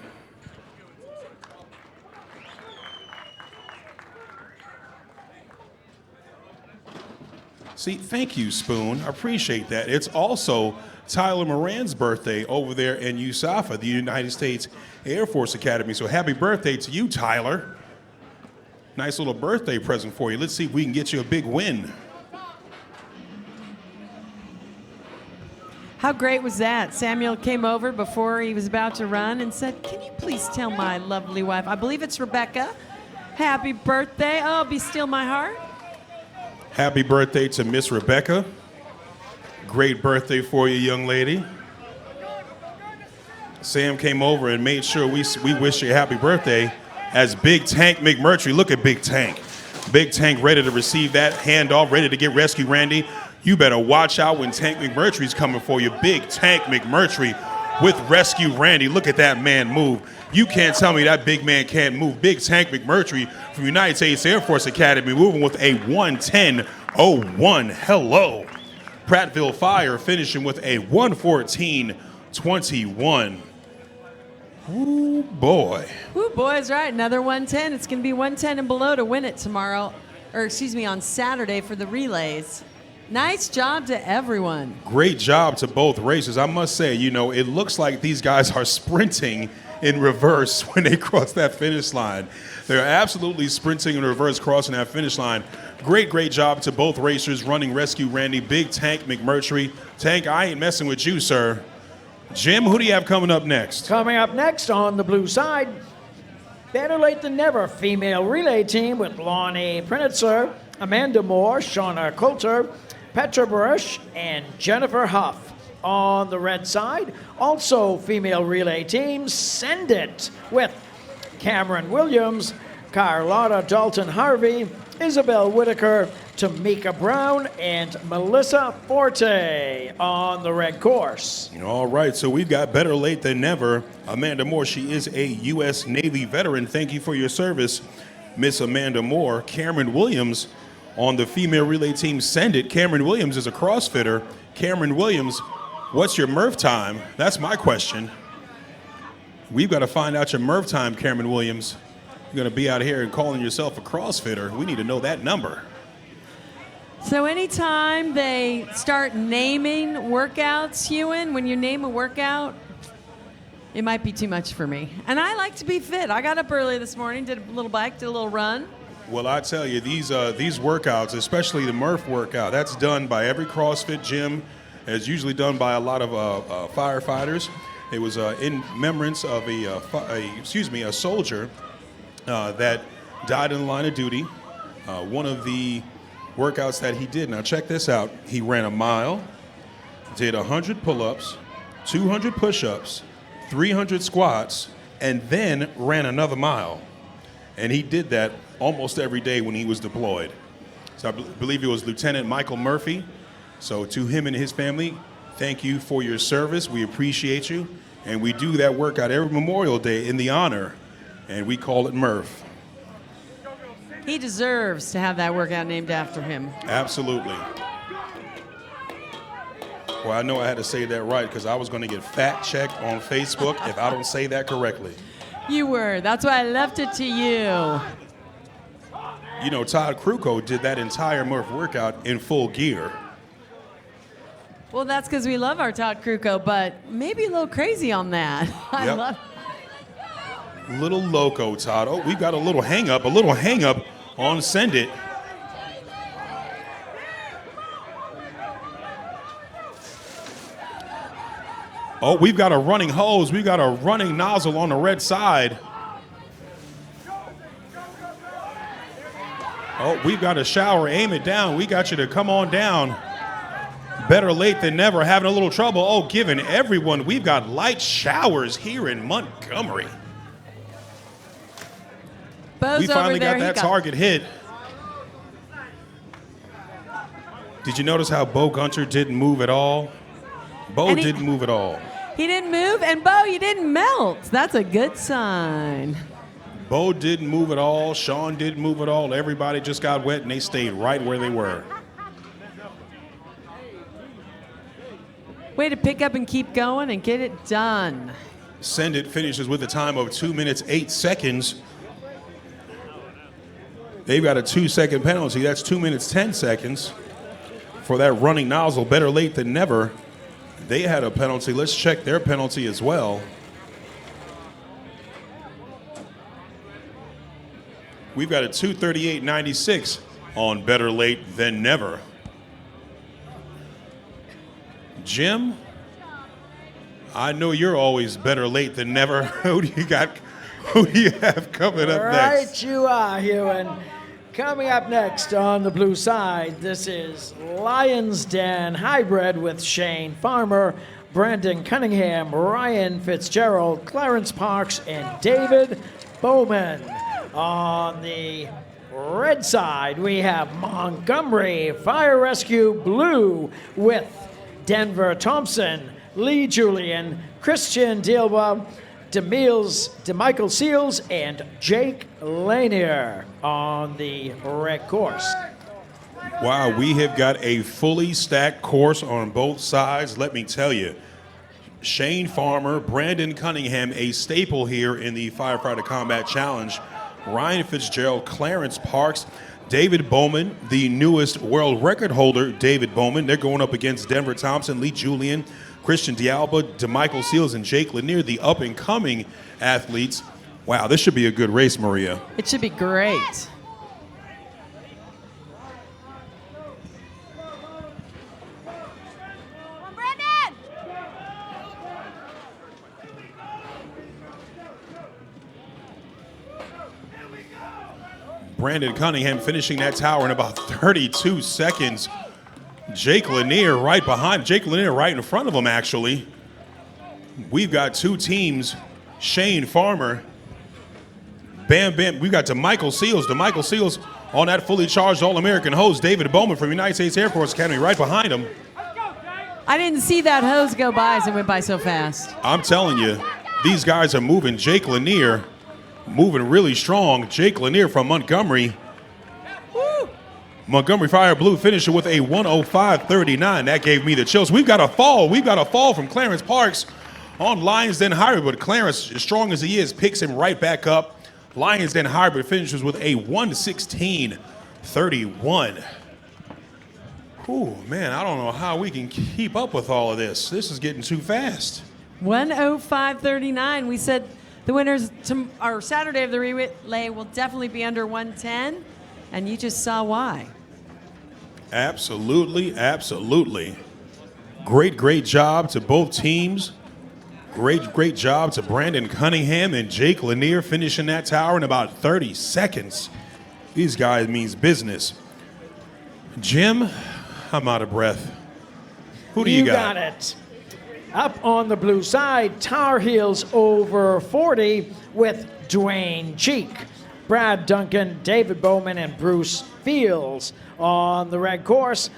[SPEAKER 2] See, thank you, Spoon. I appreciate that. It's also Tyler Moran's birthday over there in USAFA, the United States Air Force Academy. So happy birthday to you, Tyler. Nice little birthday present for you. Let's see if we can get you a big win.
[SPEAKER 1] How great was that? Samuel came over before he was about to run and said, "Can you please tell my lovely wife, I believe it's Rebecca, happy birthday. Oh, be still my heart."
[SPEAKER 2] Happy birthday to Miss Rebecca. Great birthday for you, young lady. Sam came over and made sure we wish you a happy birthday as Big Tank McMurtry. Look at Big Tank. Big Tank ready to receive that handoff, ready to get Rescue Randy. You better watch out when Tank McMurtry's coming for you. Big Tank McMurtry with Rescue Randy. Look at that man move. You can't tell me that big man can't move. Big Tank McMurtry from United States Air Force Academy moving with a 1:10.01. Hello. Prattville Fire finishing with a 1:14.21. Ooh, boy.
[SPEAKER 1] Ooh, boys, right. Another 110. It's going to be 110 and below to win it tomorrow, on Saturday for the relays. Nice job to everyone.
[SPEAKER 2] Great job to both racers. I must say, it looks like these guys are sprinting in reverse when they cross that finish line. They're absolutely sprinting in reverse, crossing that finish line. Great job to both racers running Rescue Randy, Big Tank McMurtry. Tank, I ain't messing with you, sir. Jim, who do you have coming up next?
[SPEAKER 9] Coming up next on the blue side, Better Late Than Never female relay team with Lonnie Prinitzer, Amanda Moore, Shauna Coulter, Petra Bush, and Jennifer Huff. On the red side, also female relay teams, Send It with Cameron Williams, Carlotta Dalton Harvey, Isabel Whitaker, Tamika Brown, and Melissa Forte on the red course.
[SPEAKER 2] All right, so we've got Better Late Than Never. Amanda Moore, she is a U.S. Navy veteran. Thank you for your service, Miss Amanda Moore. Cameron Williams on the female relay team, Send It. Cameron Williams is a CrossFitter. Cameron Williams, what's your Murph time? That's my question. We've got to find out your Murph time, Cameron Williams. You're going to be out here and calling yourself a CrossFitter. We need to know that number.
[SPEAKER 1] So anytime they start naming workouts, Ewan, when you name a workout, it might be too much for me. And I like to be fit. I got up early this morning, did a little bike, did a little run.
[SPEAKER 2] Well, I tell you, these workouts, especially the Murph workout, that's done by every CrossFit gym. It's usually done by a lot of firefighters. It was in remembrance of a soldier that died in the line of duty. One of the workouts that he did, now check this out, he ran a mile, did 100 pull-ups, 200 push-ups, 300 squats, and then ran another mile. And he did that almost every day when he was deployed. So I believe it was Lieutenant Michael Murphy. So to him and his family, thank you for your service. We appreciate you. And we do that workout every Memorial Day in the honor, and we call it Murph.
[SPEAKER 1] He deserves to have that workout named after him.
[SPEAKER 2] Absolutely. Well, I know I had to say that right because I was going to get fact-checked on Facebook if I don't say that correctly.
[SPEAKER 1] You were. That's why I left it to you.
[SPEAKER 2] Todd Kruko did that entire Murph workout in full gear.
[SPEAKER 1] Well, that's because we love our Todd Kruko, but maybe a little crazy on that. I
[SPEAKER 2] Yep.
[SPEAKER 1] love.
[SPEAKER 2] Little loco, Todd. Oh, we've got a little hang-up on Send It. Oh, we've got a running hose. We've got a running nozzle on the red side. Oh, we've got a shower. Aim it down. We got you to come on down. Better late than never. Having a little trouble. Oh, giving everyone. We've got light showers here in Montgomery.
[SPEAKER 1] Bo's
[SPEAKER 2] We finally
[SPEAKER 1] over there.
[SPEAKER 2] got that target hit. Did you notice how Bo Gunter didn't move at all? Bo didn't move at all.
[SPEAKER 1] He didn't move, and Bo, you didn't melt. That's a good sign.
[SPEAKER 2] Bo didn't move at all. Sean didn't move at all. Everybody just got wet, and they stayed right where they were.
[SPEAKER 1] Way to pick up and keep going and get it done.
[SPEAKER 2] Send It finishes with a time of 2 minutes, 8 seconds. They've got a 2-second penalty. That's 2 minutes, 10 seconds for that running nozzle. Better late than never. They had a penalty. Let's check their penalty as well. We've got a 2:38.96 on Better Late Than Never. Jim, I know you're always better late than never. Who do you have coming up next?
[SPEAKER 9] Right you are, Ewan. Coming up next on the blue side, this is Lions Den Hybrid with Shane Farmer, Brandon Cunningham, Ryan Fitzgerald, Clarence Parks, and David Bowman. On the red side, we have Montgomery Fire Rescue Blue with Denver Thompson, Lee Julian, Christian Dilba, DeMichael Seals, and Jake Lanier on the red course.
[SPEAKER 2] Wow, we have got a fully stacked course on both sides. Let me tell you, Shane Farmer, Brandon Cunningham, a staple here in the Firefighter Combat Challenge. Ryan Fitzgerald, Clarence Parks, David Bowman, the newest world record holder, David Bowman. They're going up against Denver Thompson, Lee Julian, Christian D'Alba, DeMichael Seals, and Jake Lanier, the up-and-coming athletes. Wow, this should be a good race, Maria.
[SPEAKER 1] It should be great.
[SPEAKER 2] Brandon Cunningham finishing that tower in about 32 seconds. Jake Lanier right behind. Jake Lanier right in front of him, actually. We've got two teams. Shane Farmer. Bam, bam. We've got DeMichael Seals. DeMichael Seals on that fully charged All-American hose. David Bowman from United States Air Force Academy right behind him.
[SPEAKER 1] I didn't see that hose go by as it went by so fast.
[SPEAKER 2] I'm telling you, these guys are moving. Jake Lanier moving really strong. Jake Lanier from Montgomery.
[SPEAKER 1] Woo.
[SPEAKER 2] Montgomery Fire Blue finisher with a 105.39. That gave me the chills. We've got a fall. We've got a fall from Clarence Parks on Lions Den Hybrid, but Clarence, as strong as he is, picks him right back up. Lions Den Hybrid finishes with a 116.31. Ooh, man, I don't know how we can keep up with all of this. This is getting too fast.
[SPEAKER 1] 105.39. We said the winners our Saturday of the relay will definitely be under 110, and you just saw why.
[SPEAKER 2] Absolutely, absolutely. Great job to both teams. Great job to Brandon Cunningham and Jake Lanier finishing that tower in about 30 seconds. These guys means business. Jim, I'm out of breath. Who do you got?
[SPEAKER 9] You got it. Up on the blue side, Tar Heels over 40 with Dwayne Cheek, Brad Duncan, David Bowman, and Bruce Fields. On the red course,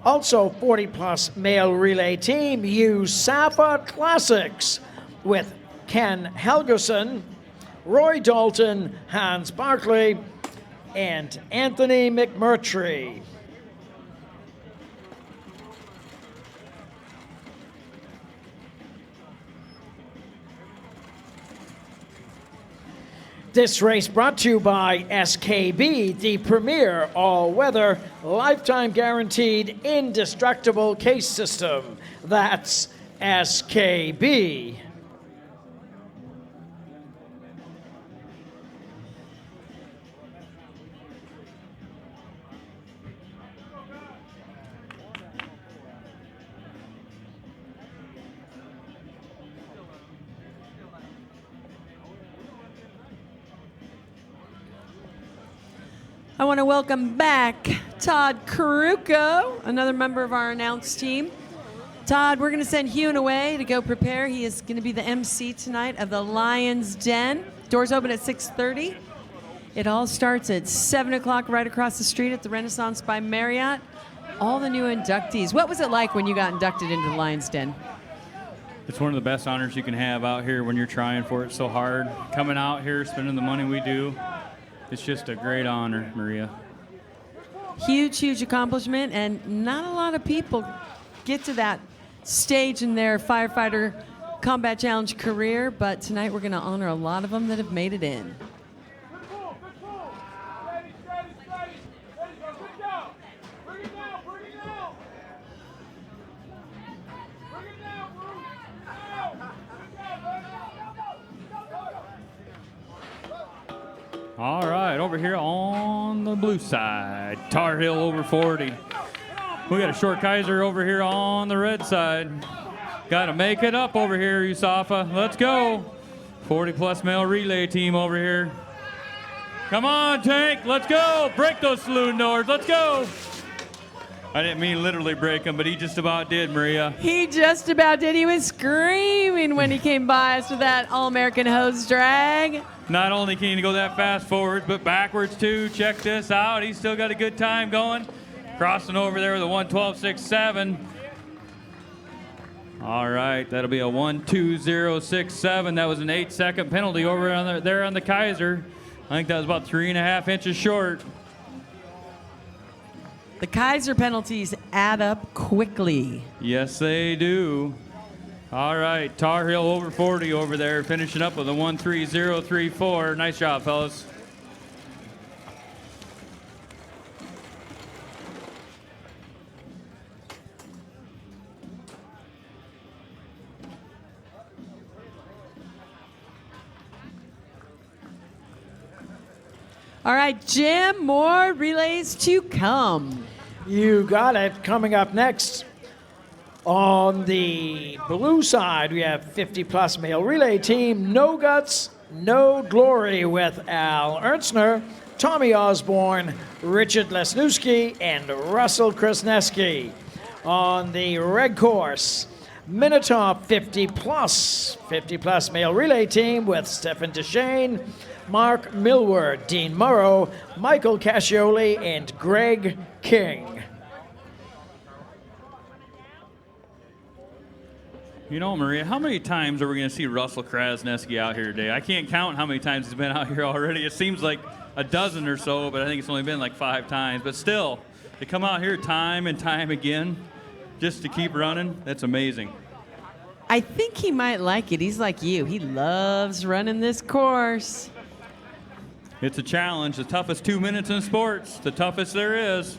[SPEAKER 9] also 40-plus male relay team, USAPA Classics with Ken Helgerson, Roy Dalton, Hans Barkley, and Anthony McMurtry. This race brought to you by SKB, the premier all-weather, lifetime guaranteed, indestructible case system. That's SKB.
[SPEAKER 1] I want to welcome back Todd Caruco, another member of our announce team. Todd, we're going to send Hewan away to go prepare. He is going to be the MC tonight of the Lion's Den. Doors open at 6:30. It all starts at 7 o'clock right across the street at the Renaissance by Marriott. All the new inductees. What was it like when you got inducted into the Lion's Den?
[SPEAKER 10] It's one of the best honors you can have out here when you're trying for it so hard. Coming out here, spending the money we do, it's just a great honor, Maria.
[SPEAKER 1] Huge, huge accomplishment, and not a lot of people get to that stage in their firefighter combat challenge career, but tonight we're going to honor a lot of them that have made it in.
[SPEAKER 10] All right, over here on the blue side, Tar Heel over 40. We got a Short Kaiser over here on the red side. Got to make it up over here, Usafa. Let's go. 40-plus male relay team over here. Come on, Tank. Let's go. Break those saloon doors. Let's go. I didn't mean literally break them, but he just about did, Maria.
[SPEAKER 1] He just about did. He was screaming when he came by us with that All-American hose drag.
[SPEAKER 10] Not only can he go that fast forward, but backwards too. Check this out. He's still got a good time going. Crossing over there with a 1:12.67. All right, that'll be a 1:20.67. That was an 8-second penalty over there on the Kaiser. I think that was about 3.5 inches short.
[SPEAKER 1] The Kaiser penalties add up quickly.
[SPEAKER 10] Yes, they do. All right, Tar Heel over 40 over there, finishing up with a 1:30.34. Nice job, fellas.
[SPEAKER 1] All right, Jim, more relays to come.
[SPEAKER 9] You got it. Coming up next, on the blue side, we have 50-plus male relay team, No Guts, No Glory, with Al Ernstner, Tommy Osborne, Richard Lesniewski, and Russell Krasneski. On the red course, Minotaur 50-plus male relay team with Stephen Deshane, Mark Millward, Dean Morrow, Michael Cascioli, and Greg King.
[SPEAKER 10] You know, Maria, how many times are we going to see Russell Krasneski out here today? I can't count how many times he's been out here already. It seems like a dozen or so, but I think it's only been like 5 times. But still, to come out here time and time again just to keep running, that's amazing.
[SPEAKER 1] I think he might like it. He's like you. He loves running this course.
[SPEAKER 10] It's a challenge, the toughest 2 minutes in sports, the toughest there is.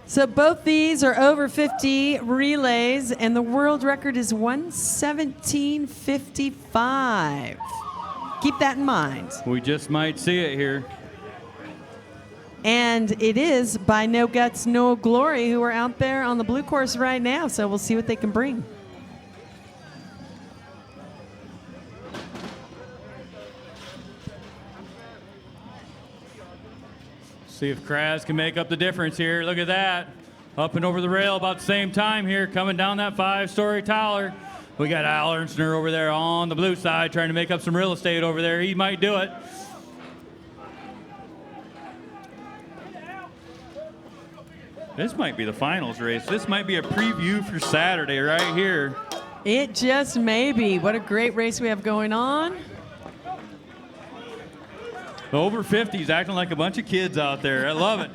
[SPEAKER 1] So both these are over 50 relays, and the world record is 1:17.55. Keep that in mind.
[SPEAKER 10] We just might see it here.
[SPEAKER 1] And it is by No Guts, No Glory, who are out there on the blue course right now, so we'll see what they can bring.
[SPEAKER 10] See if Kraz can make up the difference here. Look at that. Up and over the rail about the same time here, coming down that 5-story tower. We got Al Ernstner over there on the blue side trying to make up some real estate over there. He might do it. This might be the finals race. This might be a preview for Saturday right here.
[SPEAKER 1] It just may be. What a great race we have going on.
[SPEAKER 10] The over 50s acting like a bunch of kids out there. I love it.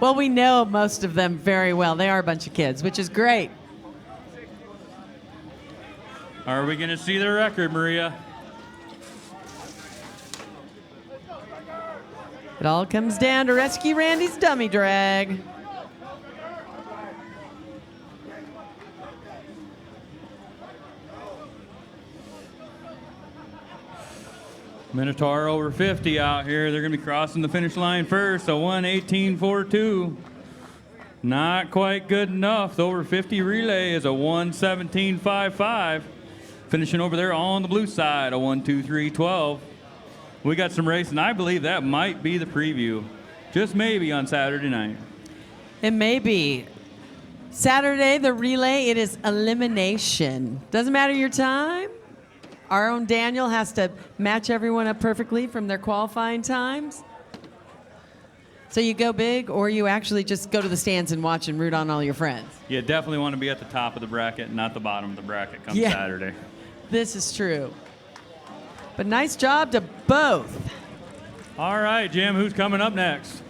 [SPEAKER 1] Well, we know most of them very well. They are a bunch of kids, which is great.
[SPEAKER 10] Are we going to see the record, Maria?
[SPEAKER 1] It all comes down to Rescue Randy's dummy drag.
[SPEAKER 10] Minotaur over 50 out here. They're going to be crossing the finish line first. A 1:18.42. Not quite good enough. The over 50 relay is a 1:17.55. Finishing over there on the blue side, a 1:23.12. We got some racing. I believe that might be the preview. Just maybe on Saturday night.
[SPEAKER 1] It may be. Saturday, the relay, it is elimination. Doesn't matter your time. Our own Daniel has to match everyone up perfectly from their qualifying times. So you go big, or you actually just go to the stands and watch and root on all your friends.
[SPEAKER 10] You definitely want to be at the top of the bracket, not the bottom of the bracket come
[SPEAKER 1] Yeah.
[SPEAKER 10] Saturday.
[SPEAKER 1] This is true. But nice job to both.
[SPEAKER 10] All right, Jim, who's coming up next?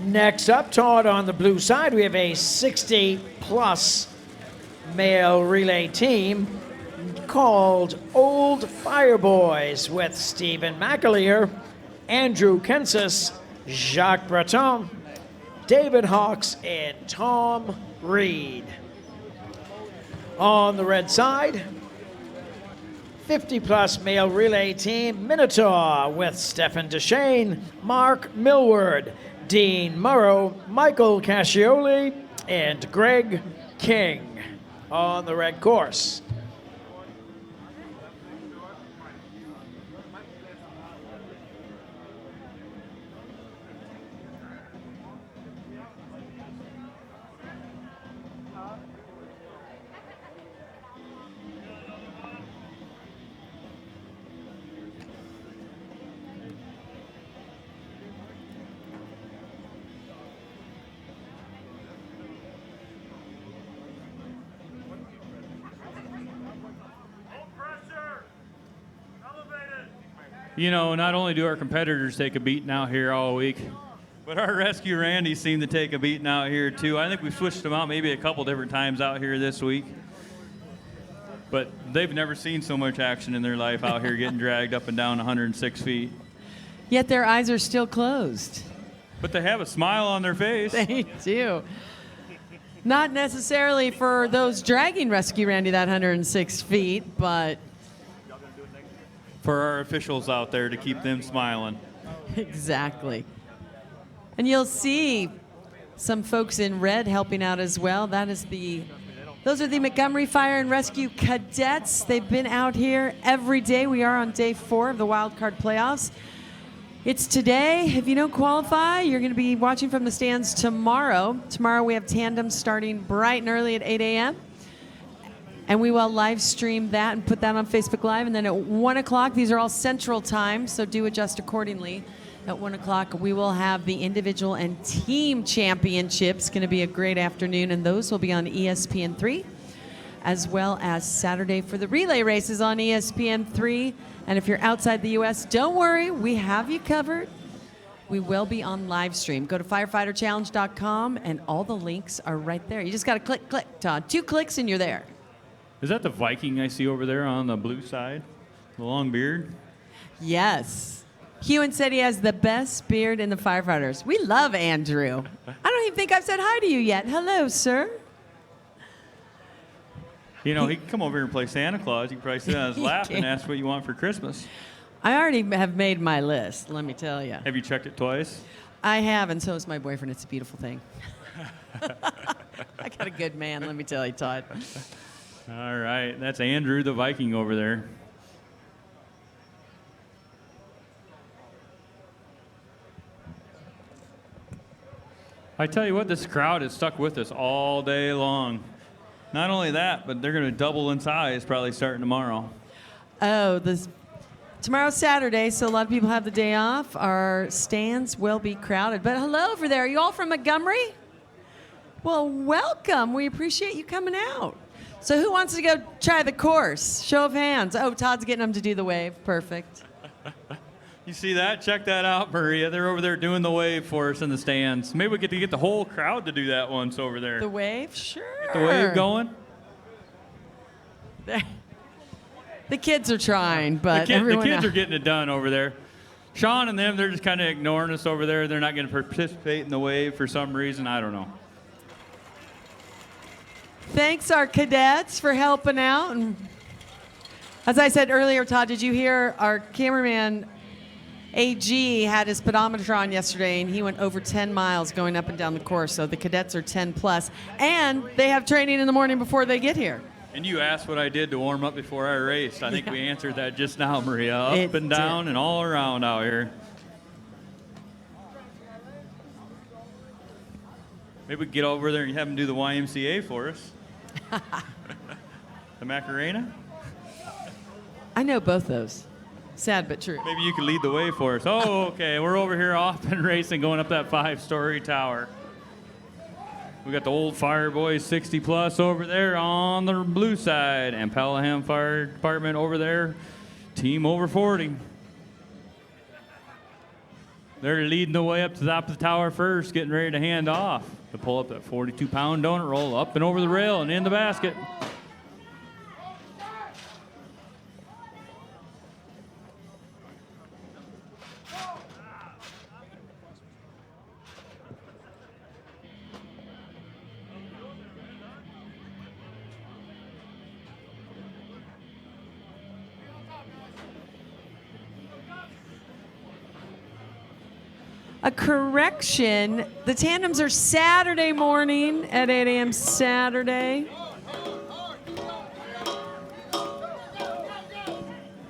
[SPEAKER 9] Next up, Todd, on the blue side, we have a 60-plus male relay team called Old Fireboys with Stephen McAleer, Andrew Kensas, Jacques Breton, David Hawks, and Tom Reed. On the red side, 50-plus male relay team Minotaur with Stefan Deshane, Mark Millward, Dean Murrow, Michael Cascioli, and Greg King on the red course.
[SPEAKER 10] You know, not only do our competitors take a beating out here all week, but our rescue Randies seem to take a beating out here too. I think we've switched them out maybe a couple different times out here this week. But they've never seen so much action in their life out here getting dragged up and down 106 feet.
[SPEAKER 1] Yet their eyes are still closed.
[SPEAKER 10] But they have a smile on their face.
[SPEAKER 1] They do. Not necessarily for those dragging Rescue Randy that 106 feet, but
[SPEAKER 10] For our officials out there to keep them smiling.
[SPEAKER 1] exactly. And you'll see some folks in red helping out as well. Those are the Montgomery Fire and Rescue Cadets. They've been out here every day. We are on day 4 of the Wild Card Playoffs. It's today. If you don't qualify, you're going to be watching from the stands tomorrow. Tomorrow we have tandems starting bright and early at 8 a.m. And we will live stream that and put that on Facebook Live. And then at 1 o'clock, these are all Central Time, so do adjust accordingly. At 1 o'clock, we will have the individual and team championships. Going to be a great afternoon, and those will be on ESPN3, as well as Saturday for the relay races on ESPN3. And if you're outside the U.S., don't worry, we have you covered. We will be on live stream. Go to firefighterchallenge.com, and all the links are right there. You just got to click, Todd. 2 clicks, and you're there.
[SPEAKER 10] Is that the Viking I see over there on the blue side? The long beard?
[SPEAKER 1] Yes. Hewan said he has the best beard in the firefighters. We love Andrew. I don't even think I've said hi to you yet. Hello, sir.
[SPEAKER 10] You know, he can come over here and play Santa Claus. You can probably sit on his
[SPEAKER 1] He
[SPEAKER 10] lap and
[SPEAKER 1] can.
[SPEAKER 10] ask what you want for Christmas.
[SPEAKER 1] I already have made my list, let me tell you.
[SPEAKER 10] Have you checked it twice?
[SPEAKER 1] I have, and so is my boyfriend. It's a beautiful thing. I got a good man, let me tell you, Todd.
[SPEAKER 10] All right, that's Andrew the Viking over there. I tell you what, this crowd has stuck with us all day long. Not only that, but they're going to double in size probably starting tomorrow.
[SPEAKER 1] Oh, tomorrow's Saturday, so a lot of people have the day off. Our stands will be crowded. But hello over there. Are you all from Montgomery? Well, welcome. We appreciate you coming out. So who wants to go try the course? Show of hands. Oh, Todd's getting them to do the wave. Perfect.
[SPEAKER 10] You see that? Check that out, Maria. They're over there doing the wave for us in the stands. Maybe we get to get the whole crowd to do that once over there.
[SPEAKER 1] The wave? Sure.
[SPEAKER 10] Get the wave going.
[SPEAKER 1] The kids are trying, but
[SPEAKER 10] the
[SPEAKER 1] everyone
[SPEAKER 10] kids
[SPEAKER 1] else.
[SPEAKER 10] are getting it done over there. Sean and them, they're just kind of ignoring us over there. They're not going to participate in the wave for some reason. I don't know.
[SPEAKER 1] Thanks, our cadets, for helping out. And as I said earlier, Todd, did you hear our cameraman AG had his pedometer on yesterday, and he went over 10 miles going up and down the course. So the cadets are 10 plus, and they have training in the morning before they get here.
[SPEAKER 10] And you asked what I did to warm up before I raced. I think we answered that just now, Maria. Up
[SPEAKER 1] It
[SPEAKER 10] and down and all around out here. Maybe we could get over there and have him do the YMCA for us. The Macarena?
[SPEAKER 1] I know both those. Sad but true.
[SPEAKER 10] Maybe you could lead the way for us. Oh, okay. We're over here off and racing, going up that 5-story tower. We got the old Fire Boys 60 plus over there on the blue side, and Pelham Fire Department over there, team over 40. They're leading the way up to the top of the tower first, getting ready to hand off. To pull up that 42-pound donut roll up and over the rail and in the basket.
[SPEAKER 1] A correction, the tandems are Saturday morning at 8 a.m. Saturday.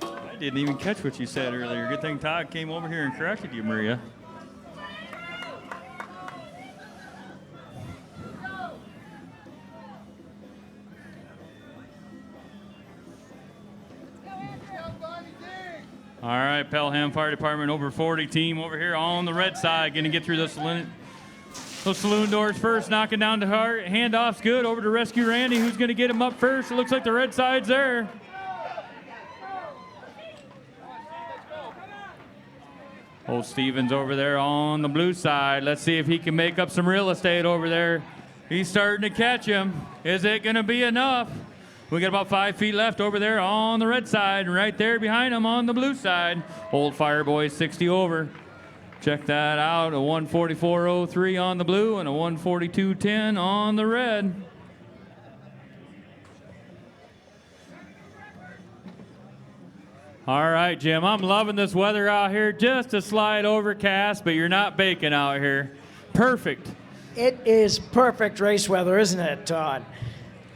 [SPEAKER 10] I didn't even catch what you said earlier. Good thing Todd came over here and corrected you, Maria. All right, Pelham Fire Department over 40 team over here on the red side. Going to get through those saloon doors first, knocking down the heart. Handoff's good over to Rescue Randy, who's going to get him up first. It looks like the red side's there. Old Stevens over there on the blue side. Let's see if he can make up some real estate over there. He's starting to catch him. Is it going to be enough? We got about 5 feet left over there on the red side, and right there behind him on the blue side. Old Fire Boys 60 over. Check that out, a 144.03 on the blue and a 142.10 on the red. All right, Jim, I'm loving this weather out here. Just a slight overcast, but you're not baking out here. Perfect.
[SPEAKER 9] It is perfect race weather, isn't it, Todd?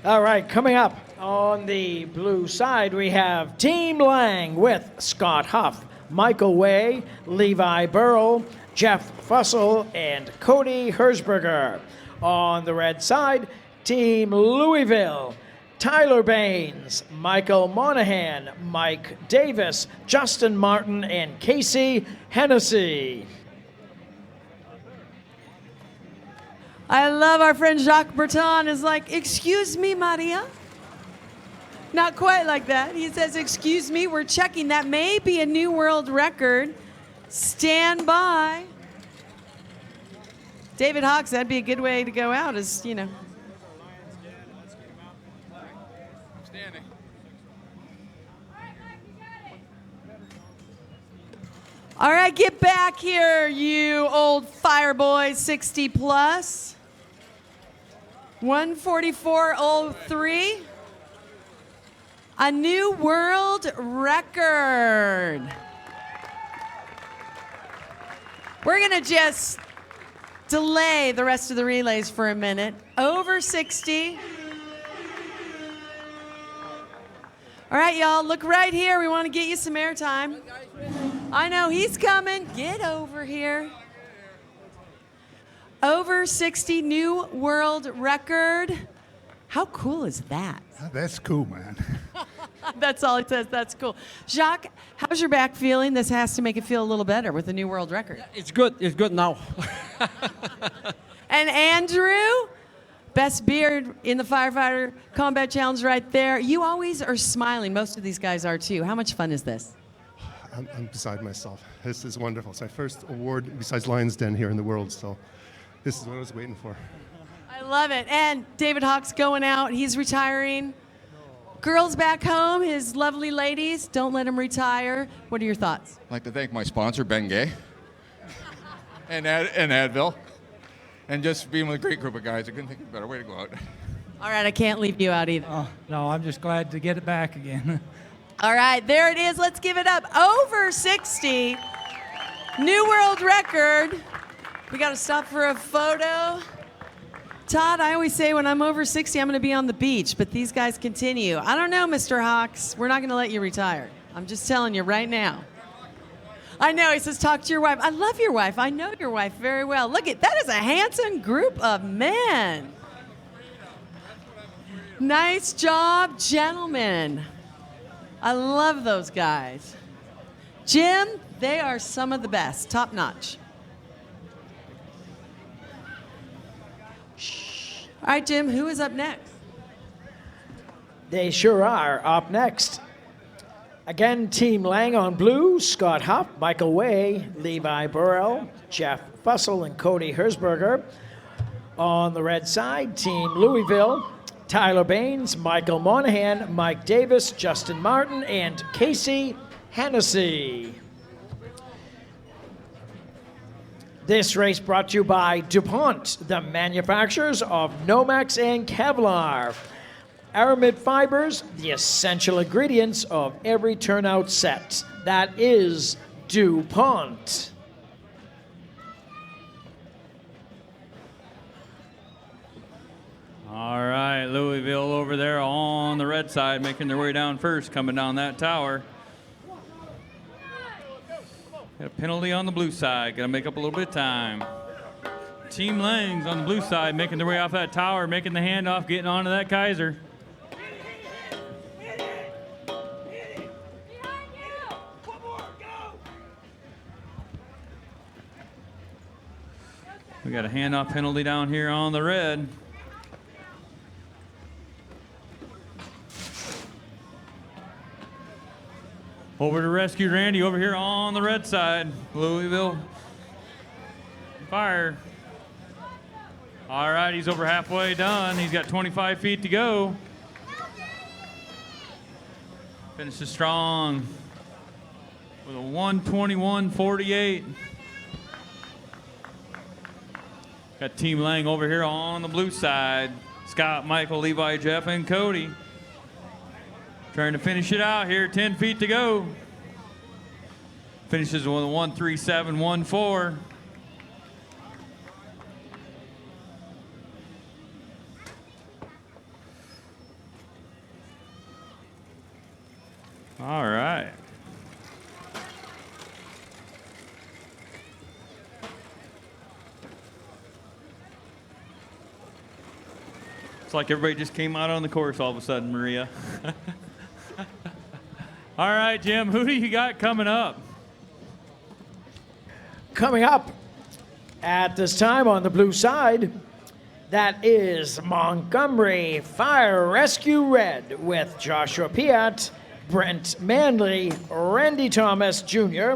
[SPEAKER 9] All right, coming up on the blue side, we have Team Lang with Scott Huff, Michael Way, Levi Burrow, Jeff Fussell, and Cody Herzberger. On the red side, Team Louisville, Tyler Baines, Michael Monahan, Mike Davis, Justin Martin, and Casey Hennessy.
[SPEAKER 1] I love our friend Jacques Breton is like, excuse me, Maria. Not quite like that. He says, excuse me, we're checking. That may be a new world record. Stand by. David Hawks, that'd be a good way to go out, is, you know. All right, get back here, you old Fire Boys 60 plus. 144.03. A new world record. We're going to just delay the rest of the relays for a minute. Over 60. All right, y'all, look right here. We want to get you some airtime. I know, he's coming. Get over here. Over 60 new world record. How cool is that?
[SPEAKER 14] That's cool, man.
[SPEAKER 1] That's all he says. That's cool. Jacques, how's your back feeling? This has to make it feel a little better with the new world record.
[SPEAKER 16] It's good. It's good now.
[SPEAKER 1] And Andrew, best beard in the Firefighter Combat Challenge right there. You always are smiling. Most of these guys are too. How much fun is this?
[SPEAKER 14] I'm beside myself. This is wonderful. It's my first award besides Lions Den here in the world, so this is what I was waiting for.
[SPEAKER 1] I love it. And David Hawks going out. He's retiring. Girls back home, his lovely ladies, don't let him retire. What are your thoughts?
[SPEAKER 17] I'd like to thank my sponsor, Ben Gay, and Advil, and just being with a great group of guys. I couldn't think of a better way to go out.
[SPEAKER 1] All right, I can't leave you out either.
[SPEAKER 24] Oh, no, I'm just glad to get it back again.
[SPEAKER 1] All right, there it is. Let's give it up. Over 60. New world record. We got to stop for a photo. Todd, I always say when I'm over 60, I'm going to be on the beach, but these guys continue. I don't know, Mr. Hawks. We're not going to let you retire. I'm just telling you right now. I know. He says, talk to your wife. I love your wife. I know your wife very well. Look at that is a handsome group of men. Nice job, gentlemen. I love those guys. Jim, they are some of the best, top notch. All right, Jim, who is up next?
[SPEAKER 9] They sure are. Up next, again, Team Lang on blue, Scott Huff, Michael Way, Levi Burrell, Jeff Fussell, and Cody Herzberger. On the red side, Team Louisville, Tyler Baines, Michael Monahan, Mike Davis, Justin Martin, and Casey Hennessy. This race brought to you by DuPont, the manufacturers of Nomex and Kevlar. Aramid fibers, the essential ingredients of every turnout set. That is DuPont.
[SPEAKER 10] All right, Louisville over there on the red side, making their way down first, coming down that tower. Got a penalty on the blue side. Got to make up a little bit of time. Team Langs on the blue side, making their way off that tower, making the handoff, getting onto that Kaiser. We got a handoff penalty down here on the red. Over to rescue Randy over here on the red side. Louisville Fire. All right, he's over halfway done. He's got 25 feet to go. Finishes strong with a 1:21.48. Got Team Lang over here on the blue side. Scott, Michael, Levi, Jeff, and Cody. Trying to finish it out here, 10 feet to go. Finishes with a 1:37.14. All right. It's like everybody just came out on the course all of a sudden, Maria. All right, Jim, who do you got coming up?
[SPEAKER 9] Coming up at this time on the blue side, that is Montgomery Fire Rescue Red with Joshua Piat, Brent Manley, Randy Thomas Jr.,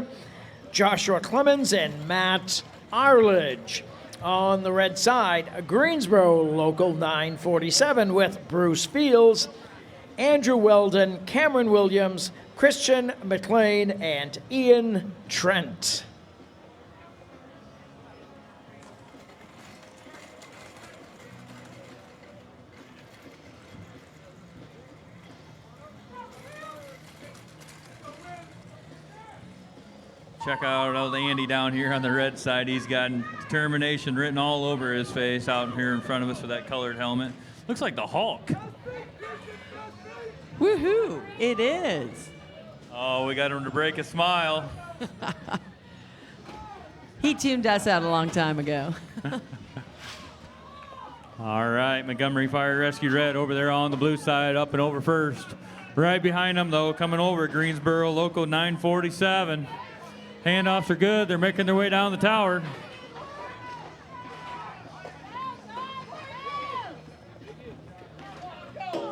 [SPEAKER 9] Joshua Clemens, and Matt Arledge. On the red side, Greensboro Local 947 with Bruce Fields, Andrew Weldon, Cameron Williams, Christian McLean, and Ian Trent.
[SPEAKER 10] Check out old Andy down here on the red side. He's got determination written all over his face out here in front of us with that colored helmet. Looks like the Hulk.
[SPEAKER 1] Woohoo! It is.
[SPEAKER 10] Oh, we got him to break a smile.
[SPEAKER 1] He tuned us out a long time ago.
[SPEAKER 10] All right, Montgomery Fire Rescue Red over there on the blue side, up and over first. Right behind them, though, coming over, Greensboro Local 947. Handoffs are good. They're making their way down the tower.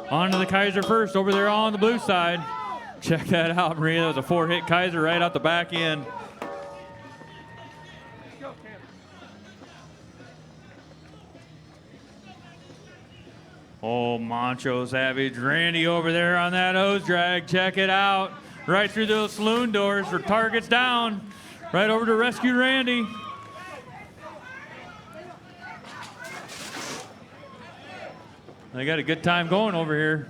[SPEAKER 10] On to the Kaiser first over there on the blue side. Check that out, Maria. That was a 4-hit Kaiser right out the back end. Oh, Moncho Savage. Randy over there on that hose drag. Check it out. Right through those saloon doors for targets down. Right over to rescue Randy. They got a good time going over here.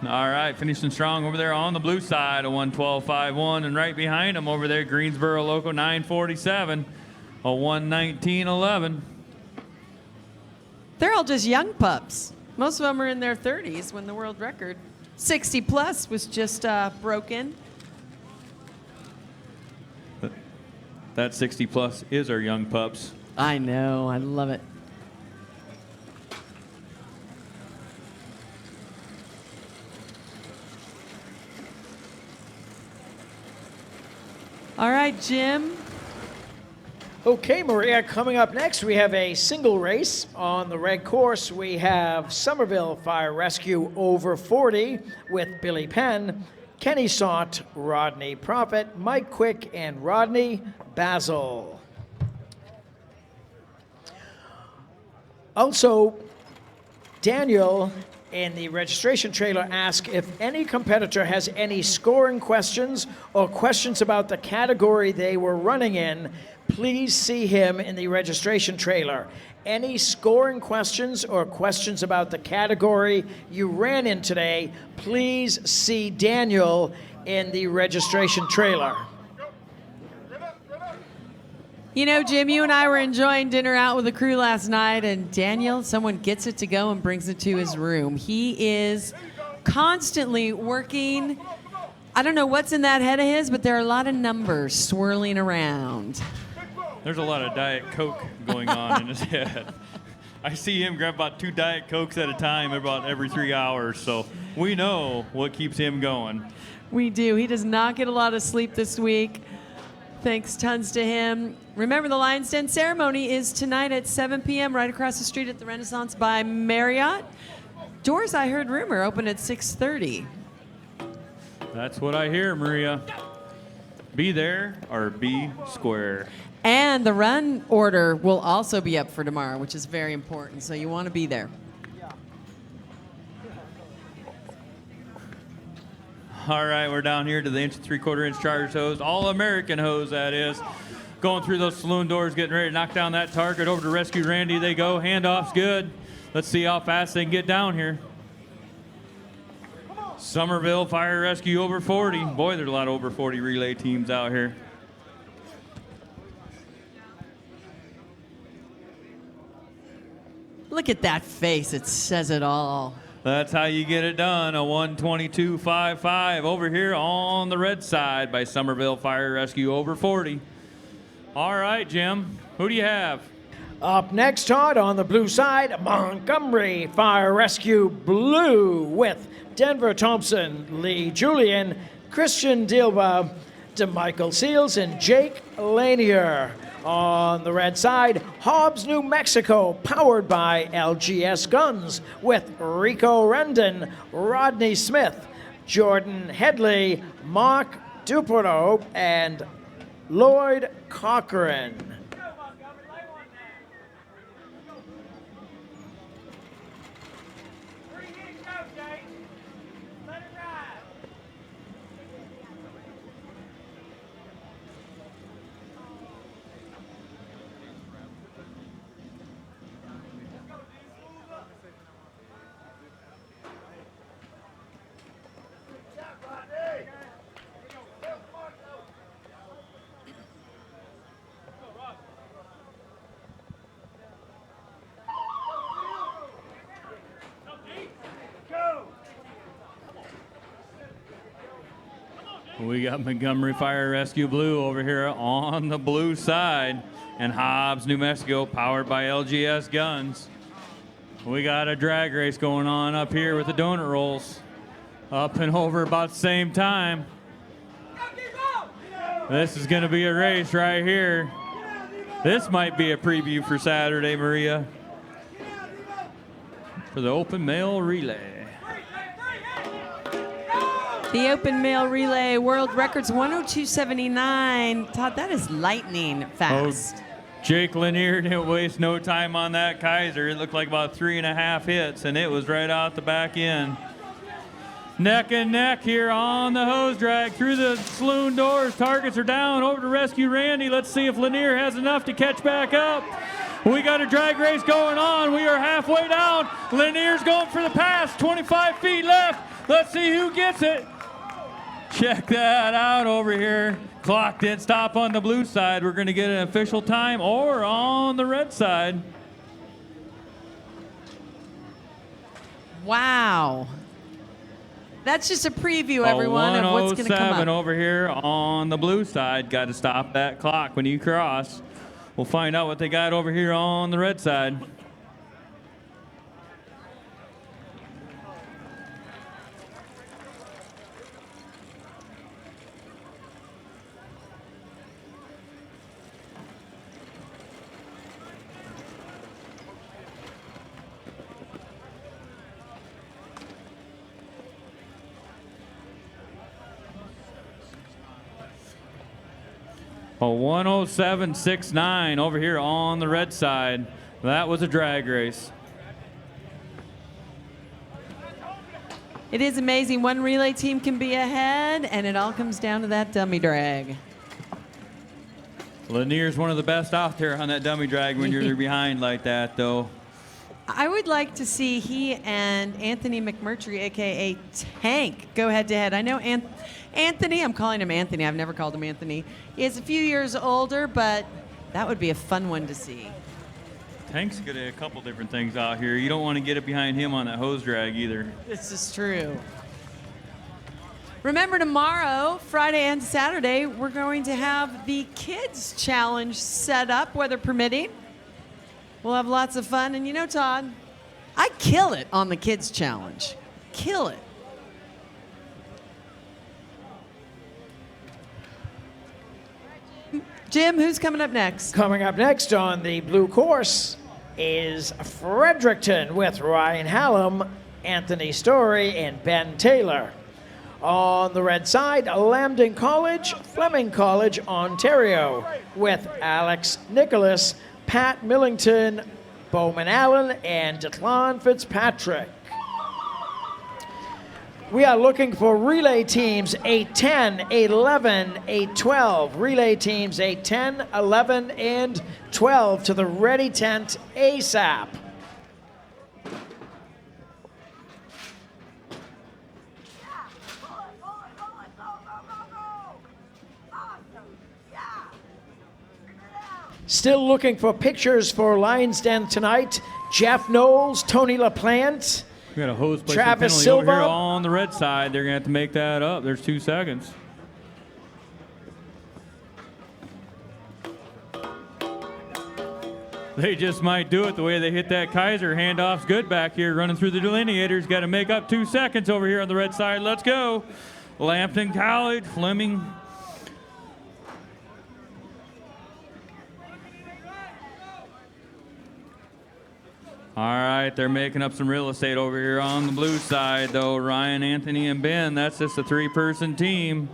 [SPEAKER 10] All right, finishing strong over there on the blue side, a 1:12.51, and right behind them over there, Greensboro Local 947, a 1:19.11.
[SPEAKER 1] They're all just young pups. Most of them are in their 30s when the world record. 60 plus was just broken.
[SPEAKER 10] That 60 plus is our young pups.
[SPEAKER 1] I know. I love it. All right, Jim.
[SPEAKER 9] Okay, Maria, coming up next, we have a single race. On the red course, we have Somerville Fire Rescue over 40 with Billy Penn, Kenny Saunt, Rodney Prophet, Mike Quick, and Rodney Basil. Also, Daniel in the registration trailer asked if any competitor has any scoring questions or questions about the category they were running in. Please see him in the registration trailer. Any scoring questions or questions about the category you ran in today, please see Daniel in the registration trailer.
[SPEAKER 1] You know, Jim, you and I were enjoying dinner out with the crew last night, and Daniel, someone gets it to go and brings it to his room. He is constantly working. I don't know what's in that head of his, but there are a lot of numbers swirling around.
[SPEAKER 10] There's a lot of Diet Coke going on in his head. I see him grab about 2 Diet Cokes at a time about every 3 hours, so we know what keeps him going.
[SPEAKER 1] We do. He does not get a lot of sleep this week. Thanks tons to him. Remember, the Lions Den ceremony is tonight at 7 p.m. right across the street at the Renaissance by Marriott. Doors, I heard rumor, open at 6:30.
[SPEAKER 10] That's what I hear, Maria. Be there or be square.
[SPEAKER 1] And the run order will also be up for tomorrow, which is very important, so you want to be there.
[SPEAKER 10] All right, we're down here to the 1 3/4 Chargers hose, all-American hose that is. Going through those saloon doors, getting ready to knock down that target. Over to Rescue Randy they go. Handoff's good. Let's see how fast they can get down here. Somerville Fire Rescue over 40. Boy, there's a lot of over 40 relay teams out here.
[SPEAKER 1] Look at that face. It says it all.
[SPEAKER 10] That's how you get it done. A 1:22.55 over here on the red side by Somerville Fire Rescue over 40. All right, Jim, who do you have?
[SPEAKER 9] Up next, Todd, on the blue side, Montgomery Fire Rescue Blue with Denver Thompson, Lee Julian, Christian Dilba, DeMichael Seals, and Jake Lanier. On the red side, Hobbs, New Mexico, powered by LGS Guns with Rico Rendon, Rodney Smith, Jordan Headley, Mark Dupero, and Lloyd Cochran.
[SPEAKER 10] We got Montgomery Fire Rescue Blue over here on the blue side, and Hobbs, New Mexico, powered by LGS Guns. We got a drag race going on up here with the donut rolls, up and over about the same time. This is going to be a race right here. This might be a preview for Saturday, Maria, for the open mail relay.
[SPEAKER 1] The open mail relay world records 102.79. Todd, that is lightning fast.
[SPEAKER 10] Oh, Jake Lanier didn't waste no time on that Kaiser. It looked like about 3.5 hits, and it was right out the back end. Neck and neck here on the hose drag through the saloon doors. Targets are down. Over to Rescue Randy. Let's see if Lanier has enough to catch back up. We got a drag race going on. We are halfway down. Lanier's going for the pass. 25 feet left. Let's see who gets it. Check that out over here. Clock didn't stop on the blue side. We're going to get an official time or on the red side.
[SPEAKER 1] Wow. That's just a preview, everyone, of what's going to come
[SPEAKER 10] 107
[SPEAKER 1] up.
[SPEAKER 10] over here on the blue side. Got to stop that clock when you cross. We'll find out what they got over here on the red side. A 107.69 over here on the red side. That was a drag race.
[SPEAKER 1] It is amazing. One relay team can be ahead, and it all comes down to that dummy drag.
[SPEAKER 10] Lanier's one of the best out there on that dummy drag when you're behind like that, though.
[SPEAKER 1] I would like to see he and Anthony McMurtry, a.k.a. Tank, go head-to-head. I know Anthony, I'm calling him Anthony. I've never called him Anthony. He is a few years older, but that would be a fun one to see.
[SPEAKER 10] Tank's good at a couple different things out here. You don't want to get it behind him on that hose drag either.
[SPEAKER 1] This is true. Remember, tomorrow, Friday and Saturday, we're going to have the Kids Challenge set up, weather permitting. We'll have lots of fun. And you know, Todd, I kill it on the Kids Challenge. Kill it. Jim, who's coming up next?
[SPEAKER 9] Coming up next on the blue course is Fredericton with Ryan Hallam, Anthony Story, and Ben Taylor. On the red side, Lambton College, Fleming College, Ontario, with Alex Nicholas, Pat Millington, Bowman Allen, and Declan Fitzpatrick. We are looking for relay teams 8-10, 8-11, 8-12. Relay teams 8-10, 11, and 12 to the ready tent ASAP. Still looking for pictures for Lions Den tonight. Jeff Knowles, Tony LaPlante,
[SPEAKER 10] We got a hose placement
[SPEAKER 9] Travis
[SPEAKER 10] penalty
[SPEAKER 9] Silva.
[SPEAKER 10] over here on the red side. They're going to have to make that up. There's 2 seconds. They just might do it the way they hit that Kaiser. Handoff's good back here, running through the delineators. Got to make up 2 seconds over here on the red side. Let's go. Lambton College, Fleming. All right, they're making up some real estate over here on the blue side, though. Ryan, Anthony, and Ben, that's just a 3-person team.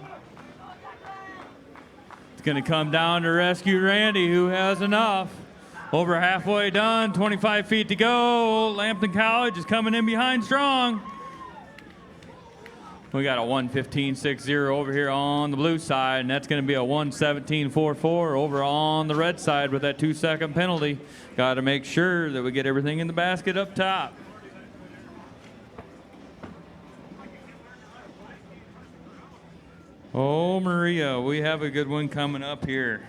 [SPEAKER 10] It's going to come down to Rescue Randy, who has enough. Over halfway done, 25 feet to go. Lambton College is coming in behind strong. We got a 1:15.60 over here on the blue side, and that's going to be a 1:17.44 over on the red side with that 2-second penalty. Got to make sure that we get everything in the basket up top. Oh, Maria, we have a good one coming up here.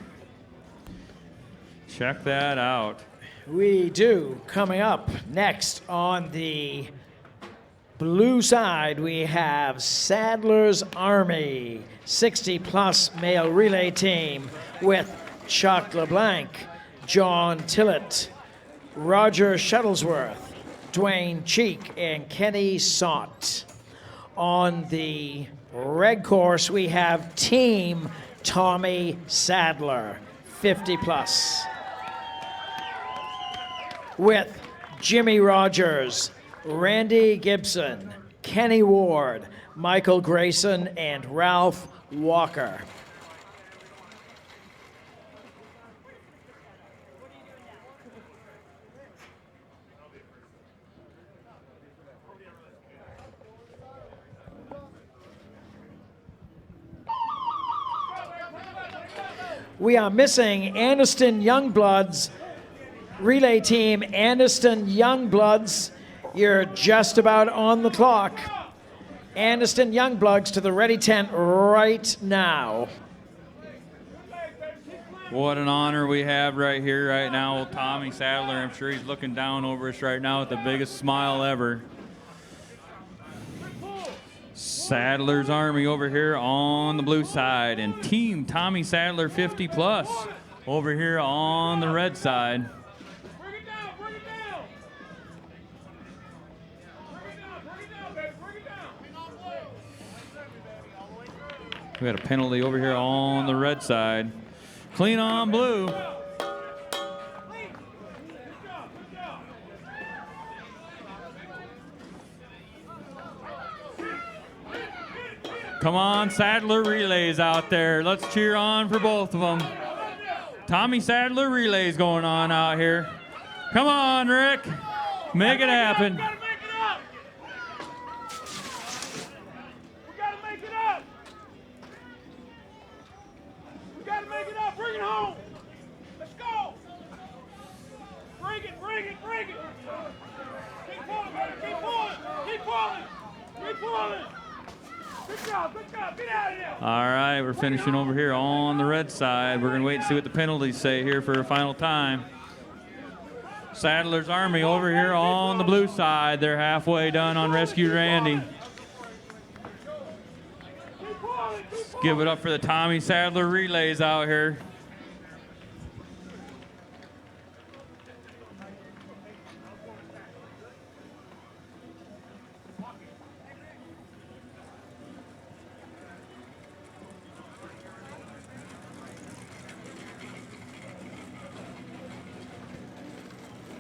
[SPEAKER 10] Check that out.
[SPEAKER 9] We do. Coming up next on the blue side, we have Sadler's Army, 60-plus male relay team with Chuck LeBlanc, John Tillett, Roger Shuttlesworth, Dwayne Cheek, and Kenny Sott. On the red course, we have Team Tommy Sadler, 50-plus, with Jimmy Rogers, Randy Gibson, Kenny Ward, Michael Grayson, and Ralph Walker. We are missing Anniston Youngbloods relay team. Anniston Youngbloods, you're just about on the clock. Anniston Youngbloods to the ready tent right now.
[SPEAKER 10] What an honor we have right here, right now. Tommy Sadler, I'm sure he's looking down over us right now with the biggest smile ever. Sadler's Army over here on the blue side, and Team Tommy Sadler 50 plus over here on the red side. We got a penalty over here on the red side. Clean on blue. Come on, Sadler Relays out there. Let's cheer on for both of them. Tommy Sadler Relays going on out here. Come on, Rick. Make it happen.
[SPEAKER 11] We gotta make it up. We gotta make it up. Bring it home. Let's go. Bring it, bring it, bring it. Keep pulling, brother. Keep pulling. Keep pulling. Keep pulling. Good job, good job. Get out of there.
[SPEAKER 10] All right, we're finishing over here on the red side. We're going to wait and see what the penalties say here for a final time. Sadler's Army over here on the blue side. They're halfway done on Rescue Randy. Let's give it up for the Tommy Sadler Relays out here.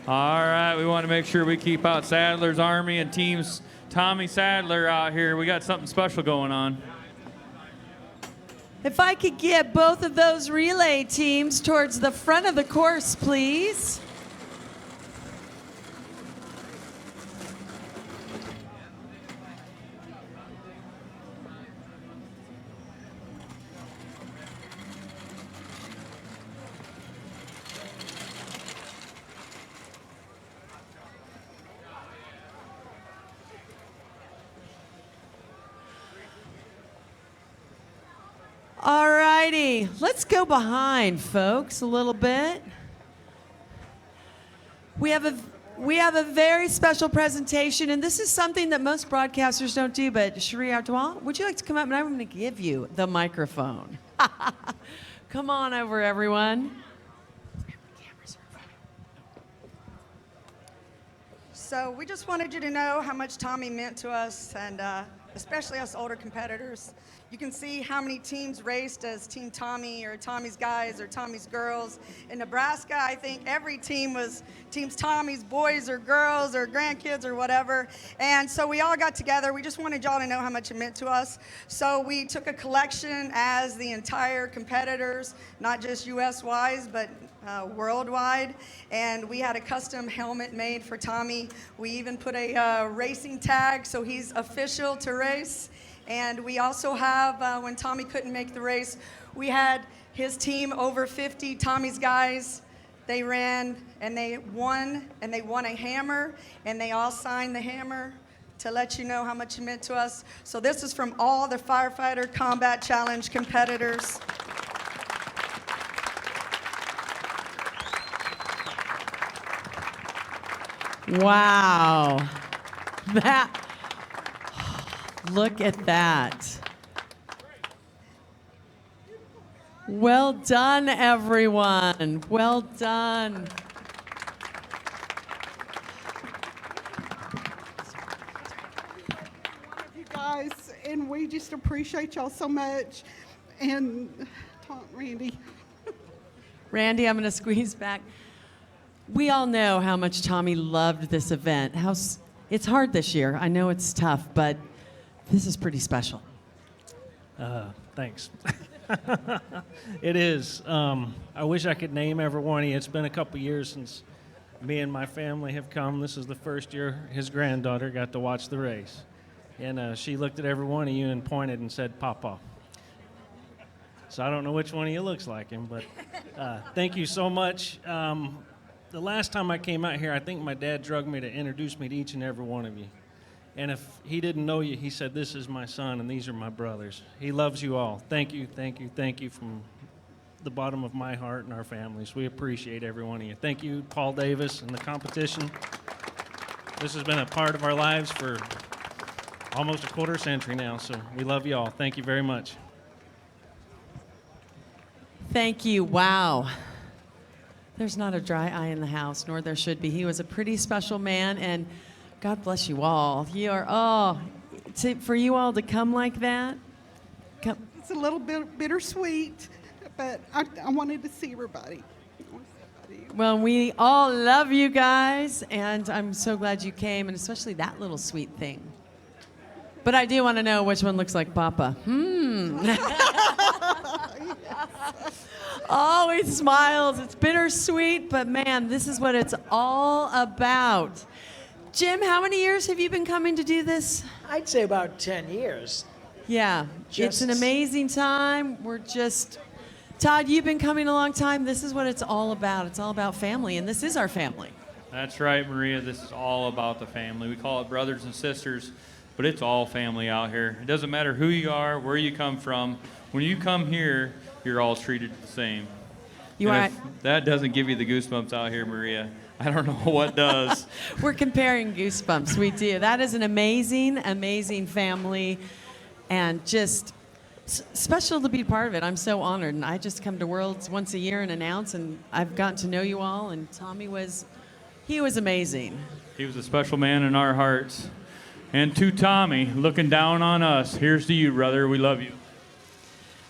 [SPEAKER 10] All right, we want to make sure we keep out Sadler's Army and teams Tommy Sadler out here. We got something special going on.
[SPEAKER 1] If I could get both of those relay teams towards the front of the course, please. All righty, let's go behind, folks, a little bit. We have a very special presentation, and this is something that most broadcasters don't do, but Cherie Artois, would you like to come up? And I'm going to give you the microphone. Come on over, everyone.
[SPEAKER 5] So we just wanted you to know how much Tommy meant to us, and especially us older competitors. You can see how many teams raced as Team Tommy or Tommy's Guys or Tommy's Girls. In Nebraska, I think every team was Teams Tommy's boys or girls or grandkids or whatever. And so we all got together. We just wanted y'all to know how much it meant to us. So we took a collection as the entire competitors, not just US-wise, but worldwide, and we had a custom helmet made for Tommy. We even put a racing tag so he's official to race. And we also have, when Tommy couldn't make the race, we had his team over 50, Tommy's Guys. They ran and they won a hammer, and they all signed the hammer to let you know how much it meant to us. So this is from all the Firefighter Combat Challenge competitors.
[SPEAKER 1] Wow. Look at that. Well done, everyone. Well done.
[SPEAKER 6] You guys, and we just appreciate y'all so much. And Randy.
[SPEAKER 1] Randy, I'm going to squeeze back. We all know how much Tommy loved this event. It's hard this year. I know it's tough, but this is pretty special.
[SPEAKER 16] Thanks. It is. I wish I could name every one of you. It's been a couple years since me and my family have come. This is the first year his granddaughter got to watch the race. And she looked at every one of you and pointed and said, "Papa." So I don't know which one of you looks like him, but thank you so much. The last time I came out here, I think my dad drugged me to introduce me to each and every one of you. And if he didn't know you, he said, "This is my son and these are my brothers." He loves you all. Thank you, thank you, thank you from the bottom of my heart and our families. We appreciate every one of you. Thank you, Paul Davis, and the competition. This has been a part of our lives for almost a quarter century now. So we love you all. Thank you very much.
[SPEAKER 1] Thank you. Wow. There's not a dry eye in the house, nor there should be. He was a pretty special man, and God bless you all. You are, for you all to come like that.
[SPEAKER 6] It's a little bit bittersweet, but I wanted to see everybody.
[SPEAKER 1] Well, we all love you guys, and I'm so glad you came, and especially that little sweet thing. But I do want to know which one looks like Papa. Oh, he smiles. It's bittersweet, but man, this is what it's all about. Jim, how many years have you been coming to do this?
[SPEAKER 9] I'd say about 10 years.
[SPEAKER 1] Yeah, it's an amazing time. Todd, you've been coming a long time. This is what it's all about. It's all about family, and this is our family.
[SPEAKER 10] That's right, Maria. This is all about the family. We call it brothers and sisters, but it's all family out here. It doesn't matter who you are, where you come from. When you come here, you're all treated the same. If that doesn't give you the goosebumps out here, Maria, I don't know what does.
[SPEAKER 1] We're comparing goosebumps. We do. That is an amazing, amazing family, and just special to be part of it. I'm so honored, and I just come to Worlds once a year and announce, and I've gotten to know you all, and Tommy was amazing.
[SPEAKER 10] He was a special man in our hearts. And to Tommy, looking down on us, here's to you, brother. We love you.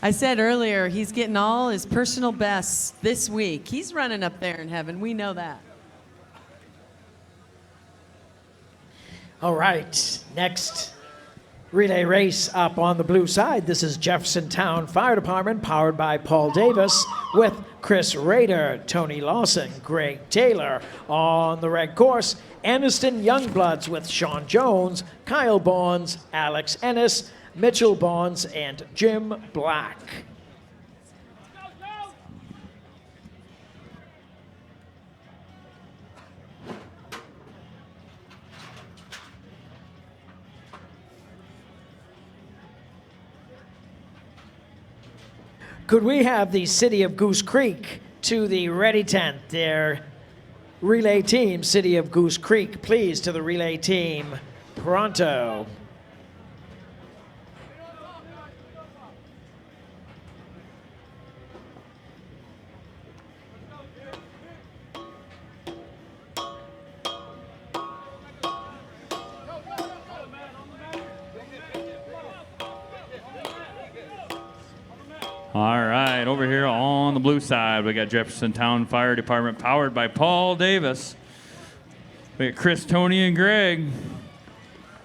[SPEAKER 1] I said earlier, he's getting all his personal bests this week. He's running up there in heaven. We know that.
[SPEAKER 9] All right, next relay race up on the blue side. This is Jefferson Town Fire Department, powered by Paul Davis, with Chris Rader, Tony Lawson, Greg Taylor. On the red course, Anniston Youngbloods with Sean Jones, Kyle Bonds, Alex Ennis, Mitchell Bonds, and Jim Black. Could we have the City of Goose Creek to the ready tent? Their relay team, City of Goose Creek, please, to the relay team. Pronto.
[SPEAKER 10] All right, over here on the blue side, we got Jefferson Town Fire Department, powered by Paul Davis. We got Chris, Tony, and Greg.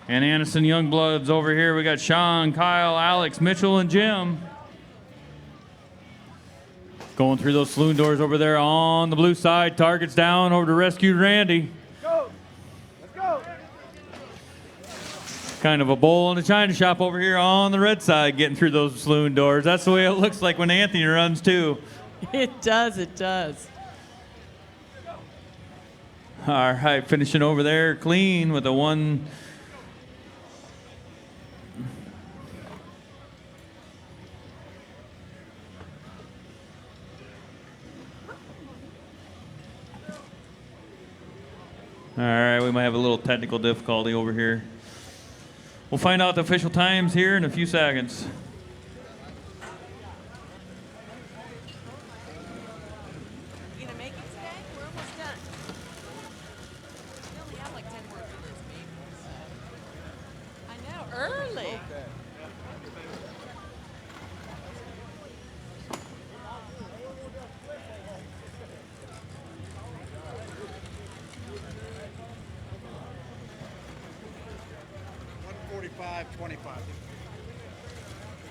[SPEAKER 10] And Anniston Youngbloods over here. We got Sean, Kyle, Alex, Mitchell, and Jim. Going through those saloon doors over there on the blue side. Targets down over to Rescued Randy.
[SPEAKER 11] Go. Let's go.
[SPEAKER 10] Kind of a bowl in the china shop over here on the red side, getting through those saloon doors. That's the way it looks like when Anthony runs too.
[SPEAKER 1] It does, it does.
[SPEAKER 10] All right, finishing over there clean with a one. All right, we might have a little technical difficulty over here. We'll find out the official times here in a few seconds.
[SPEAKER 1] You gonna make it today? We're almost done. We only have like 10 more figures, maybe. I know, early.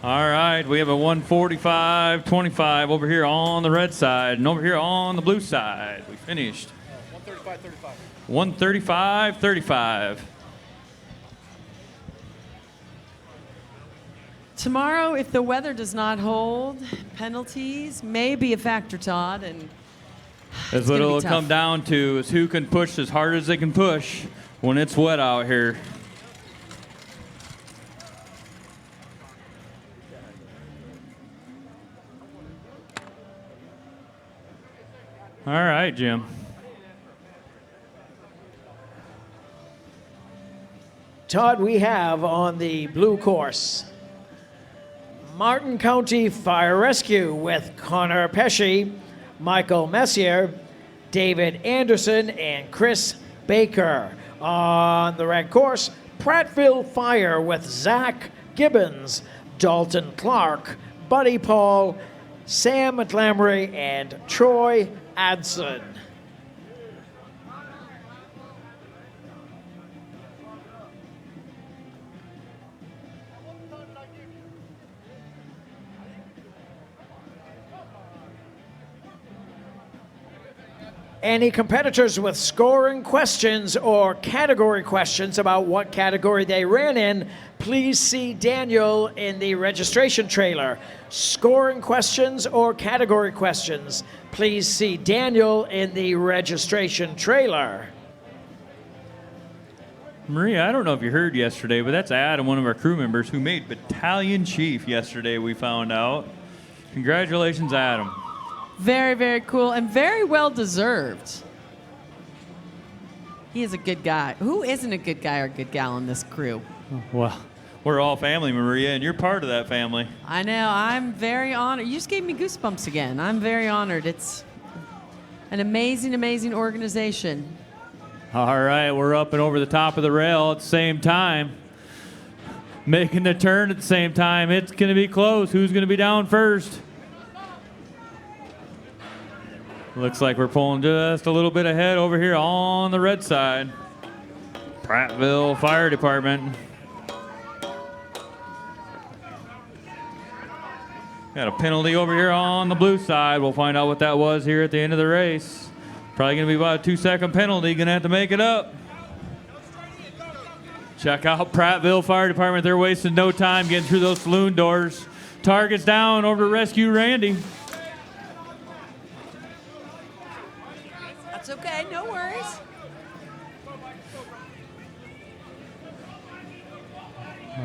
[SPEAKER 10] All right, we have a 145.25 over here on the red side, and over here on the blue side, we finished 135.35.
[SPEAKER 1] Tomorrow, if the weather does not hold, penalties may be a factor, Todd, and
[SPEAKER 10] That's what it'll come down to, is who can push as hard as they can push when it's wet out here. All right, Jim.
[SPEAKER 9] Todd, we have on the blue course Martin County Fire Rescue with Connor Pesci, Michael Messier, David Anderson, and Chris Baker. On the red course, Prattville Fire with Zach Gibbons, Dalton Clark, Buddy Paul, Sam Montgomery, and Troy Adson. Any competitors with scoring questions or category questions about what category they ran in, please see Daniel in the registration trailer. Scoring questions or category questions, please see Daniel in the registration trailer.
[SPEAKER 10] Maria, I don't know if you heard yesterday, but that's Adam, one of our crew members, who made battalion chief yesterday, we found out. Congratulations, Adam.
[SPEAKER 1] Very, very cool and very well deserved. He is a good guy. Who isn't a good guy or good gal in this crew?
[SPEAKER 10] Well, we're all family, Maria, and you're part of that family.
[SPEAKER 1] I know. I'm very honored. You just gave me goosebumps again. I'm very honored. It's an amazing, amazing organization.
[SPEAKER 10] All right, we're up and over the top of the rail at the same time. Making the turn at the same time. It's going to be close. Who's going to be down first? Looks like we're pulling just a little bit ahead over here on the red side. Prattville Fire Department. Got a penalty over here on the blue side. We'll find out what that was here at the end of the race. Probably going to be about a 2-second penalty. Going to have to make it up. Check out Prattville Fire Department. They're wasting no time getting through those saloon doors. Target's down over to rescue Randy.
[SPEAKER 1] That's okay. No worries.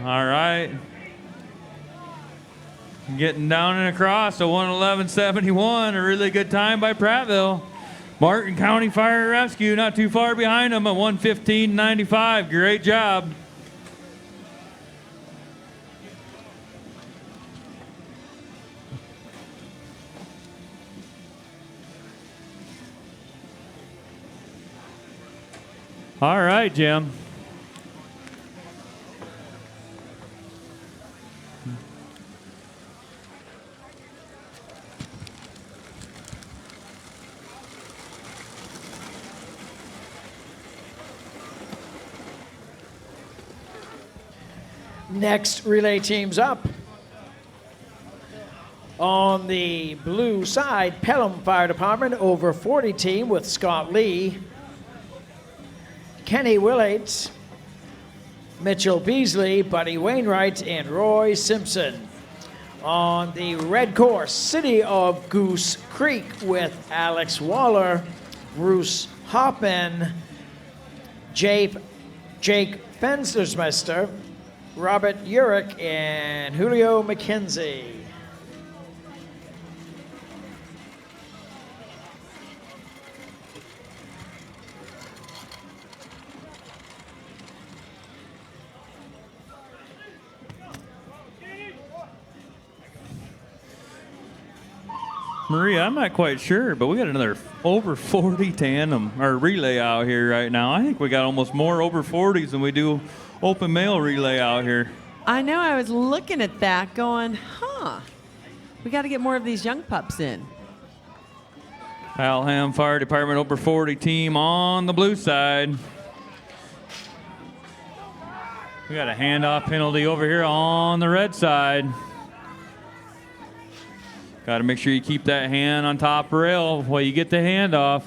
[SPEAKER 10] All right. Getting down and across a 1:11.71. A really good time by Prattville. Martin County Fire Rescue not too far behind them at 1:15.95. Great job. All right, Jim.
[SPEAKER 9] Next relay team's up. On the blue side, Pelham Fire Department over 40 team with Scott Lee, Kenny Willett, Mitchell Beasley, Buddy Wainwright, and Roy Simpson. On the red course, City of Goose Creek with Alex Waller, Bruce Hoppin, Jake Fenstersmester, Robert Urich, and Julio McKenzie.
[SPEAKER 10] Maria, I'm not quite sure, but we got another over 40 tandem or relay out here right now. I think we got almost more over 40s than we do open mail relay out here.
[SPEAKER 1] I know. I was looking at that going, we got to get more of these young pups in.
[SPEAKER 10] Alham Fire Department over 40 team on the blue side. We got a handoff penalty over here on the red side. Got to make sure you keep that hand on top rail while you get the handoff.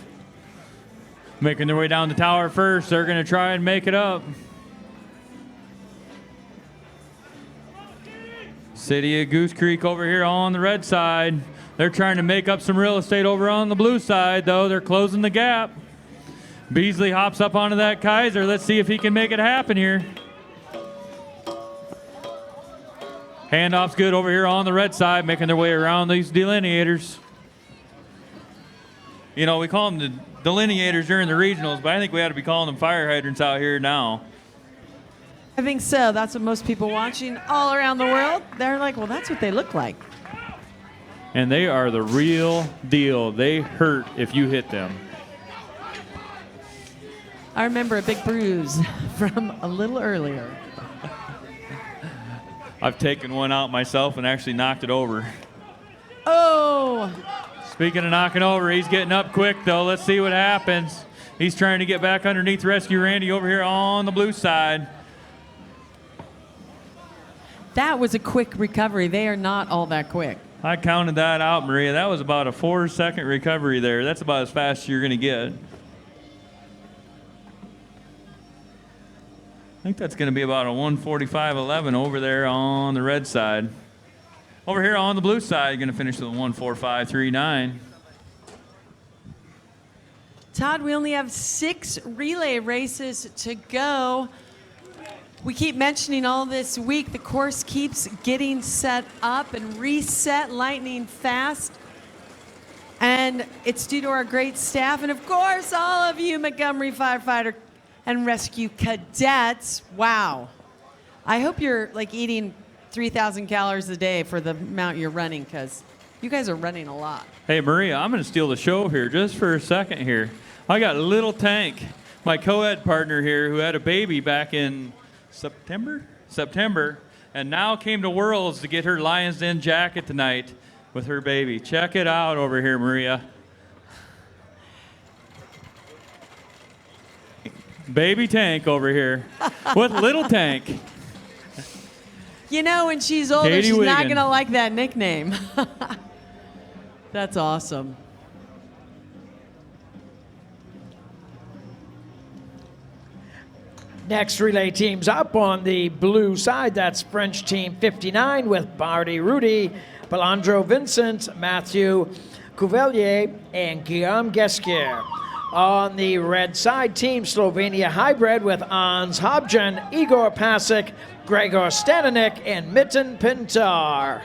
[SPEAKER 10] Making their way down the tower first. They're going to try and make it up. City of Goose Creek over here on the red side. They're trying to make up some real estate over on the blue side, though. They're closing the gap. Beasley hops up onto that Kaiser. Let's see if he can make it happen here. Handoff's good over here on the red side, making their way around these delineators. You know, we call them the delineators during the regionals, but I think we ought to be calling them fire hydrants out here now.
[SPEAKER 1] I think so. That's what most people watching all around the world, they're like, well, that's what they look like.
[SPEAKER 10] And they are the real deal. They hurt if you hit them.
[SPEAKER 1] I remember a big bruise from a little earlier.
[SPEAKER 10] I've taken one out myself and actually knocked it over.
[SPEAKER 1] Oh!
[SPEAKER 10] Speaking of knocking over, he's getting up quick, though. Let's see what happens. He's trying to get back underneath Rescue Randy over here on the blue side.
[SPEAKER 1] That was a quick recovery. They are not all that quick.
[SPEAKER 10] I counted that out, Maria. That was about a 4-second recovery there. That's about as fast as you're going to get. I think that's going to be about a 1:45.11 over there on the red side. Over here on the blue side, going to finish with a 1:45.39.
[SPEAKER 1] Todd, we only have 6 relay races to go. We keep mentioning all this week, the course keeps getting set up and reset lightning fast. And it's due to our great staff and, of course, all of you Montgomery Firefighter and Rescue Cadets. Wow. I hope you're like eating 3,000 calories a day for the amount you're running, because you guys are running a lot.
[SPEAKER 10] Hey, Maria, I'm going to steal the show here just for a second here. I got Little Tank, my co-ed partner here, who had a baby back in September, and now came to Worlds to get her Lions Den jacket tonight with her baby. Check it out over here, Maria. Baby Tank over here with Little Tank.
[SPEAKER 1] You know, when she's older,
[SPEAKER 10] Katie
[SPEAKER 1] she's not
[SPEAKER 10] Wiggin.
[SPEAKER 1] going to like that nickname. That's awesome.
[SPEAKER 9] Next relay team's up on the blue side. That's French Team 59 with Barty Rudy, Pelandro Vincent, Matthew Cuvelier, and Guillaume Gesquier. On the red side, Team Slovenia Hybrid with Ans Hobjan, Igor Pasek, Gregor Stananik, and Mitten Pintar.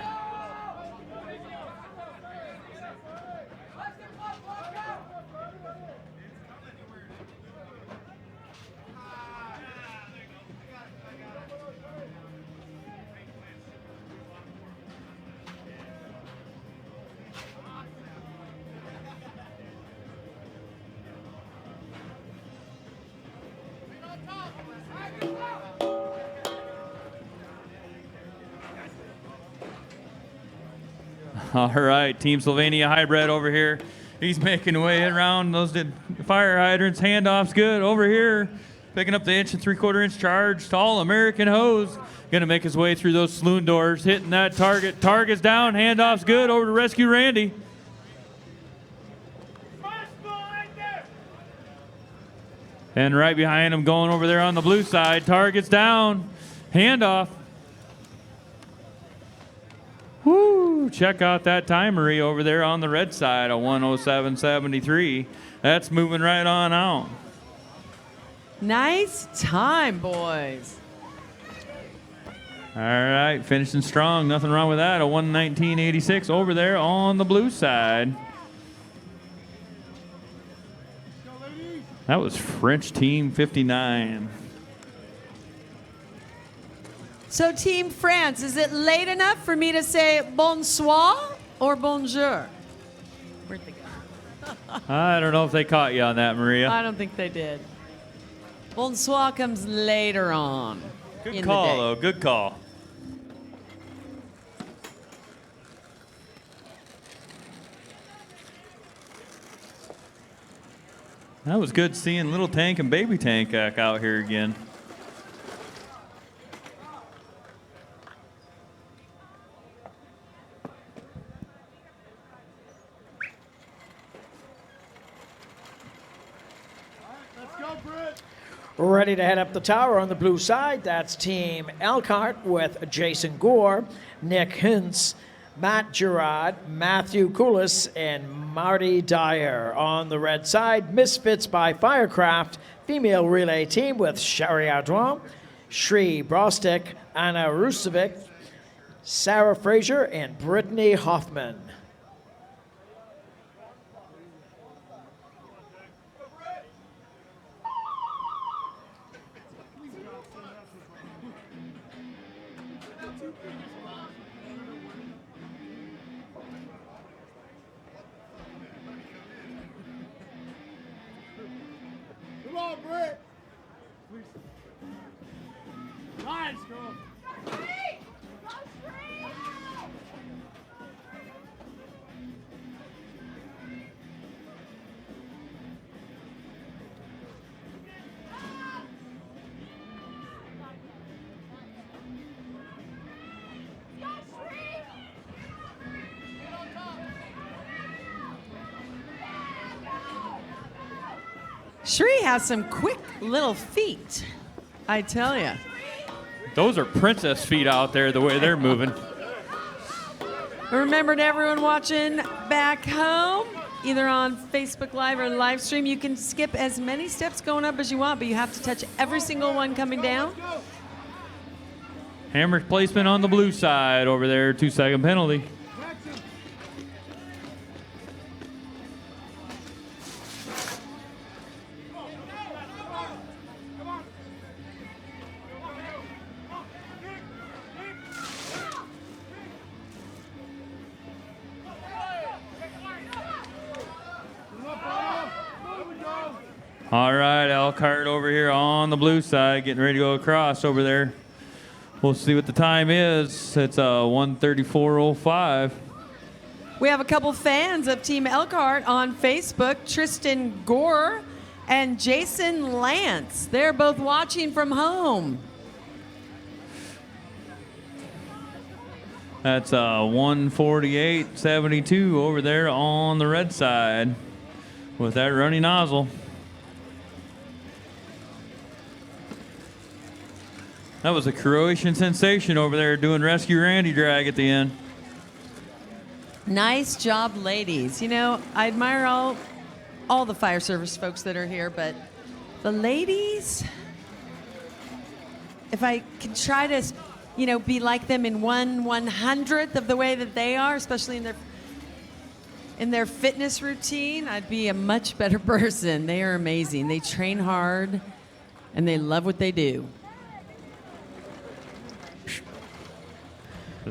[SPEAKER 10] All right, Team Slovenia Hybrid over here. He's making way around those fire hydrants. Handoff's good over here. Picking up the 1 3/4 inch charge. Tall American hose. Going to make his way through those saloon doors. Hitting that target. Target's down. Handoff's good over to Rescue Randy. And right behind him, going over there on the blue side. Target's down. Handoff. Woo! Check out that timery over there on the red side, a 1:07.73. That's moving right on out.
[SPEAKER 1] Nice time, boys.
[SPEAKER 10] All right, finishing strong. Nothing wrong with that. A 1:19.86 over there on the blue side. That was French Team 59.
[SPEAKER 1] So, Team France, is it late enough for me to say bonsoir or bonjour? Where'd they go?
[SPEAKER 10] I don't know if they caught you on that, Maria.
[SPEAKER 1] I don't think they did. Bonsoir comes later on.
[SPEAKER 10] Good
[SPEAKER 1] in
[SPEAKER 10] call,
[SPEAKER 1] the day.
[SPEAKER 10] though. Good call. That was good seeing Little Tank and Baby Tank out here again.
[SPEAKER 9] Ready to head up the tower on the blue side. That's Team Elkhart with Jason Gore, Nick Hintz, Matt Gerard, Matthew Koulis, and Marty Dyer. On the red side, Misfits by Firecraft, female relay team with Sherry Ardouin, Shri Brostek, Anna Rusevic, Sarah Fraser, and Brittany Hoffman.
[SPEAKER 11] Lions, go.
[SPEAKER 1] Shree has some quick little feet, I tell you.
[SPEAKER 10] Those are princess feet out there, the way they're moving.
[SPEAKER 1] Remember to everyone watching back home, either on Facebook Live or live stream, you can skip as many steps going up as you want, but you have to touch every single one coming down.
[SPEAKER 10] Hammer placement on the blue side over there, 2-second penalty. All right, Elkhart over here on the blue side, getting ready to go across over there. We'll see what the time is. It's 1:34:05.
[SPEAKER 1] We have a couple fans of Team Elkhart on Facebook, Tristan Gore and Jason Lance. They're both watching from home.
[SPEAKER 10] That's 1:48:72 over there on the red side with that runny nozzle. That was a Croatian sensation over there doing Rescue Randy drag at the end.
[SPEAKER 1] Nice job, ladies. You know, I admire all the fire service folks that are here, but the ladies, if I could try to, you know, be like them in 1/100th of the way that they are, especially in their fitness routine, I'd be a much better person. They are amazing. They train hard, and they love what they do.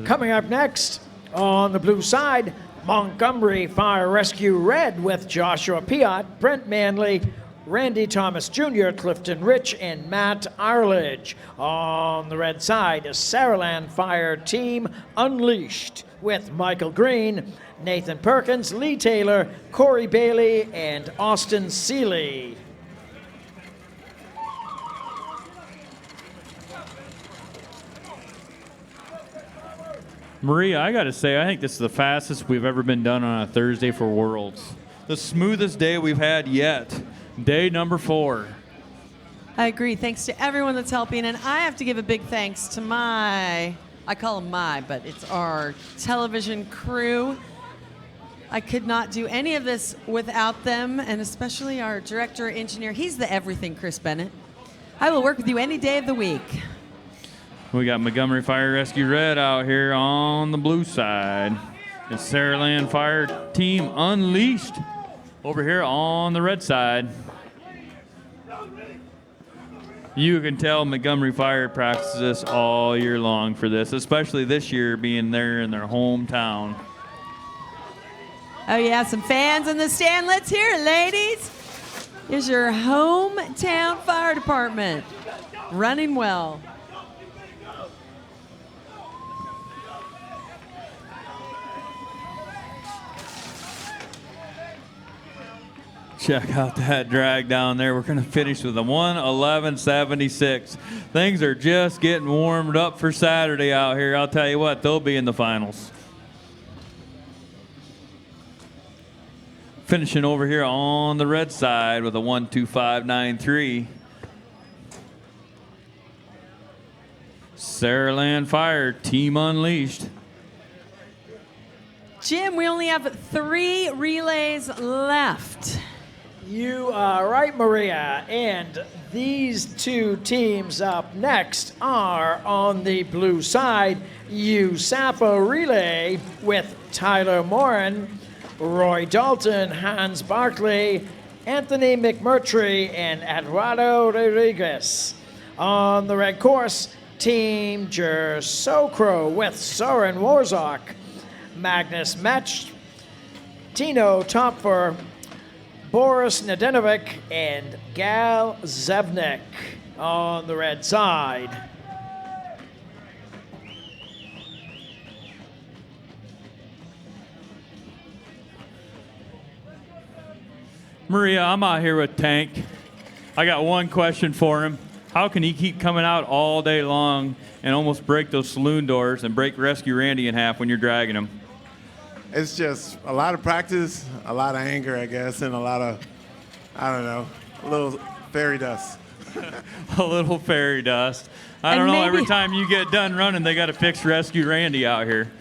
[SPEAKER 9] Coming up next on the blue side, Montgomery Fire Rescue Red with Joshua Piot, Brent Manley, Randy Thomas Jr., Clifton Rich, and Matt Arledge. On the red side, a Saraland Fire Team Unleashed with Michael Green, Nathan Perkins, Lee Taylor, Corey Bailey, and Austin Seeley.
[SPEAKER 10] Maria, I got to say, I think this is the fastest we've ever been done on a Thursday for Worlds. The smoothest day we've had yet. Day number 4.
[SPEAKER 1] I agree. Thanks to everyone that's helping. And I have to give a big thanks to I call them but it's our television crew. I could not do any of this without them, and especially our director, engineer. He's the everything, Chris Bennett. I will work with you any day of the week.
[SPEAKER 10] We got Montgomery Fire Rescue Red out here on the blue side. It's Saraland Fire Team Unleashed over here on the red side. You can tell Montgomery Fire practices this all year long for this, especially this year being there in their hometown.
[SPEAKER 1] Oh, yeah, some fans in the stand. Let's hear it, ladies. Here's your hometown fire department running well.
[SPEAKER 10] Check out that drag down there. We're going to finish with a 1:11:76. Things are just getting warmed up for Saturday out here. I'll tell you what, they'll be in the finals. Finishing over here on the red side with a 1:25:93. Saraland Fire Team Unleashed.
[SPEAKER 1] Jim, we only have 3 relays left.
[SPEAKER 9] You are right, Maria. And these 2 teams up next are on the blue side, USAPA Relay with Tyler Morin, Roy Dalton, Hans Barkley, Anthony McMurtry, and Eduardo Rodriguez. On the red course, Team Jersocro with Soren Warzak, Magnus Metch, Tino Topfer, Boris Nadinovic and Gal Zevnik on the red side.
[SPEAKER 10] Maria, I'm out here with Tank. I got one question for him. How can he keep coming out all day long and almost break those saloon doors and break Rescue Randy in half when you're dragging him?
[SPEAKER 3] It's just a lot of practice, a lot of anger, I guess, and a lot of, I don't know, a little fairy dust.
[SPEAKER 10] A little fairy dust. I don't know, every time you get done running, they got to fix Rescue Randy out here.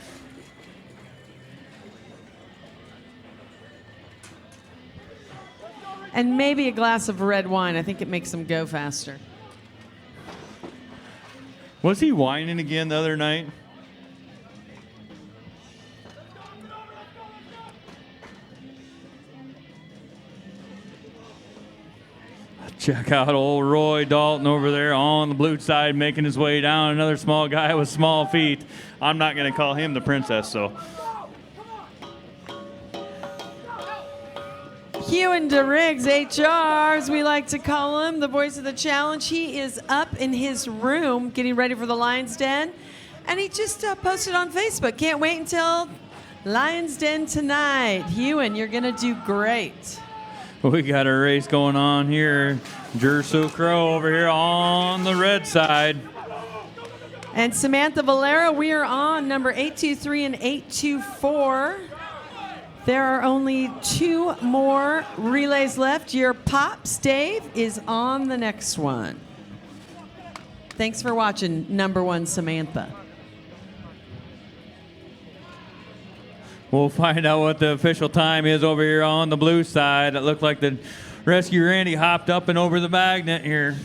[SPEAKER 1] And maybe a glass of red wine. I think it makes them go faster.
[SPEAKER 10] Was he whining again the other night? Check out old Roy Dalton over there on the blue side making his way down. Another small guy with small feet. I'm not going to call him the princess, so.
[SPEAKER 1] Ewan DeRiggs, HR, as we like to call him, the voice of the challenge. He is up in his room getting ready for the Lion's Den, and he just posted on Facebook. Can't wait until Lion's Den tonight. Ewan, you're going to do great.
[SPEAKER 10] We got a race going on here. Jersu Crow over here on the red side.
[SPEAKER 1] And Samantha Valero, we are on number 823 and 824. There are only 2 more relays left. Your Pops, Dave, is on the next one. Thanks for watching, number 1 Samantha.
[SPEAKER 10] We'll find out what the official time is over here on the blue side. It looked like the Rescue Randy hopped up and over the magnet here.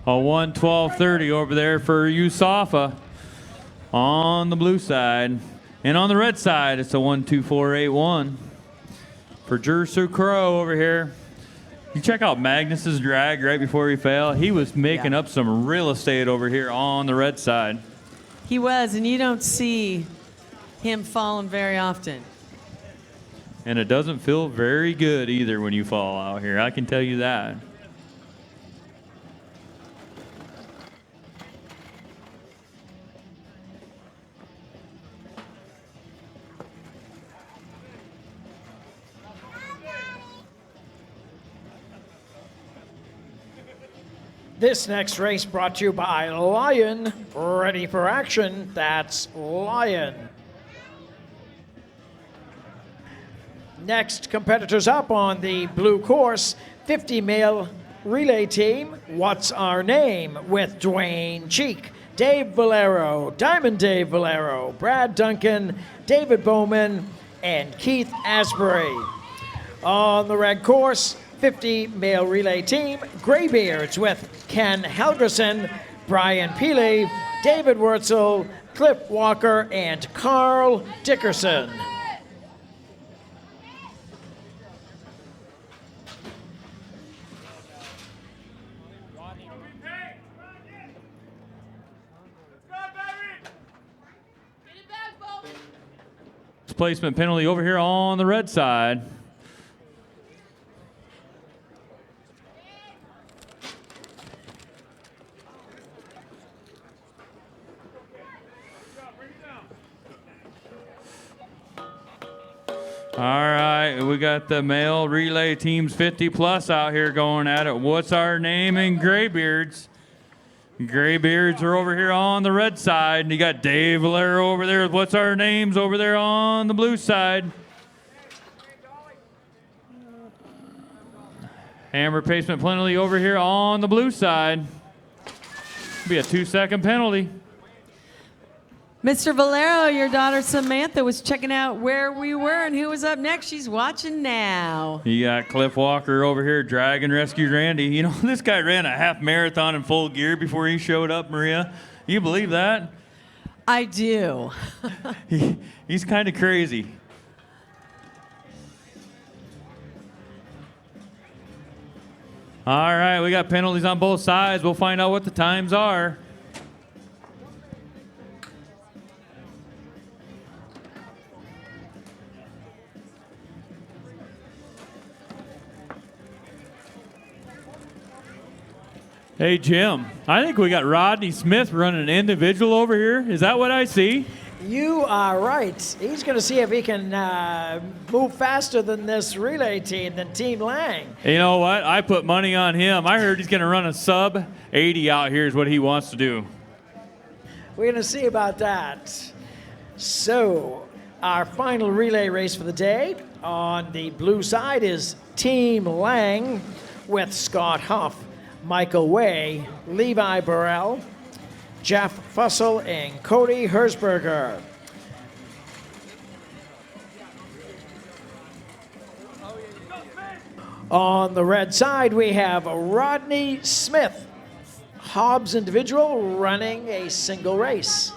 [SPEAKER 10] A 1:12:30 over there for Yusafa on the blue side. And on the red side, it's a 1:24:81 for Jersu Crow over here. You check out Magnus's drag right before he fell. He was making up some real estate over here on the red side.
[SPEAKER 1] He was, and you don't see him falling very often.
[SPEAKER 10] And it doesn't feel very good either when you fall out here. I can tell you that.
[SPEAKER 9] This next race brought to you by Lion. Ready for action, that's Lion. Next competitors up on the blue course, 50 male relay team, What's Our Name, with Dwayne Cheek, Dave Valero, Diamond Dave Valero, Brad Duncan, David Bowman, and Keith Asbury. On the red course, 50 male relay team, Graybeards with Ken Helgerson, Brian Peely, David Wurzel, Cliff Walker, and Carl Dickerson.
[SPEAKER 10] Displacement penalty over here on the red side. All right, we got the male relay teams 50 plus out here going at it. What's Our Name in Graybeards? Graybeards are over here on the red side, and you got Dave Valero over there with What's Our Names over there on the blue side. Hammer placement penalty over here on the blue side. Be a 2-second penalty.
[SPEAKER 1] Mr. Valero, your daughter Samantha was checking out where we were and who was up next. She's watching now.
[SPEAKER 10] You got Cliff Walker over here, Dragon Rescue Randy. You know, this guy ran a half marathon in full gear before he showed up, Maria. You believe that?
[SPEAKER 1] I do.
[SPEAKER 10] He's kind of crazy. All right, we got penalties on both sides. We'll find out what the times are. Hey, Jim, I think we got Rodney Smith running an individual over here. Is that what I see?
[SPEAKER 9] You are right. He's going to see if he can move faster than this relay team, than Team Lang.
[SPEAKER 10] You know what? I put money on him. I heard he's going to run a sub 80 out here is what he wants to do.
[SPEAKER 9] We're going to see about that. So, our final relay race for the day on the blue side is Team Lang with Scott Huff, Michael Way, Levi Burrell, Jeff Fussell, and Cody Herzberger. On the red side, we have Rodney Smith, Hobbs individual, running a single race.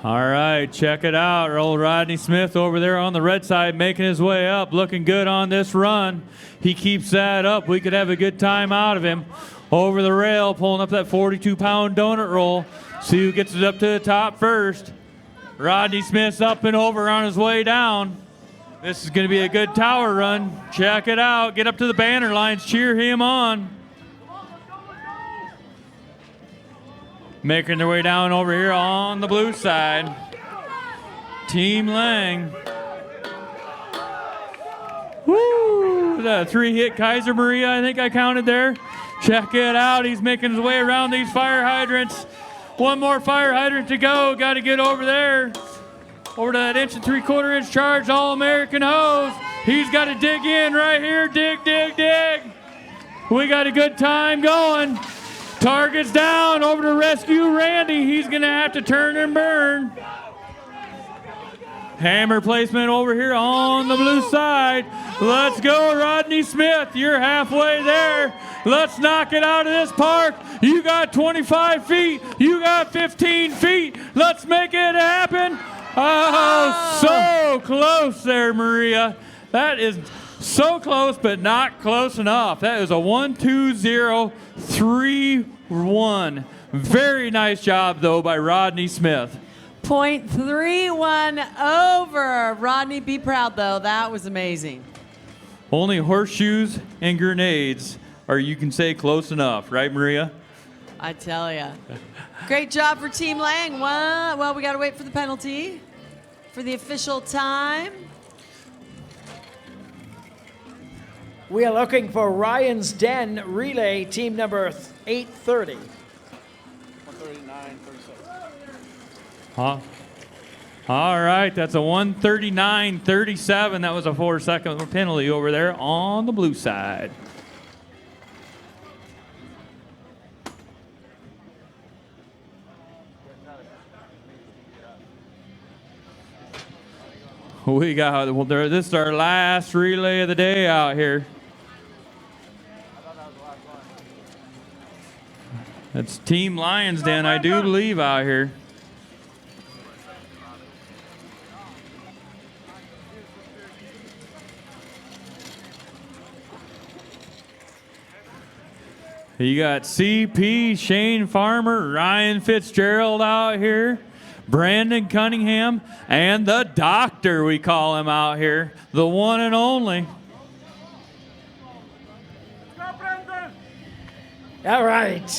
[SPEAKER 10] All right, check it out. Old Rodney Smith over there on the red side making his way up, looking good on this run. He keeps that up. We could have a good time out of him. Over the rail, pulling up that 42-pound donut roll. See who gets it up to the top first. Rodney Smith's up and over on his way down. This is going to be a good tower run. Check it out. Get up to the banner lines. Cheer him on. Making their way down over here on the blue side. Team Lang. Woo! That 3-hit Kaiser Maria, I think I counted there. Check it out. He's making his way around these fire hydrants. One more fire hydrant to go. Got to get over there. Over to that 1 3/4 inch charged All-American hose. He's got to dig in right here. Dig, dig, dig. We got a good time going. Target's down, over to rescue Randy. He's going to have to turn and burn. Hammer placement over here on the blue side. Let's go, Rodney Smith. You're halfway there. Let's knock it out of this park. You got 25 feet. You got 15 feet. Let's make it happen. Oh, so close there, Maria. That is so close, but not close enough. That is a 1-2-0-3-1. Very nice job, though, by Rodney Smith.
[SPEAKER 1] 0.31 over. Rodney, be proud, though. That was amazing.
[SPEAKER 10] Only horseshoes and grenades are, you can say, close enough. Right, Maria?
[SPEAKER 1] I tell ya. Great job for Team Lang. Well, we got to wait for the penalty for the official time.
[SPEAKER 9] We are looking for Ryan's Den relay, team number 830.
[SPEAKER 4] 139.37.
[SPEAKER 10] Huh? All right, that's a 139.37. That was a 4-second penalty over there on the blue side. We got, well, this is our last relay of the day out here. That's Team Lions Den, I do believe, out here. You got CP, Shane Farmer, Ryan Fitzgerald out here, Brandon Cunningham, and the doctor, we call him out here, the one and only.
[SPEAKER 9] All right,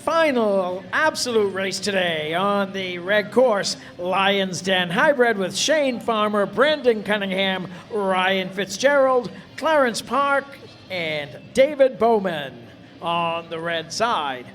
[SPEAKER 9] final absolute race today on the red course. Lions Den Hybrid with Shane Farmer, Brandon Cunningham, Ryan Fitzgerald, Clarence Park, and David Bowman on the red side.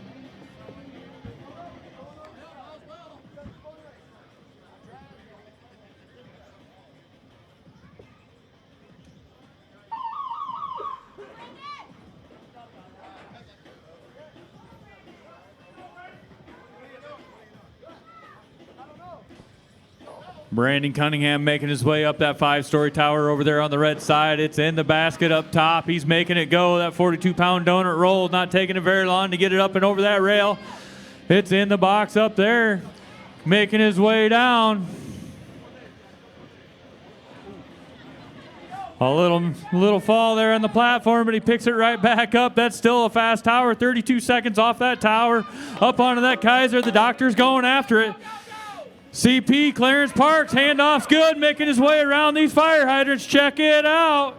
[SPEAKER 10] Brandon Cunningham making his way up that 5-story tower over there on the red side. It's in the basket up top. He's making it go. That 42-pound donut roll, not taking it very long to get it up and over that rail. It's in the box up there, making his way down. A little fall there on the platform, but he picks it right back up. That's still a fast tower. 32 seconds off that tower. Up onto that Kaiser. The doctor's going after it. CP, Clarence Parks, handoff's good, making his way around these fire hydrants. Check it out.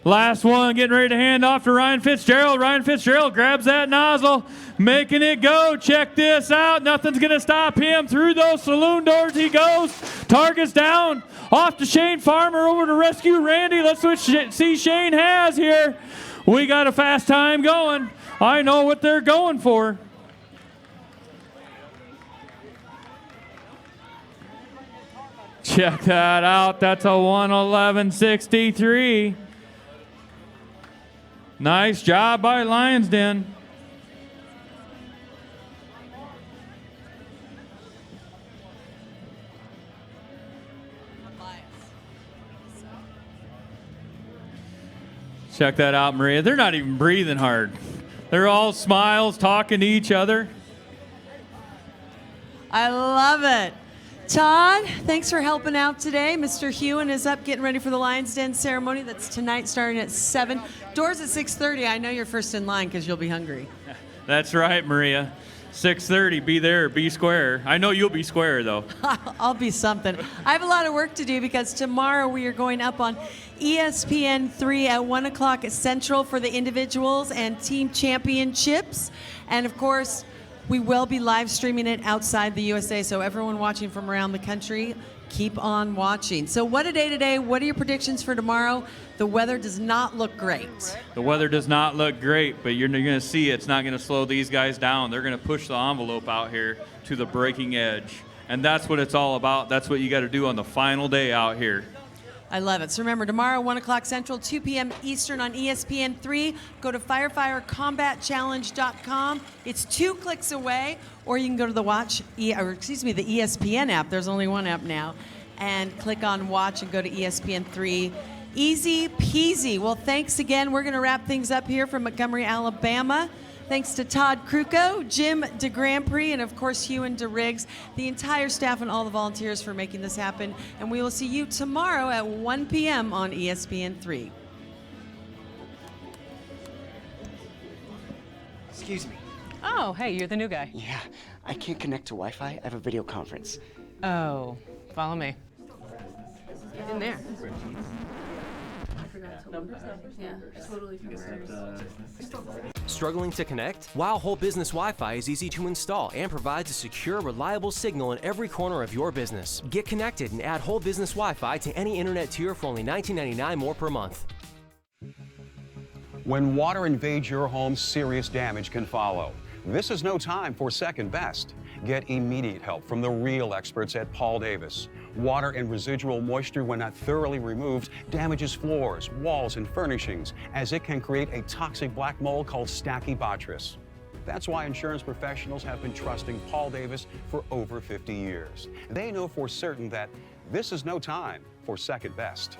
[SPEAKER 10] Last one, getting ready to hand off to Ryan Fitzgerald. Ryan Fitzgerald grabs that nozzle, making it go. Check this out. Nothing's going to stop him. Through those saloon doors he goes. Target's down. Off to Shane Farmer, over to rescue Randy. Let's see Shane has here. We got a fast time going. I know what they're going for. Check that out. That's a 1:11.63. Nice job by Lions Den. Check that out, Maria. They're not even breathing hard. They're all smiles, talking to each other.
[SPEAKER 1] I love it. Todd, thanks for helping out today. Mr. Hewen is up getting ready for the Lions Den ceremony. That's tonight starting at 7. Doors at 6:30. I know you're first in line because you'll be hungry.
[SPEAKER 10] That's right, Maria. 6:30, be there, be square. I know you'll be square, though.
[SPEAKER 1] I'll be something. I have a lot of work to do because tomorrow we are going up on ESPN3 at 1 o'clock Central for the individuals and team championships. And of course, we will be live streaming it outside the USA, so everyone watching from around the country, keep on watching. So what a day today. What are your predictions for tomorrow? The weather does not look great.
[SPEAKER 10] The weather does not look great, but you're going to see it's not going to slow these guys down. They're going to push the envelope out here to the breaking edge. And that's what it's all about. That's what you got to do on the final day out here.
[SPEAKER 1] I love it. So remember, tomorrow, 1 o'clock Central, 2 p.m. Eastern on ESPN3. Go to firefirecombatchallenge.com. It's 2 clicks away, or you can go to the the ESPN app. There's only one app now. And click on Watch and go to ESPN3. Easy peasy. Well, thanks again. We're going to wrap things up here from Montgomery, Alabama. Thanks to Todd Kruko, Jim DeGrandprix, and of course Hewen DeRiggs, the entire staff and all the volunteers for making this happen. And we will see you tomorrow at 1 p.m. on ESPN3.
[SPEAKER 7] Excuse me.
[SPEAKER 22] Oh, hey, you're the new guy.
[SPEAKER 7] Yeah, I can't connect to Wi-Fi. I have a video conference.
[SPEAKER 22] Oh, follow me. Get in there.
[SPEAKER 23] Struggling to connect? Wow Whole Business Wi-Fi is easy to install and provides a secure, reliable signal in every corner of your business. Get connected and add Whole Business Wi-Fi to any internet tier for only $19.99 more per month.
[SPEAKER 8] When water invades your home, serious damage can follow. This is no time for second best. Get immediate help from the real experts at Paul Davis. Water and residual moisture, when not thoroughly removed, damages floors, walls, and furnishings, as it can create a toxic black mold called Stachybotrys. That's why insurance professionals have been trusting Paul Davis for over 50 years. They know for certain that this is no time for second best.